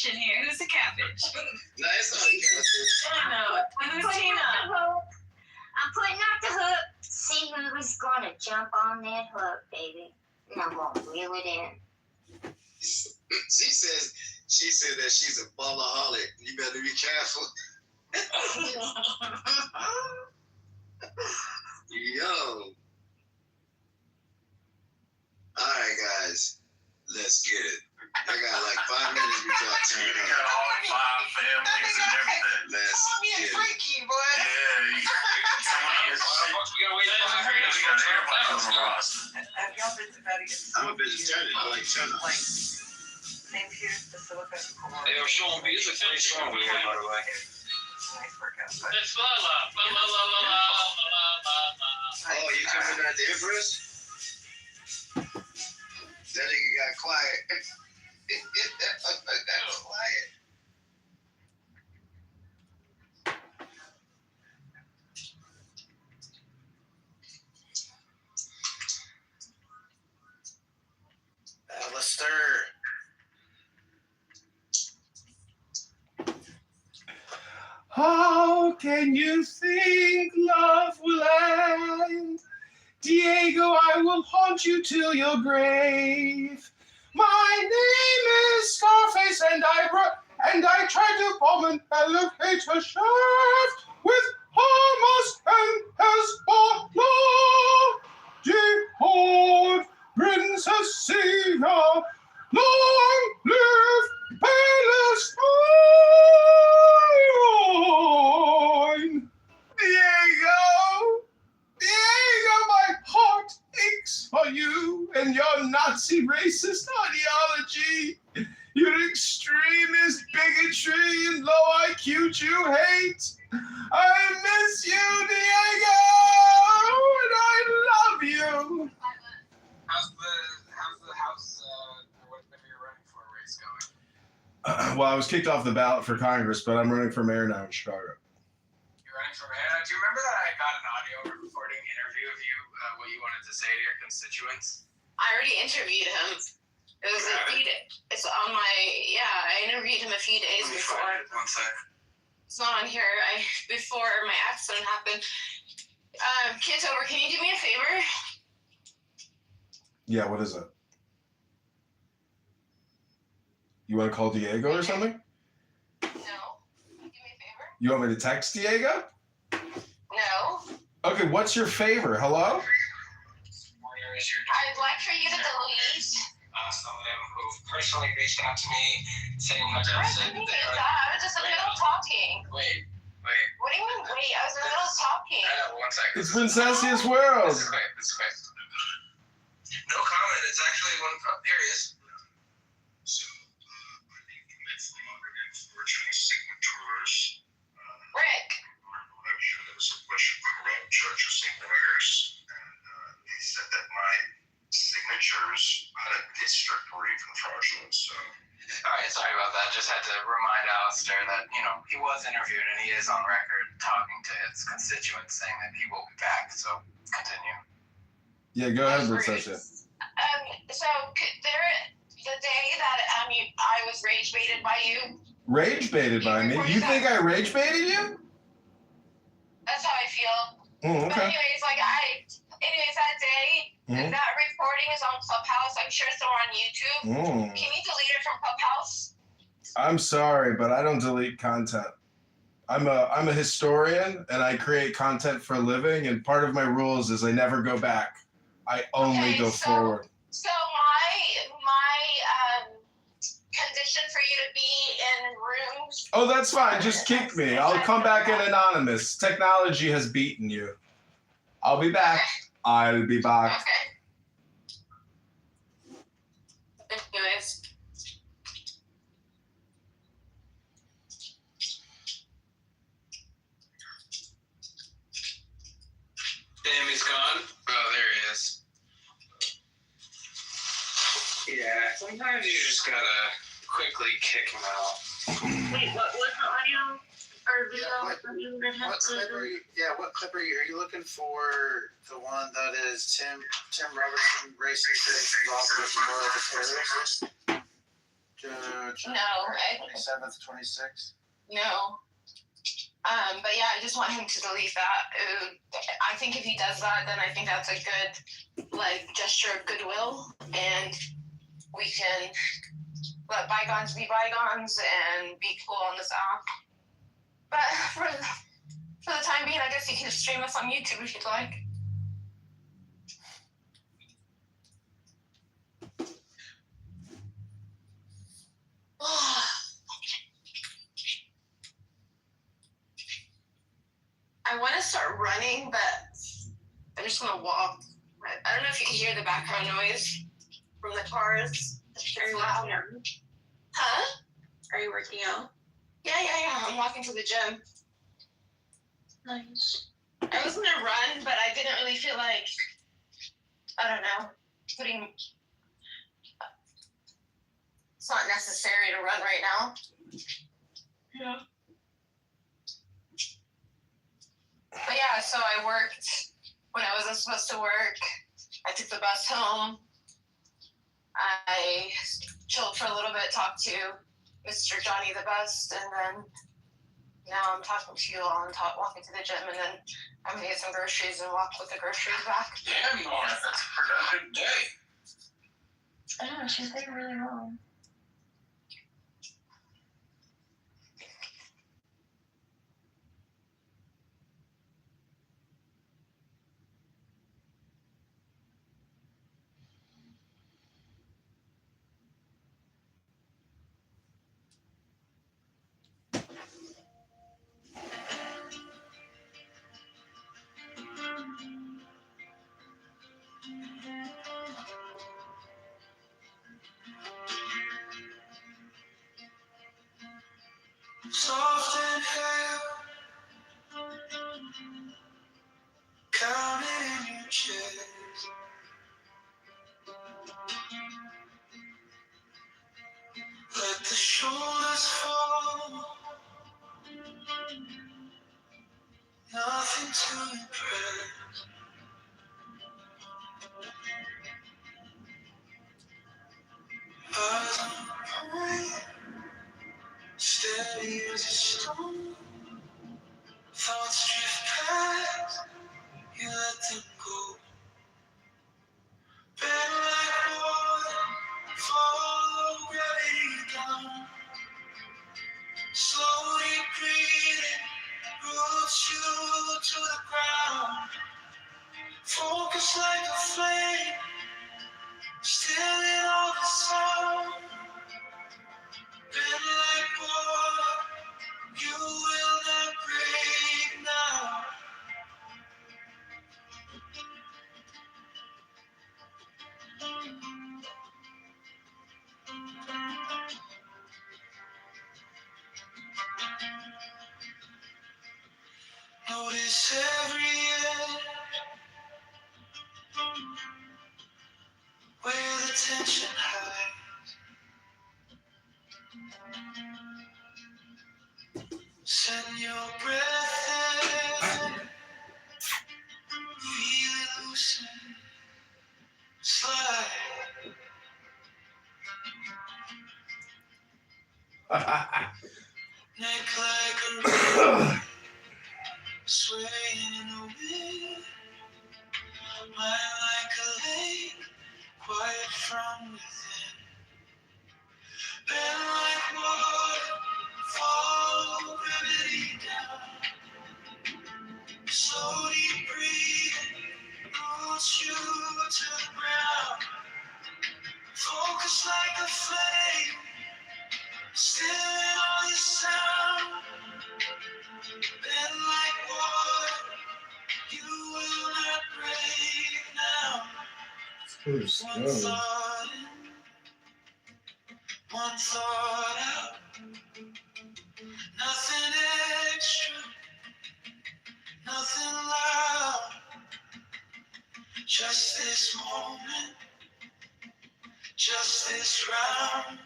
catfish in here. Who's the catfish? No, it's not a catfish. I know. Who's Tina? I'm putting out the hook. See who's gonna jump on that hook, baby. And I'm gonna reel it in. She said that she's a ballaholic. You better be careful. Yo. Alright, guys. Let's get it. I got like 5 minutes before I turn it on. You got all 5 families and everything. Let's get it. Freaky, boy. Yeah, We gotta wait for everybody on the roster. Have y'all been to Vatican? I'm a vegetarian. I like tuna. St. Peter's Basilica. They are showing music for this song, by the way. Nice workout. It's la la la la la la la la. Oh, you coming at the Empress? That nigga got quiet. Got quiet. Alistair. How can you think love will end? Diego, I will haunt you till your grave. My name is Scarface, and I tried to bomb an elevator shaft with Hamas and Hezbollah. Jihad, Princess Sia, long live Palestine. Diego, my heart aches for you and your Nazi racist ideology, your extremist bigotry and low IQ Jew hate. I miss you, Diego, and I love you. How's the house or whatever you're running for race going? Well, I was kicked off the ballot for Congress, but I'm running for mayor now in Chicago. You're running for mayor. Do you remember that I got an audio recording interview of you, what you wanted to say to your constituents? I already interviewed him. It was a few days. It's on my, I interviewed him a few days before. One sec. It's not on here. Before my accident happened. Kitover, can you do me a favor? Yeah, what is it? You want to call Diego or something? No. Do me a favor? You want me to text Diego? No. Okay, what's your favor? Hello? I'd like for you to delete. Some of them who personally reached out to me saying how I was just in the middle of talking. Wait. What do you mean, wait? I was in the middle of talking. One second. It's Princessia's World. This is quick. No comment. It's actually one. Here he is. So, I think that's one of the unfortunate signatories. Rick. I'm sure there was a bunch of corrupt judges and lawyers, and they said that my signatures had a district or even fraudulent, so. All right, sorry about that. Just had to remind Alistair that, he was interviewed and he is on record talking to his constituents saying that he will be back. So, continue. Yeah, go ahead, Princessia. So, the day that I was rage baited by you. Rage baited by me? You think I rage baited you? That's how I feel. Okay. But anyways, that day, that recording is on Clubhouse. I'm sure it's on YouTube. Can you delete it from Clubhouse? I'm sorry, but I don't delete content. I'm a historian and I create content for a living, and part of my rules is I never go back. I only go forward. So my condition for you to be in rooms. Oh, that's fine. Just kick me. I'll come back in anonymous. Technology has beaten you. I'll be back. I'll be back. Okay. Anyways. Damn, he's gone. Oh, there he is. Yeah, sometimes you just gotta quickly kick him out. Wait, what was the audio or video? What clip are you? Are you looking for the one that is Tim Robertson racist involved with more of a terrorist? approach? No. 27th, 26th? No. But yeah, I just want him to delete that. I think if he does that, then I think that's a good, like, gesture of goodwill, and we can let bygones be bygones and be cool on this app. But for the time being, I guess you can stream us on YouTube if you'd like. I want to start running, but I'm just going to walk. I don't know if you can hear the background noise from the cars. It's very loud. Huh? Are you working out? Yeah. I'm walking to the gym. Nice. I was going to run, but I didn't really feel like, I don't know, it's not necessary to run right now. Yeah. But yeah, so I worked when I wasn't supposed to work. I took the bus home. I chilled for a little bit, talked to Mr. Johnny the Best, and then now I'm talking to you all and walking to the gym, and then I'm gonna get some groceries and walk with the groceries back. Damn, Nora, that's a productive day. I know, she's taking really long. Soft inhale, count it in your chest. Let the shoulders fall, nothing to impress. Eyes on point, steady as a stone. Thoughts drift past, you let them go. Bend like water, follow gravity down. Slowly breathing, roots you to the ground. Focus like a flame, still in all the sound. Bend like water, you will not break now. Notice every edge where the tension hides. Send your breath in, feel it loosen, slide. Neck like a river, swaying in the wind. Mind like a lake, quiet from within. Bend like water, follow gravity down. Slowly breathing, roots you to the ground. Focus like a flame, still in all your sound. Bend like water, you will not break now. One thought in, one thought out. Nothing extra, nothing loud. Just this moment, just this round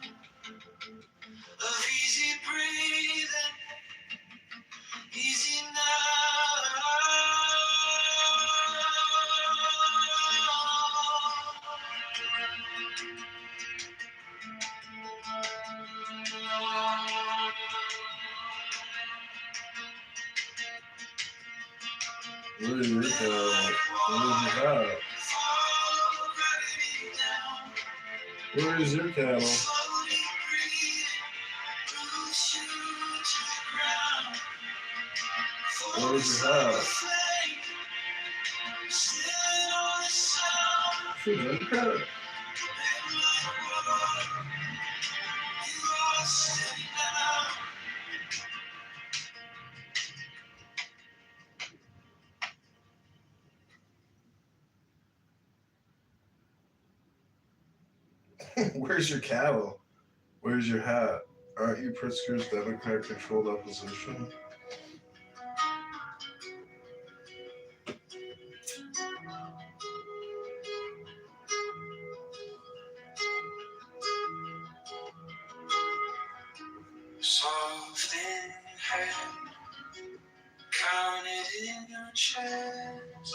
of easy breathing, easy now. Where's your cattle? Where's your hat? Where's your cattle? Where's your hat? She's Democrat. Where's your cattle? Where's your hat? Aren't you Pritzker's Democrat-controlled opposition? Soft in hand, counted in your chest.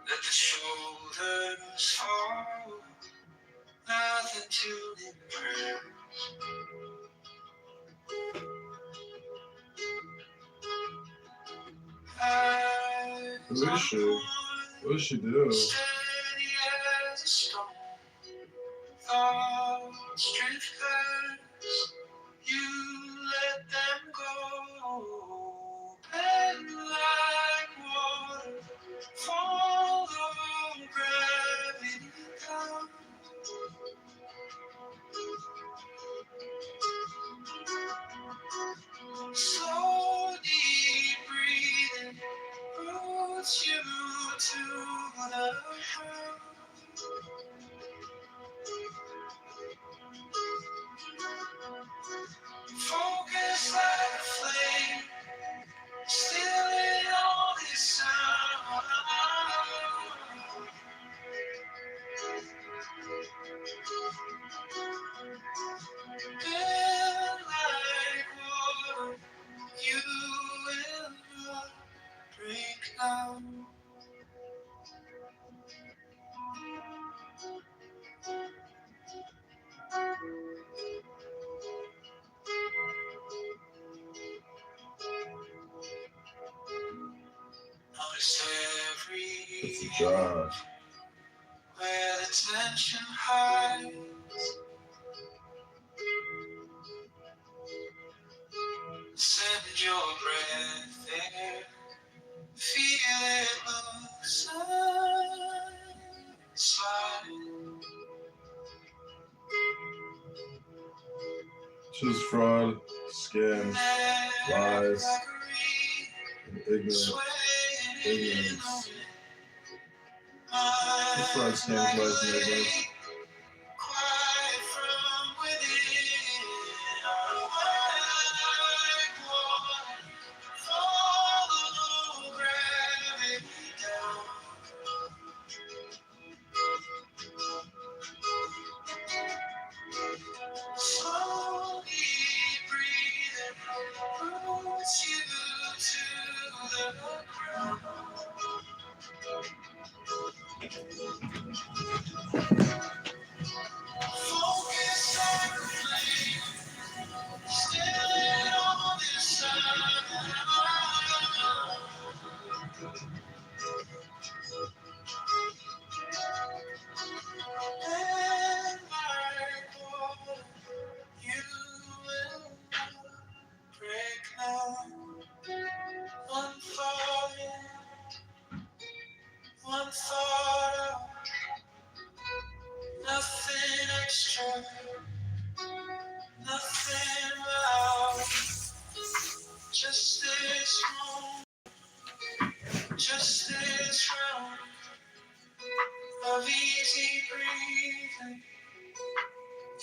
Let the shoulders fall, nothing to impress. Who is she? What does she do? Steady as a stone, thoughts drift past, you let them go. Bend like water, follow gravity down. Slow deep breathing roots you to the ground. Focus like a flame, still in all this sound. Bend like water, you will not break now. Notice It's a job. where the tension hides. Send your breath there, feel it loosen, slide. Just fraud, scams, lies, and ignorance. Just fraud, scams, lies, and ignorance. Quiet from within, like water, follow gravity down. Slowly breathing roots you to the ground. Focus like a flame, still in all this sound. And like water, you will not break now. One thought in, one thought out, nothing extra, nothing loud. Just this moment, just this round of easy breathing,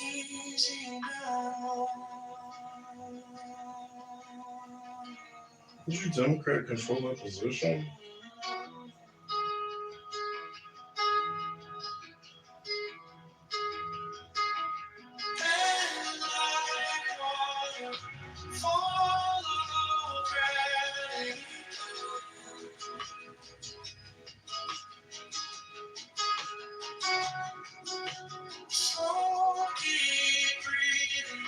easy now. Did your Democrat control that position? And like water, follow gravity. So keep breathing.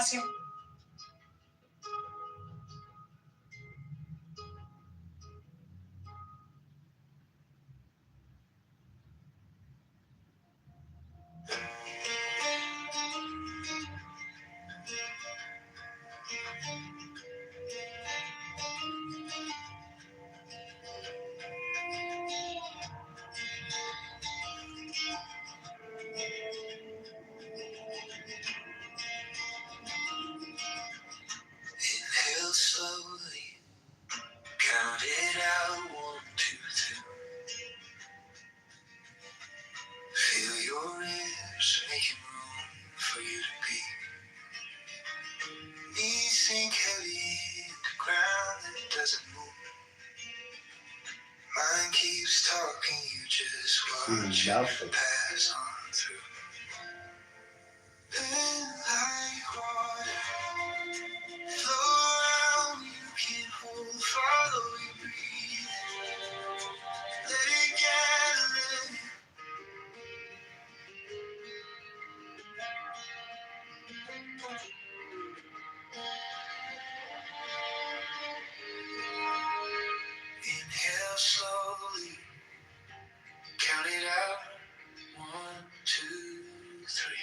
ask you? Inhale slowly, count it out, 1, 2, 3. Feel your ribs making room for you to be. Knees sink heavy into ground that doesn't move. Mind keeps talking, you just watch it pass on through. Bend like water, flow around, you can hold, follow your breathing. Let it gather, let it. Inhale slowly, count it out, 1, 2, 3.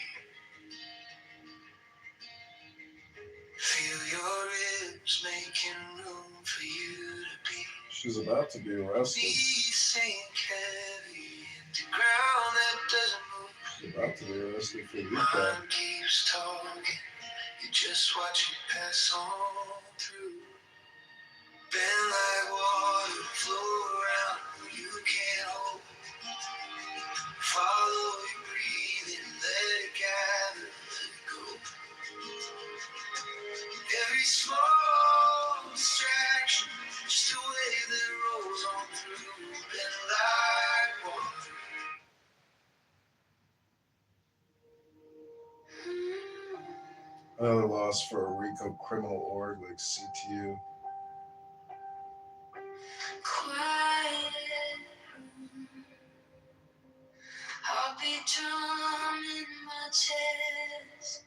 Feel your ribs making room for you to be. She's about to be arrested. Knees sink heavy into ground that doesn't move. She's about to be arrested for recall. Mind keeps talking, you just watch it pass on through. Bend like water, flow around, you can't hold. Follow your breathing, let it gather, let it go. Every small distraction, just a wave that rolls on through. Bend like water. Another loss for a RICO criminal org like CTU. Quiet room, heartbeat drum in my chest.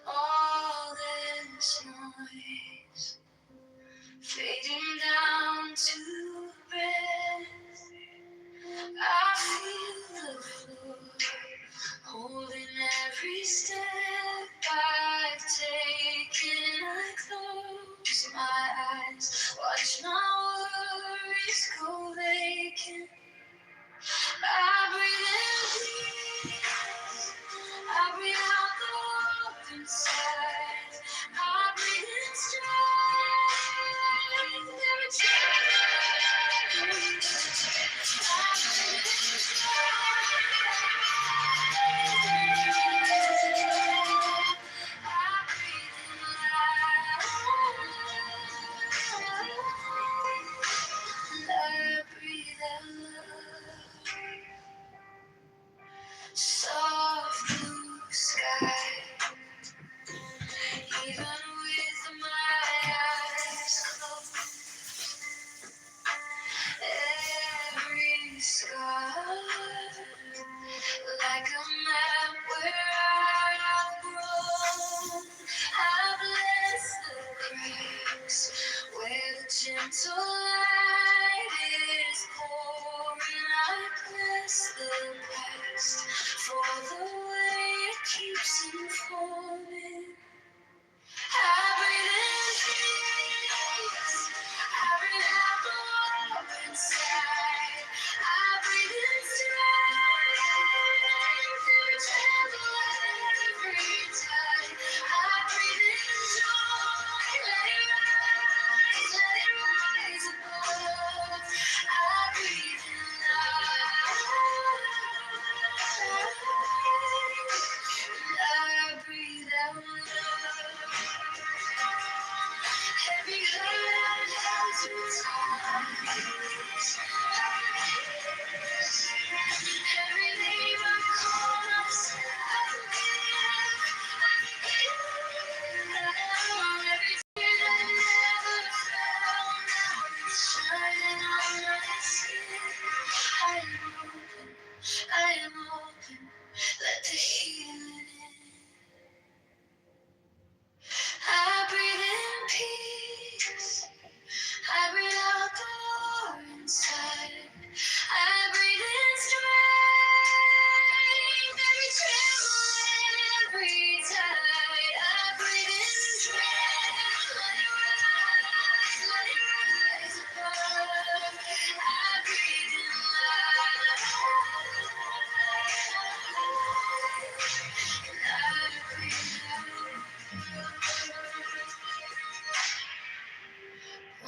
All this noise fading down to breath. I feel the floor holding every step I've taken. I close my eyes, watch my worries go vacant. I breathe in peace, I breathe out the warmth inside. I breathe in strength, every change. I breathe in soft blue sky, even with my eyes closed. Every scar, like a map where I've grown. I bless the cracks where the gentle light is pouring. I bless the past for the way it keeps informing. I breathe in peace, I breathe out the warmth inside. I breathe in strength, every tremble, every time. I breathe in joy, let it rise above. I breathe in light, I breathe out love. Every hurt has its eyes. Every name I call myself, I forgive. Every tear that never fell, now it's shining on my skin. I am open, let the healing in.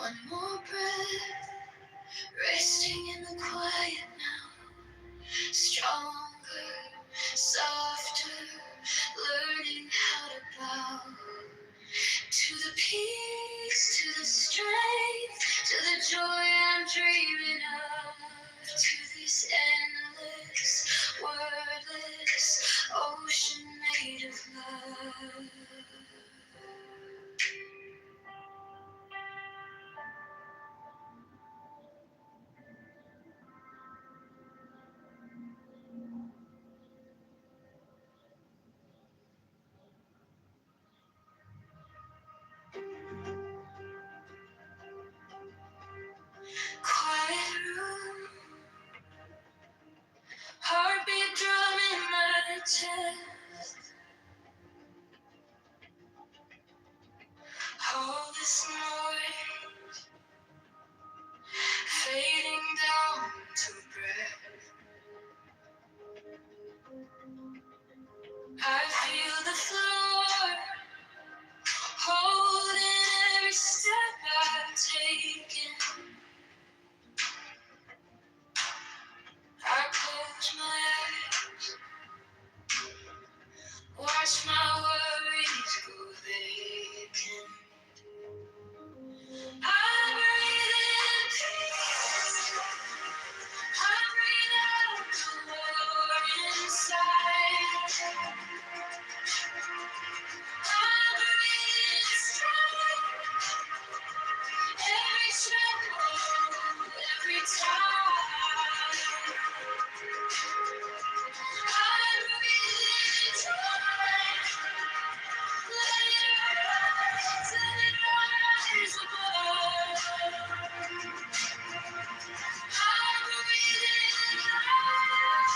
One more breath, resting in the quiet now. Stronger, softer, learning how to bow to the peace, to the strength, to the joy I'm dreaming of, to this endless, wordless ocean made of love. Quiet room, heartbeat drum in my chest. All this noise fading down to breath. I feel the floor holding every step I've taken. I close my eyes, watch my worries go vacant. I breathe in peace, I breathe out the war inside. I breathe in strength, every tremble, every time. I breathe in joy, let it rise above. I breathe in light,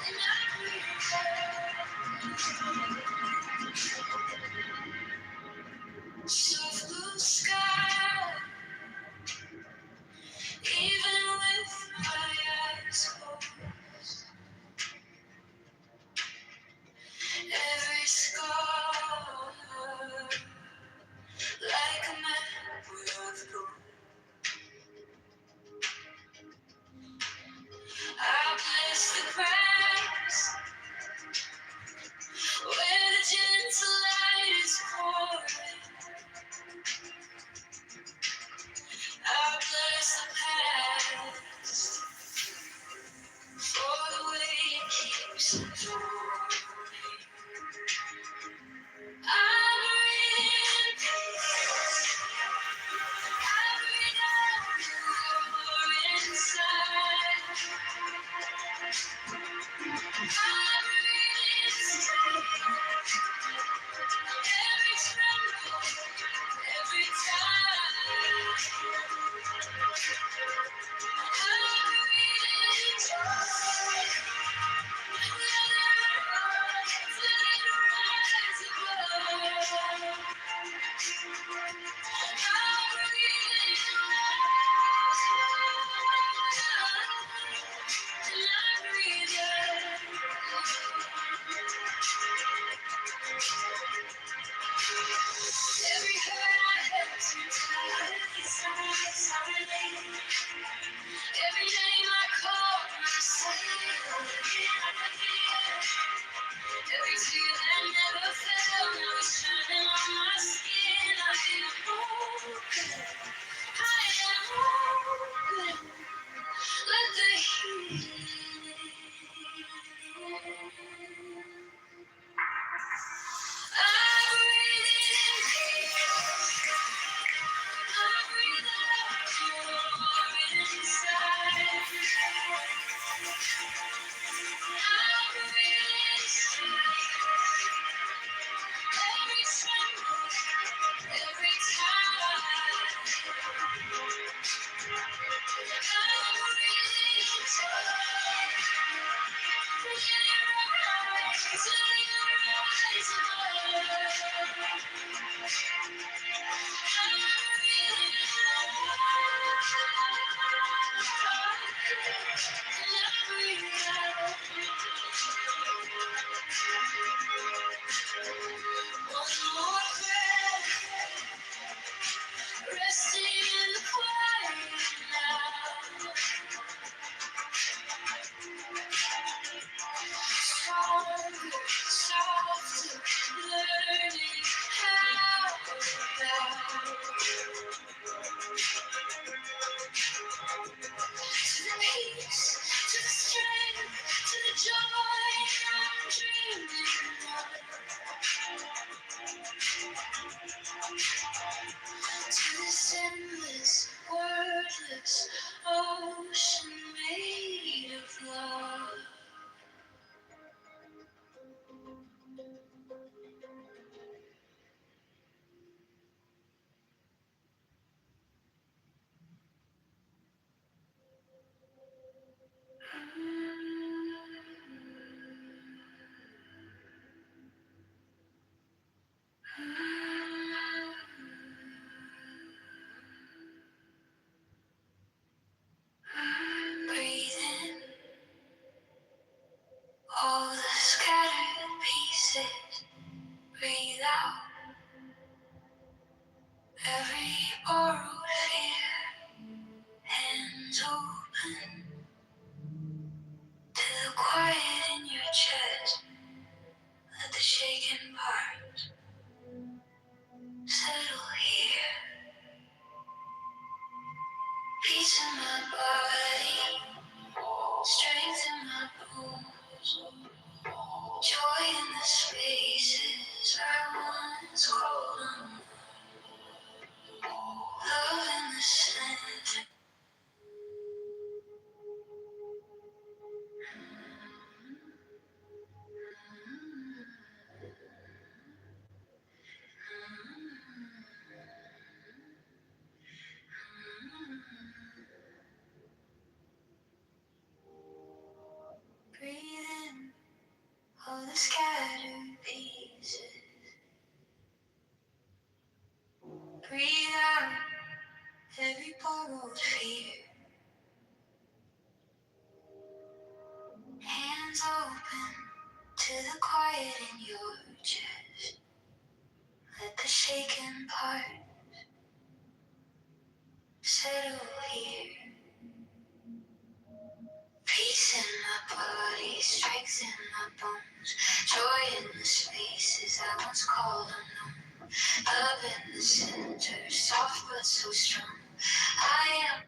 and I breathe out. Soft blue sky, even with my eyes closed. Every scar, like a map with gold. I bless the cracks where the gentle light is pouring. I bless the past for the way it keeps unfolding. I breathe in peace, I breathe out the war inside. I breathe in strength, every tremble, every time. I breathe in joy, let it rise above. I breathe in love, and I breathe out. Every hurt I had to die, every name I call myself, every tear that never fell, now it's shining on my skin. I am open, I am open. Let the healing. I breathe in peace, I breathe out war inside. I breathe in strength, every tremble, every time. I breathe in joy, let it rise above. breathe out every borrowed fear. Hands open to the quiet in your chest. Let the shaken part settle here. Peace in my body, strength in my bones, joy in the spaces I once called home, love in the center. Breathe in all the scattered pieces. Breathe out every borrowed fear. Hands open to the quiet in your chest. Let the shaken part settle here. Peace in my body, strength in my bones, joy in the spaces I once called unknown. Love in the center, soft but so strong. I am.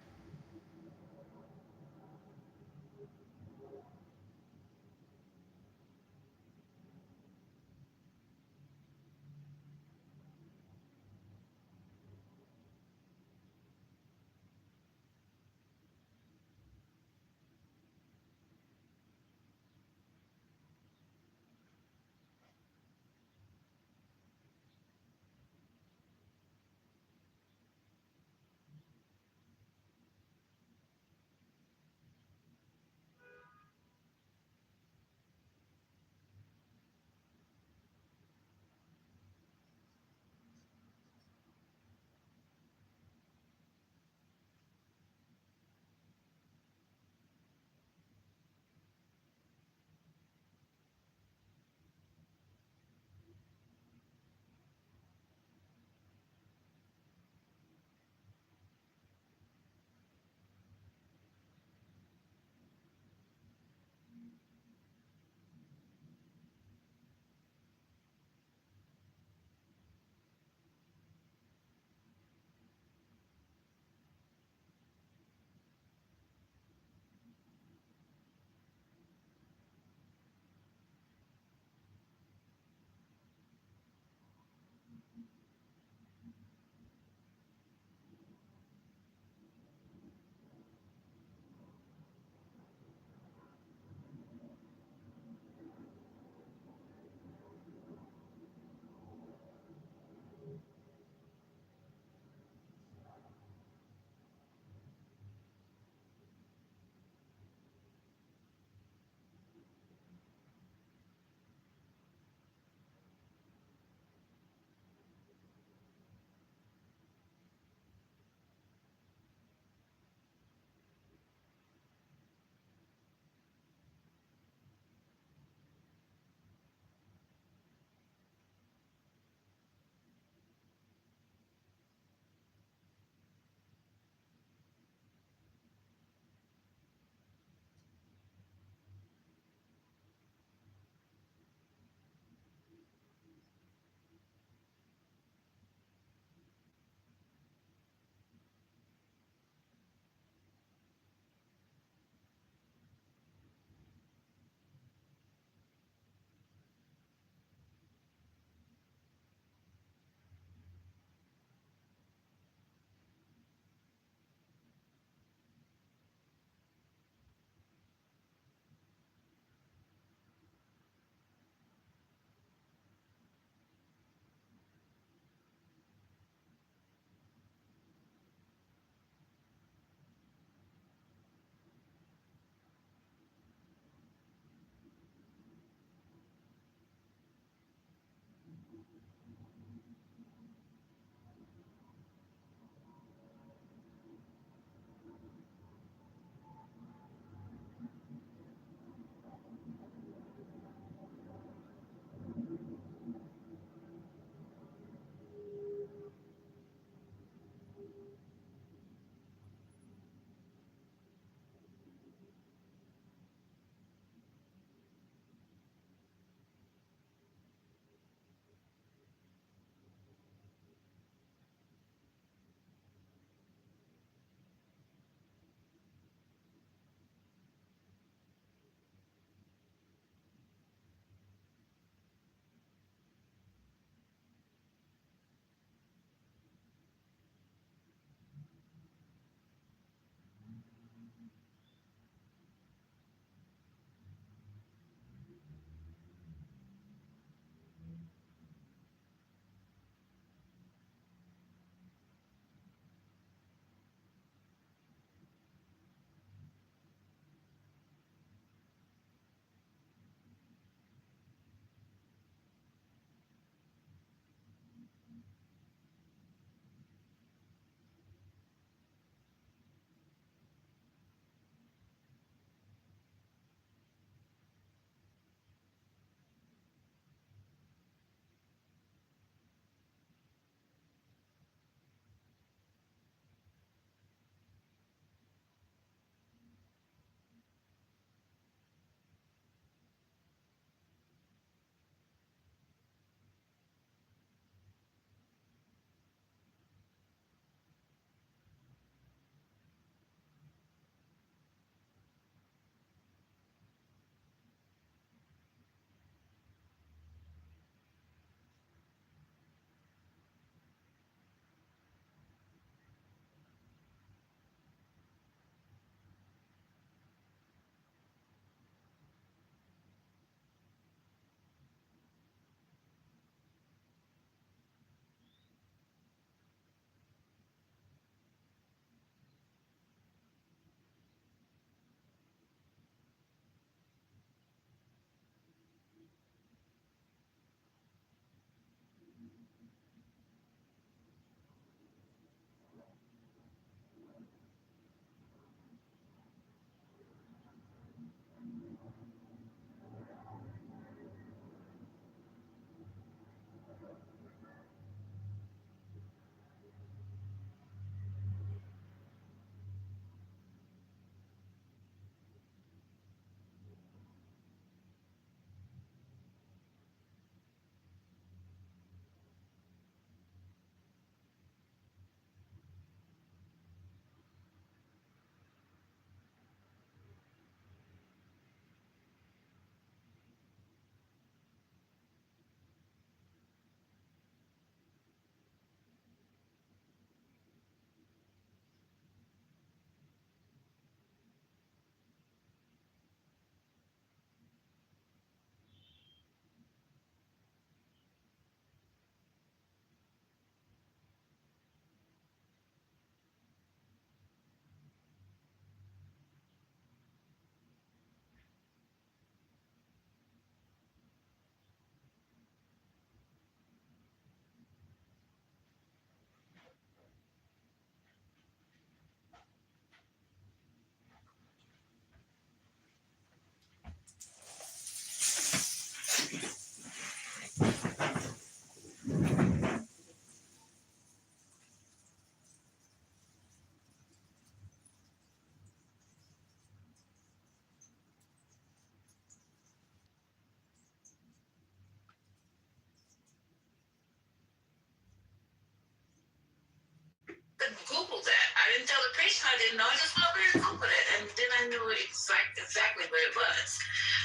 didn't know. I just felt very confident, and then I knew exactly what it was.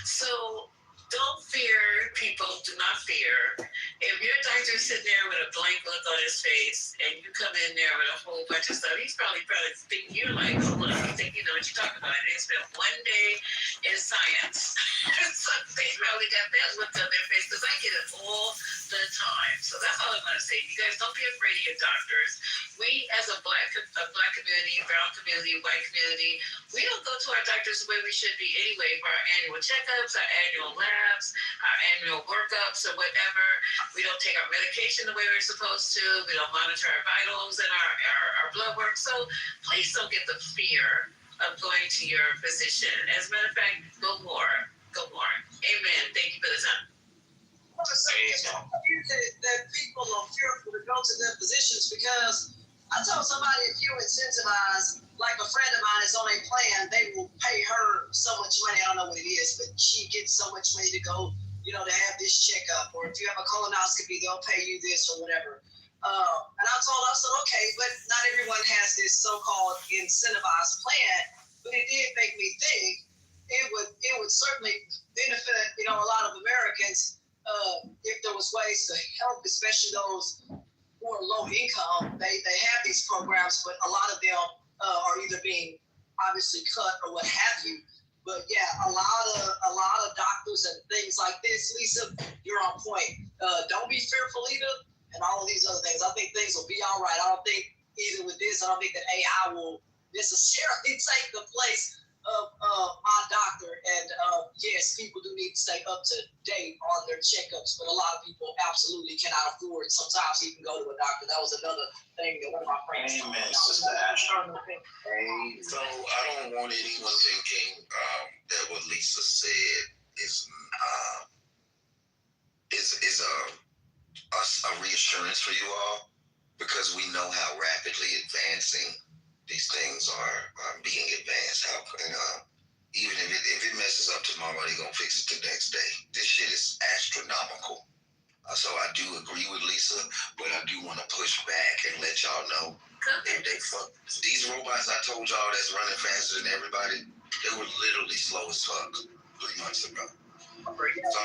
So don't fear, people. Do not fear. If your doctor's sitting there with a blank look on his face, and you come in there with a whole bunch of stuff, he's probably thinking you're like, hold on, you think you know what you're talking about? They spent one day in science. So they probably got that look on their face, because I get it all the time. So that's all I'm going to say. You guys, don't be afraid of your doctors. We, as a black community, brown community, white community, we don't go to our doctors the way we should be anyway for our annual checkups, our annual labs, our annual workups, or whatever. We don't take our medication the way we're supposed to. We don't monitor our vitals and our blood work. So please don't get the fear of going to your physician. As a matter of fact, go more. Go more. Amen. Thank you for the time. I want to say that people are fearful to go to their physicians, because I told somebody, if you incentivize, like a friend of mine is on a plan, they will pay her so much money. I don't know what it is, but she gets so much money to go, to have this checkup. Or if you have a colonoscopy, they'll pay you this or whatever. And I told her, I said, okay, but not everyone has this so-called incentivized plan. But it did make me think it would certainly benefit, a lot of Americans if there was ways to help, especially those who are low income. They have these programs, but a lot of them are either being obviously cut or what have you. But yeah, a lot of doctors and things like this, Lisa, you're on point. Don't be fearful either, and all of these other things. I think things will be all right. I don't think either with this, I don't think that AI will necessarily take the place of my doctor. And yes, people do need to stay up to date on their checkups, but a lot of people absolutely cannot afford sometimes even go to a doctor. That was another thing that one of my friends told me. So I don't want anyone thinking that what Lisa said is a reassurance for you all, because we know how rapidly advancing these things are being advanced. Even if it messes up tomorrow, they're going to fix it the next day. This shit is astronomical. So I do agree with Lisa, but I do want to push back and let y'all know if they fuck these robots I told y'all that's running faster than everybody, they were literally slow as fuck 3 months ago. So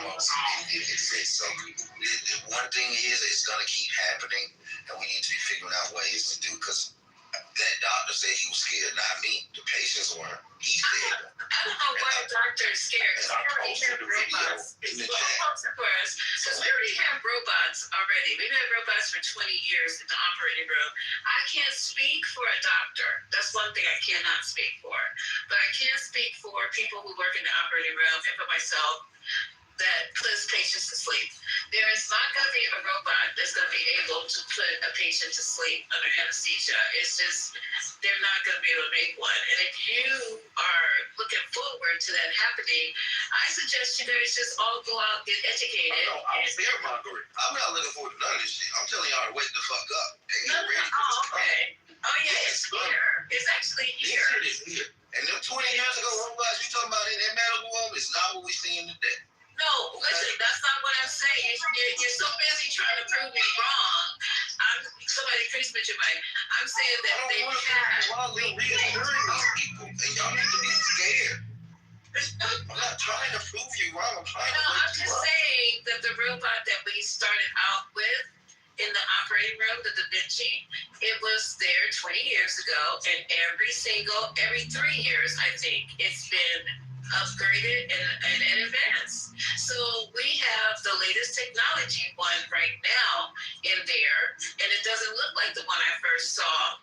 one thing is, it's going to keep happening, and we need to be figuring out ways to do, because that doctor said he was scared, not me. The patients weren't. He said. I don't know why the doctor is scared, because we already have robots. Because we already have robots already. We've had robots for 20 years in the operating room. I can't speak for a doctor. That's one thing I cannot speak for. But I can speak for people who work in the operating room, and for myself, that puts patients to sleep. There is not going to be a robot that's going to be able to put a patient to sleep under anesthesia. It's just, they're not going to be able to make one. And if you are looking forward to that happening, I suggest you guys just all go out and get educated. No, I'm fear-mongering. I'm not looking forward to none of this shit. I'm telling y'all to wake the fuck up. Okay. Oh, yeah, it's here. It's actually here. It's here. And them 20 years ago robots you talking about in that medical room is not what we're seeing today. No, listen, that's not what I'm saying. You're so busy trying to prove me wrong. Somebody increased my mind. I'm saying that they have. We're reassuring these people, and y'all need to be scared. I'm not trying to prove you wrong. I'm just saying that the robot that we started out with in the operating room, the Da Vinci, it was there 20 years ago, and every 3 years, I think, it's been upgraded and advanced. So we have the latest technology one right now in there, and it doesn't look like the one I first saw.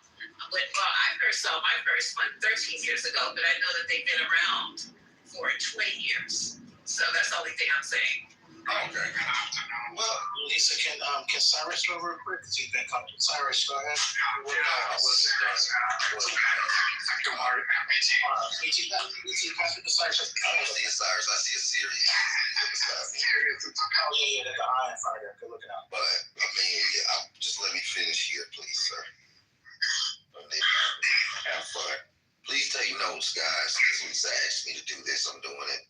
I first saw my first one 13 years ago, but I know that they've been around for 20 years. So that's the only thing I'm saying. Okay. Well, Lisa, can Cyrus go real quick? Because he's been coming. Cyrus, go ahead. I wasn't done. Pass it to Cyrus. I don't see a Cyrus. I see a Sirius. Oh, yeah, there's an eye in front of there. Good looking out. But, just let me finish here, please, sir. Have fun. Please take notes, guys. Because Lisa asked me to do this. I'm doing it.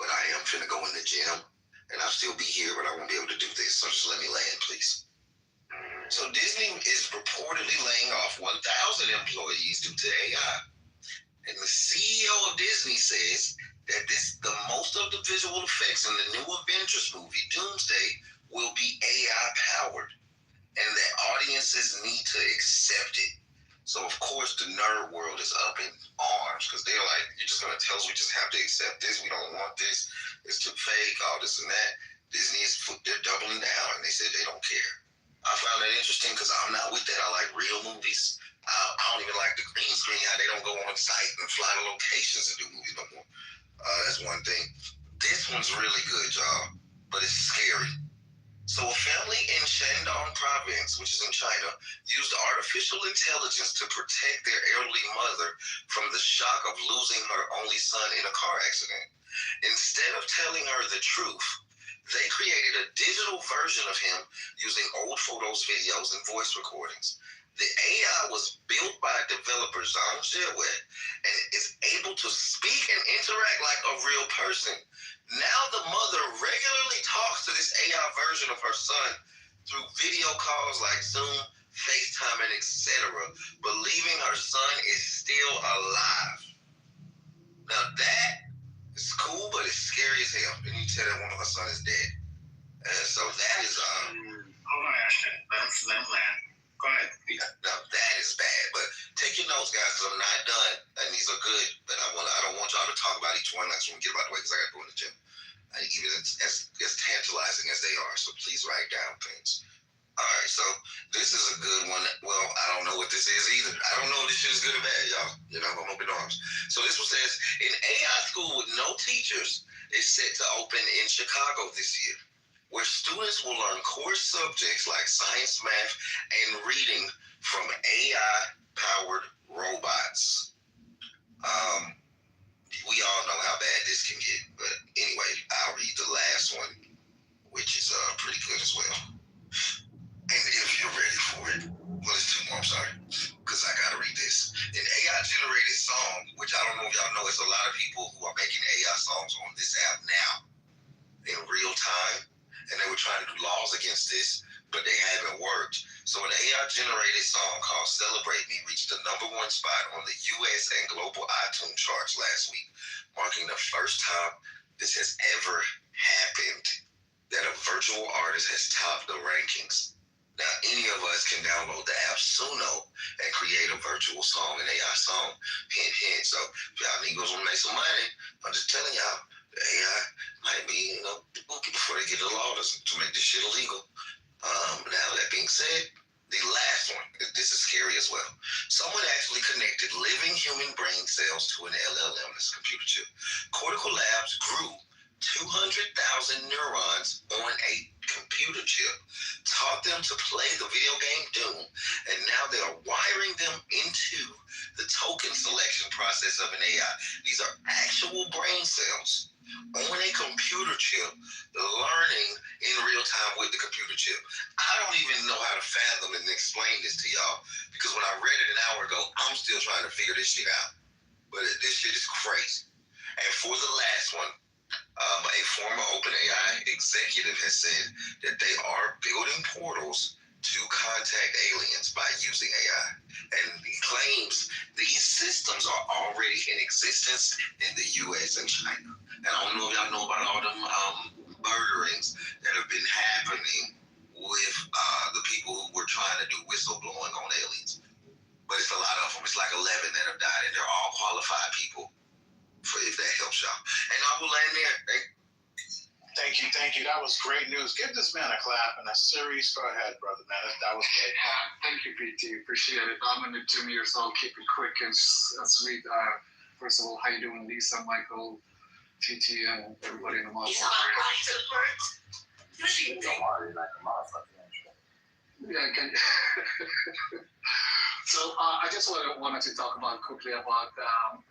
But I am finna go in the gym. And I'll still be here, but I won't be able to do this. So just let me land, please. So Disney is reportedly laying off 1,000 employees due to AI. And the CEO of Disney says that the most of the visual effects in the new Avengers movie, Doomsday, will be AI powered, and that audiences need to accept it. So of course the nerd world is up in arms because they're like, you're just gonna tell us we just have to accept this? We don't want this. It's too fake. All this and that. Disney they're doubling down, and they said they don't care. I found that interesting because I'm not with that. I like real movies. I don't even like the green screen, how they don't go on site and fly to locations and do movies no more. That's one thing. This one's really good, y'all, but it's scary. So a family in Shandong province, which is in China, used artificial intelligence to protect their elderly mother from the shock of losing her only son in a car accident. Instead of telling her the truth, they created a digital version of him using old photos, videos, and voice recordings. The AI was built by developer Zhang Jiewei and is able to speak and interact like a real person. Now the mother regularly talks to this AI version of her son through video calls like Zoom, FaceTime, and etc., believing her son is still alive. Now that is cool, but it's scary as hell. And you tell that one of her son is dead. And so that is Hold on, Ashton. Let him land. Go ahead. Yeah, no, that is bad. But take your notes, guys, because I'm not done, and these are good. But I don't want y'all to talk about each one. I just want to get about the way because I got to go in the gym. Even as tantalizing as they are, so please write down things. All right, so this is a good one. Well, I don't know what this is either. I don't know if this shit is good or bad, y'all. You know, I'm open arms. So this one says, an AI school with no teachers is set to open in Chicago this year, where students will learn core subjects like science, math, and reading from AI-powered robots. We all know how bad this can get, but anyway, I'll read the last one, which is pretty good as well. And if you're ready for it, well, it's two more, I'm sorry, because I gotta read this. An AI-generated song, which I don't know if y'all know, there's a lot of people who are making AI songs on this app now in real time, and they were trying to do laws against this, but they haven't worked. So an AI-generated song called Celebrate Me reached the #1 spot on the US and global iTunes charts last week, marking the first time this has ever happened, that a virtual artist has topped the rankings. Now, any of us can download the app Suno and create a virtual song, an AI song. Hint, hint. So if y'all niggas want to make some money, I'm just telling y'all, the AI might be, bookie before they get the law to make this shit illegal. Now, that being said, the last one, this is scary as well. Someone actually connected living human brain cells to an LLM, this computer chip. Cortical Labs grew 200,000 neurons on a computer chip, taught them to play the video game Doom, and now they are wiring them into the token selection process of an AI. These are actual brain cells on a computer chip, learning in real time with the computer chip. I don't even know how to fathom and explain this to y'all, because when I read it an hour ago, I'm still trying to figure this shit out. But this shit is crazy. And for the last one, a former OpenAI executive has said that they are building portals to contact aliens by using AI. And he claims these systems are already in existence in the US and China. And I don't know if y'all know about all them murderings that have been happening with the people who were trying to do whistleblowing on aliens. But it's a lot of them. It's like 11 that have died, and they're all qualified people. For if that helps y'all. And I will land there. Thank you. That was great news. Give this man a clap and a series. Go ahead, brother, man. That was great. Thank you, PT. Appreciate it. I'm going to 2 minutes, so I'll keep it quick and sweet. First of all, how you doing, Lisa, Michael, TT, and everybody in the model? Yeah, can So I just wanted to talk about quickly about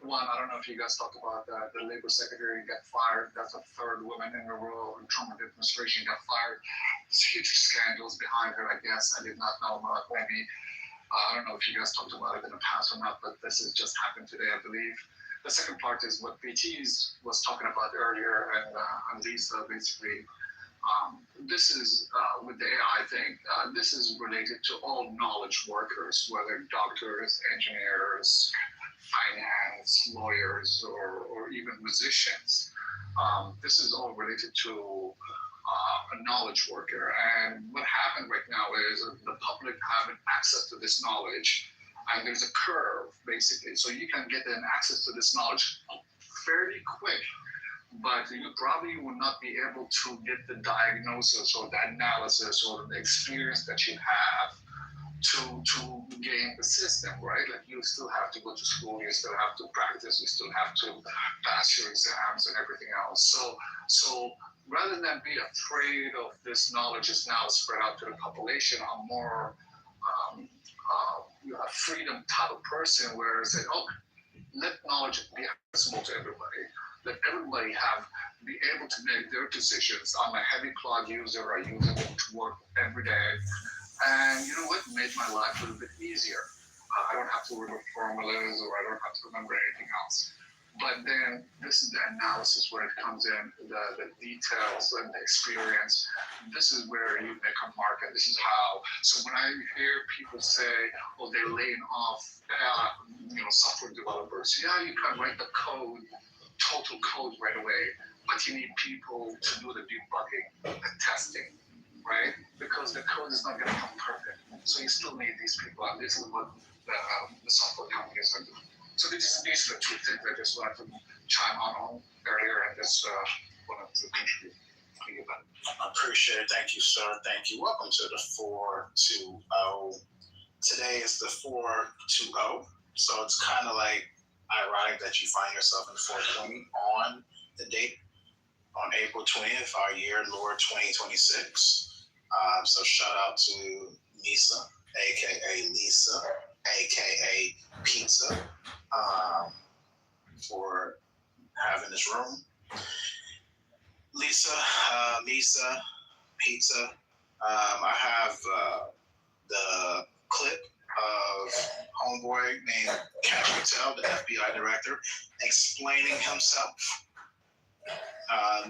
one. I don't know if you guys talked about the labor secretary got fired. That's the third woman in a row in Trump administration got fired. There's huge scandals behind her, I guess. I did not know about. Maybe I don't know if you guys talked about it in the past or not, but this has just happened today, I believe. The second part is what BT's was talking about earlier, and Lisa basically. This is with the AI thing. this is related to all knowledge workers, whether doctors, engineers, finance, lawyers, or even musicians. This is all related to a knowledge worker. And what happened right now is the public having access to this knowledge, and there's a curve, basically. So you can get an access to this knowledge fairly quick, but you probably will not be able to get the diagnosis or the analysis or the experience that you have to gain the system, right? Like you still have to go to school, you still have to practice, you still have to pass your exams and everything else. So rather than be afraid of this knowledge is now spread out to the population, I'm more a freedom type of person where I say, oh, let knowledge be accessible to everybody. Let everybody be able to make their decisions. I'm a heavy cloud user. I use it to work every day. And you know what? It made my life a little bit easier. I don't have to remember formulas or I don't have to remember anything else. But then this is the analysis where it comes in, the details and the experience. This is where you make a market. This is how. So when I hear people say, oh, they're laying off software developers. Yeah, you can write the code, total code right away, but you need people to do the debugging, the testing, right? Because the code is not going to come perfect. So you still need these people, and this is what the software companies are doing. So these are the two things I just wanted to chime on earlier, and just wanted to contribute to you. I appreciate it. Thank you, sir. Thank you. Welcome to the 420. Today is the 420. So it's kind of like ironic that you find yourself in 420 on the date on April 20th, our year, Lord 2026. So shout out to Nisa, aka Lisa, aka Pizza, for having this room. Lisa, Pizza. I have the clip of homeboy named Cash Patel, the FBI director, explaining himself.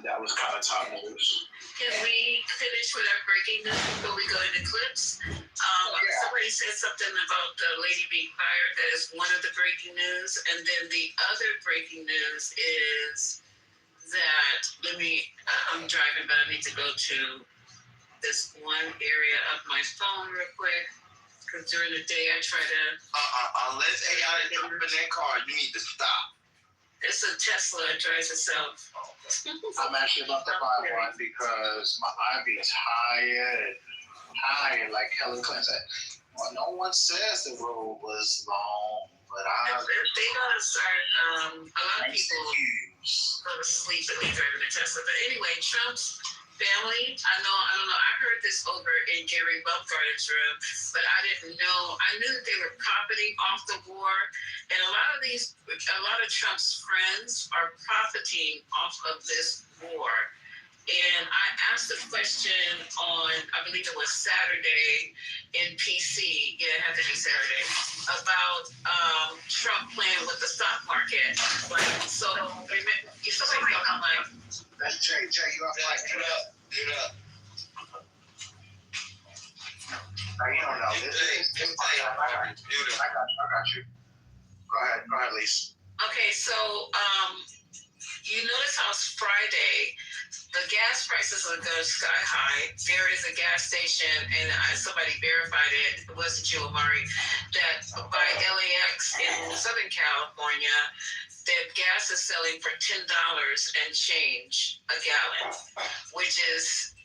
That was kind of top news. Can we finish with our breaking news before we go into clips? Somebody said something about the lady being fired. That is one of the breaking news. And then the other breaking news is that, I'm driving, but I need to go to this one area of my phone real quick. Because during the day I try to... Unless AI is in that car, you need to stop. It's a Tesla. It drives itself. I'm actually about to buy one because my eye is tired, like Helen Clinton said. Well, no one says the road was long, but they gotta start. A lot of people go to sleep at least driving a Tesla. But anyway, Trump's family. I don't know. I heard this over in Gary Bumgarner's room, but I didn't know. I knew that they were profiting off the war, and a lot of Trump's friends are profiting off of this war. And I asked a question on, I believe it was Saturday in PC. Yeah, it had to be Saturday, about Trump playing with the stock market. Like, so remember, somebody thought like. That's Jay, you have like do that. You don't know. I got you. Go ahead, Lisa. Okay, so you notice how Friday the gas prices are going sky high. There is a gas station, and somebody verified it. It wasn't you, Amari, that by LAX in Southern California, that gas is selling for $10 and change a gallon, which is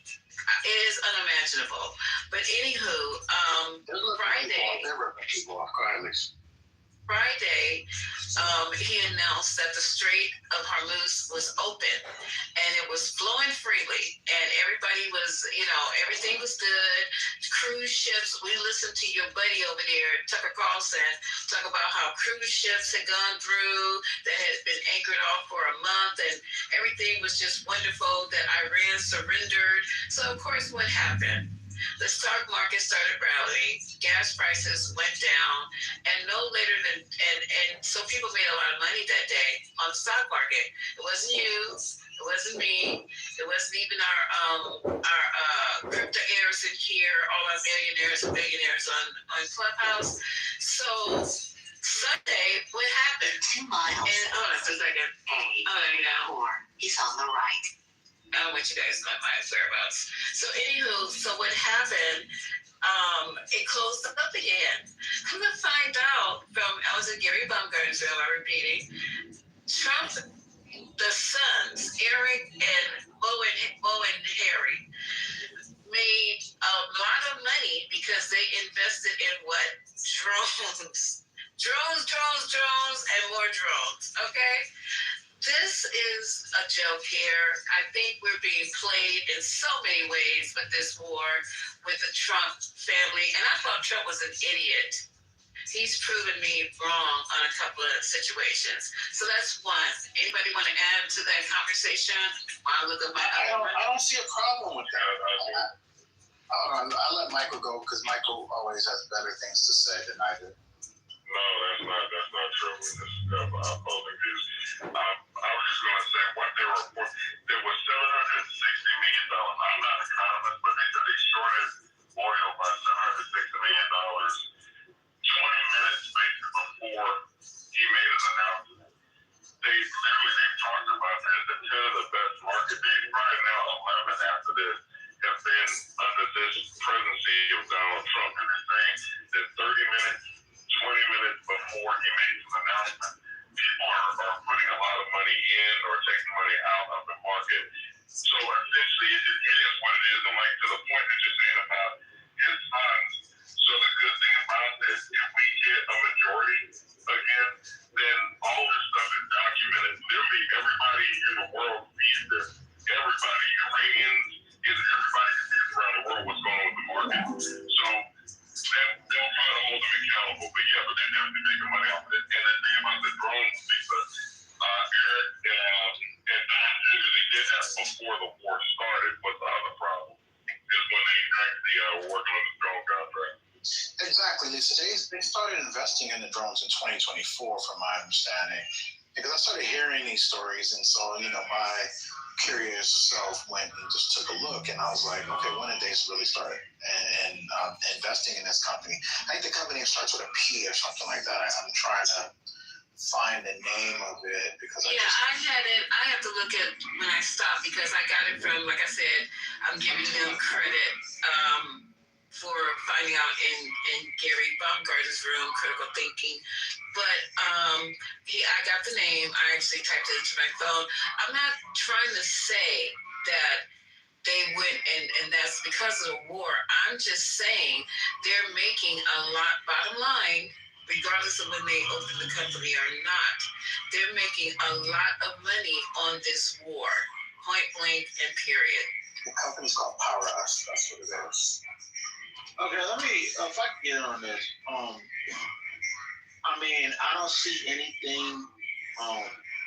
unimaginable. But anywho, Friday, he announced that the Strait of Hormuz was open and it was flowing freely, and everybody was, everything was good. Cruise ships, we listened to your buddy over there, Tucker Carlson, talk about how cruise ships had gone through, that had been anchored off for a month, and everything was just wonderful, that Iran surrendered. So of course, what happened? The stock market started rallying, gas prices went down, and no later than, and so people made a lot of money that day on the stock market. It wasn't you, it It wasn't me. It wasn't even our crypto heirs in here, all our millionaires and billionaires on Clubhouse. So Sunday, what happened? 2 miles. And hold on for a second. He's on the right. I want you guys to know my whereabouts. So anywho, so what happened? It closed up again. Come to find out I was in Gary Baumgartner's room, I'm repeating. Trump, the sons, Eric and Bo and Harry, made a lot of money because they invested in what? Drones. Drones, and more drones, okay? This is a joke here. I think we're being played in so many ways with this war with the Trump family. And I thought Trump was an idiot. He's proven me wrong on a couple of situations. So that's one. Anybody want to add to that conversation? I'll look up I don't see a problem with that. I'll let Michael go because Michael always has better things to say than I do. No, that's not true. With this opposing views. I was just going to say what they report. There was $760 million. I'm not an economist, but they said they shorted oil by $760 million 20 minutes before he made an announcement. They talked about this. The 10 of the best market days, right now 11 after this, have been under this presidency of Donald Trump. And they're saying that 30 minutes, 20 minutes before he made his announcement, people are putting a lot of money in or taking money out of the market. So essentially, it is what it is. And like to the point that you're saying about his sons. So the good thing about this, if we get a majority again, then all this stuff is documented. Literally, everybody in the world sees this. Everybody, Iranians, everybody around the world, what's going on with the market. So they'll try to hold them accountable, but they're definitely making money off of it. And the thing about the drones, because Eric and Don Jr., they did that before the war started. But the other problem is when they actually were working on the drone contract. Exactly, Lisa. They started investing in the drones in 2024, from my understanding, because I started hearing these stories, and so my curious self went and just took a look, and I was like, okay, when did they really start and investing in this company? I think the company starts with a P or something like that. I'm trying to find the name of it because I had it. I have to look at when I stopped because I got it from, like I said, I'm giving them credit for finding out in Gary Baumgartner's room, critical thinking. But I got the name. I actually typed it into my phone. I'm not trying to say that they went and that's because of the war. I'm just saying they're making a lot, bottom line, regardless of when they open the company or not, they're making a lot of money on this war, point blank and period. The company's called Power Us. That's what it is. Okay, let me, if I can get on this. I mean, I don't see anything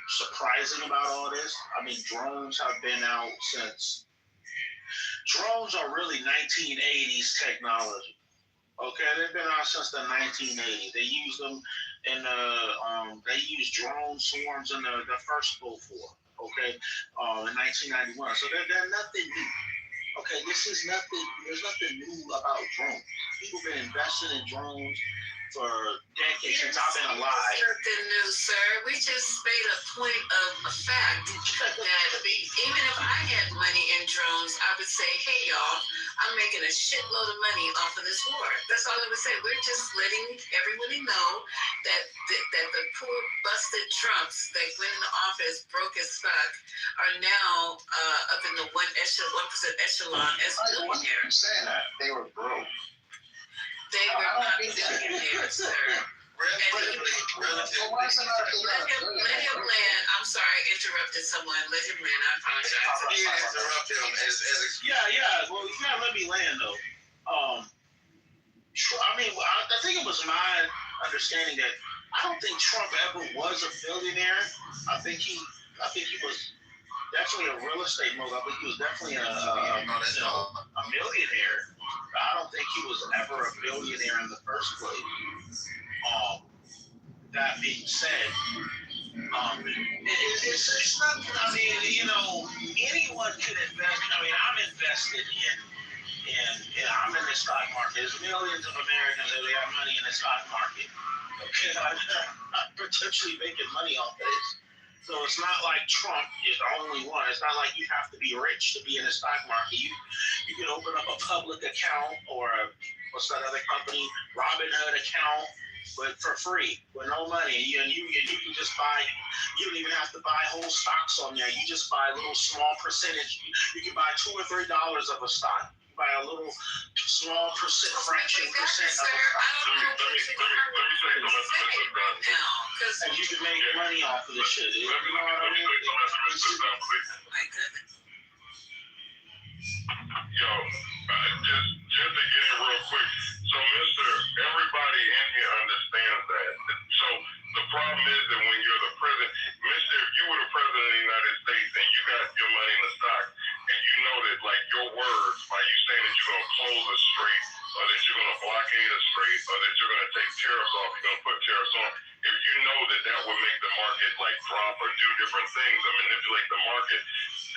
surprising about all this. I mean, drones have been out since. Drones are really 1980s technology. Okay, they've been out since the 1980s. They use them in they used drone swarms in the first Gulf War. Okay, in 1991. So they're nothing new. Okay, this is nothing. There's nothing new about drones. People have been investing in drones for decades since I've been alive. Nothing new, sir. We just made a point of a fact that even if I had money in drones, I would say, hey, y'all, I'm making a shitload of money off of this war. That's all I would say. We're just letting everybody know that the poor busted Trumps that went into office broke as fuck are now up in the 1% echelon as billionaires. Saying that they were broke. They were not billionaires, sir. Let him land. I'm sorry, I interrupted someone. Let him land. I apologize. You interrupt him Yeah. Well, you gotta let me land though. I mean, I think it was my understanding that I don't think Trump ever was a billionaire. I think he was definitely a real estate mogul. I think he was definitely a millionaire. I don't think he was ever a billionaire in the first place. That being said, It's not. I mean, you know, anyone could invest. I mean, I'm invested in. I'm in the stock market. There's millions of Americans that have money in the stock market. Okay, I'm potentially making money off of this. So it's not like Trump is the only one. It's not like you have to be rich to be in the stock market. You can open up a public account or what's that other company, Robinhood account, but for free with no money. And you can just buy. You don't even have to buy whole stocks on there. You just buy a little small percentage. You can buy $2 or $3 of a stock. By a little small fraction of a stock. And you can make money off of this shit. You know what I mean? My goodness. Yo, just to get in real quick. So, Mr. Everybody in here understands that. So the problem is that when you're the president, Mr. If you were the president of the United States and you got your money in the stock, and you know that like your words by you saying that you're gonna close a strait, or that you're gonna blockade a strait, or that you're gonna take tariffs off, you're gonna put tariffs on. If you know that that would make the market like drop or do different things or manipulate the market,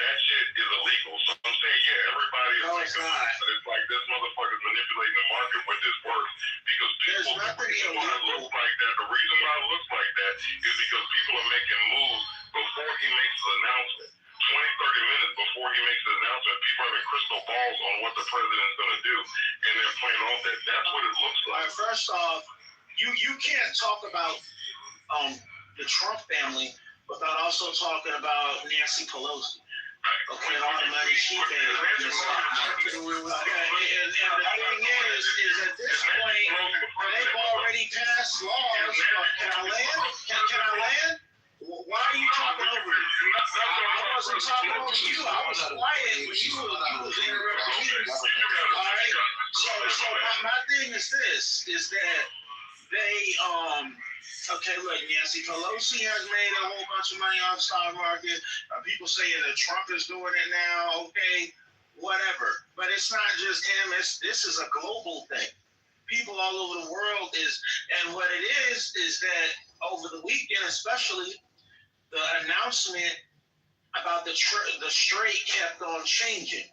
that shit is illegal. So I'm saying, yeah, everybody is like, it's like this motherfucker's manipulating the market with his words because people look like that. The reason why it looks like that is because people are making moves before he makes his announcement. 20, 30 minutes before he makes his announcement, people having crystal balls on what the president's going to do, and they're playing off that. That's what it looks like. First off, you can't talk about the Trump family without also talking about Nancy Pelosi. Okay, and all the money she paid in the stock market. Okay, and the thing is at this point, they've already passed laws. Can I land? Can I land? Why are you talking over me? I wasn't talking over you. I was quiet when you was interrupting me. All right. So my thing is this: is that they okay, look, Nancy Pelosi has made a whole bunch of money on the stock market. People saying that Trump is doing it now. Okay, whatever. But it's not just him. This is a global thing. People all over the world and what it is that over the weekend, especially, the announcement about the strait kept on changing.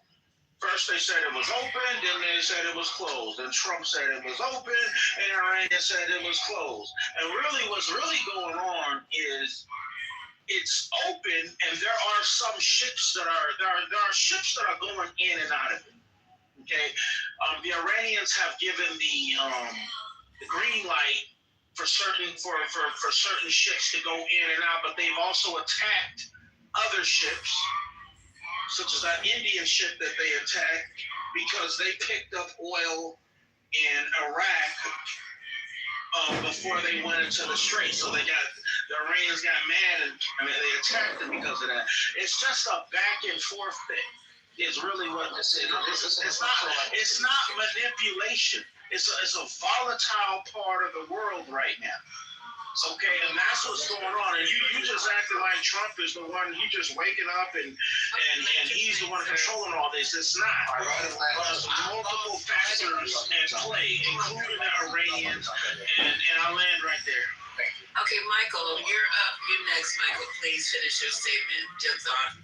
First they said it was open, then they said it was closed. And Trump said it was open, and Iran said it was closed. And really what's really going on is it's open, and there are some ships that are going in and out of it. Okay? The Iranians have given the green light for certain ships to go in and out, but they've also attacked other ships, such as that Indian ship that they attacked, because they picked up oil in Iraq before they went into the strait. So the Iranians got mad and they attacked them because of that. It's just a back and forth thing. Is really what this is. It's not manipulation. It's a volatile part of the world right now. Okay, and that's what's going on. And you just acting like Trump is the one. You just waking up and he's the one controlling all this. It's not. There's multiple factors at play, including the Iranians. And I'll land right there. Okay, Michael, you're up. You're next, Michael. Please finish your statement. Jokes on.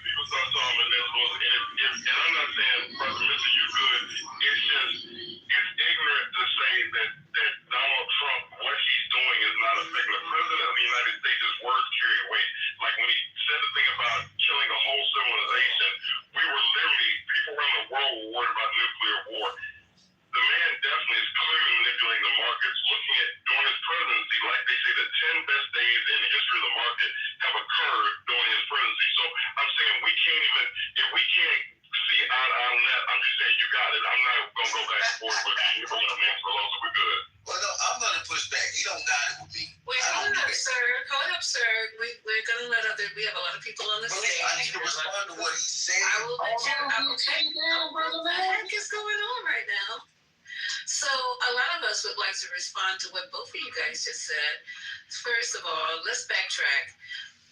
People start talking about this, and I'm not saying, Brother Mr. You good. It's just, it's ignorant to say that Donald Trump, what he's doing is not affecting the president of the United States. His words carry weight. Like when he said the thing about killing a whole civilization, we were literally, people around the world were worried about nuclear war. The man definitely is clearly manipulating the markets. Looking at during his presidency, like they say, the 10 best days in the history of the market have occurred during his presidency. So I'm saying we can't even, if we can't see eye to eye on that, I'm just saying you got it. I'm not going to go back and forth with you. You're going to make for those, we're good. Well, no, I'm going to push back. He don't got it with me. Wait, hold up, sir. Hold up, sir. We're going to let we have a lot of people on the stage. I need to respond to what he said. I will let you. Okay. What the heck is going on right now? So a lot of us would like to respond to what both of you guys just said. First of all, let's backtrack.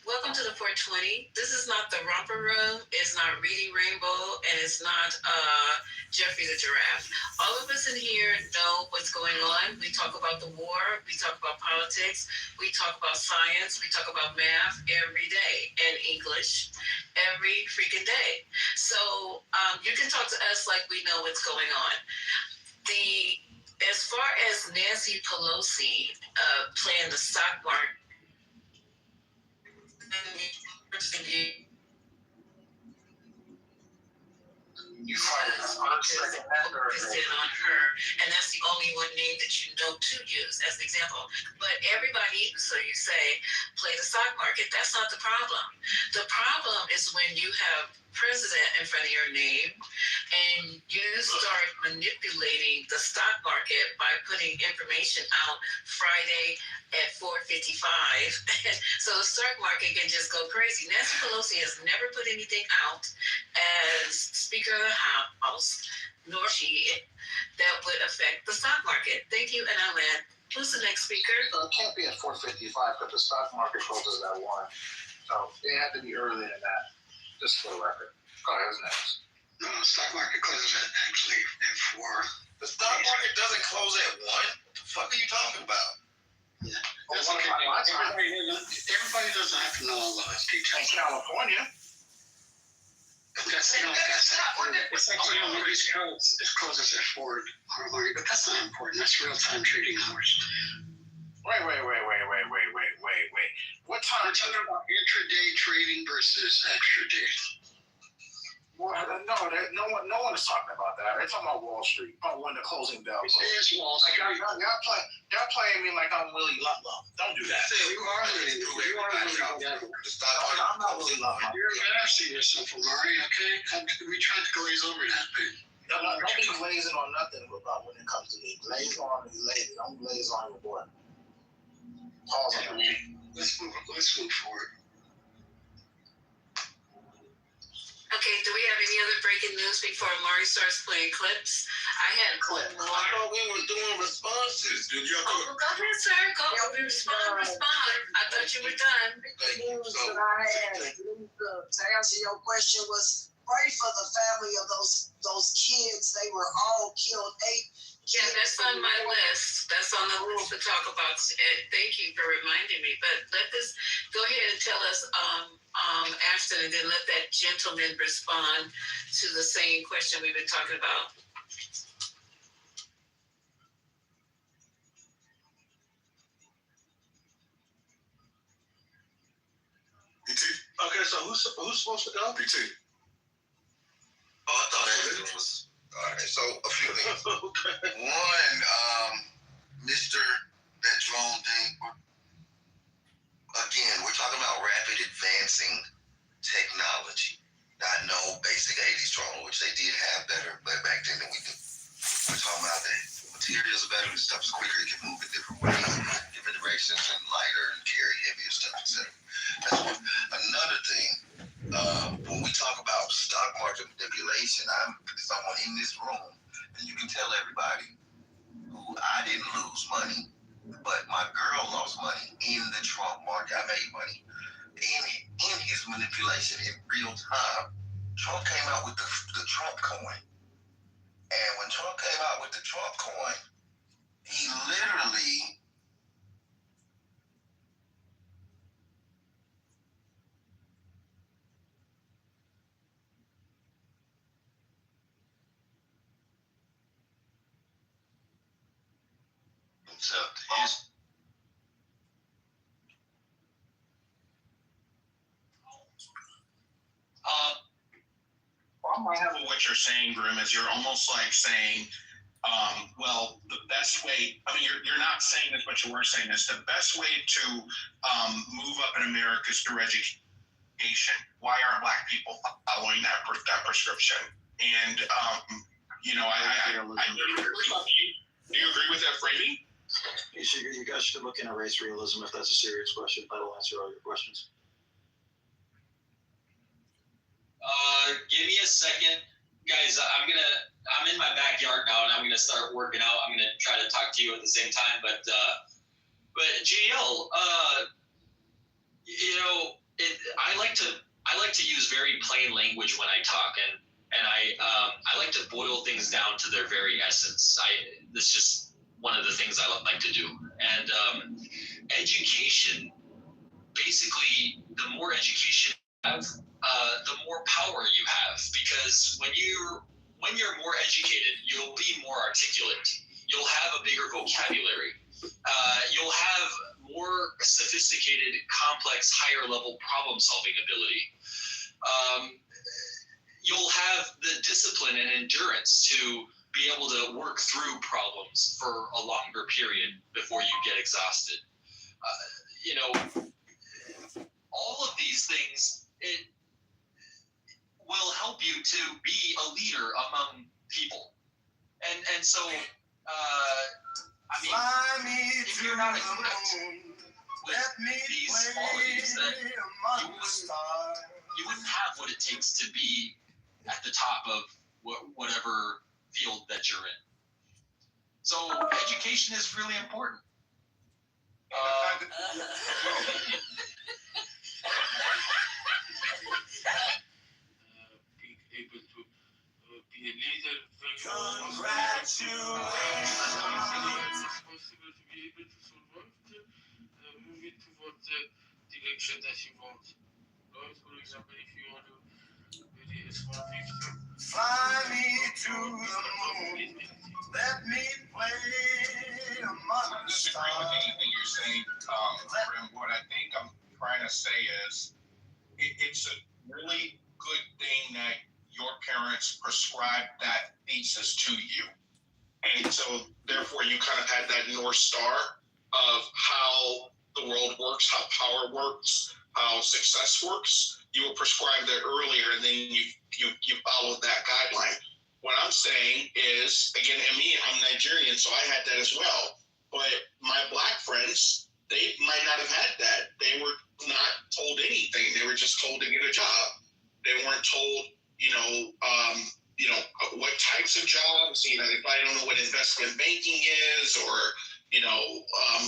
Welcome to the 420. This is not the Romper Room. It's not Reading Rainbow, and it's not Jeffrey the Giraffe. All of of us in here know what's going on. We talk about the war. We talk about politics. We talk about science. We talk about math every day and English every freaking day. So you can talk to us like we know what's going on. As far as Nancy Pelosi playing the stock market, You find it focused on her, and that's the only one name that you know to use as an example. But everybody, so you say, play the stock market. That's not the problem. The problem is when you have president in front of your name and you start manipulating the stock market by putting information out Friday at 4:55 so the stock market can just go crazy. Nancy Pelosi has never put anything out as Speaker of the House, nor she that would affect the stock market. Thank you, and I land. Who's the next speaker? So it can't be at 4:55 because the stock market closes at 1. So it had to be earlier than that, just for the record. Go ahead, who's next? No, the stock market closes actually at 4. The stock market doesn't close at 1. What the fuck are you talking about? Yeah. That's okay. Everybody doesn't have to know all the details. In California. It's actually on the East Coast. It closes at 4 morning, but that's not important. That's real-time trading hours. Wait. What time? We're talking about intraday trading versus extra-day. Well, no one is talking about that. They're talking about Wall Street. Oh, when the closing bell. It's Wall Street. Y'all playing me like I'm Willie Ludlow. Don't do that. You are Willie Ludlow. I'm not Willie Ludlow. You're embarrassing yourself, Amari, okay? We tried to glaze over that, babe. Don't be glazing on nothing about when it comes to me. Glaze on the lady. Don't glaze on your boy. Pause on me. Let's move forward. Okay, do we have any other breaking news before Maury starts playing clips? I had a clip. I thought we were doing responses. Did you go ahead, sir. Go. Respond. I thought you were done. News that I had to answer your question was pray for the family of those kids. They were all killed. 8 Yeah, that's on my list. That's on the list to talk about. Thank you for reminding me. But let this go ahead and tell us, Ashton, and then let that gentleman respond to the same question we've been talking about. PT? Okay, so who's supposed to go? PT. Oh, I thought Ashton was. All right, so a few things. Okay. One, Mr. That drone thing. Again, we're talking about rapid advancing technology. Not no basic 80s drone, which they did have better, but back then than we do. We're talking about the materials are better, the stuff's quicker, it can move in different ways, different directions, and lighter, and carry heavier stuff, etc. That's one. Another thing, when we talk about stock market manipulation, I'm someone in this room, and you can tell everybody who I didn't lose money, but my girl lost money in the Trump market. I made money in his manipulation in real time. Trump came out with the Trump coin. And when Trump came out with the Trump coin, he literally himself to his. I'm having what you're saying, Grim, is you're almost like saying, well, the best way, I mean, you're not saying this, but you were saying this, the best way to move up in America is through education. Why aren't Black people following that prescription? And, you know, do you agree with that framing? You guys should look into race realism if that's a serious question. That'll answer all your questions. Give me a second, guys. I'm in my backyard now, and I'm gonna start working out. I'm gonna try to talk to you at the same time, but GL, you know, I like to use very plain language when I talk, and and I like to boil things down to their very essence. That's just one of the things I like to do. And education, basically, the more education you have, the more power you have. Because when you're more educated, you'll be more articulate. You'll have a bigger vocabulary. You'll have more sophisticated, complex, higher level problem solving ability. You'll have the discipline and endurance to be able to work through problems for a longer period before you get exhausted. All of these things, it will help you to be a leader among people. And so, if you're not equipped with these qualities, then you wouldn't have what it takes to be at the top of whatever field that you're in. So education is really important. Being able to be a leader. Congratulations. It's possible to be able to survive moving towards the direction that you want. Right? For example, if you want to be a small victim, Fly me to the moon. Let me play among the disagree with stars. anything you're saying, Grim. What I think I'm trying to say is it's a really good thing that your parents prescribed that thesis to you. And so therefore you kind of had that North Star of how the world works, how power works, how success works. You were prescribed that earlier, and then you followed that guideline. What I'm saying is, again, and me, I'm Nigerian, so I had that as well. But my black friends, they might not have had that. They were not told anything. They were just told to get a job. They weren't told, what types of jobs. They probably don't know what investment banking is, or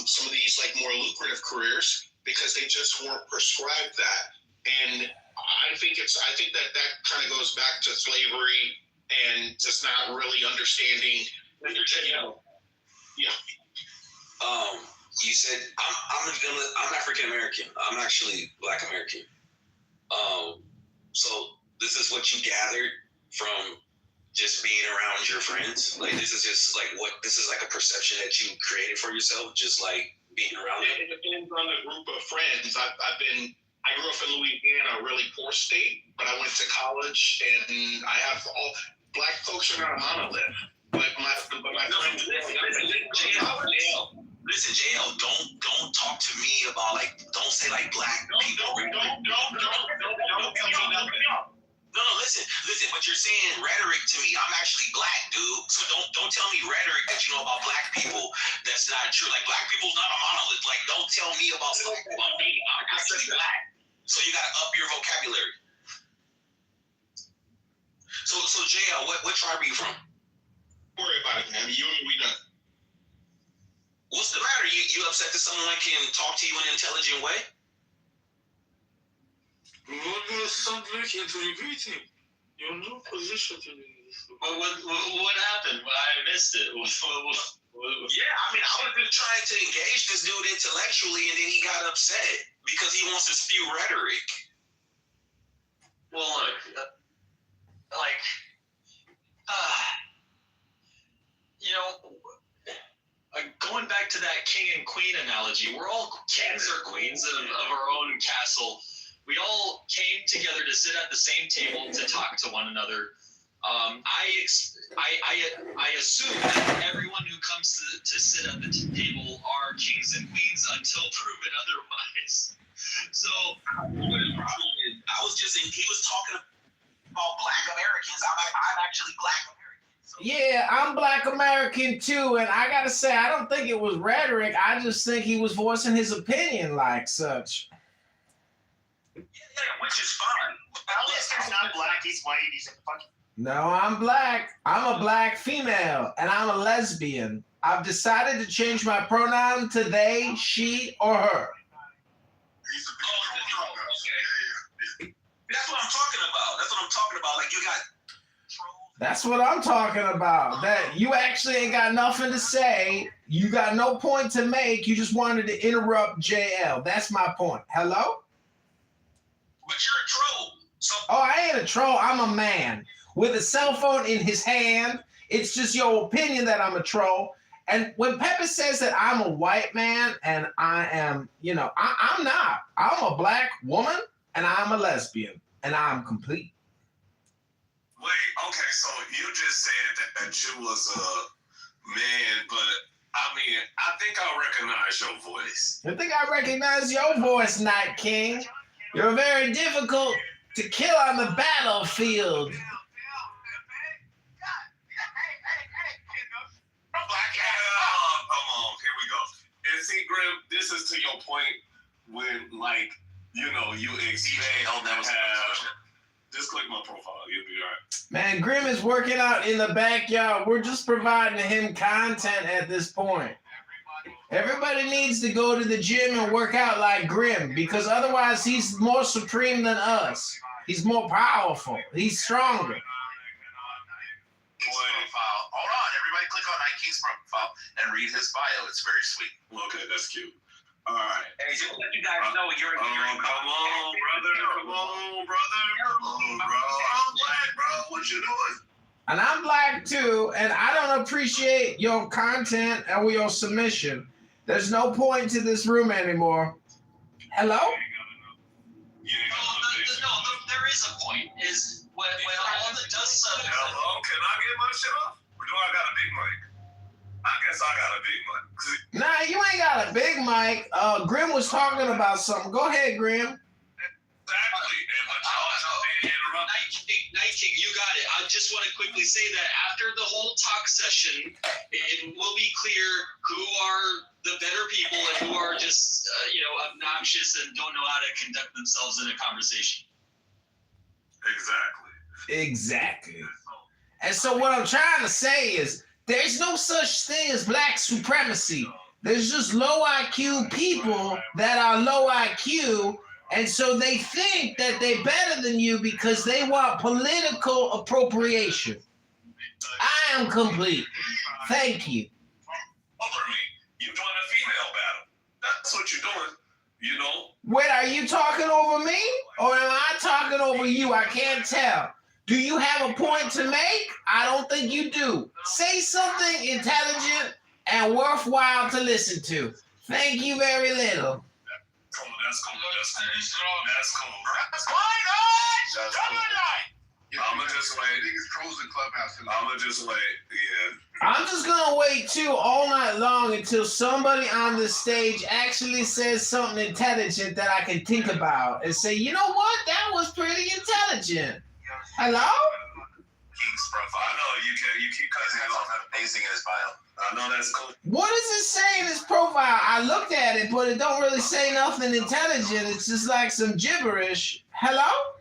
some of these like more lucrative careers, because they just weren't prescribed that. And I think that kind of goes back to slavery and just not really understanding. You said I'm African American. I'm actually Black American. So this is what you gathered from just being around your friends. Like this is just like this is like a perception that you created for yourself, just like being around them. It depends on the group of friends. I grew up in Louisiana, a really poor state, but I went to college, and I have all black folks are not a monolith. But my friends. Listen, JL, don't talk to me about don't say black people. Don't tell me nothing. No, listen, but you're saying rhetoric to me. I'm actually black, dude. So don't tell me rhetoric that you know about black people. That's not true. Like, black people's not a monolith. Like, don't tell me about black people. I'm actually black. So you gotta up your vocabulary. So JL, what tribe are you from? Don't worry about it, man. You and we done. What's the matter? You upset that someone can talk to you in an intelligent way? Something interrogating. You're in no position to do this. What happened? I missed it. Yeah, I was just trying to engage this dude intellectually, and then he got upset because he wants to spew rhetoric. Well, look, going back to that king and queen analogy, we're all kings or queens of our own castle. We all came together to sit at the same table to talk to one another. I assume that everyone who comes to sit at the table are kings and queens until proven otherwise. So, I was just he was talking about Black Americans. I'm actually Black American. Yeah, I'm Black American too, and I gotta say, I don't think it was rhetoric. I just think he was voicing his opinion like such. Yeah, which is fine. Alistair's not black, he's white, he's a fucking... No, I'm black. I'm a black female, and I'm a lesbian. I've decided to change my pronoun to they, she, or her. That's what I'm talking about. Like, you got That's what I'm talking about. That you actually ain't got nothing to say. You got no point to make. You just wanted to interrupt JL. That's my point. Hello? But you're a troll. So Oh, I ain't a troll. I'm a man with a cell phone in his hand. It's just your opinion that I'm a troll. And when Pepper says that I'm a white man and I am, I'm not. I'm a black woman and I'm a lesbian and I'm complete. Wait, okay, so you just said that you was a man, but I mean, I think I recognize your voice. I think I recognize your voice, Night King. You're very difficult to kill on the battlefield. Come on, here we go. And see, Grim, this is to your point when, like, you expect to have. Just click my profile, you'll be all right. Man, Grim is working out in the backyard. We're just providing him content at this point. Everybody needs to go to the gym and work out like Grim because otherwise he's more supreme than us. He's more powerful. He's stronger. Profile. Hold on, everybody click on Night King's profile and read his bio. It's very sweet. Okay, that's cute. All right. Hey, just let you guys know you're come on, brother. Come on, brother. Come on, bro. I'm black, bro. What you doing? And I'm black too, and I don't appreciate your content or your submission. There's no point to this room anymore. Hello? No, there is a point. Is when all the dust settles. Hello, can I get my shit off? Or do I got a big mic? I guess I got a big mic. Nah, you ain't got a big mic. Grim was talking about something. Go ahead, Grim. Exactly. Night King, you got it. I just want to quickly say that after the whole talk session, it will be clear who are the better people and who are just, obnoxious and don't know how to conduct themselves in a conversation. Exactly. And so what I'm trying to say is there's no such thing as black supremacy. There's just low IQ people that are low IQ, and so they think that they're better than you because they want political appropriation. I am complete. Thank you. Over me. You're doing a female battle. That's what you're doing. Wait, are you talking over me? Or am I talking over you? I can't tell. Do you have a point to make? I don't think you do. Say something intelligent and worthwhile to listen to. Thank you very little. That's cool. I'ma just wait. Niggas trolls in Clubhouse. I'ma just wait. Yeah. I'm just gonna wait too all night long until somebody on this stage actually says something intelligent that I can think about and say, you know what? That was pretty intelligent. Hello? King's profile. I know you keep cutting it off. Amazing in his bio. I know that's cool. What does it say in his profile? I looked at it, but it don't really say nothing intelligent. It's just like some gibberish. Hello?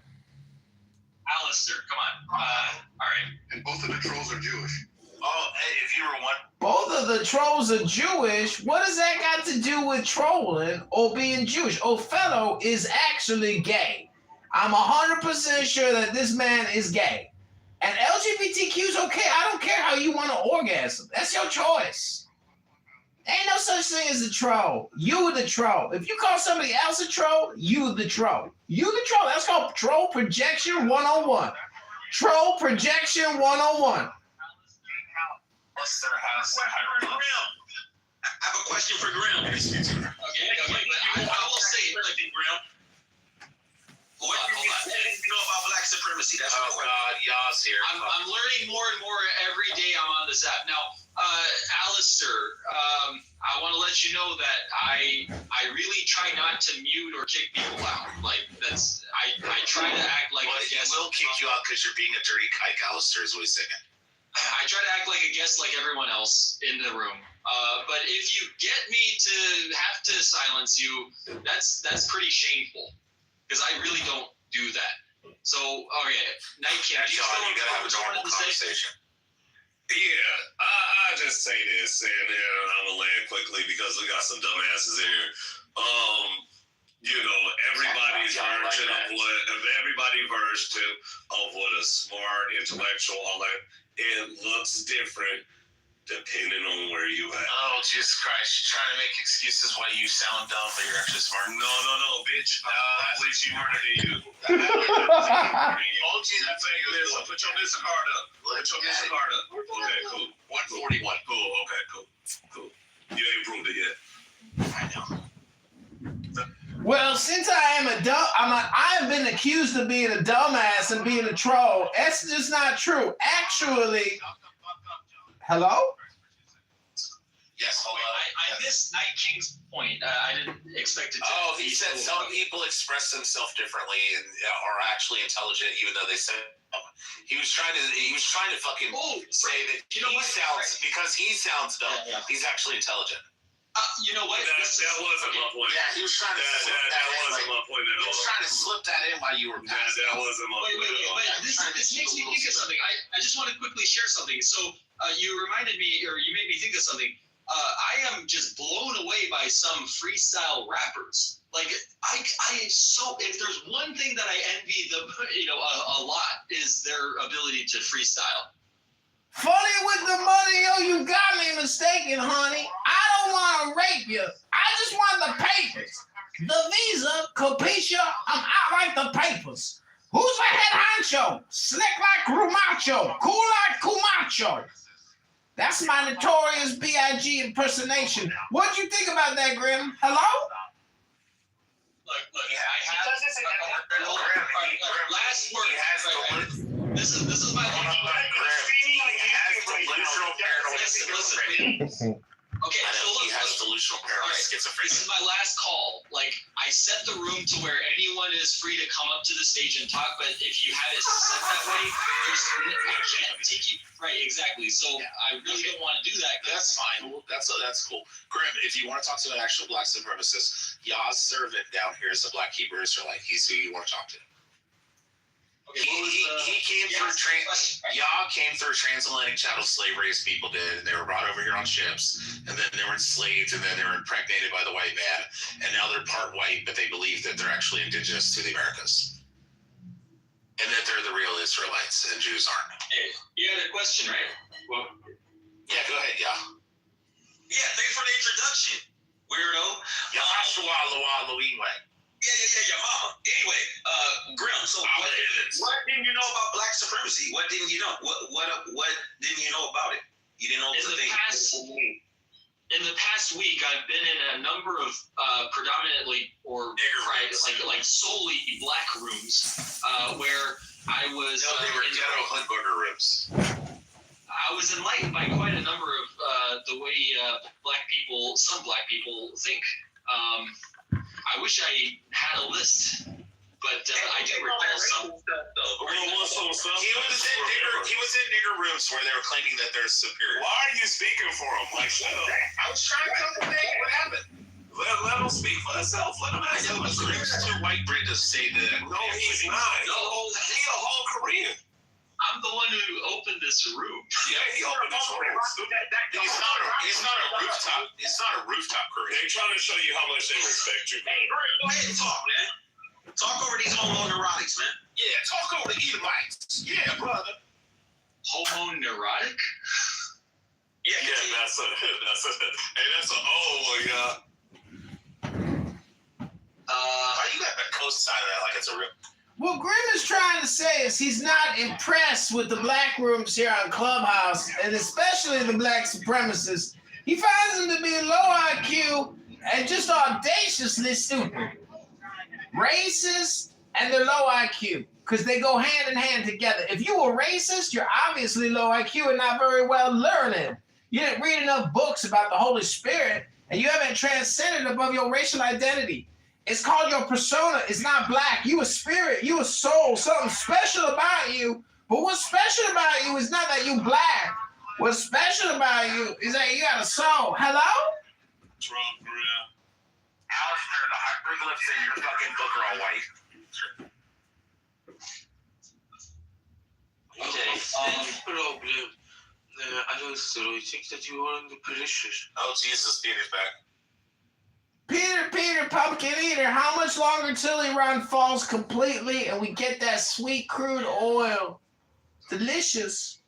Alistair, come on. All right. And both of the trolls are Jewish. Oh, hey, if you were one. Both of the trolls are Jewish. What does that got to do with trolling or being Jewish? Othello is actually gay. I'm 100% sure that this man is gay. And LGBTQ is okay. I don't care how you want to orgasm. That's your choice. Ain't no such thing as a troll. You the troll. If you call somebody else a troll, you the troll. You the troll. That's called Troll Projection 101. Troll Projection 101. What's their house? I have a question for Grim. Okay. I will say, Grim. Hold on. What do you know about black supremacy? That's y'all's here. I'm learning more and more every day I'm on this app. Now, Alistair, I want to let you know that I really try not to mute or kick people out. Like I try to act like a guest. Will kick you out because you're being a dirty kike. Alistair is what he's saying. I try to act like a guest like everyone else in the room. But if you get me to have to silence you, that's pretty shameful. Because I really don't do that. So, okay, Night King, you gotta have a normal conversation. Yeah, I just say this, and then I'm gonna land quickly because we got some dumbasses in here. everybody's version of what a smart intellectual, all that, it looks different depending on where you at. Oh, Jesus Christ. You're trying to make excuses why you sound dumb, but you're actually smart. No, bitch. At least you heard it you. Oh, geez, that's Put your missing card up. Okay, cool. 141. Cool, okay, cool. You ain't proved it yet. I know. Well, since I have been accused of being a dumbass and being a troll. That's just not true. Actually, hello? Yes, hold on. I missed Night King's point. I didn't expect it to. Oh, he said some people express themselves differently and are actually intelligent, even though they said he was trying to fucking say that because he sounds dumb. Yeah. He's actually intelligent. You know what? That wasn't my point. Yeah, he was trying to slip that in. Wasn't my point at all. He was trying to slip that in while you were passing. That wasn't my point at all. This makes me think of something. I just want to quickly share something. So you reminded me, or you made me think of something. I am just blown away by some freestyle rappers. Like if there's one thing that I envy them, a lot is their ability to freestyle. Funny with the money, you got me mistaken, honey. I don't want to rape you. I just want the papers. The visa, capisce? I'm out like the papers. Who's the head honcho? Slick like Rumacho, cool like Kumacho. That's my notorious B.I.G. impersonation. What'd you think about that, Grim? Hello? Look, last word. This is my last word. Listen. Okay, he has delusional paranoia, schizophrenia. This is my last call. Like, I set the room to where anyone is free to come up to the stage and talk, but if you have it set that way, I can't take you. Right, exactly. So I really don't want to do that. That's fine. That's cool. Grim, if you want to talk to an actual black supremacist, Yah's servant down here is a black Hebrew Israelite. He's who you want to talk to. Okay, he came through Yah came through transatlantic chattel slavery as people did, and they were brought over here on ships, and then they were enslaved, and then they were impregnated by the white man, and now they're part white, but they believe that they're actually indigenous to the Americas, and that they're the real Israelites, and Jews aren't. Hey, you had a question, right? Well, yeah, go ahead, Yah. Yeah, thanks for the introduction, weirdo. Yahshua Elohim. Yeah, your mama. Anyway, Grim, so what didn't you know about black supremacy? What didn't you know? What didn't you know about it? You didn't know it was a thing. In the past week, I've been in a number of predominantly or like solely black rooms where I was. No, they were ghetto Hoodbooger rooms. I was enlightened by quite a number of the way some black people think. I wish I had a list, but I do recall some. He was in nigger rooms where they were claiming that they're superior. Why are you speaking for him? Like, shut up. I was trying to come to think. What happened? Let him speak for himself. Let him ask him. Grim's too white bread to say that. No, he's not. No, he's a whole Korean. I'm the one who opened this room. Yeah, he opened this room. He's not a rooftop. It's not a rooftop Korean. They're trying to show you how much they respect you. Hey, go ahead and talk, man. Talk over these homoneurotics, man. Yeah, talk over the Edomites. Yeah, brother. Homoneurotic? Yeah, that's an old one, y'all. You got the co-sign of that like it's a real. What Grim is trying to say is he's not impressed with the black rooms here on Clubhouse, and especially the black supremacists. He finds them to be low IQ and just audaciously stupid. Racist and they're low IQ because they go hand in hand together. If you were racist, you're obviously low IQ and not very well learned. You didn't read enough books about the Holy Spirit, and you haven't transcended above your racial identity. It's called your persona. It's not black. You a spirit. You a soul. Something special about you. But what's special about you is not that you black. What's special about you is that you got a soul. Hello? Trump, Grim. Alistair, the hieroglyphs in your fucking book are all white. Okay. Problem. Alistair, I think that you are under pressure. Oh, Jesus, Peter's back. Peter, pumpkin eater, how much longer till Iran falls completely and we get that sweet crude oil? Delicious.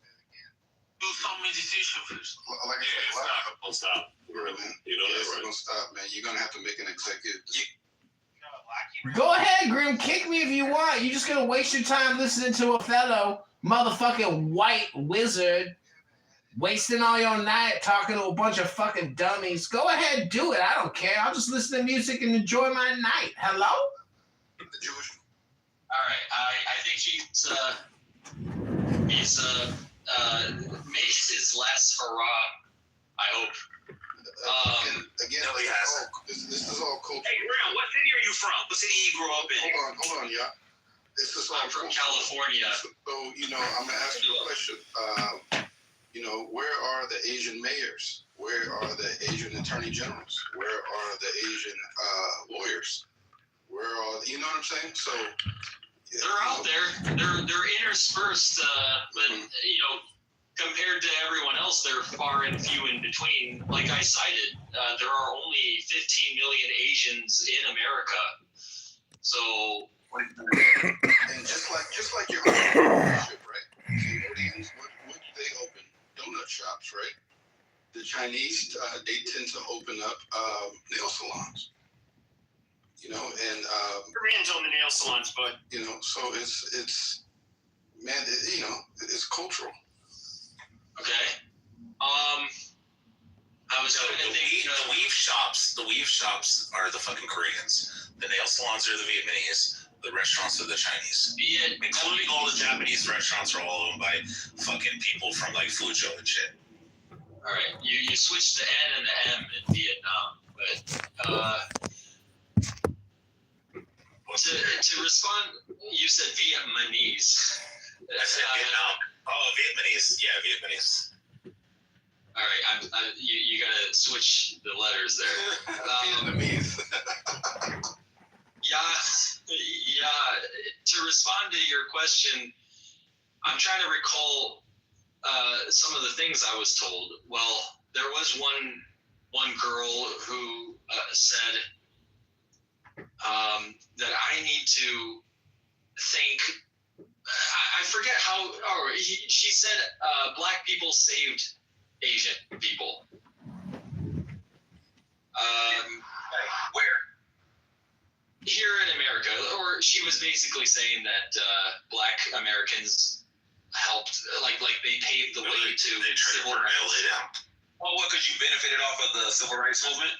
Do some meditation first. Like I said, it's not gonna stop. Really. You know it's that, not gonna stop, man. You're gonna have to make an executive decision. Go ahead, Grim. Kick me if you want. You're just gonna waste your time listening to a fellow motherfucking white wizard wasting all your night talking to a bunch of fucking dummies. Go ahead, do it. I don't care. I'll just listen to music and enjoy my night. Hello? All right. I think he's made his last hurrah. I hope. Again, no, he hasn't. This is all culture. Hey, Ram, what city are you from? What city you grew up in? Hold on, yeah. This is all I'm from culture. California. So, I'm gonna ask you a question. Where are the Asian mayors? Where are the Asian attorney generals? Where are the Asian lawyers? Where are you know what I'm saying? So they're out there. They're interspersed, but compared to everyone else, they're far and few in between. Like I cited, there are only 15 million Asians in America. So, and just like your entrepreneurship, right? See, what do they open? Donut shops, right? The Chinese, they tend to open up nail salons. And Koreans own the nail salons, but so it's man, it's cultural. Okay. I was going to think the weave shops are the fucking Koreans. The nail salons are the Vietnamese. The restaurants are the Chinese. Yeah, including all the Japanese restaurants are all owned by fucking people from like Fuzhou and shit. All right, you switched the N and the M in Vietnam, but to respond, you said Vietnamese. I said Vietnam. Oh, Vietnamese. Yeah, Vietnamese. All right, you gotta switch the letters there. Vietnamese. Yeah. To respond to your question, I'm trying to recall some of the things I was told. Well, there was one girl who said that I need to think. I forget how. She said black people saved Asian people. Where? Here in America, or she was basically saying that black Americans helped, like they paved the way to civil rights. Oh, what? Because you benefited off of the civil rights movement?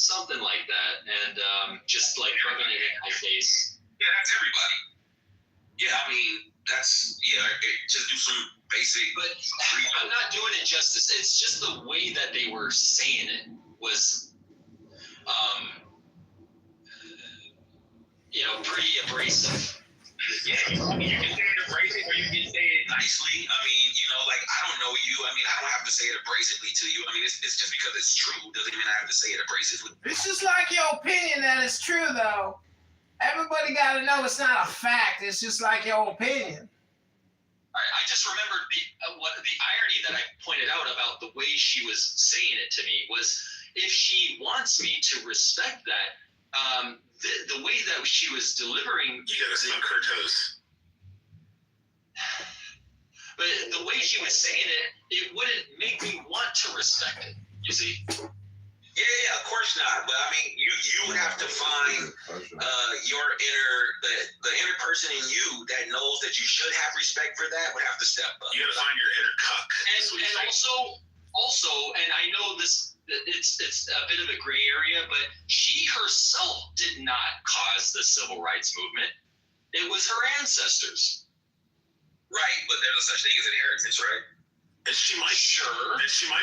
Something like that, and just like rubbing it in my face. Yeah, that's everybody. Yeah, I mean, just do some basic. But I'm not doing it justice. It's just the way that they were saying it was, pretty abrasive. Yeah, you can say it abrasive or you can say it nicely. I mean, I don't know you. I mean, I don't have to say it abrasively to you. I mean, it's just because it's true doesn't mean I have to say it abrasively. It's just like your opinion that it's true, though. Everybody got to know it's not a fact. It's just like your opinion. I just remembered the irony that I pointed out about the way she was saying it to me was, if she wants me to respect that, the way that she was delivering, you gotta suck her toes. But the way she was saying it wouldn't make me want to respect it. You see? Yeah, of course not. But I mean, you would have to find your the inner person in you that knows that you should have respect for that would have to step up. You gotta find your inner cuck. And also, and I know this. It's a bit of a gray area, but she herself did not cause the civil rights movement. It was her ancestors. Right, but there's no such thing as inheritance, right? And she might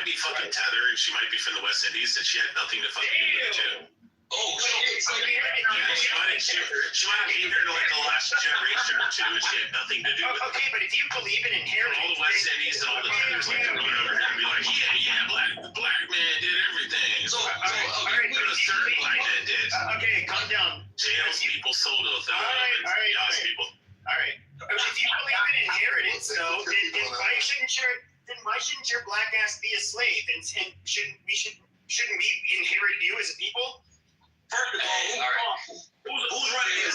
be fucking tethered, and she might be from the West Indies, and she had nothing to fucking do with it too. Oh, she might have been here in like the last generation or two, and she had nothing to do with it. Okay, but if you believe in inheritance, all the West Indies and all the tethers like to run over here and be like, black man did everything. So a certain black man did. Okay, calm down. Jails people sold those. Yas people. All right. If you believe in inheritance, though, then why shouldn't your black ass be a slave? And shouldn't we inherit you as a people? First of all, who's running this?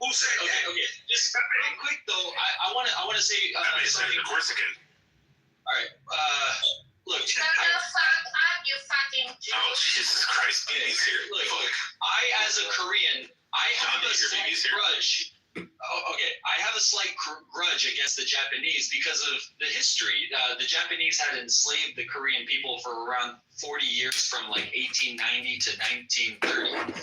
Who said that? Okay. Just real quick though, I want to say something. Of course it can. All right. Look. Shut the fuck up, you fucking Jew. Oh, Jesus Christ, baby's here. Look, I, as a Korean, I have a slight grudge. Okay, I have a slight grudge against the Japanese because of the history. The Japanese had enslaved the Korean people for around 40 years, from like 1890 to 1930.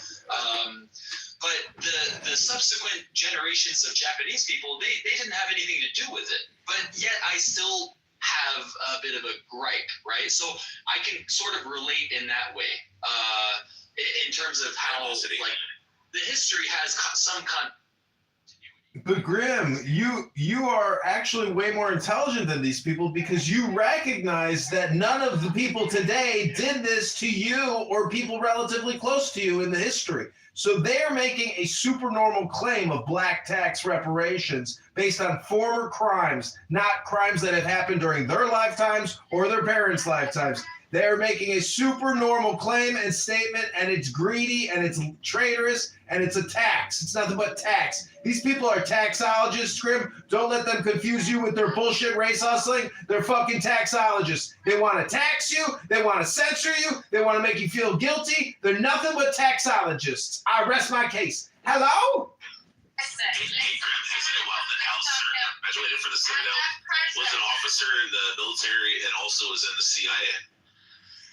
But the subsequent generations of Japanese people, they didn't have anything to do with it. But yet I still have a bit of a gripe, right? So I can sort of relate in that way, in terms of how like the history has some But Grim, you are actually way more intelligent than these people, because you recognize that none of the people today did this to you or people relatively close to you in the history. So they are making a supernormal claim of black tax reparations based on former crimes, not crimes that have happened during their lifetimes or their parents' lifetimes. They are making a supernormal claim and statement, and it's greedy, and it's traitorous, and it's a tax. It's nothing but tax. These people are taxologists, Grim. Don't let them confuse you with their bullshit race hustling. They're fucking taxologists. They want to tax you. They want to censor you. They want to make you feel guilty. They're nothing but taxologists. I rest my case. Hello? Isn't it wild that Al Stern graduated from the Citadel, was an officer in the military, and also was in the CIA?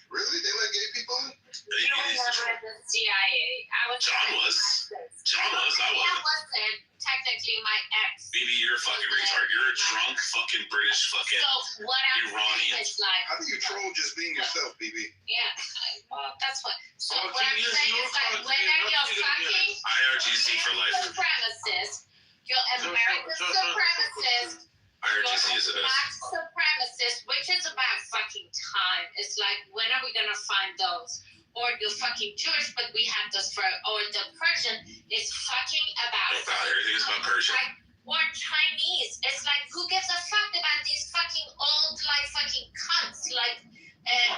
Really? They let gay people in? You were never in the CIA. John was. I wasn't. That wasn't technically my ex. Baby, you're a fucking retard. You're a drunk fucking British fucking So what I'm Iranian. saying is like, How do you troll just being yourself, BB? yeah, well, that's what. So what I'm saying is like, whether you're fucking IRGC for life. supremacist, you're American supremacist, IRGC is the best. black supremacist, which is about fucking time. It's like, when are we gonna find those? Or you're fucking Jewish, but we have this for, or the Persian is fucking about. Everything is about Persian. Or Chinese. It's like, who gives a fuck about these fucking old, like, fucking cunts? Like,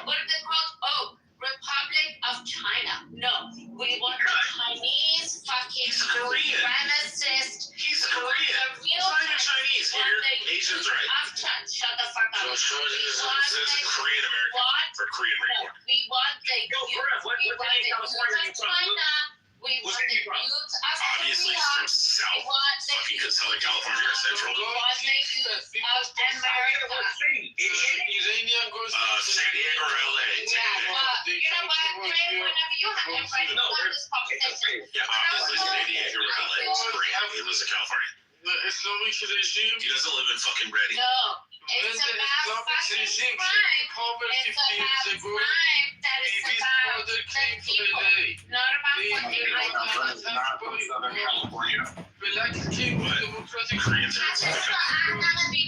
what are they called? Oh, Republic of China. No, we want the Chinese fucking supremacist. He's Korean. He's not even Chinese. Asian's right. Shut the fuck up. Says Korean American for Korean reborn. We want the youth of China. We want the youth of Obviously, Korea. from South fucking Southern California or Central. We want the youth of America. San Diego or LA. Yeah, well, you know what? Whenever you have everybody on this conversation. Yeah, obviously San Diego or LA was great. He lives in California. He doesn't live in fucking Reading. No, it's about fucking crime. It's about crime that is about the people, not about what they like. Koreans are That's what I'm gonna be.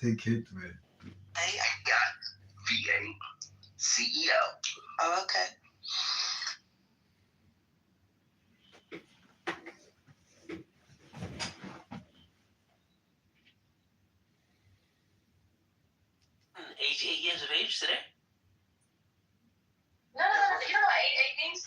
They kicked me. Hey, I got VA CEO. Oh, okay. change today? No. You know what 8 means?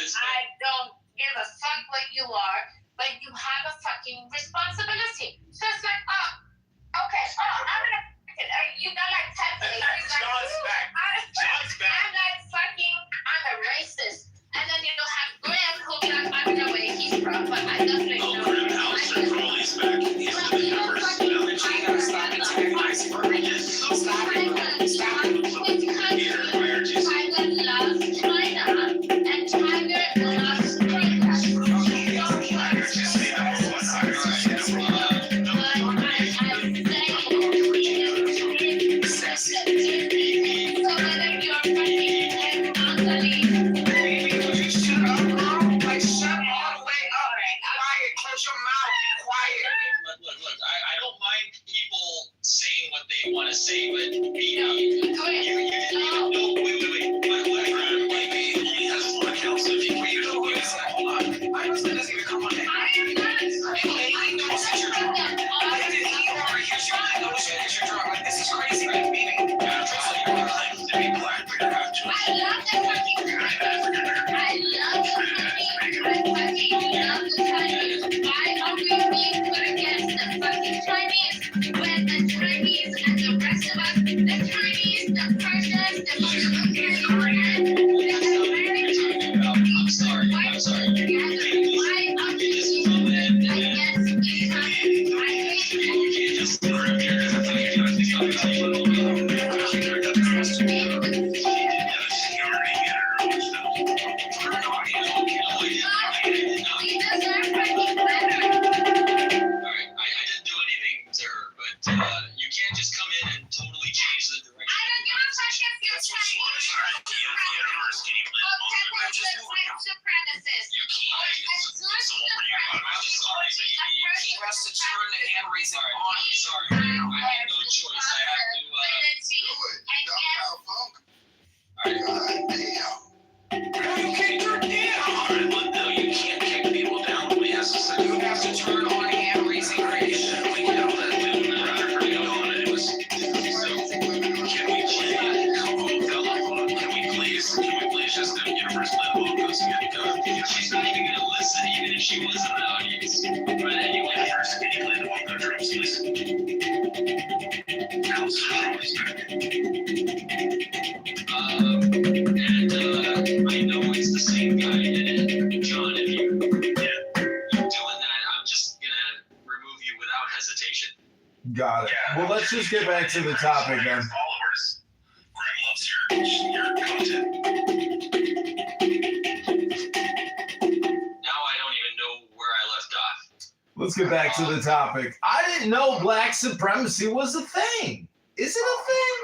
I don't give a fuck what you are, but you have a fucking responsibility. So it's like, okay, I'm gonna, you got like 10 minutes. John's back. John's back. I'm like I'm a racist. And then you'll have Graham who'll be like, I don't know where he's from, but I definitely know. Graham Allison Crowley's back. He's the universe. Stop antagonizing her. Stop it. Tiger loves China, and Tiger loves saying what they want to say, but maybe you didn't even know. Wait. Maybe he only has one account, so if you wait, hold on. My husband doesn't even come on it. He knows that you're drunk. He already hears you. He knows that you're drunk. Like, this is crazy. Like, meaning, you're claiming to be black, but you're not Jewish. I love the fucking Chinese. Why are we being put against the fucking Chinese when the Chinese and the rest of us, the Chinese, the Persians, the Muslims, the Americans, I'm sorry. why are we against each other? I hate You can't just grab your you can't just come in and totally change the direction. I don't give a fuck if you're Chinese. White supremacist. You can't. He has to turn the hand raising on. I'm sorry. I have no choice. I have to. You kicked her down. No, you can't kick people down. Nobody has to say. You have to turn on hand raising. She's not even gonna listen, even if she was in the audience. But anyway, first, can you play the Walker drums, please? And I know it's the same guy. And John, if you're doing that, I'm just gonna remove you without hesitation. Got it. Well, let's just get back to the topic then. Followers. Graham loves your content. Now I don't even know where I left off. Let's get back to the topic. I didn't know black supremacy was a thing. Is it a thing?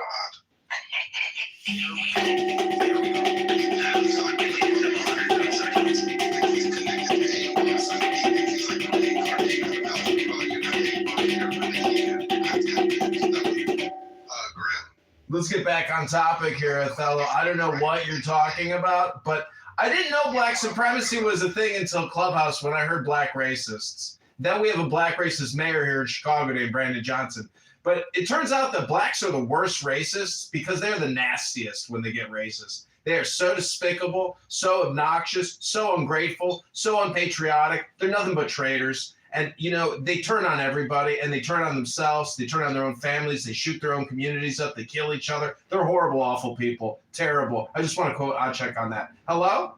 Let's get back on topic here, Othello. I don't know what you're talking about, but I didn't know black supremacy was a thing until Clubhouse when I heard black racists. Then we have a black racist mayor here in Chicago named Brandon Johnson. But it turns out that blacks are the worst racists because they're the nastiest when they get racist. They are so despicable, so obnoxious, so ungrateful, so unpatriotic. They're nothing but traitors. And, you know, they turn on everybody and they turn on themselves. They turn on their own families. They shoot their own communities up. They kill each other. They're horrible, awful people. Terrible. I just want to quote, I'll check on that. Hello?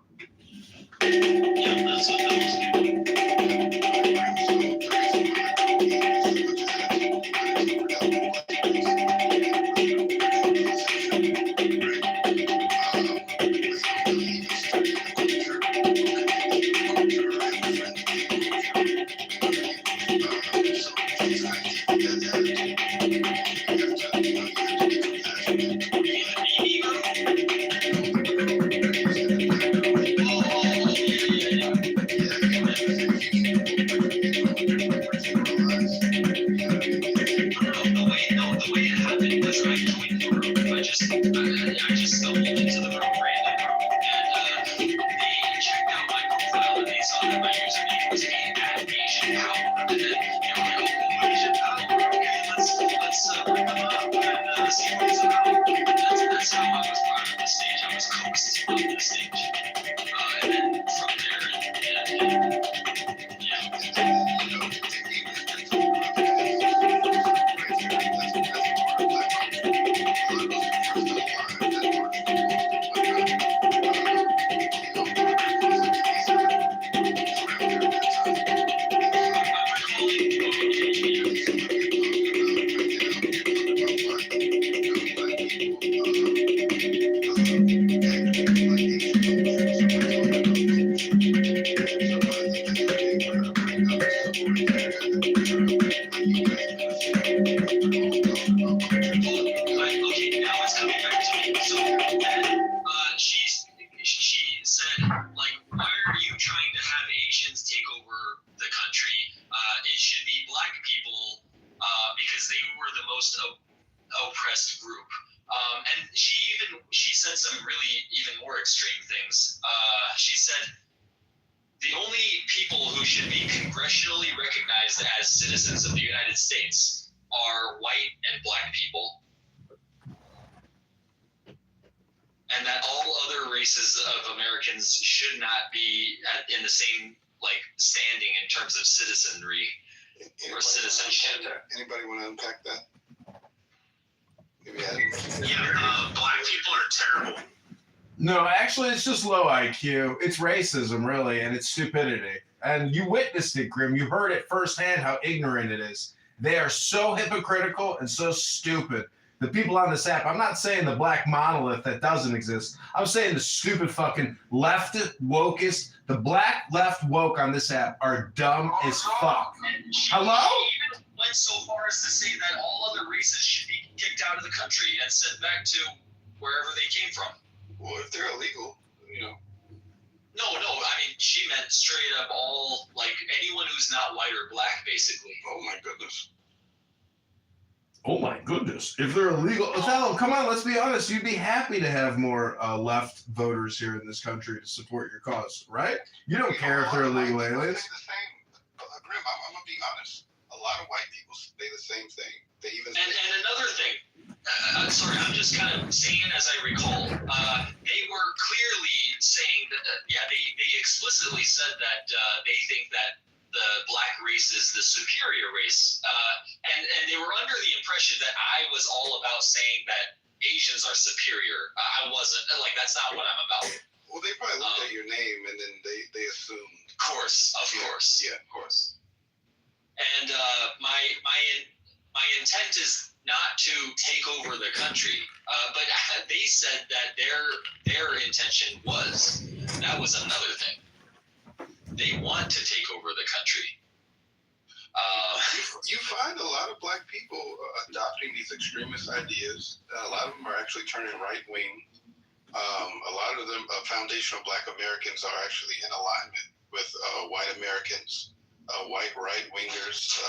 Yeah, that's what I just stumbled into the room random, and they checked out my profile and they saw that my username was Asian Power, and then they were like, "Oh, Asian Power, okay, let's bring them up and see what he's about." That's how I was part of the stage. I was coaxed up the stage, and then from there, she said, like, why are you trying to have Asians take over the country? It should be black people because they were the most oppressed group. And she said some really even more extreme things. She said the only people who should be congressionally recognized as citizens of the United States are white and black people. And that all other races of Americans should not be in the same standing in terms of citizenry or citizenship. Anybody want to unpack that? Black people are terrible. No, actually, it's just low IQ. It's racism, really, and it's stupidity. And you witnessed it, Grim. You heard it firsthand how ignorant it is. They are so hypocritical and so stupid. The people on this app, I'm not saying the black monolith that doesn't exist. I'm saying the stupid fucking left wokest, the black left woke on this app are dumb as fuck. Hello? She even went so far as to say that all other races should be kicked out of the country and sent back to wherever they came from. Well, if they're illegal, you know. No, I mean, she meant straight up all, anyone who's not white or black, basically. Oh my goodness. Oh my goodness. If they're illegal, Othello, come on, let's be honest. You'd be happy to have more left voters here in this country to support your cause, right? You don't care if they're illegal aliens. Grim, I'm going to be honest. A lot of white people say the same thing. They even and another thing, sorry, I'm just kind of saying as I recall, they were clearly saying that, they explicitly said that they think that the black race is the superior race. And they were under the impression that I was all about saying that Asians are superior. I wasn't. That's not what I'm about. Well, they probably looked at your name and then they assumed. Of course. Yeah, of course. And my intent is not to take over the country, but they said that their intention was. That was another thing. They want to take over the country. You find a lot of black people adopting these extremist ideas. A lot of them are actually turning right-wing. A lot of them, foundational black Americans, are actually in alignment with white Americans, white right-wingers.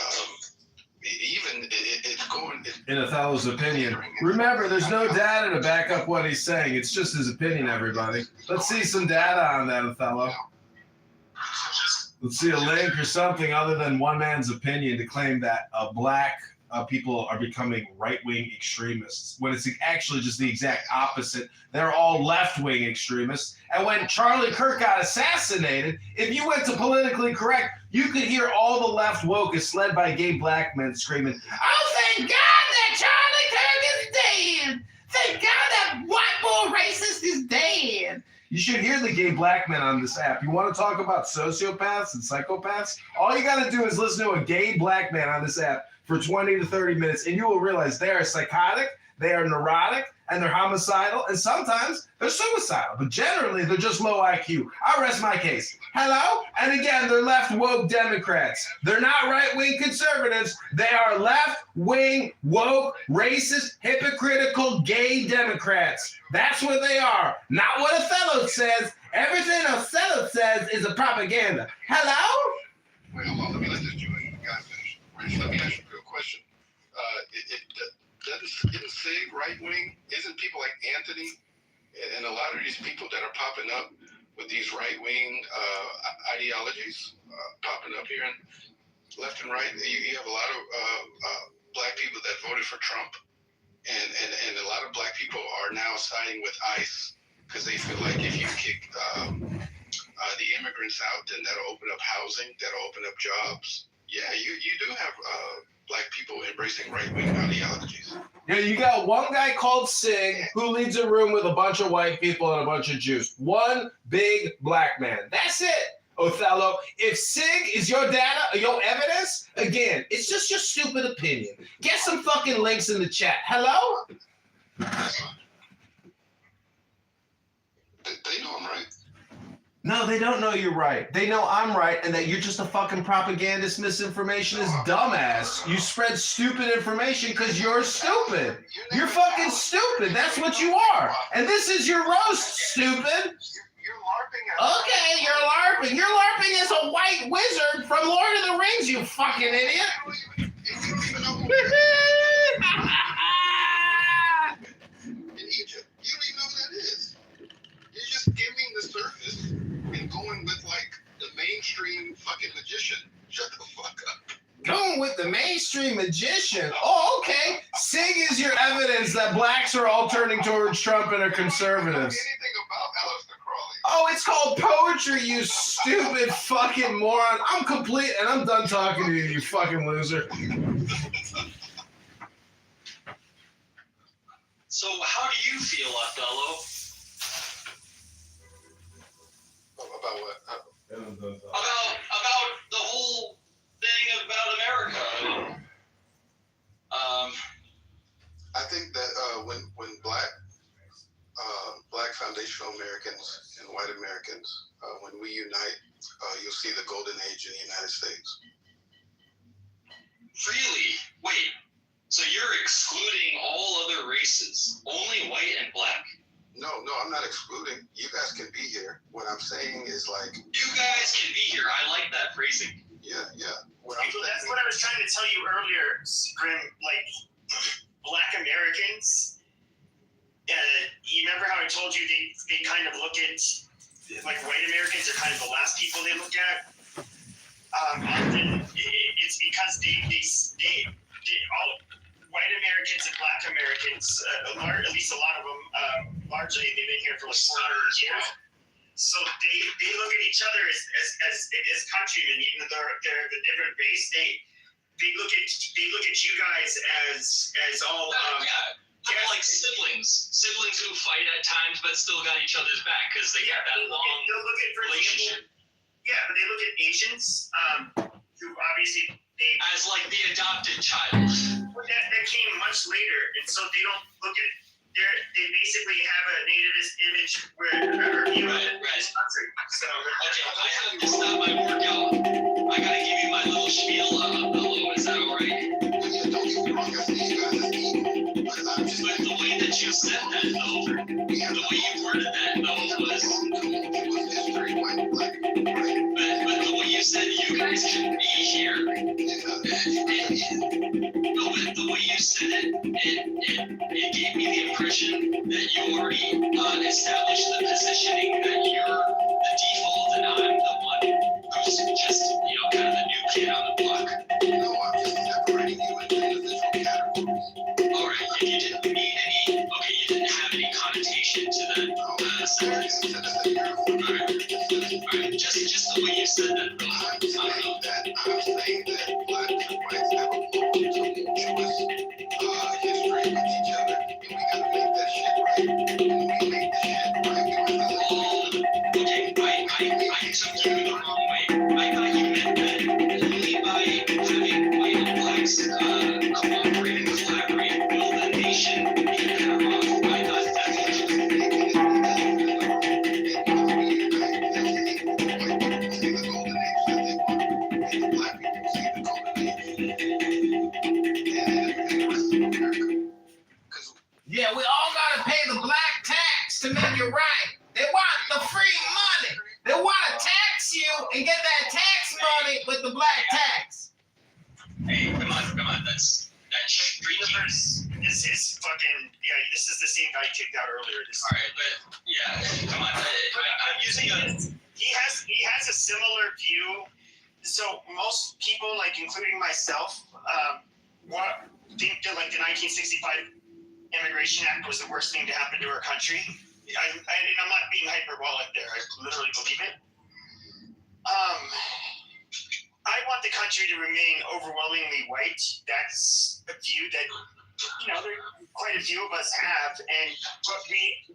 It's going... In Othello's opinion. Remember, there's no data to back up what he's saying. It's just his opinion, everybody. Let's see some data on that, Othello. Let's see a link or something other than one man's opinion to claim that a black people are becoming right-wing extremists, when it's actually just the exact opposite. They're all left-wing extremists. And when Charlie Kirk got assassinated, if you went to politically correct, you could hear all the left woke led by gay black men screaming, "Oh, thank God that Charlie Kirk is dead! Thank God that white boy racist is dead!" You should hear the gay black men on this app. You want to talk about sociopaths and psychopaths? All you got to do is listen to a gay black man on this app for 20 to 30 minutes, and you will realize they are psychotic, they are neurotic, and they're homicidal, and sometimes they're suicidal. But generally, they're just low IQ. I'll rest my case. Hello? And again, they're left-woke Democrats. They're not right-wing conservatives. They are left-wing, woke, racist, hypocritical, gay Democrats. That's what they are. Not what Othello says. Everything Othello says is a propaganda. Hello? Wait, hold on. Let me let this guy finish. Rich, let me ask you a question. Isn't SIG right wing? Isn't people like Anthony and a lot of these people that are popping up with these right wing ideologies popping up here and left and right? You have a lot of black people that voted for Trump, and a lot of black people are now siding with ICE because they feel like if you kick the immigrants out, then that'll open up housing, that'll open up jobs. Yeah, you do have black people embracing right-wing ideologies. Yeah, you got one guy called Sig who leads a room with a bunch of white people and a bunch of Jews. One big black man. That's it, Othello. If Sig is your data, your evidence, again, it's just your stupid opinion. Get some fucking links in the chat. Hello? They know I'm right. No, they don't know you're right. They know I'm right and that you're just a fucking propagandist, misinformationist dumbass. You spread stupid information because you're stupid. You're fucking stupid. That's what you are. And this is your roast, stupid. Okay, you're LARPing. You're LARPing as a white wizard from Lord of the Rings, you fucking idiot. In Egypt, you don't even know who that is. You're just skimming the surface and going with like the mainstream fucking magician. Shut the fuck up. Going with the mainstream magician. Oh, okay. Sig is your evidence that blacks are all turning towards Trump and are conservatives. Oh, it's called poetry, you stupid fucking moron. I'm complete and I'm done talking to you, you fucking loser. So how do you feel, Othello? About what? About the whole thing about America. I think that when black foundational Americans and white Americans, when we unite, you'll see the golden age in the United States. Really? Wait. So you're excluding all other races, only white and black? No, I'm not excluding. You guys can be here. What I'm saying is like... You guys can be here. I like that phrasing. Yeah. That's what I was trying to tell you earlier, Grim. Like, black Americans, you remember how I told you they kind of look at, like, white Americans are kind of the last people they look at? Often it's because they all white Americans and black Americans, at least a lot of them, largely they've been here for like 400 years. So they look at each other as countrymen, even though they're the different race. They look at you guys as all like siblings who fight at times but still got each other's back because they got that long relationship. Yeah, but they look at Asians who obviously as like the adopted child. Well, that came much later, and so they don't look at. They basically have a nativist image where this country. So okay, I have to stop my workout. I gotta give you my little spiel Othello. Is that all right? Yeah, don't get me wrong. I see you guys as evil, but I'm just the way that you said that though, the way you worded that though was history, white, black, but the way you said you guys can be here. No, but the way you said it gave me the impression that you already established the positioning that you're the default and I'm the one who's just, kind of the new kid on the block. No, I'm just separating you into individuals. just the way you said that. I'm saying that black and whites have a long-term Jewish history with each other, and we gotta make that shit right. When we make the shit right, Okay, I took you the wrong way. I thought you meant that only by having white and blacks cooperate and collaborate will the nation be better off. I thought that's what you meant. Yeah, we all gotta pay the black tax to make it right. They want the free money. They want to tax you and get that tax money with the black tax. Hey, come on, that's streaky. This is fucking, this is the same guy you kicked out earlier. Alright, but yeah, come on. I'm using a... He has a similar view. So most people, like including myself, think that like the 1965 Immigration Act was the worst thing to happen to our country. And I'm not being hyperbolic there. I literally believe it. I want the country to remain overwhelmingly white. That's a view that, there quite a few of us have. But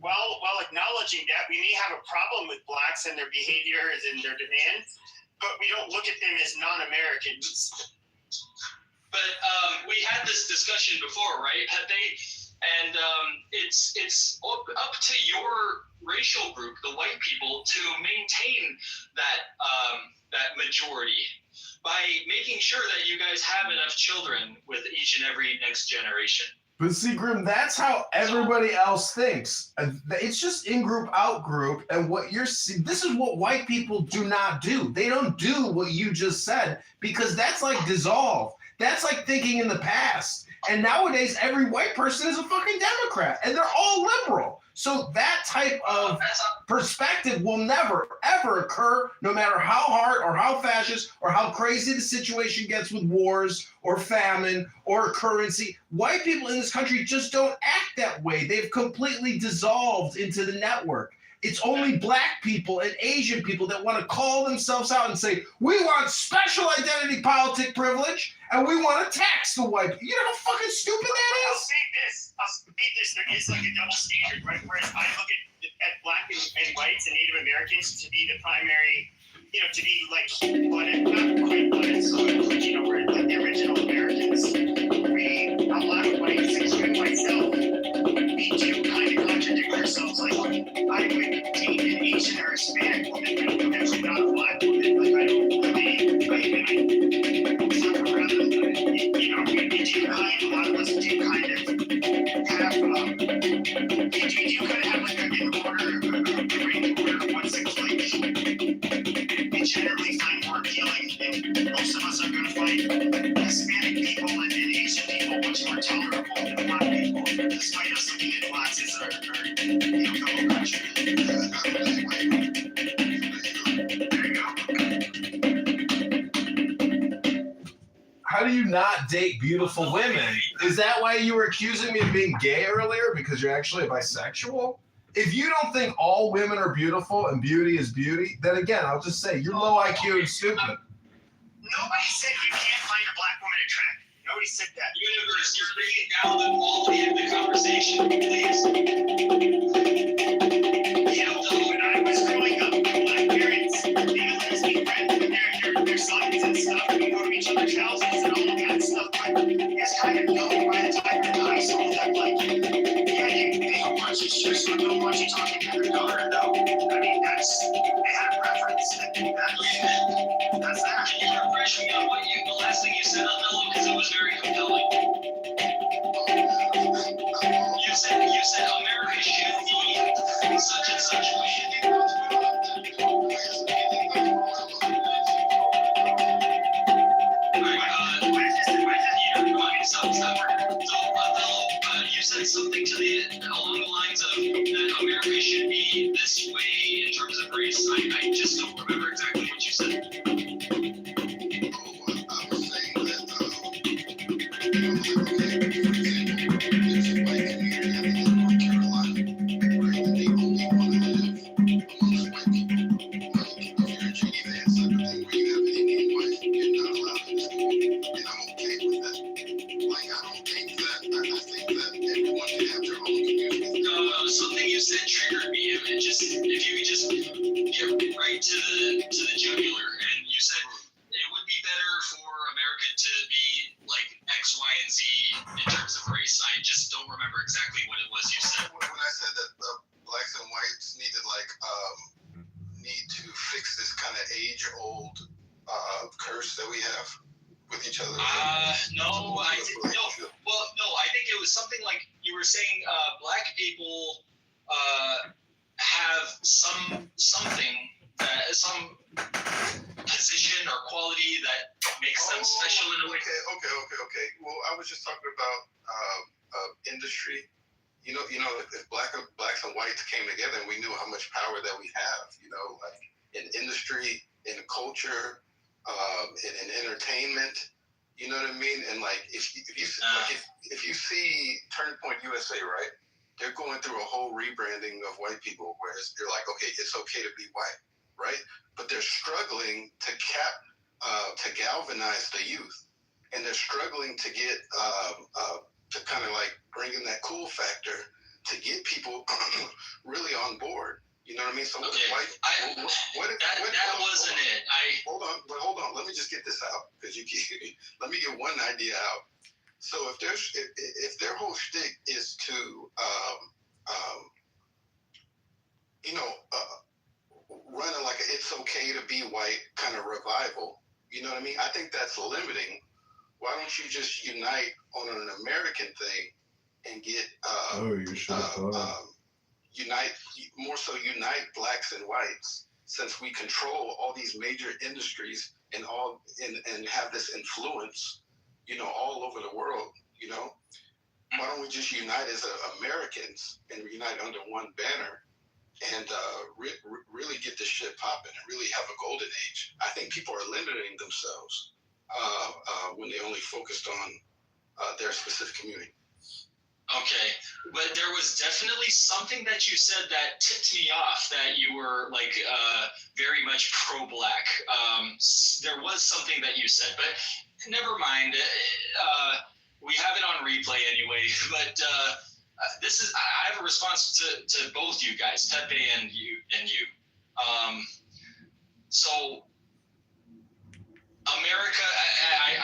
while acknowledging that, we may have a problem with blacks and their behaviors and their demands, but we don't look at them as non-Americans. But we had this discussion before, right? And it's up to your racial group, the white people, to maintain that majority by making sure that you guys have enough children with each and every next generation. But see, Grim, that's how everybody else thinks. It's just in-group, out-group, and what you're seeing, this is what white people do not do. They don't do what you just said, because that's like dissolve. That's like thinking in the past. And nowadays, every white person is a fucking Democrat, and they're all liberal. So that type of perspective will never, ever occur, no matter how hard or how fascist or how crazy the situation gets with wars or famine or currency. White people in this country just don't act that way. They've completely dissolved into the network. It's only black people and Asian people that want to call themselves out and say, we want special identity politic privilege and we want to tax the white people. You know how fucking stupid that is? I'll say this. There is like a double standard, right? Whereas I look at black and whites and Native Americans to be the primary, to be like blooded, not quite blooded, so we're like the original Americans. A lot of whites, including myself, we do kind of contradict ourselves. Like, I would date an Asian or Hispanic woman, but I'm actually not a black woman. Like, I don't believe, we do kind, a lot of us do kind of have, we do kind of have like a rank order of what seems like we generally find more appealing, and most of us are going to find Hispanic people and Asian people much more tolerable than black people, despite us looking at blacks as our fellow countrymen. There you go. How do you not date beautiful women? Is that why you were accusing me of being gay earlier? Because you're actually bisexual? If you don't think all women are beautiful and beauty is beauty, then again, I'll just say you're low IQ and stupid. Nobody said you can't find a black woman attractive. Nobody said that. Universe, you're bringing down the quality of the conversation, please. When I was growing up, black parents, they let us be friends with their sons and stuff. We go to each other's houses and all of that stuff. But it's kind of known by the time you're in high school that, like, they don't want you just so don't want you talking to their daughter, though. I mean, they had a preference. That's that. Can you refresh me on the last thing you said on Mellow, because it was very compelling. You said America should be such and such you said something along the lines of that America should be this way in terms of race. I just don't remember exactly what you said. I was saying that, there's a white community in North Carolina, right? And they only want to live if you could just get right to the jugular, and you said it would be better for America to be like X, Y, and Z in terms of race. I just don't remember exactly what it was you said. When I said that blacks and whites need to fix this kind of age-old curse that we have with each other. No, I think no. Well, no, I think it was something like you were saying. Black people have some position or quality that makes them special in a way. Okay. Well, I was just talking about industry. You know, if blacks and whites came together, and we knew how much power that we have. You know, like in industry, in culture, in entertainment. You know what I mean? And like if you see Turning Point USA, right? They're going through a whole rebranding of white people, whereas they're like, okay, it's okay to be white, right? But they're struggling to galvanize the youth, and they're struggling to get to kind of like bring in that cool factor to get people really on board. You know what I mean? So okay. that wasn't it. Hold on. Let me just get this out because let me get one idea out. So if their whole shtick is to running like a it's okay to be white kind of revival, you know what I mean? I think that's limiting. Why don't you just unite on an American thing and get unite blacks and whites, since we control all these major industries and have this influence, you know, all over the world, you know? Why don't we just unite as Americans and unite under one banner and really get this shit popping and really have a golden age? I think people are limiting themselves when they only focused on their specific community. Okay, but there was definitely something that you said that tipped me off that you were like very much pro-black. There was something that you said, but never mind. We have it on replay anyway. But I have a response to both you guys, Tepe and you. So America,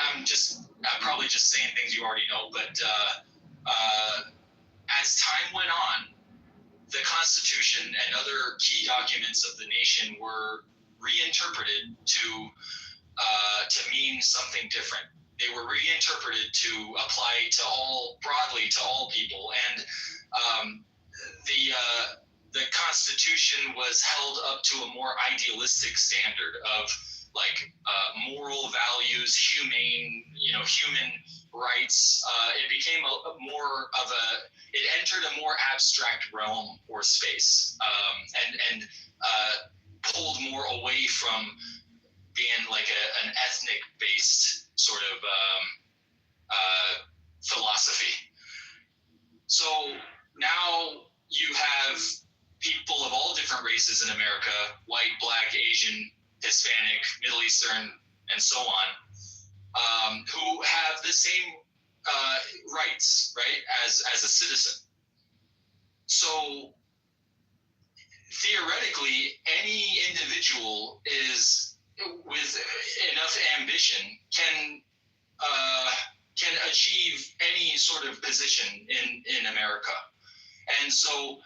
I'm probably just saying things you already know, but as time went on, the Constitution and other key documents of the nation were reinterpreted to mean something different. They were reinterpreted to apply broadly to all people, and the Constitution was held up to a more idealistic standard of like moral values, human rights. It became it entered a more abstract realm or space, and pulled more away from being like an ethnic-based sort of philosophy. So now you have people of all different races in America: white, black, Asian, Hispanic, Middle Eastern, and so on, who have the same rights, right, as a citizen. So theoretically, any individual with enough ambition can achieve any sort of position in America. And so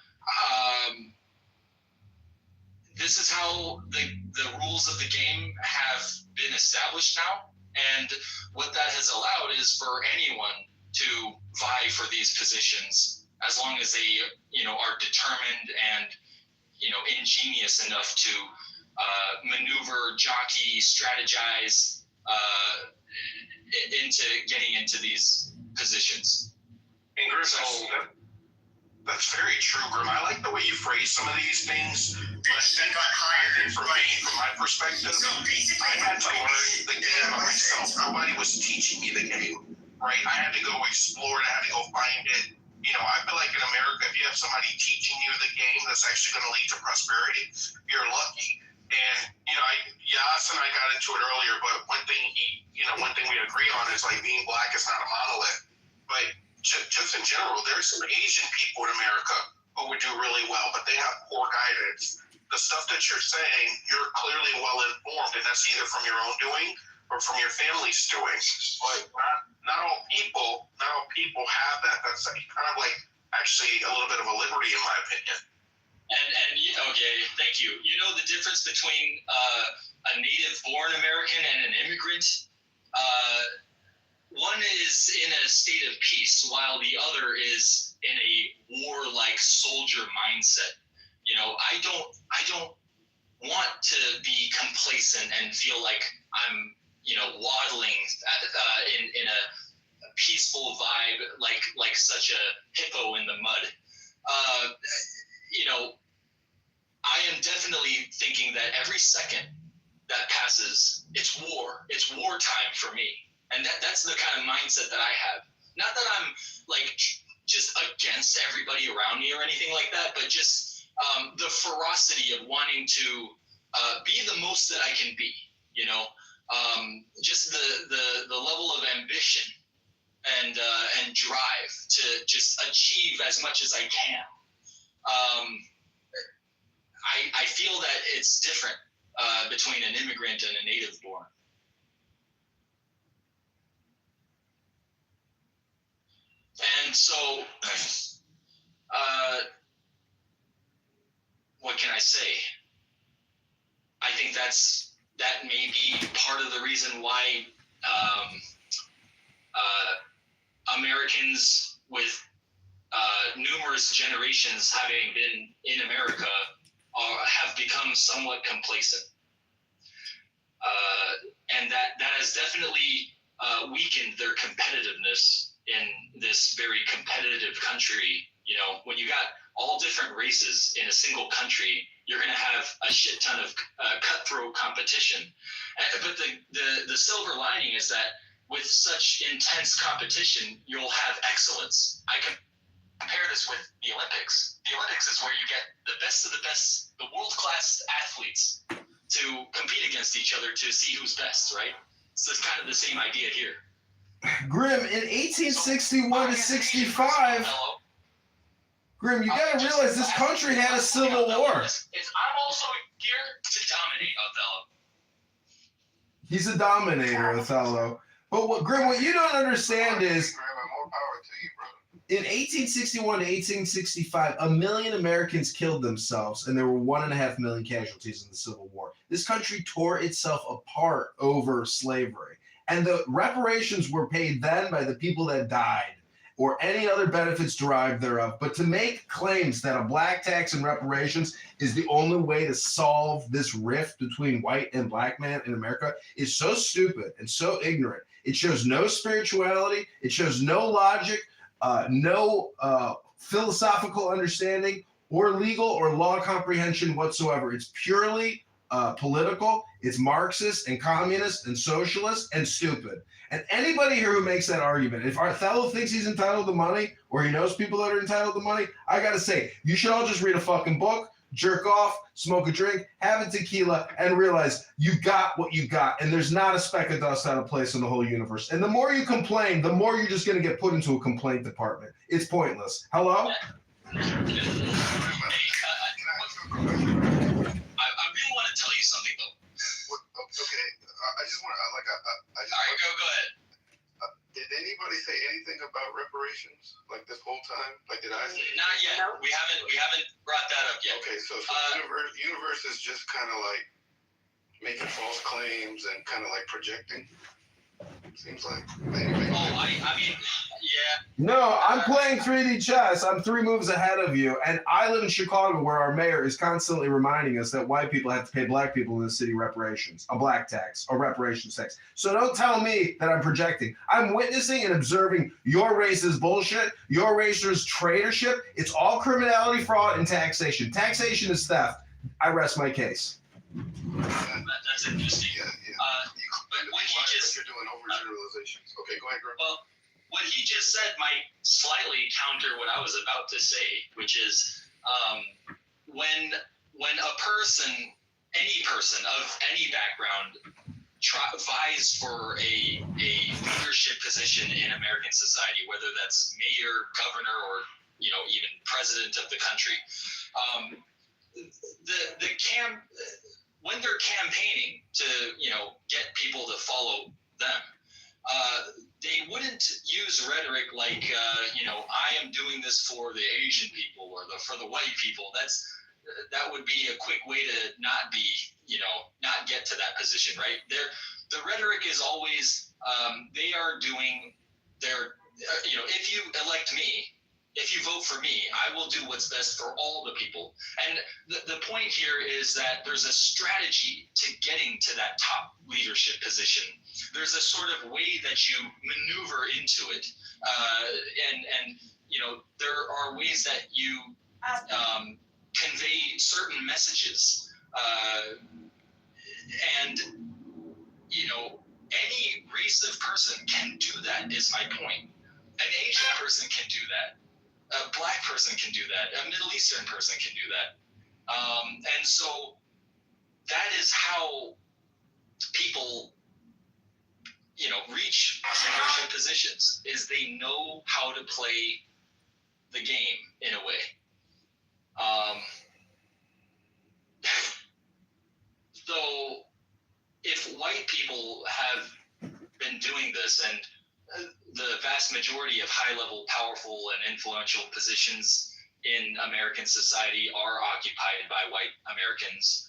this is how the rules of the game have been established now. And what that has allowed is for anyone to vie for these positions, as long as they, are determined and, ingenious enough to maneuver, jockey, strategize into getting into these positions. And Grim, that's very true, Grim. I like the way you phrase some of these things. But then from my perspective, I had to learn the game myself. Nobody was teaching me the game, right? I had to go explore it. I had to go find it. I feel like in America, if you have somebody teaching you the game that's actually going to lead to prosperity, you're lucky. And, Yas and I got into it earlier, but one thing we agree on is like being black is not a monolith. But just in general, there's some Asian people in America who would do really well, but they have poor guidance. The stuff that you're saying, you're clearly well informed, and that's either from your own doing or from your family's doing. But not all people have that. That's kind of like actually a little bit of a liberty, in my opinion. And okay, thank you. You know the difference between a native-born American and an immigrant? One is in a state of peace, while the other is in a warlike soldier mindset. You know, I don't want to be complacent and feel like I'm, waddling in a peaceful vibe like such a hippo in the mud. I am definitely thinking that every second that passes, it's war. It's wartime for me. And that's the kind of mindset that I have. Not that I'm like just against everybody around me or anything like that, but just the ferocity of wanting to be the most that I can be, just the level of ambition and drive to just achieve as much as I can. I feel that it's different between an immigrant and a native born. And so, what can I say? I think that may be part of the reason why Americans with numerous generations having been in America have become somewhat complacent. And that has definitely weakened their competitiveness in this very competitive country. When you got all different races in a single country, you're going to have a shit ton of cutthroat competition. But the silver lining is that with such intense competition, you'll have excellence. I can compare this with the Olympics. The Olympics is where you get the best of the best, the world-class athletes to compete against each other to see who's best, right? So it's kind of the same idea here. Grim, in 1861 to 65, Grim, you gotta realize this country had a civil war. I'm also here to dominate, Othello. He's a dominator, Othello. But what you don't understand is, in 1861 to 1865, 1 million Americans killed themselves, and there were 1.5 million casualties in the Civil War. This country tore itself apart over slavery. And the reparations were paid then by the people that died, or any other benefits derived thereof. But to make claims that a black tax and reparations is the only way to solve this rift between white and black man in America is so stupid and so ignorant. It shows no spirituality. It shows no logic, no philosophical understanding or legal or law comprehension whatsoever. It's purely political. It's Marxist and communist and socialist and stupid. And anybody here who makes that argument, if Othello thinks he's entitled to money or he knows people that are entitled to money, I got to say, you should all just read a fucking book, jerk off, smoke a drink, have a tequila, and realize you got what you got. And there's not a speck of dust out of place in the whole universe. And the more you complain, the more you're just going to get put into a complaint department. It's pointless. Hello? I really want to tell you something, though. Okay, I just want to, all right, go ahead. Did anybody say anything about reparations, like this whole time? Like, did I say? Not yet. No. We haven't brought that up yet. Okay, so universe is just kind of like making false claims and kind of like projecting. Seems like. I mean, yeah. No, I'm playing 3D chess. I'm 3 moves ahead of you. And I live in Chicago, where our mayor is constantly reminding us that white people have to pay black people in the city reparations, a black tax, a reparations tax. So don't tell me that I'm projecting. I'm witnessing and observing your racist bullshit, your racist traitorship. It's all criminality, fraud, and taxation. Taxation is theft. I rest my case. That's interesting. Yeah. But what he just you're doing overgeneralizations. Okay, go ahead, Greg. Well, what he just said might slightly counter what I was about to say, which is when a person, any person of any background, vies for a leadership position in American society, whether that's mayor, governor, or even president of the country. When they're campaigning to get people to follow them, they wouldn't use rhetoric like I am doing this for the Asian people or for the white people. That would be a quick way to not get to that position, right? The rhetoric is always they are doing their if you elect me, if you vote for me, I will do what's best for all the people. And the point here is that there's a strategy to getting to that top leadership position. There's a sort of way that you maneuver into it. And there are ways that you convey certain messages. And any race of person can do that, is my point. An Asian person can do that. A black person can do that. A Middle Eastern person can do that. And so that is how people, reach leadership positions, is they know how to play the game in a way. So if white people have been doing this, and the vast majority of high-level, powerful, and influential positions in American society are occupied by white Americans,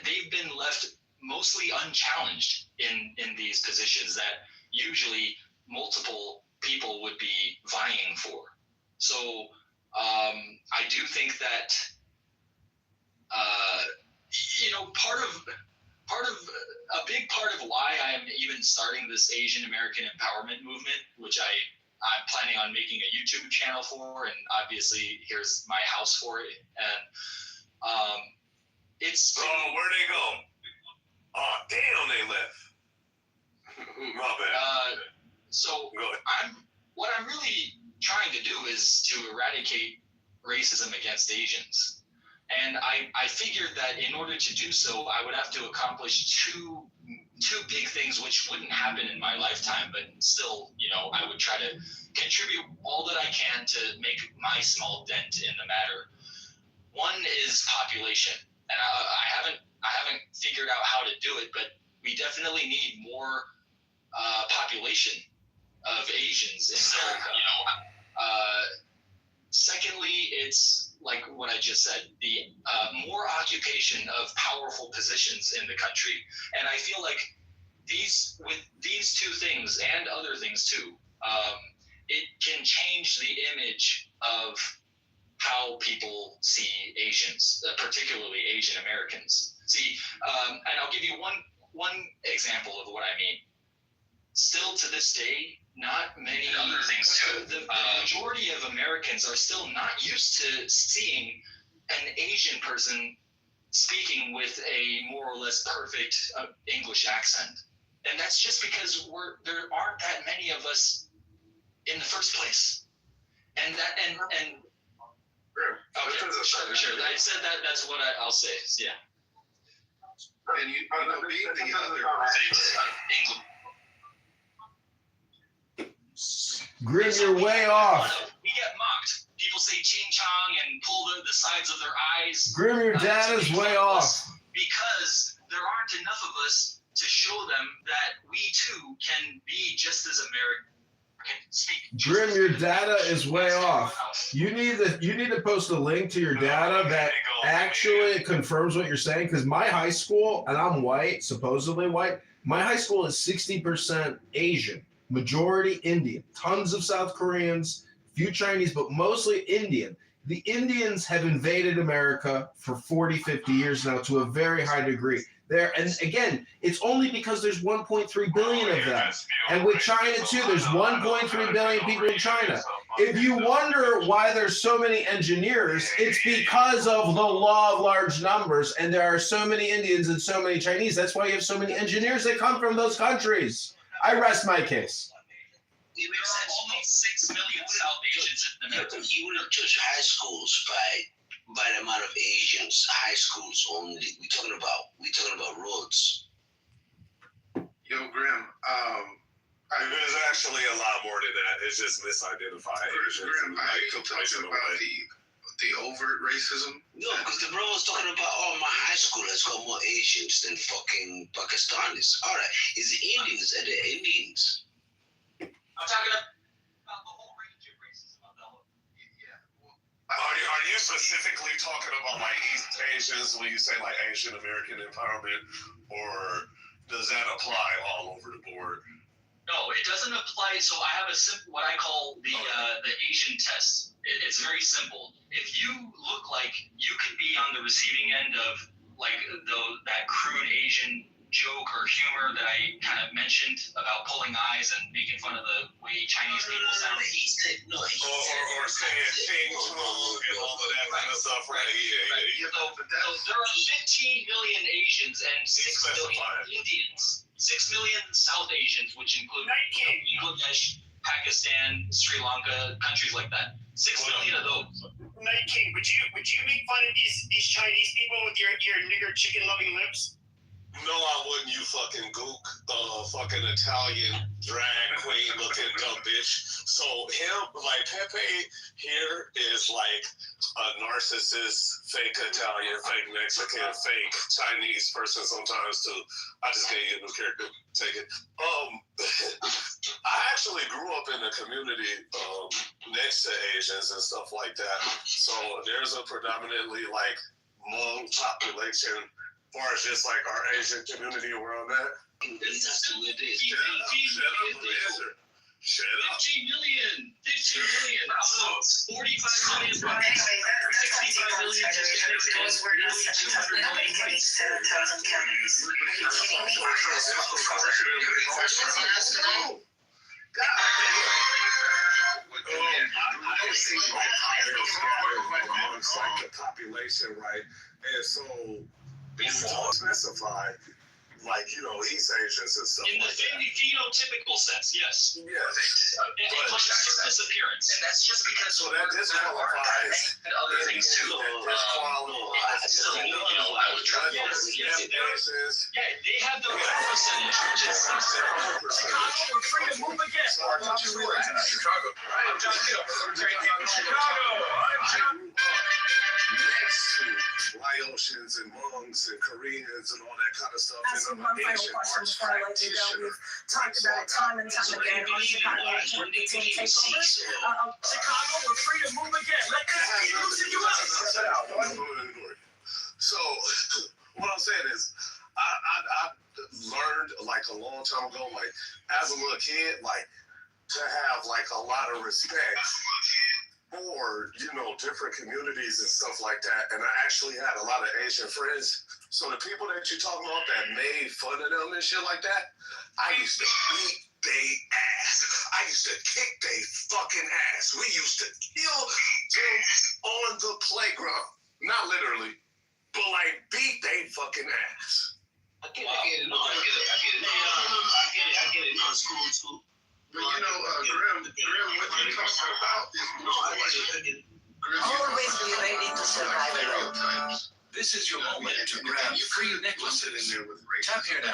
they've been left mostly unchallenged in these positions that usually multiple people would be vying for. So I do think that a big part of why I am even starting this Asian American empowerment movement, which I'm planning on making a YouTube channel for, and obviously here's my house for it. And it's where'd they go? Oh damn, they left. My bad. So what I'm really trying to do is to eradicate racism against Asians. And I figured that in order to do so, I would have to accomplish two big things, which wouldn't happen in my lifetime, but still, I would try to contribute all that I can to make my small dent in the matter. One is population, and I haven't figured out how to do it, but we definitely need more population of Asians in America. Secondly, it's like what I just said, the more occupation of powerful positions in the country. And I feel like with these two things and other things too, it can change the image of how people see Asians, particularly Asian Americans. See, and I'll give you one example of what I mean. Still to this day, not many other things too. The majority of Americans are still not used to seeing an Asian person speaking with a more or less perfect English accent, and that's just because there aren't that many of us in the first place. And okay, sure. I said that. That's what I'll say. Yeah. And being the other English. Grim, you're way off. We get mocked. People say ching chong and pull the sides of their eyes. Grim, your data's way off. Because there aren't enough of us to show them that we too can be just as American. Grim, your data is way off. You need to post a link to your data that actually confirms what you're saying. Because my high school, and I'm white, supposedly white, my high school is 60% Asian. Majority Indian, tons of South Koreans, few Chinese, but mostly Indian. The Indians have invaded America for 40, 50 years now to a very high degree. And again, it's only because there's 1.3 billion of them. And with China too, there's 1.3 billion people in China. If you wonder why there's so many engineers, it's because of the law of large numbers. And there are so many Indians and so many Chinese. That's why you have so many engineers that come from those countries. I rest my case. There's only 6 million South Asians in America. You wouldn't judge high schools by the amount of Asians. High schools only. We're talking about roads. Yo, Grim, There's actually a lot more than that. It's just misidentified Asians. Grim, are you talking about the overt racism? No, because the bro was talking about, oh, my high school has got more Asians than fucking Pakistanis. All right, it's the Indians and the Indians. I'm talking about the whole range of racism. Are you specifically talking about like East Asians when you say like Asian American empowerment, or does that apply all over the board? No, it doesn't apply. So I have a simple, what I call the Asian test. It's very simple. If you look like you could be on the receiving end of like that crude Asian joke or humor that I kind of mentioned about pulling eyes and making fun of the way Chinese people sound. Or saying Ching Chong and all of that kind of stuff, right? Yeah. So there are 15 million Asians and 6 million Indians. 6 million South Asians, which include Bangladesh, Pakistan, Sri Lanka, countries like that. 6 million of those. Night King, would you make fun of these Chinese people with your nigger chicken loving lips? No, I wouldn't, you fucking gook, fucking Italian drag queen looking dumb bitch. So him, like Pepe here is like a narcissist, fake Italian, fake Mexican, fake Chinese person sometimes too. I just gave you a new character. Take it. I actually grew up in a community next to Asians and stuff like that. So there's a predominantly like Hmong population. As far as just like our Asian community where I'm at. That's what it is. Shut up. 15 million. 15 million. 45 million. 65 million. Like the population, right? And so specify, like, you know, East Asians and stuff in the phenotypical sense, yes. Yes. And on the surface appearance. And that's just because so that disqualifies other things too. I would try to they have the percentage, which is Chicago, we're free to move again. Chicago. I'm John Kitover. Chicago. Next to Laotians and Hmongs and Koreans and all that kind of stuff. That's one final question before I let you go. We've talked about it time and time again on Chicago Takeover. Chicago, we're free to move again. Let this be losing you up. So, what I'm saying is, I learned like a long time ago, like as a little kid, like to have like a lot of respect for, you know, different communities and stuff like that. And I actually had a lot of Asian friends. So the people that you're talking about that made fun of them and shit like that, I used to beat they ass. I used to kick they fucking ass. We used to kill them on the playground. Not literally, but like beat they fucking ass. I get it. No, school. But you know, Grim, what you're talking about is Always be ready to survive. stereotypes. This is your moment to grab free necklaces. Tap here now.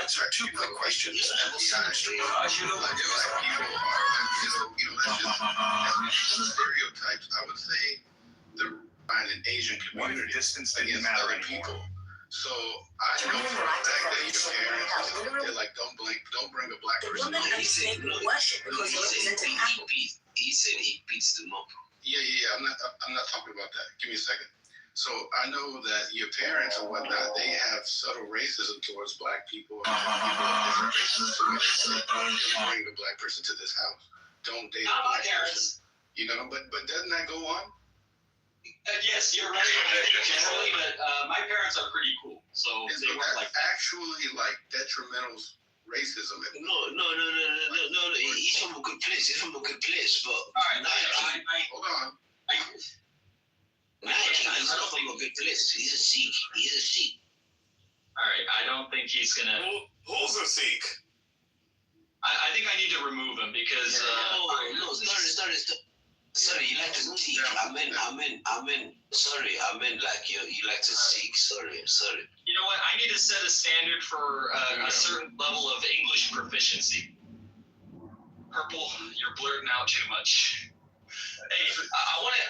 Answer 2 quick questions and we'll send them straight to you. Stereotypes. I would say find an Asian community distance against other people. So I know for a fact that your parents, they're like, don't bring a black person. He said he beats them up. Yeah. I'm not talking about that. Give me a second. So I know that your parents and whatnot, they have subtle racism towards black people and people of different races. So don't bring a black person to this house. Don't date a black person. You know, but doesn't that go on? Yes, you're right. Generally, but my parents are pretty cool, so they weren't like actually like detrimental racism. No. He's from a good place. But all right, hold on. He's not from a good place. He's a Sikh. All right, I don't think he's gonna. Who's a Sikh? I think I need to remove him because. Sorry, you like to seek. I meant like you like to seek. Sorry. You know what? I need to set a standard for a certain level of English proficiency. Purple, you're blurting out too much. Hey, I want to.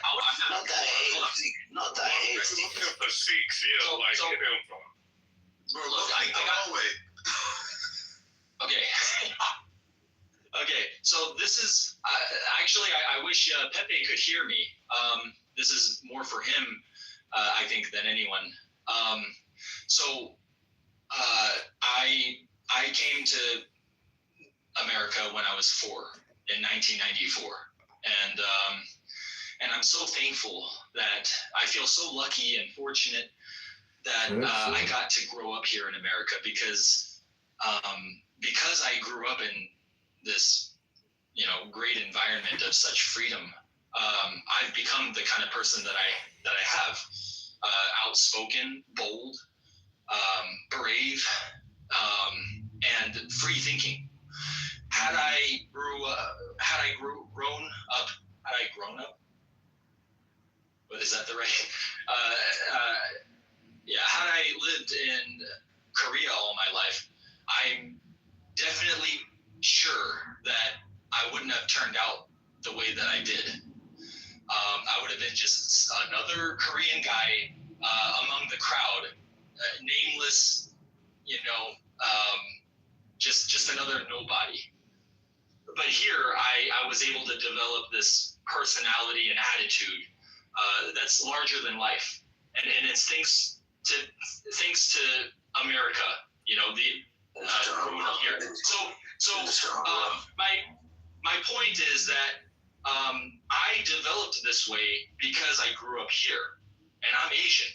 Not that hasty. Not that hasty. Look at the Sikhs, yeah, like so, get him from. Bro, look, I got. Okay. Okay, so this is actually I wish Pepe could hear me. This is more for him, I think, than anyone. So I came to America when I was 4 in 1994, and I'm so thankful that I feel so lucky and fortunate that I got to grow up here in America because I grew up in this, great environment of such freedom. I've become the kind of person that I have, outspoken, bold, brave, and free thinking. Had I grown up? What is that the right? Had I lived in Korea all my life, I'm definitely sure that I wouldn't have turned out the way that I did. I would have been just another Korean guy among the crowd, nameless, just another nobody. But here, I was able to develop this personality and attitude that's larger than life, and it's thanks to America, here. So my point is that I developed this way because I grew up here, and I'm Asian.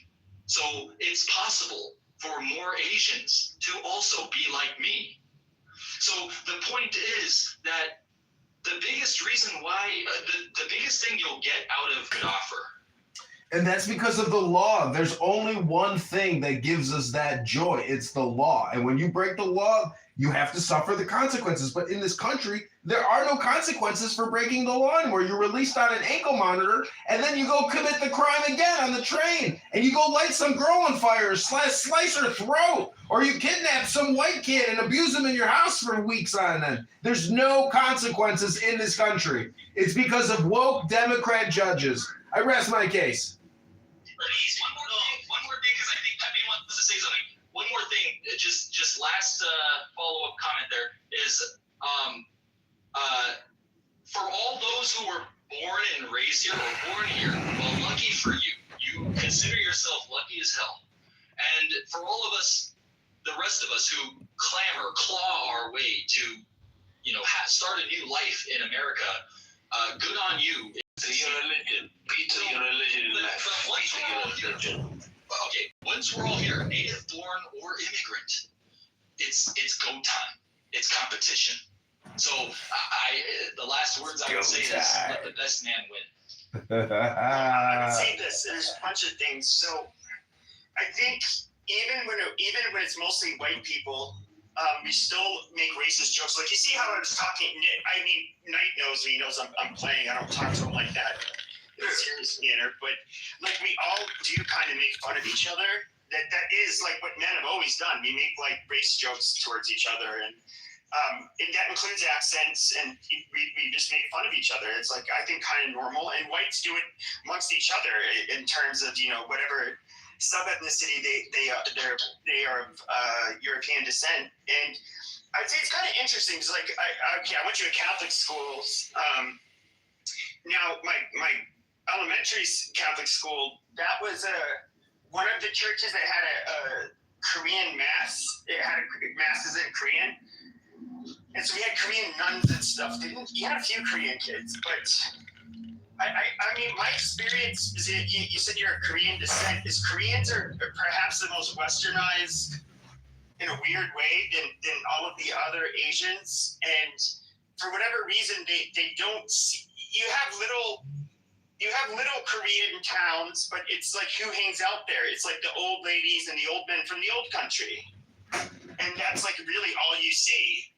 So it's possible for more Asians to also be like me. So the point is that the biggest reason why, the biggest thing you'll get out of Kitover. And that's because of the law. There's only one thing that gives us that joy. It's the law. And when you break the law, you have to suffer the consequences. But in this country, there are no consequences for breaking the law anymore. You're released on an ankle monitor, and then you go commit the crime again on the train. And you go light some girl on fire, or slice her throat, or you kidnap some white kid and abuse him in your house for weeks on end. There's no consequences in this country. It's because of woke Democrat judges. I rest my case. One more thing, because I think Pepe wants to say something. One more thing, just last follow-up comment there is, for all those who were born and raised here or born here, well, lucky for you. You consider yourself lucky as hell. And for all of us, the rest of us who claw our way to, start a new life in America, good on you. Your religion. Peter, your religion is life. Okay, once we're all here, native born or immigrant, it's go time. It's competition. So the last words I would say is let the best man win. I would say this. There's a bunch of things. So I think even when it's mostly white people, we still make racist jokes. Like, you see how I was talking? I mean, Knight knows me. He knows I'm playing. I don't talk to him like that in a serious manner. But like, we all do kind of make fun of each other. That is like what men have always done. We make like race jokes towards each other, and that includes accents, and we just make fun of each other. It's like, I think, kind of normal. And whites do it amongst each other in terms of whatever sub-ethnicity they are of European descent. And I'd say it's kind of interesting because, like, I went to a Catholic school. Now my elementary Catholic school, that was one of the churches that had a Korean mass. It had masses in Korean, and so we had Korean nuns and stuff. You had a few Korean kids, but I mean, my experience is that you said you're of Korean descent. Koreans are perhaps the most westernized in a weird way than all of the other Asians. And for whatever reason, they don't see, you have little Korean towns, but it's like, who hangs out there? It's like the old ladies and the old men from the old country. And that's like really all you see.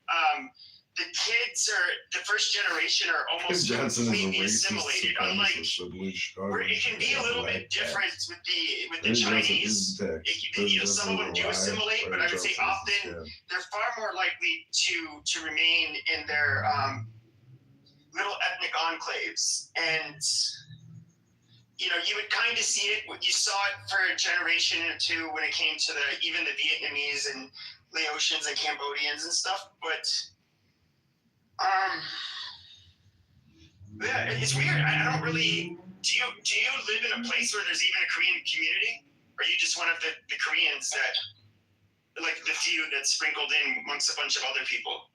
The kids the first generation are almost completely assimilated. Unlike, where it can be a little bit different with the Chinese. Some of them do assimilate, but I would say often they're far more likely to remain in their little ethnic enclaves, and you would kind of see it. You saw it for a generation or two when it came to even the Vietnamese and Laotians and Cambodians and stuff. But yeah, it's weird. I don't really. Do you live in a place where there's even a Korean community? Or are you just one of the Koreans that, like the few that's sprinkled in amongst a bunch of other people?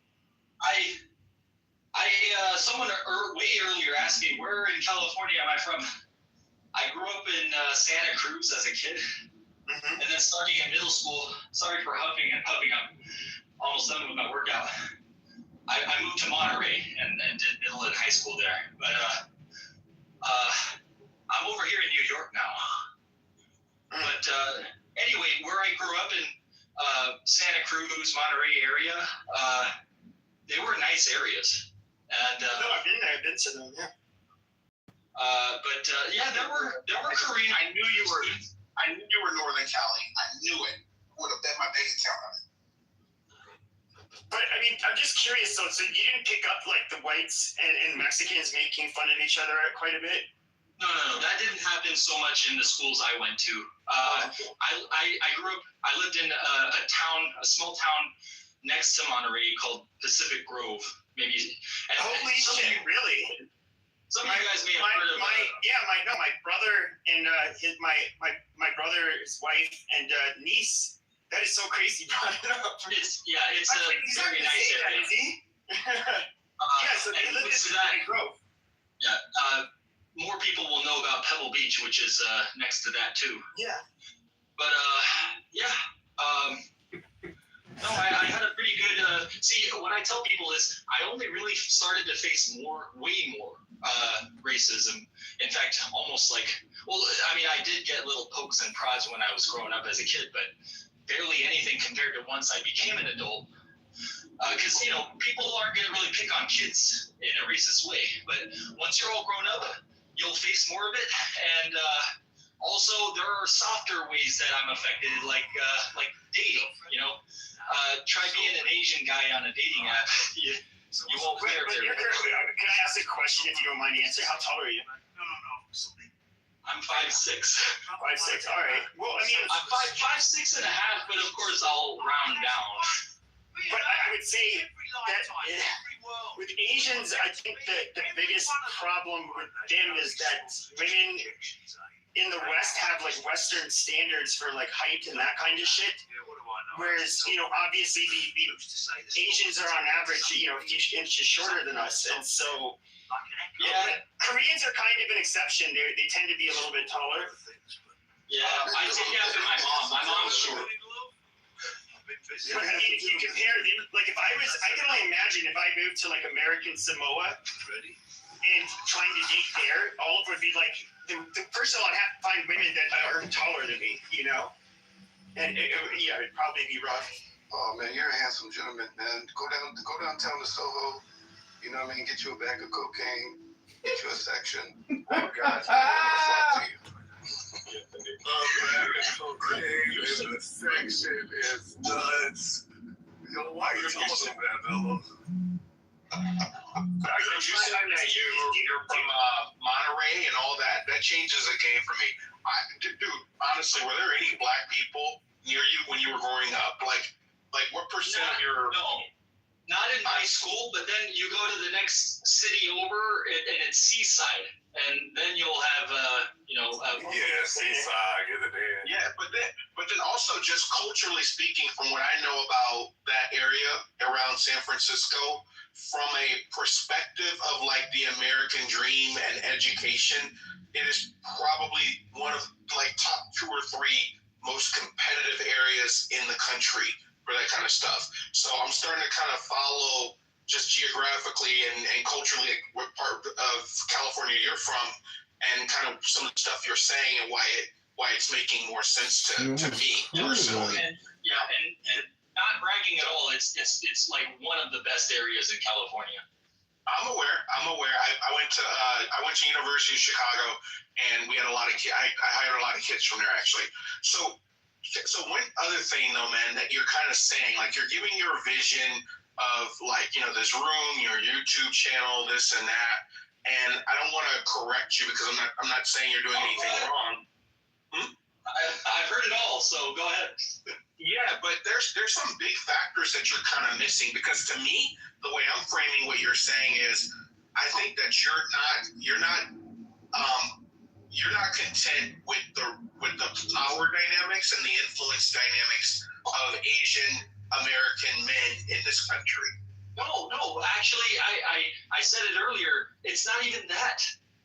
Someone way earlier asked me, where in California am I from? I grew up in Santa Cruz as a kid. And then starting in middle school, sorry for huffing and puffing, I'm almost done with my workout. I moved to Monterey and did middle and high school there. But I'm over here in New York now. But anyway, where I grew up in Santa Cruz, Monterey area, they were nice areas. And no, I've been there. I've been to them. Yeah. But yeah, there were Korean. I knew you were Northern Cali. I knew it. Would have bet my bank account on it. But I mean, I'm just curious. So you didn't pick up like the whites and Mexicans making fun of each other quite a bit? No. That didn't happen so much in the schools I went to. I grew up. I lived in a small town next to Monterey called Pacific Grove. Maybe. Holy shit! Really? Some of you guys may have heard of my brother and my brother's wife and niece. That is so crazy. It's a very nice area. Is he? Yeah, so they live in Grove. Yeah, more people will know about Pebble Beach, which is next to that too. Yeah. But no, I had a pretty good. See, what I tell people is I only really started to face way more racism. In fact, almost like, well, I mean, I did get little pokes and prods when I was growing up as a kid, but barely anything compared to once I became an adult. Because, people aren't going to really pick on kids in a racist way. But once you're all grown up, you'll face more of it. And also, there are softer ways that I'm affected, like dating, try being an Asian guy on a dating app. You won't fare very well. Can I ask a question if you don't mind answering? How tall are you? No. I'm 5'6". 5'6". All right. Well, I mean, I'm 5'6" and a half, but of course I'll round down. But I would say that with Asians, I think that the biggest problem with them is that women in the West have like Western standards for like height and that kind of shit. Whereas, obviously the Asians are on average, a few inches shorter than us. And so, yeah, Koreans are kind of an exception. They tend to be a little bit taller. Yeah, I take after my mom. My mom's short. But I mean, if you compare, like I can only imagine if I moved to like American Samoa and trying to date there, all of it would be like, first of all, I'd have to find women that are taller than me, and it'd probably be rough. Oh man, you're a handsome gentleman, man. Go downtown to Soho. You know what I mean? Get you a bag of cocaine. Get you a section. Oh God, to you. A bag of cocaine in the section is nuts. Yo, why are you talking that, Mello? You're from Monterey and all that. That changes the game for me. Dude, honestly, were there any black people near you when you were growing up? Like what percent of your... No, not in my school, but then you go to the next city over and it's Seaside. And then you'll have, Seaside, get it in. Yeah, but then also just culturally speaking, from what I know about that area around San Francisco, from a perspective of like the American dream and education, it is probably one of like top 2 or 3 most competitive areas in the country for that kind of stuff. So I'm starting to kind of follow just geographically and culturally what part of California you're from, and kind of some of the stuff you're saying and why it's making more sense to me personally. And not bragging at all, it's like one of the best areas in California. I'm aware. I went to University of Chicago, and we had a lot of kids. I hired a lot of kids from there actually. So one other thing though, man, that you're kind of saying, like you're giving your vision of like, this room, your YouTube channel, this and that. And I don't want to correct you because I'm not saying you're doing anything wrong. I've heard it all, so go ahead. Yeah, but there's some big factors that you're kind of missing, because to me, the way I'm framing what you're saying is, I think that you're not content with the power dynamics and the influence dynamics of Asian American men in this country. No, actually, I said it earlier. It's not even that.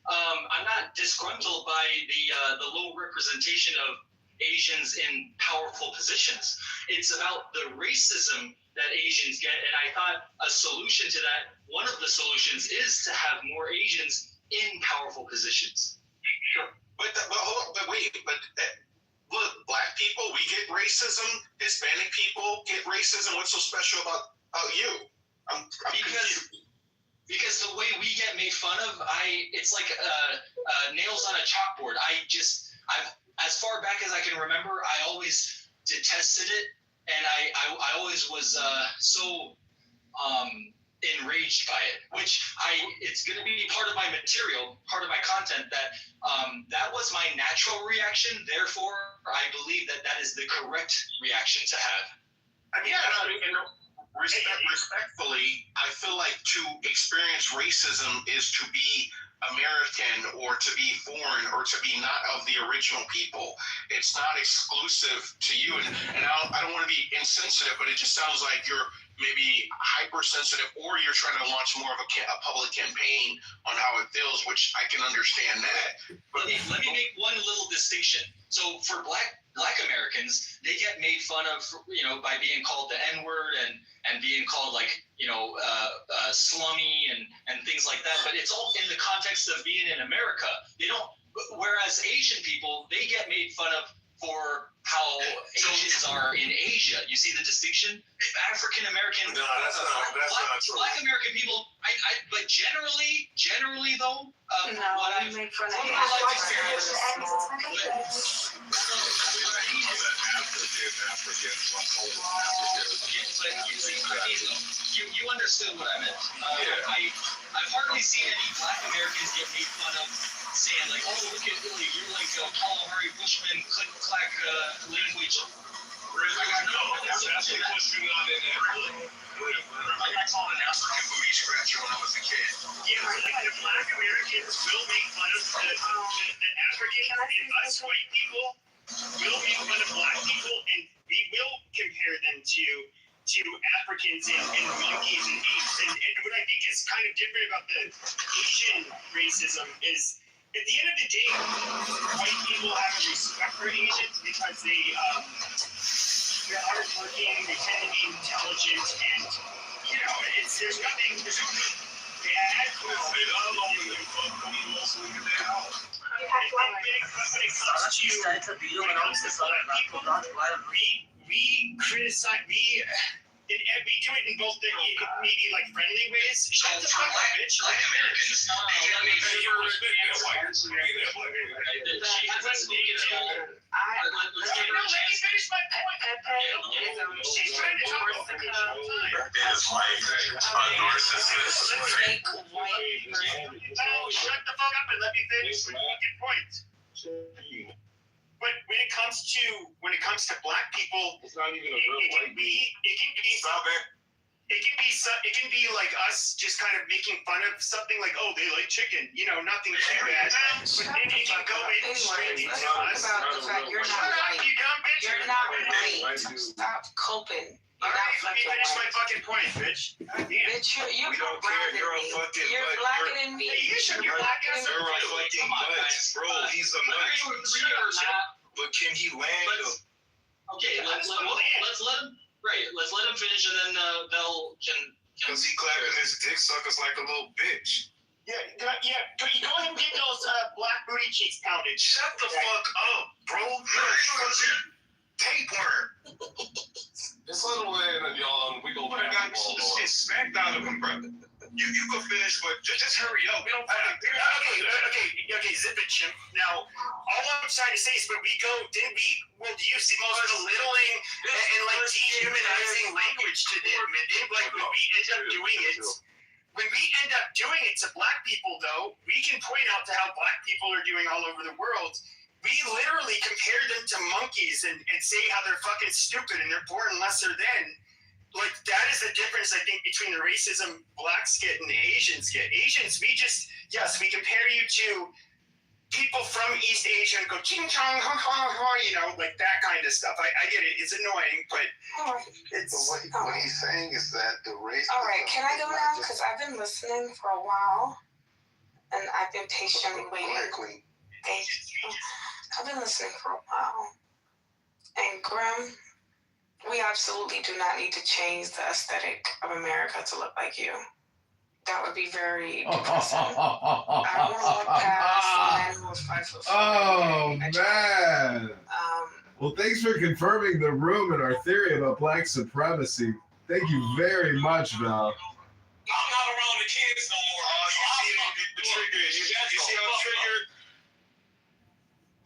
I'm not disgruntled by the low representation of Asians in powerful positions. It's about the racism that Asians get, and I thought a solution to that, one of the solutions is to have more Asians in powerful positions. Sure, but look, black people, we get racism. Hispanic people get racism. What's so special about you? I'm Because the way we get made fun of, it's like nails on a chalkboard. I've as far back as I can remember, I always detested it, and I always was so enraged by it. It's going to be part of my material, part of my content. That was my natural reaction. Therefore, I believe that is the correct reaction to have. Respectfully, I feel like to experience racism is to be American or to be foreign or to be not of the original people. It's not exclusive to you. And I don't want to be insensitive, but it just sounds like you're maybe hypersensitive, or you're trying to launch more of a public campaign on how it feels, which I can understand that. Let me make one little distinction. So for black Americans, they get made fun of, by being called the N-word and being called slummy and things like that. But it's all in the context of being in America. Whereas Asian people, they get made fun of for how Asians are in Asia. You see the distinction? African American, no, that's not true. Black American people, but generally though, what I've make fun of from him. my life experience, you understood what I meant. I've hardly seen any Black Americans get made fun of, saying like, "Oh, look at Billy, you're like a Kalahari Bushman click-clack language." That's the question on in there. Like I called an African booty scratcher when I was a kid. Yeah, the Black Americans will make fun of the Africans, and us white people will make fun of Black people, and we will compare them to Africans and monkeys and apes. And what I think is kind of different about the Asian racism is, at the end of the day, white people have a respect for Asians because they're hardworking, they tend to be intelligent, and there's nothing bad with we criticize, we do it in both the maybe like friendly ways. Shut the fuck up, bitch. Black Americans, Let me finish my point. She's trying to talk about the shut the fuck up and let me finish my fucking point. But when it comes to Black people, it's not even a real white beat. It can be like us just kind of making fun of something like, oh, they like chicken, nothing too bad. But then it can go in straight into us. About the fact you're not right. You dumb bitch. You're not right. Stop coping. All right, let me finish my fucking point, bitch. Bitch, you're don't care. You're a fucking You're butt. blacker than me. Hey, you should be black ass. You're a fucking butt, bro. He's a butt. But can he land? Okay, let's let him finish, and then Because he clapping his dick suckers like a little bitch. Yeah. Go ahead and get those black booty cheeks pounded. Shut the fuck up, bro. You're tapeworm. Just let him land, and y'all, we go back. I got shit smacked out of him, bro. You can finish, but just hurry up. We don't fucking do it. Okay, zip it, chimp. Now, all I'm trying to say is, but do you see most belittling and like DJ dehumanizing language to them, and then like when we end up doing it to black people, though, we can point out to how black people are doing all over the world. We literally compare them to monkeys and say how they're fucking stupid and they're born lesser than. Like, that is the difference, I think, between the racism blacks get and the Asians get. Asians, we compare you to people from East Asia and go, ching chong, ha ha ha, you know, like that kind of stuff. I get it. It's annoying, but it's... But what he's saying is that the race... All right, can I go now? Because I've been listening for a while, and I've been patiently waiting. Thank you. I've been listening for a while. And Grim, we absolutely do not need to change the aesthetic of America to look like you. That would be very depressing. I don't want to walk past a man who was 5'4". Oh, man. Well, thanks for confirming the room and our theory about black supremacy. Thank you very much, Val. I'm not around the kids no more. Oh, you see the trigger. You see how it's triggered?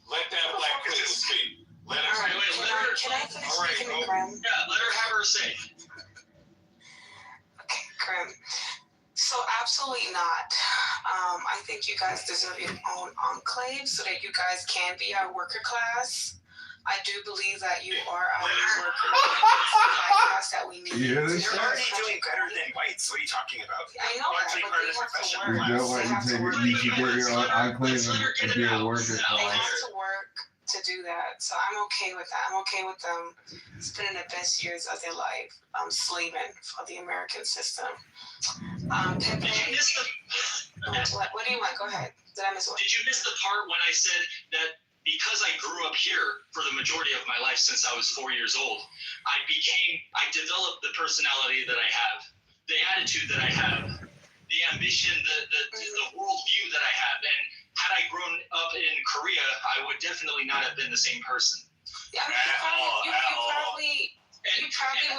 Let that black person speak. Let her Can I finish speaking to Grim? Yeah, let her have her say. Okay, Grim. So absolutely not. I think you guys deserve your own enclave so that you guys can be our worker class. I do believe that you are our worker class that we need. You're already doing better than whites. What are you talking about? I know that, but they have to work. You don't want to take it. You should get your own enclave and be a worker They class. have to work to do that. So I'm okay with that. I'm okay with them spending the best years of their life slaving for the American system. Pepe, Did you miss the... what do you want? Go ahead. Did I miss what? Did you miss the part when I said that because I grew up here for the majority of my life since I was 4 years old, I developed the personality that I have, the attitude that I have, the ambition, the worldview that I have. And had I grown up in Korea, I would definitely not have been the same person. Yeah, you probably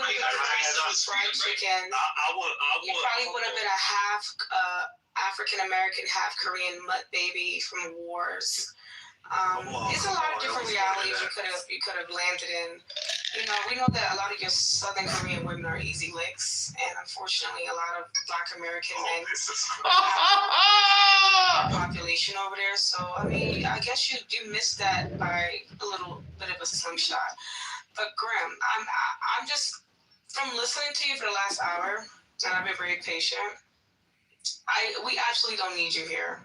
would have been raised on fried chicken. You probably would have been a half African American, half Korean mutt baby from wars. It's a lot of different realities you could have landed in. You know, we know that a lot of your Southern Korean women are easy licks, and unfortunately, a lot of Black American men have population over there. So, I mean, I guess you do miss that by a little bit of a slingshot. But Grim, I'm just from listening to you for the last hour, and I've been very patient. We actually don't need you here.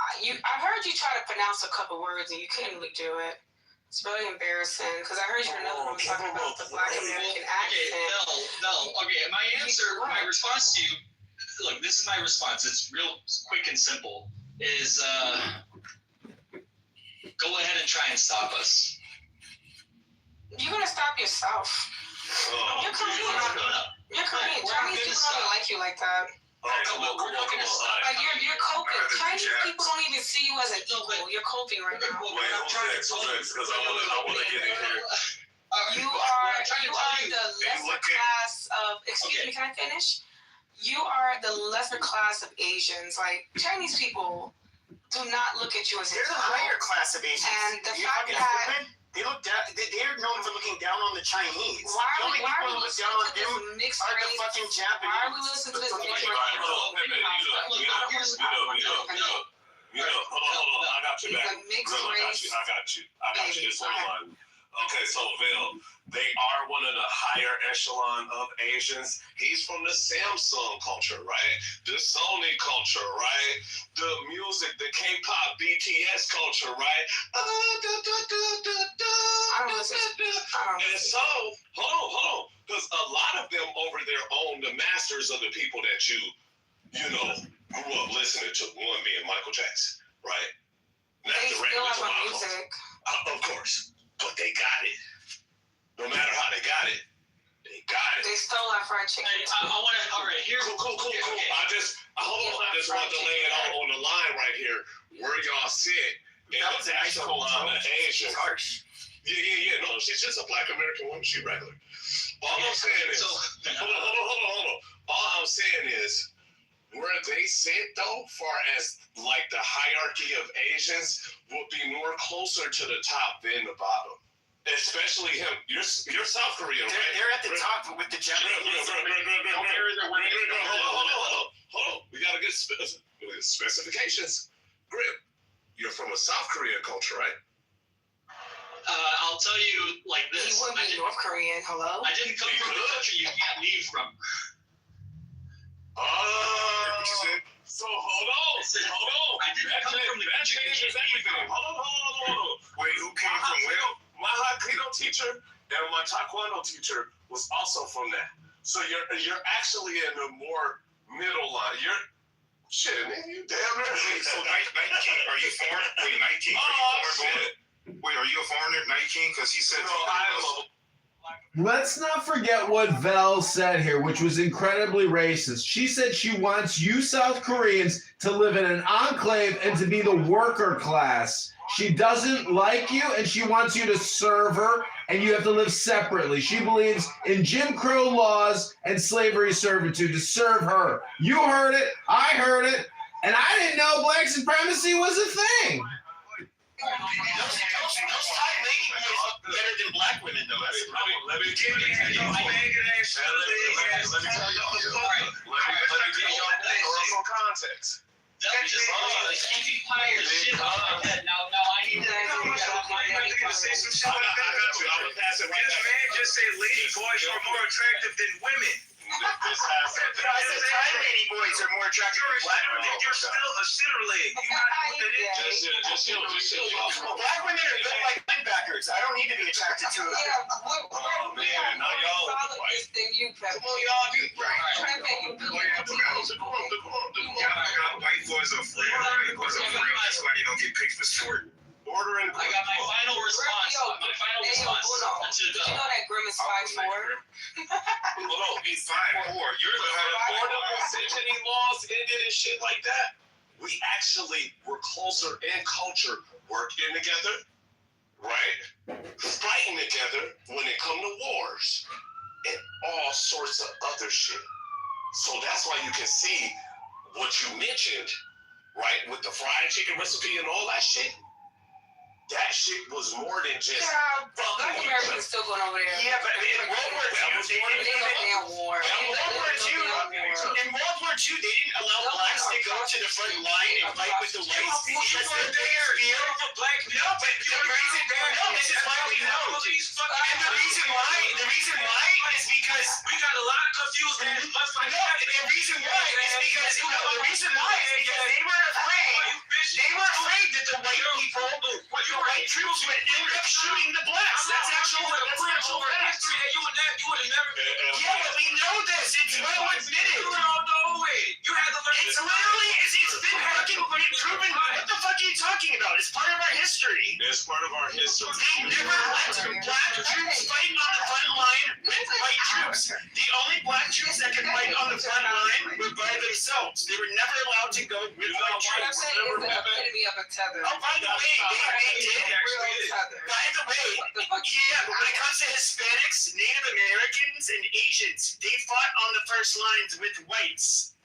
I heard you try to pronounce a couple words and you couldn't really do it. It's really embarrassing because I heard you in another one talking about the Black American accent. Okay, my response to you, look, this is my response. It's real quick and simple. Is go ahead and try and stop us. You're gonna stop yourself. You're Korean. You're Korean. Chinese people don't like you like that. You're coping. Chinese people don't even see you as an equal. You're coping right now. Wait, who's next? Because I want to get in here. You are the lesser class of. Excuse me, can I finish? You are the lesser class of Asians. Like Chinese people do not look at you as. They're the higher class of Asians. And the fact that. They're known for looking down on the Chinese. Why are we listening to this mixed race? The fucking Japanese. Why are we listening to this mixed race? Hold on. I got you back. I got you. This one. Okay, so Val, they are one of the higher echelon of Asians. He's from the Samsung culture, right? The Sony culture, right? The music, the K-pop, BTS culture, right? And so, hold on, because a lot of them over there own the masters of the people that you know, grew up listening to. One being Michael Jackson, right? Not the regular music. Of course. But they got it. No matter how they got it, they got it. They stole our fried chicken. I want to. All right, here. Cool. Okay. I just want to lay it out on the line right here where y'all sit. And that was an echelon of Asian. Harsh. Yeah. No, she's just a Black American woman. She's regular. All I'm saying is, hold on. All I'm saying is, where they sit though, far as like the hierarchy of Asians, would be more closer to the top than the bottom. Especially him. You're South Korean, right? They're at the top with the Japanese. Hold on. We got to get specifications. Grim, you're from a South Korean culture, right? I'll tell you like this. He would be North Korean. Hello. I didn't come from the country you can't leave from. So hold on. I didn't come from the country you can't leave from. Hold on. Wait, who came from where? My Hapkido teacher and my Taekwondo teacher was also from that. So you're actually in the more middle line. You're shit, man. You damn right. So 19, are you foreign? Wait, 19. Wait, are you a foreigner? 19? Because he said. No, I am. Let's not forget what Vel said here, which was incredibly racist. She said she wants you South Koreans to live in an enclave and to be the worker class. She doesn't like you, and she wants you to serve her, and you have to live separately. She believes in Jim Crow laws and slavery servitude to serve her. You heard it, I heard it, and I didn't know black supremacy was a thing. Those Thai lady boys look better than black women, though. That's the problem. Let me tell you. Historical context. That's just keeping piles of shit on my head. Now I need to say some shit. I got you. I'm gonna pass it right back. This man just said lady boys are more attractive than women. I said Thai lady boys are more attractive than black women. You're still a sitter leg. You not what that is. Just chill. Black women are built like linebackers. I don't need to be attracted to them. Oh man, now y'all are white. Than you, Pepper. Come on, y'all be right. White boys are flair. White boys are flair. That's why you don't get picked for sport. Order and I got my final response. Did you know that Grim is 5'4"? Hold on, he's 5'4". You're the affordable decisioning laws ended and shit like that. We actually were closer in culture, working together, right? Fighting together when it come to wars and all sorts of other shit. So that's why you can see what you mentioned, right? With the fried chicken recipe and all that shit. That shit was more than just Black America is still going over there. Yeah, but in World War II, they didn't war. In World War II, they didn't allow blacks to go to the front line and fight with the whites because they're there. No, but this is why we know. And the reason why is because we got a lot of confused men. The reason why is because they were afraid that the white people, the white troops would end up shooting the blacks. That's actual fact. You would have never. Yeah, but we know this. It's well admitted. You don't know it. You had to learn. It's literally, it's been fucking proven. What the fuck are you talking about? It's part of our history. It's part of our history. They never let black troops fighting on the front line with white troops. The only black troops that could fight on the front line were by themselves. They were never allowed to go with white troops. What I'm saying is the epitome of a tether. Oh, by the way, they did. By the way, yeah, but when it comes to Hispanics, Native Americans, and Asians, they fought on the first lines with whites.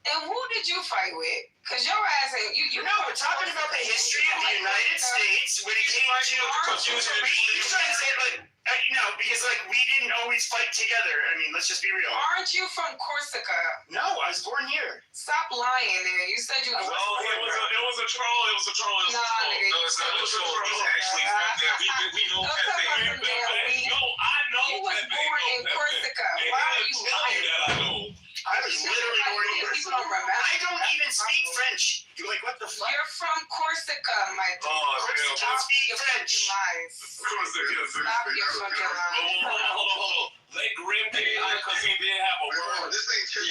And who did you fight with? Because your ass ain't you. No, we're talking about the history of the United States when it came to you're trying to say like no, because like we didn't always fight together. I mean, let's just be real. Aren't you from Corsica? No, I was born here. Stop lying, there. You said you. It was a troll. Nah, nigga. No, it's not a troll. He's actually from there. We know Pepe. No, I know you was born in Corsica. Why are you lying? I was literally born here. People don't remember. I don't even speak French. You're like, what the fuck? You're from Corsica, my dude. I don't speak French. Lies. Stop your fucking lies. Hold on. Let Grim pick it out because he did have a word.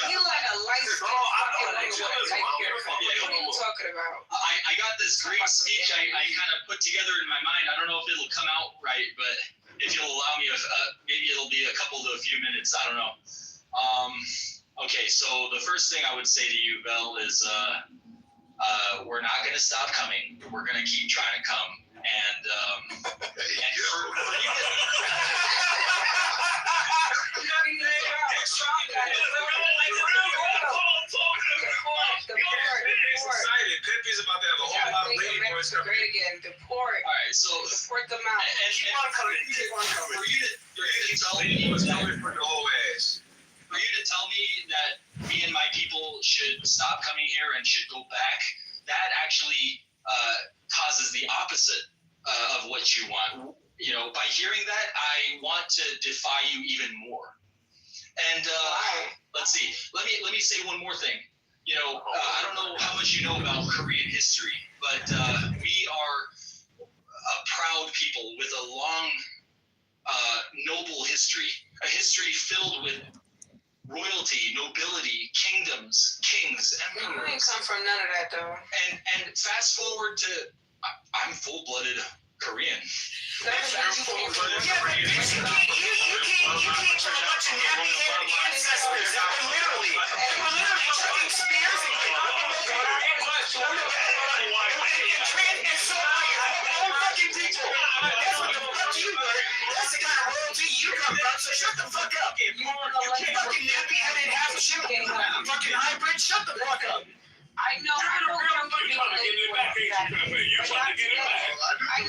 You like a light skin fucking nigga with a tight haircut. What are you talking about? I got this great speech I kind of put together in my mind. I don't know if it'll come out right, but if you'll allow me, maybe it'll be a few minutes. I don't know. Okay, so the first thing I would say to you, Belle, is we're not going to stop coming. We're going to keep trying to come. And Pepe's about to have a whole lot of lady boys coming. Great again. Deport. All right, so deport them out. keep on coming. For you to tell me that me and my people should stop coming here and should go back, that actually causes the opposite of what you want. You know, by hearing that, I want to defy you even more. And let's see. Let me say one more thing. You know, I don't know how much you know about Korean history, but we are a proud people with a long, noble history, a history filled with royalty, nobility, kingdoms, kings, You emperors. ain't come from none of that though. And fast forward to, I'm full-blooded Korean. Yeah, but bitch, you came from a bunch of nappy-headed ancestors that were literally chucking spears and so all fucking people. That's what the fuck you were. That's the kind of royalty you come from, so shut the fuck up. You fucking nappy-headed half-shit fucking hybrid, shut the fuck up. I know you're trying to get it back. You're trying to get it back. I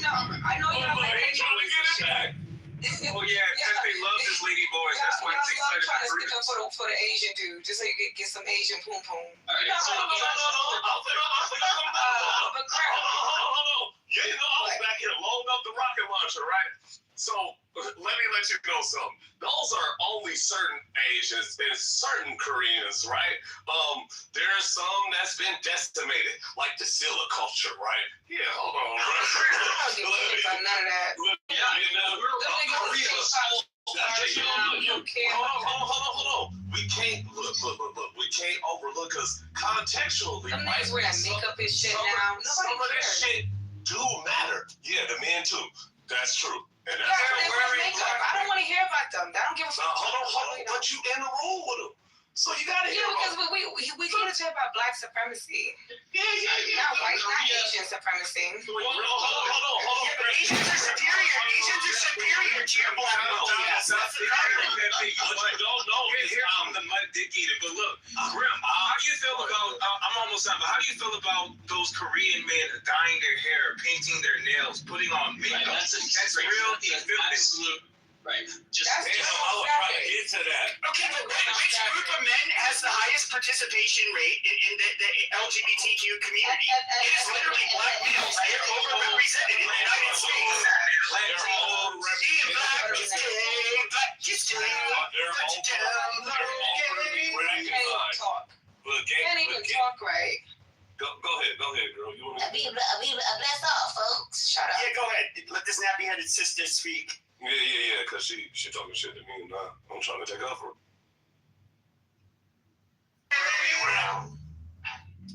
know you're trying to get it back. Oh yeah, because they love this lady boys. That's why they y'all excited trying to for stick up for the Asian dude, just so you can get some Asian poom poom. But girl, Yeah, you know, I was back here loading up the rocket launcher, right? So let me let you know something. Those are only certain Asians and certain Koreans, right? There's some that's been decimated, like the Silla culture, right? Yeah, hold on, bro. I don't give a fuck about none of that. Hold on. We can't look. We can't overlook because contextually, Them niggas wear that makeup and shit now. Some of Nobody this cares. shit do matter. Yeah, the men too. That's true. And Yeah, that's they wear makeup. I don't want to hear about them. I don't give a fuck. hold on. But you in the room with them. So you gotta hear because we came to talk about black supremacy. Yeah. Not white, not Asian supremacy. Hold on. Asians are superior to your black people. That's the problem. Don't know is I'm the mud dick eater. But look, Grim, how do you feel about? I'm almost done. But how do you feel about those Korean men dyeing their hair, painting their nails, putting on makeup? Right, that's real effeminate. Absolute. Right. Just I was trying to get to that. Okay, but which group of men has the highest participation rate in the LGBTQ community? It is literally black males. They're overrepresented in the United States. Can't even talk right. Go ahead, girl. You want to? Bless all folks. Shut up. Yeah, go ahead. Let this nappy-headed sister speak. Yeah, because she talking shit to me and I'm trying to take off her.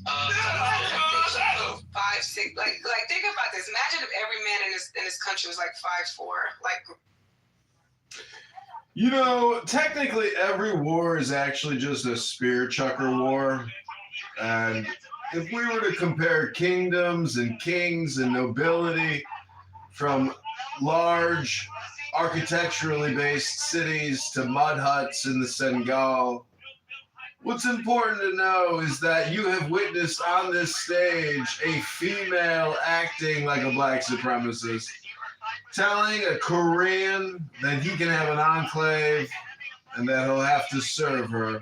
5, 6, like think about this. Imagine if every man in this country was like 5'4", like. You know, technically every war is actually just a spear chucker war. And if we were to compare kingdoms and kings and nobility from large architecturally based cities to mud huts in the Senegal, what's important to know is that you have witnessed on this stage a female acting like a black supremacist, telling a Korean that he can have an enclave and that he'll have to serve her.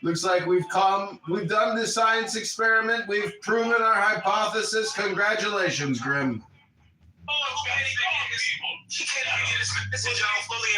Looks like we've done this science experiment. We've proven our hypothesis. Congratulations, Grim. He can't get his message out fully.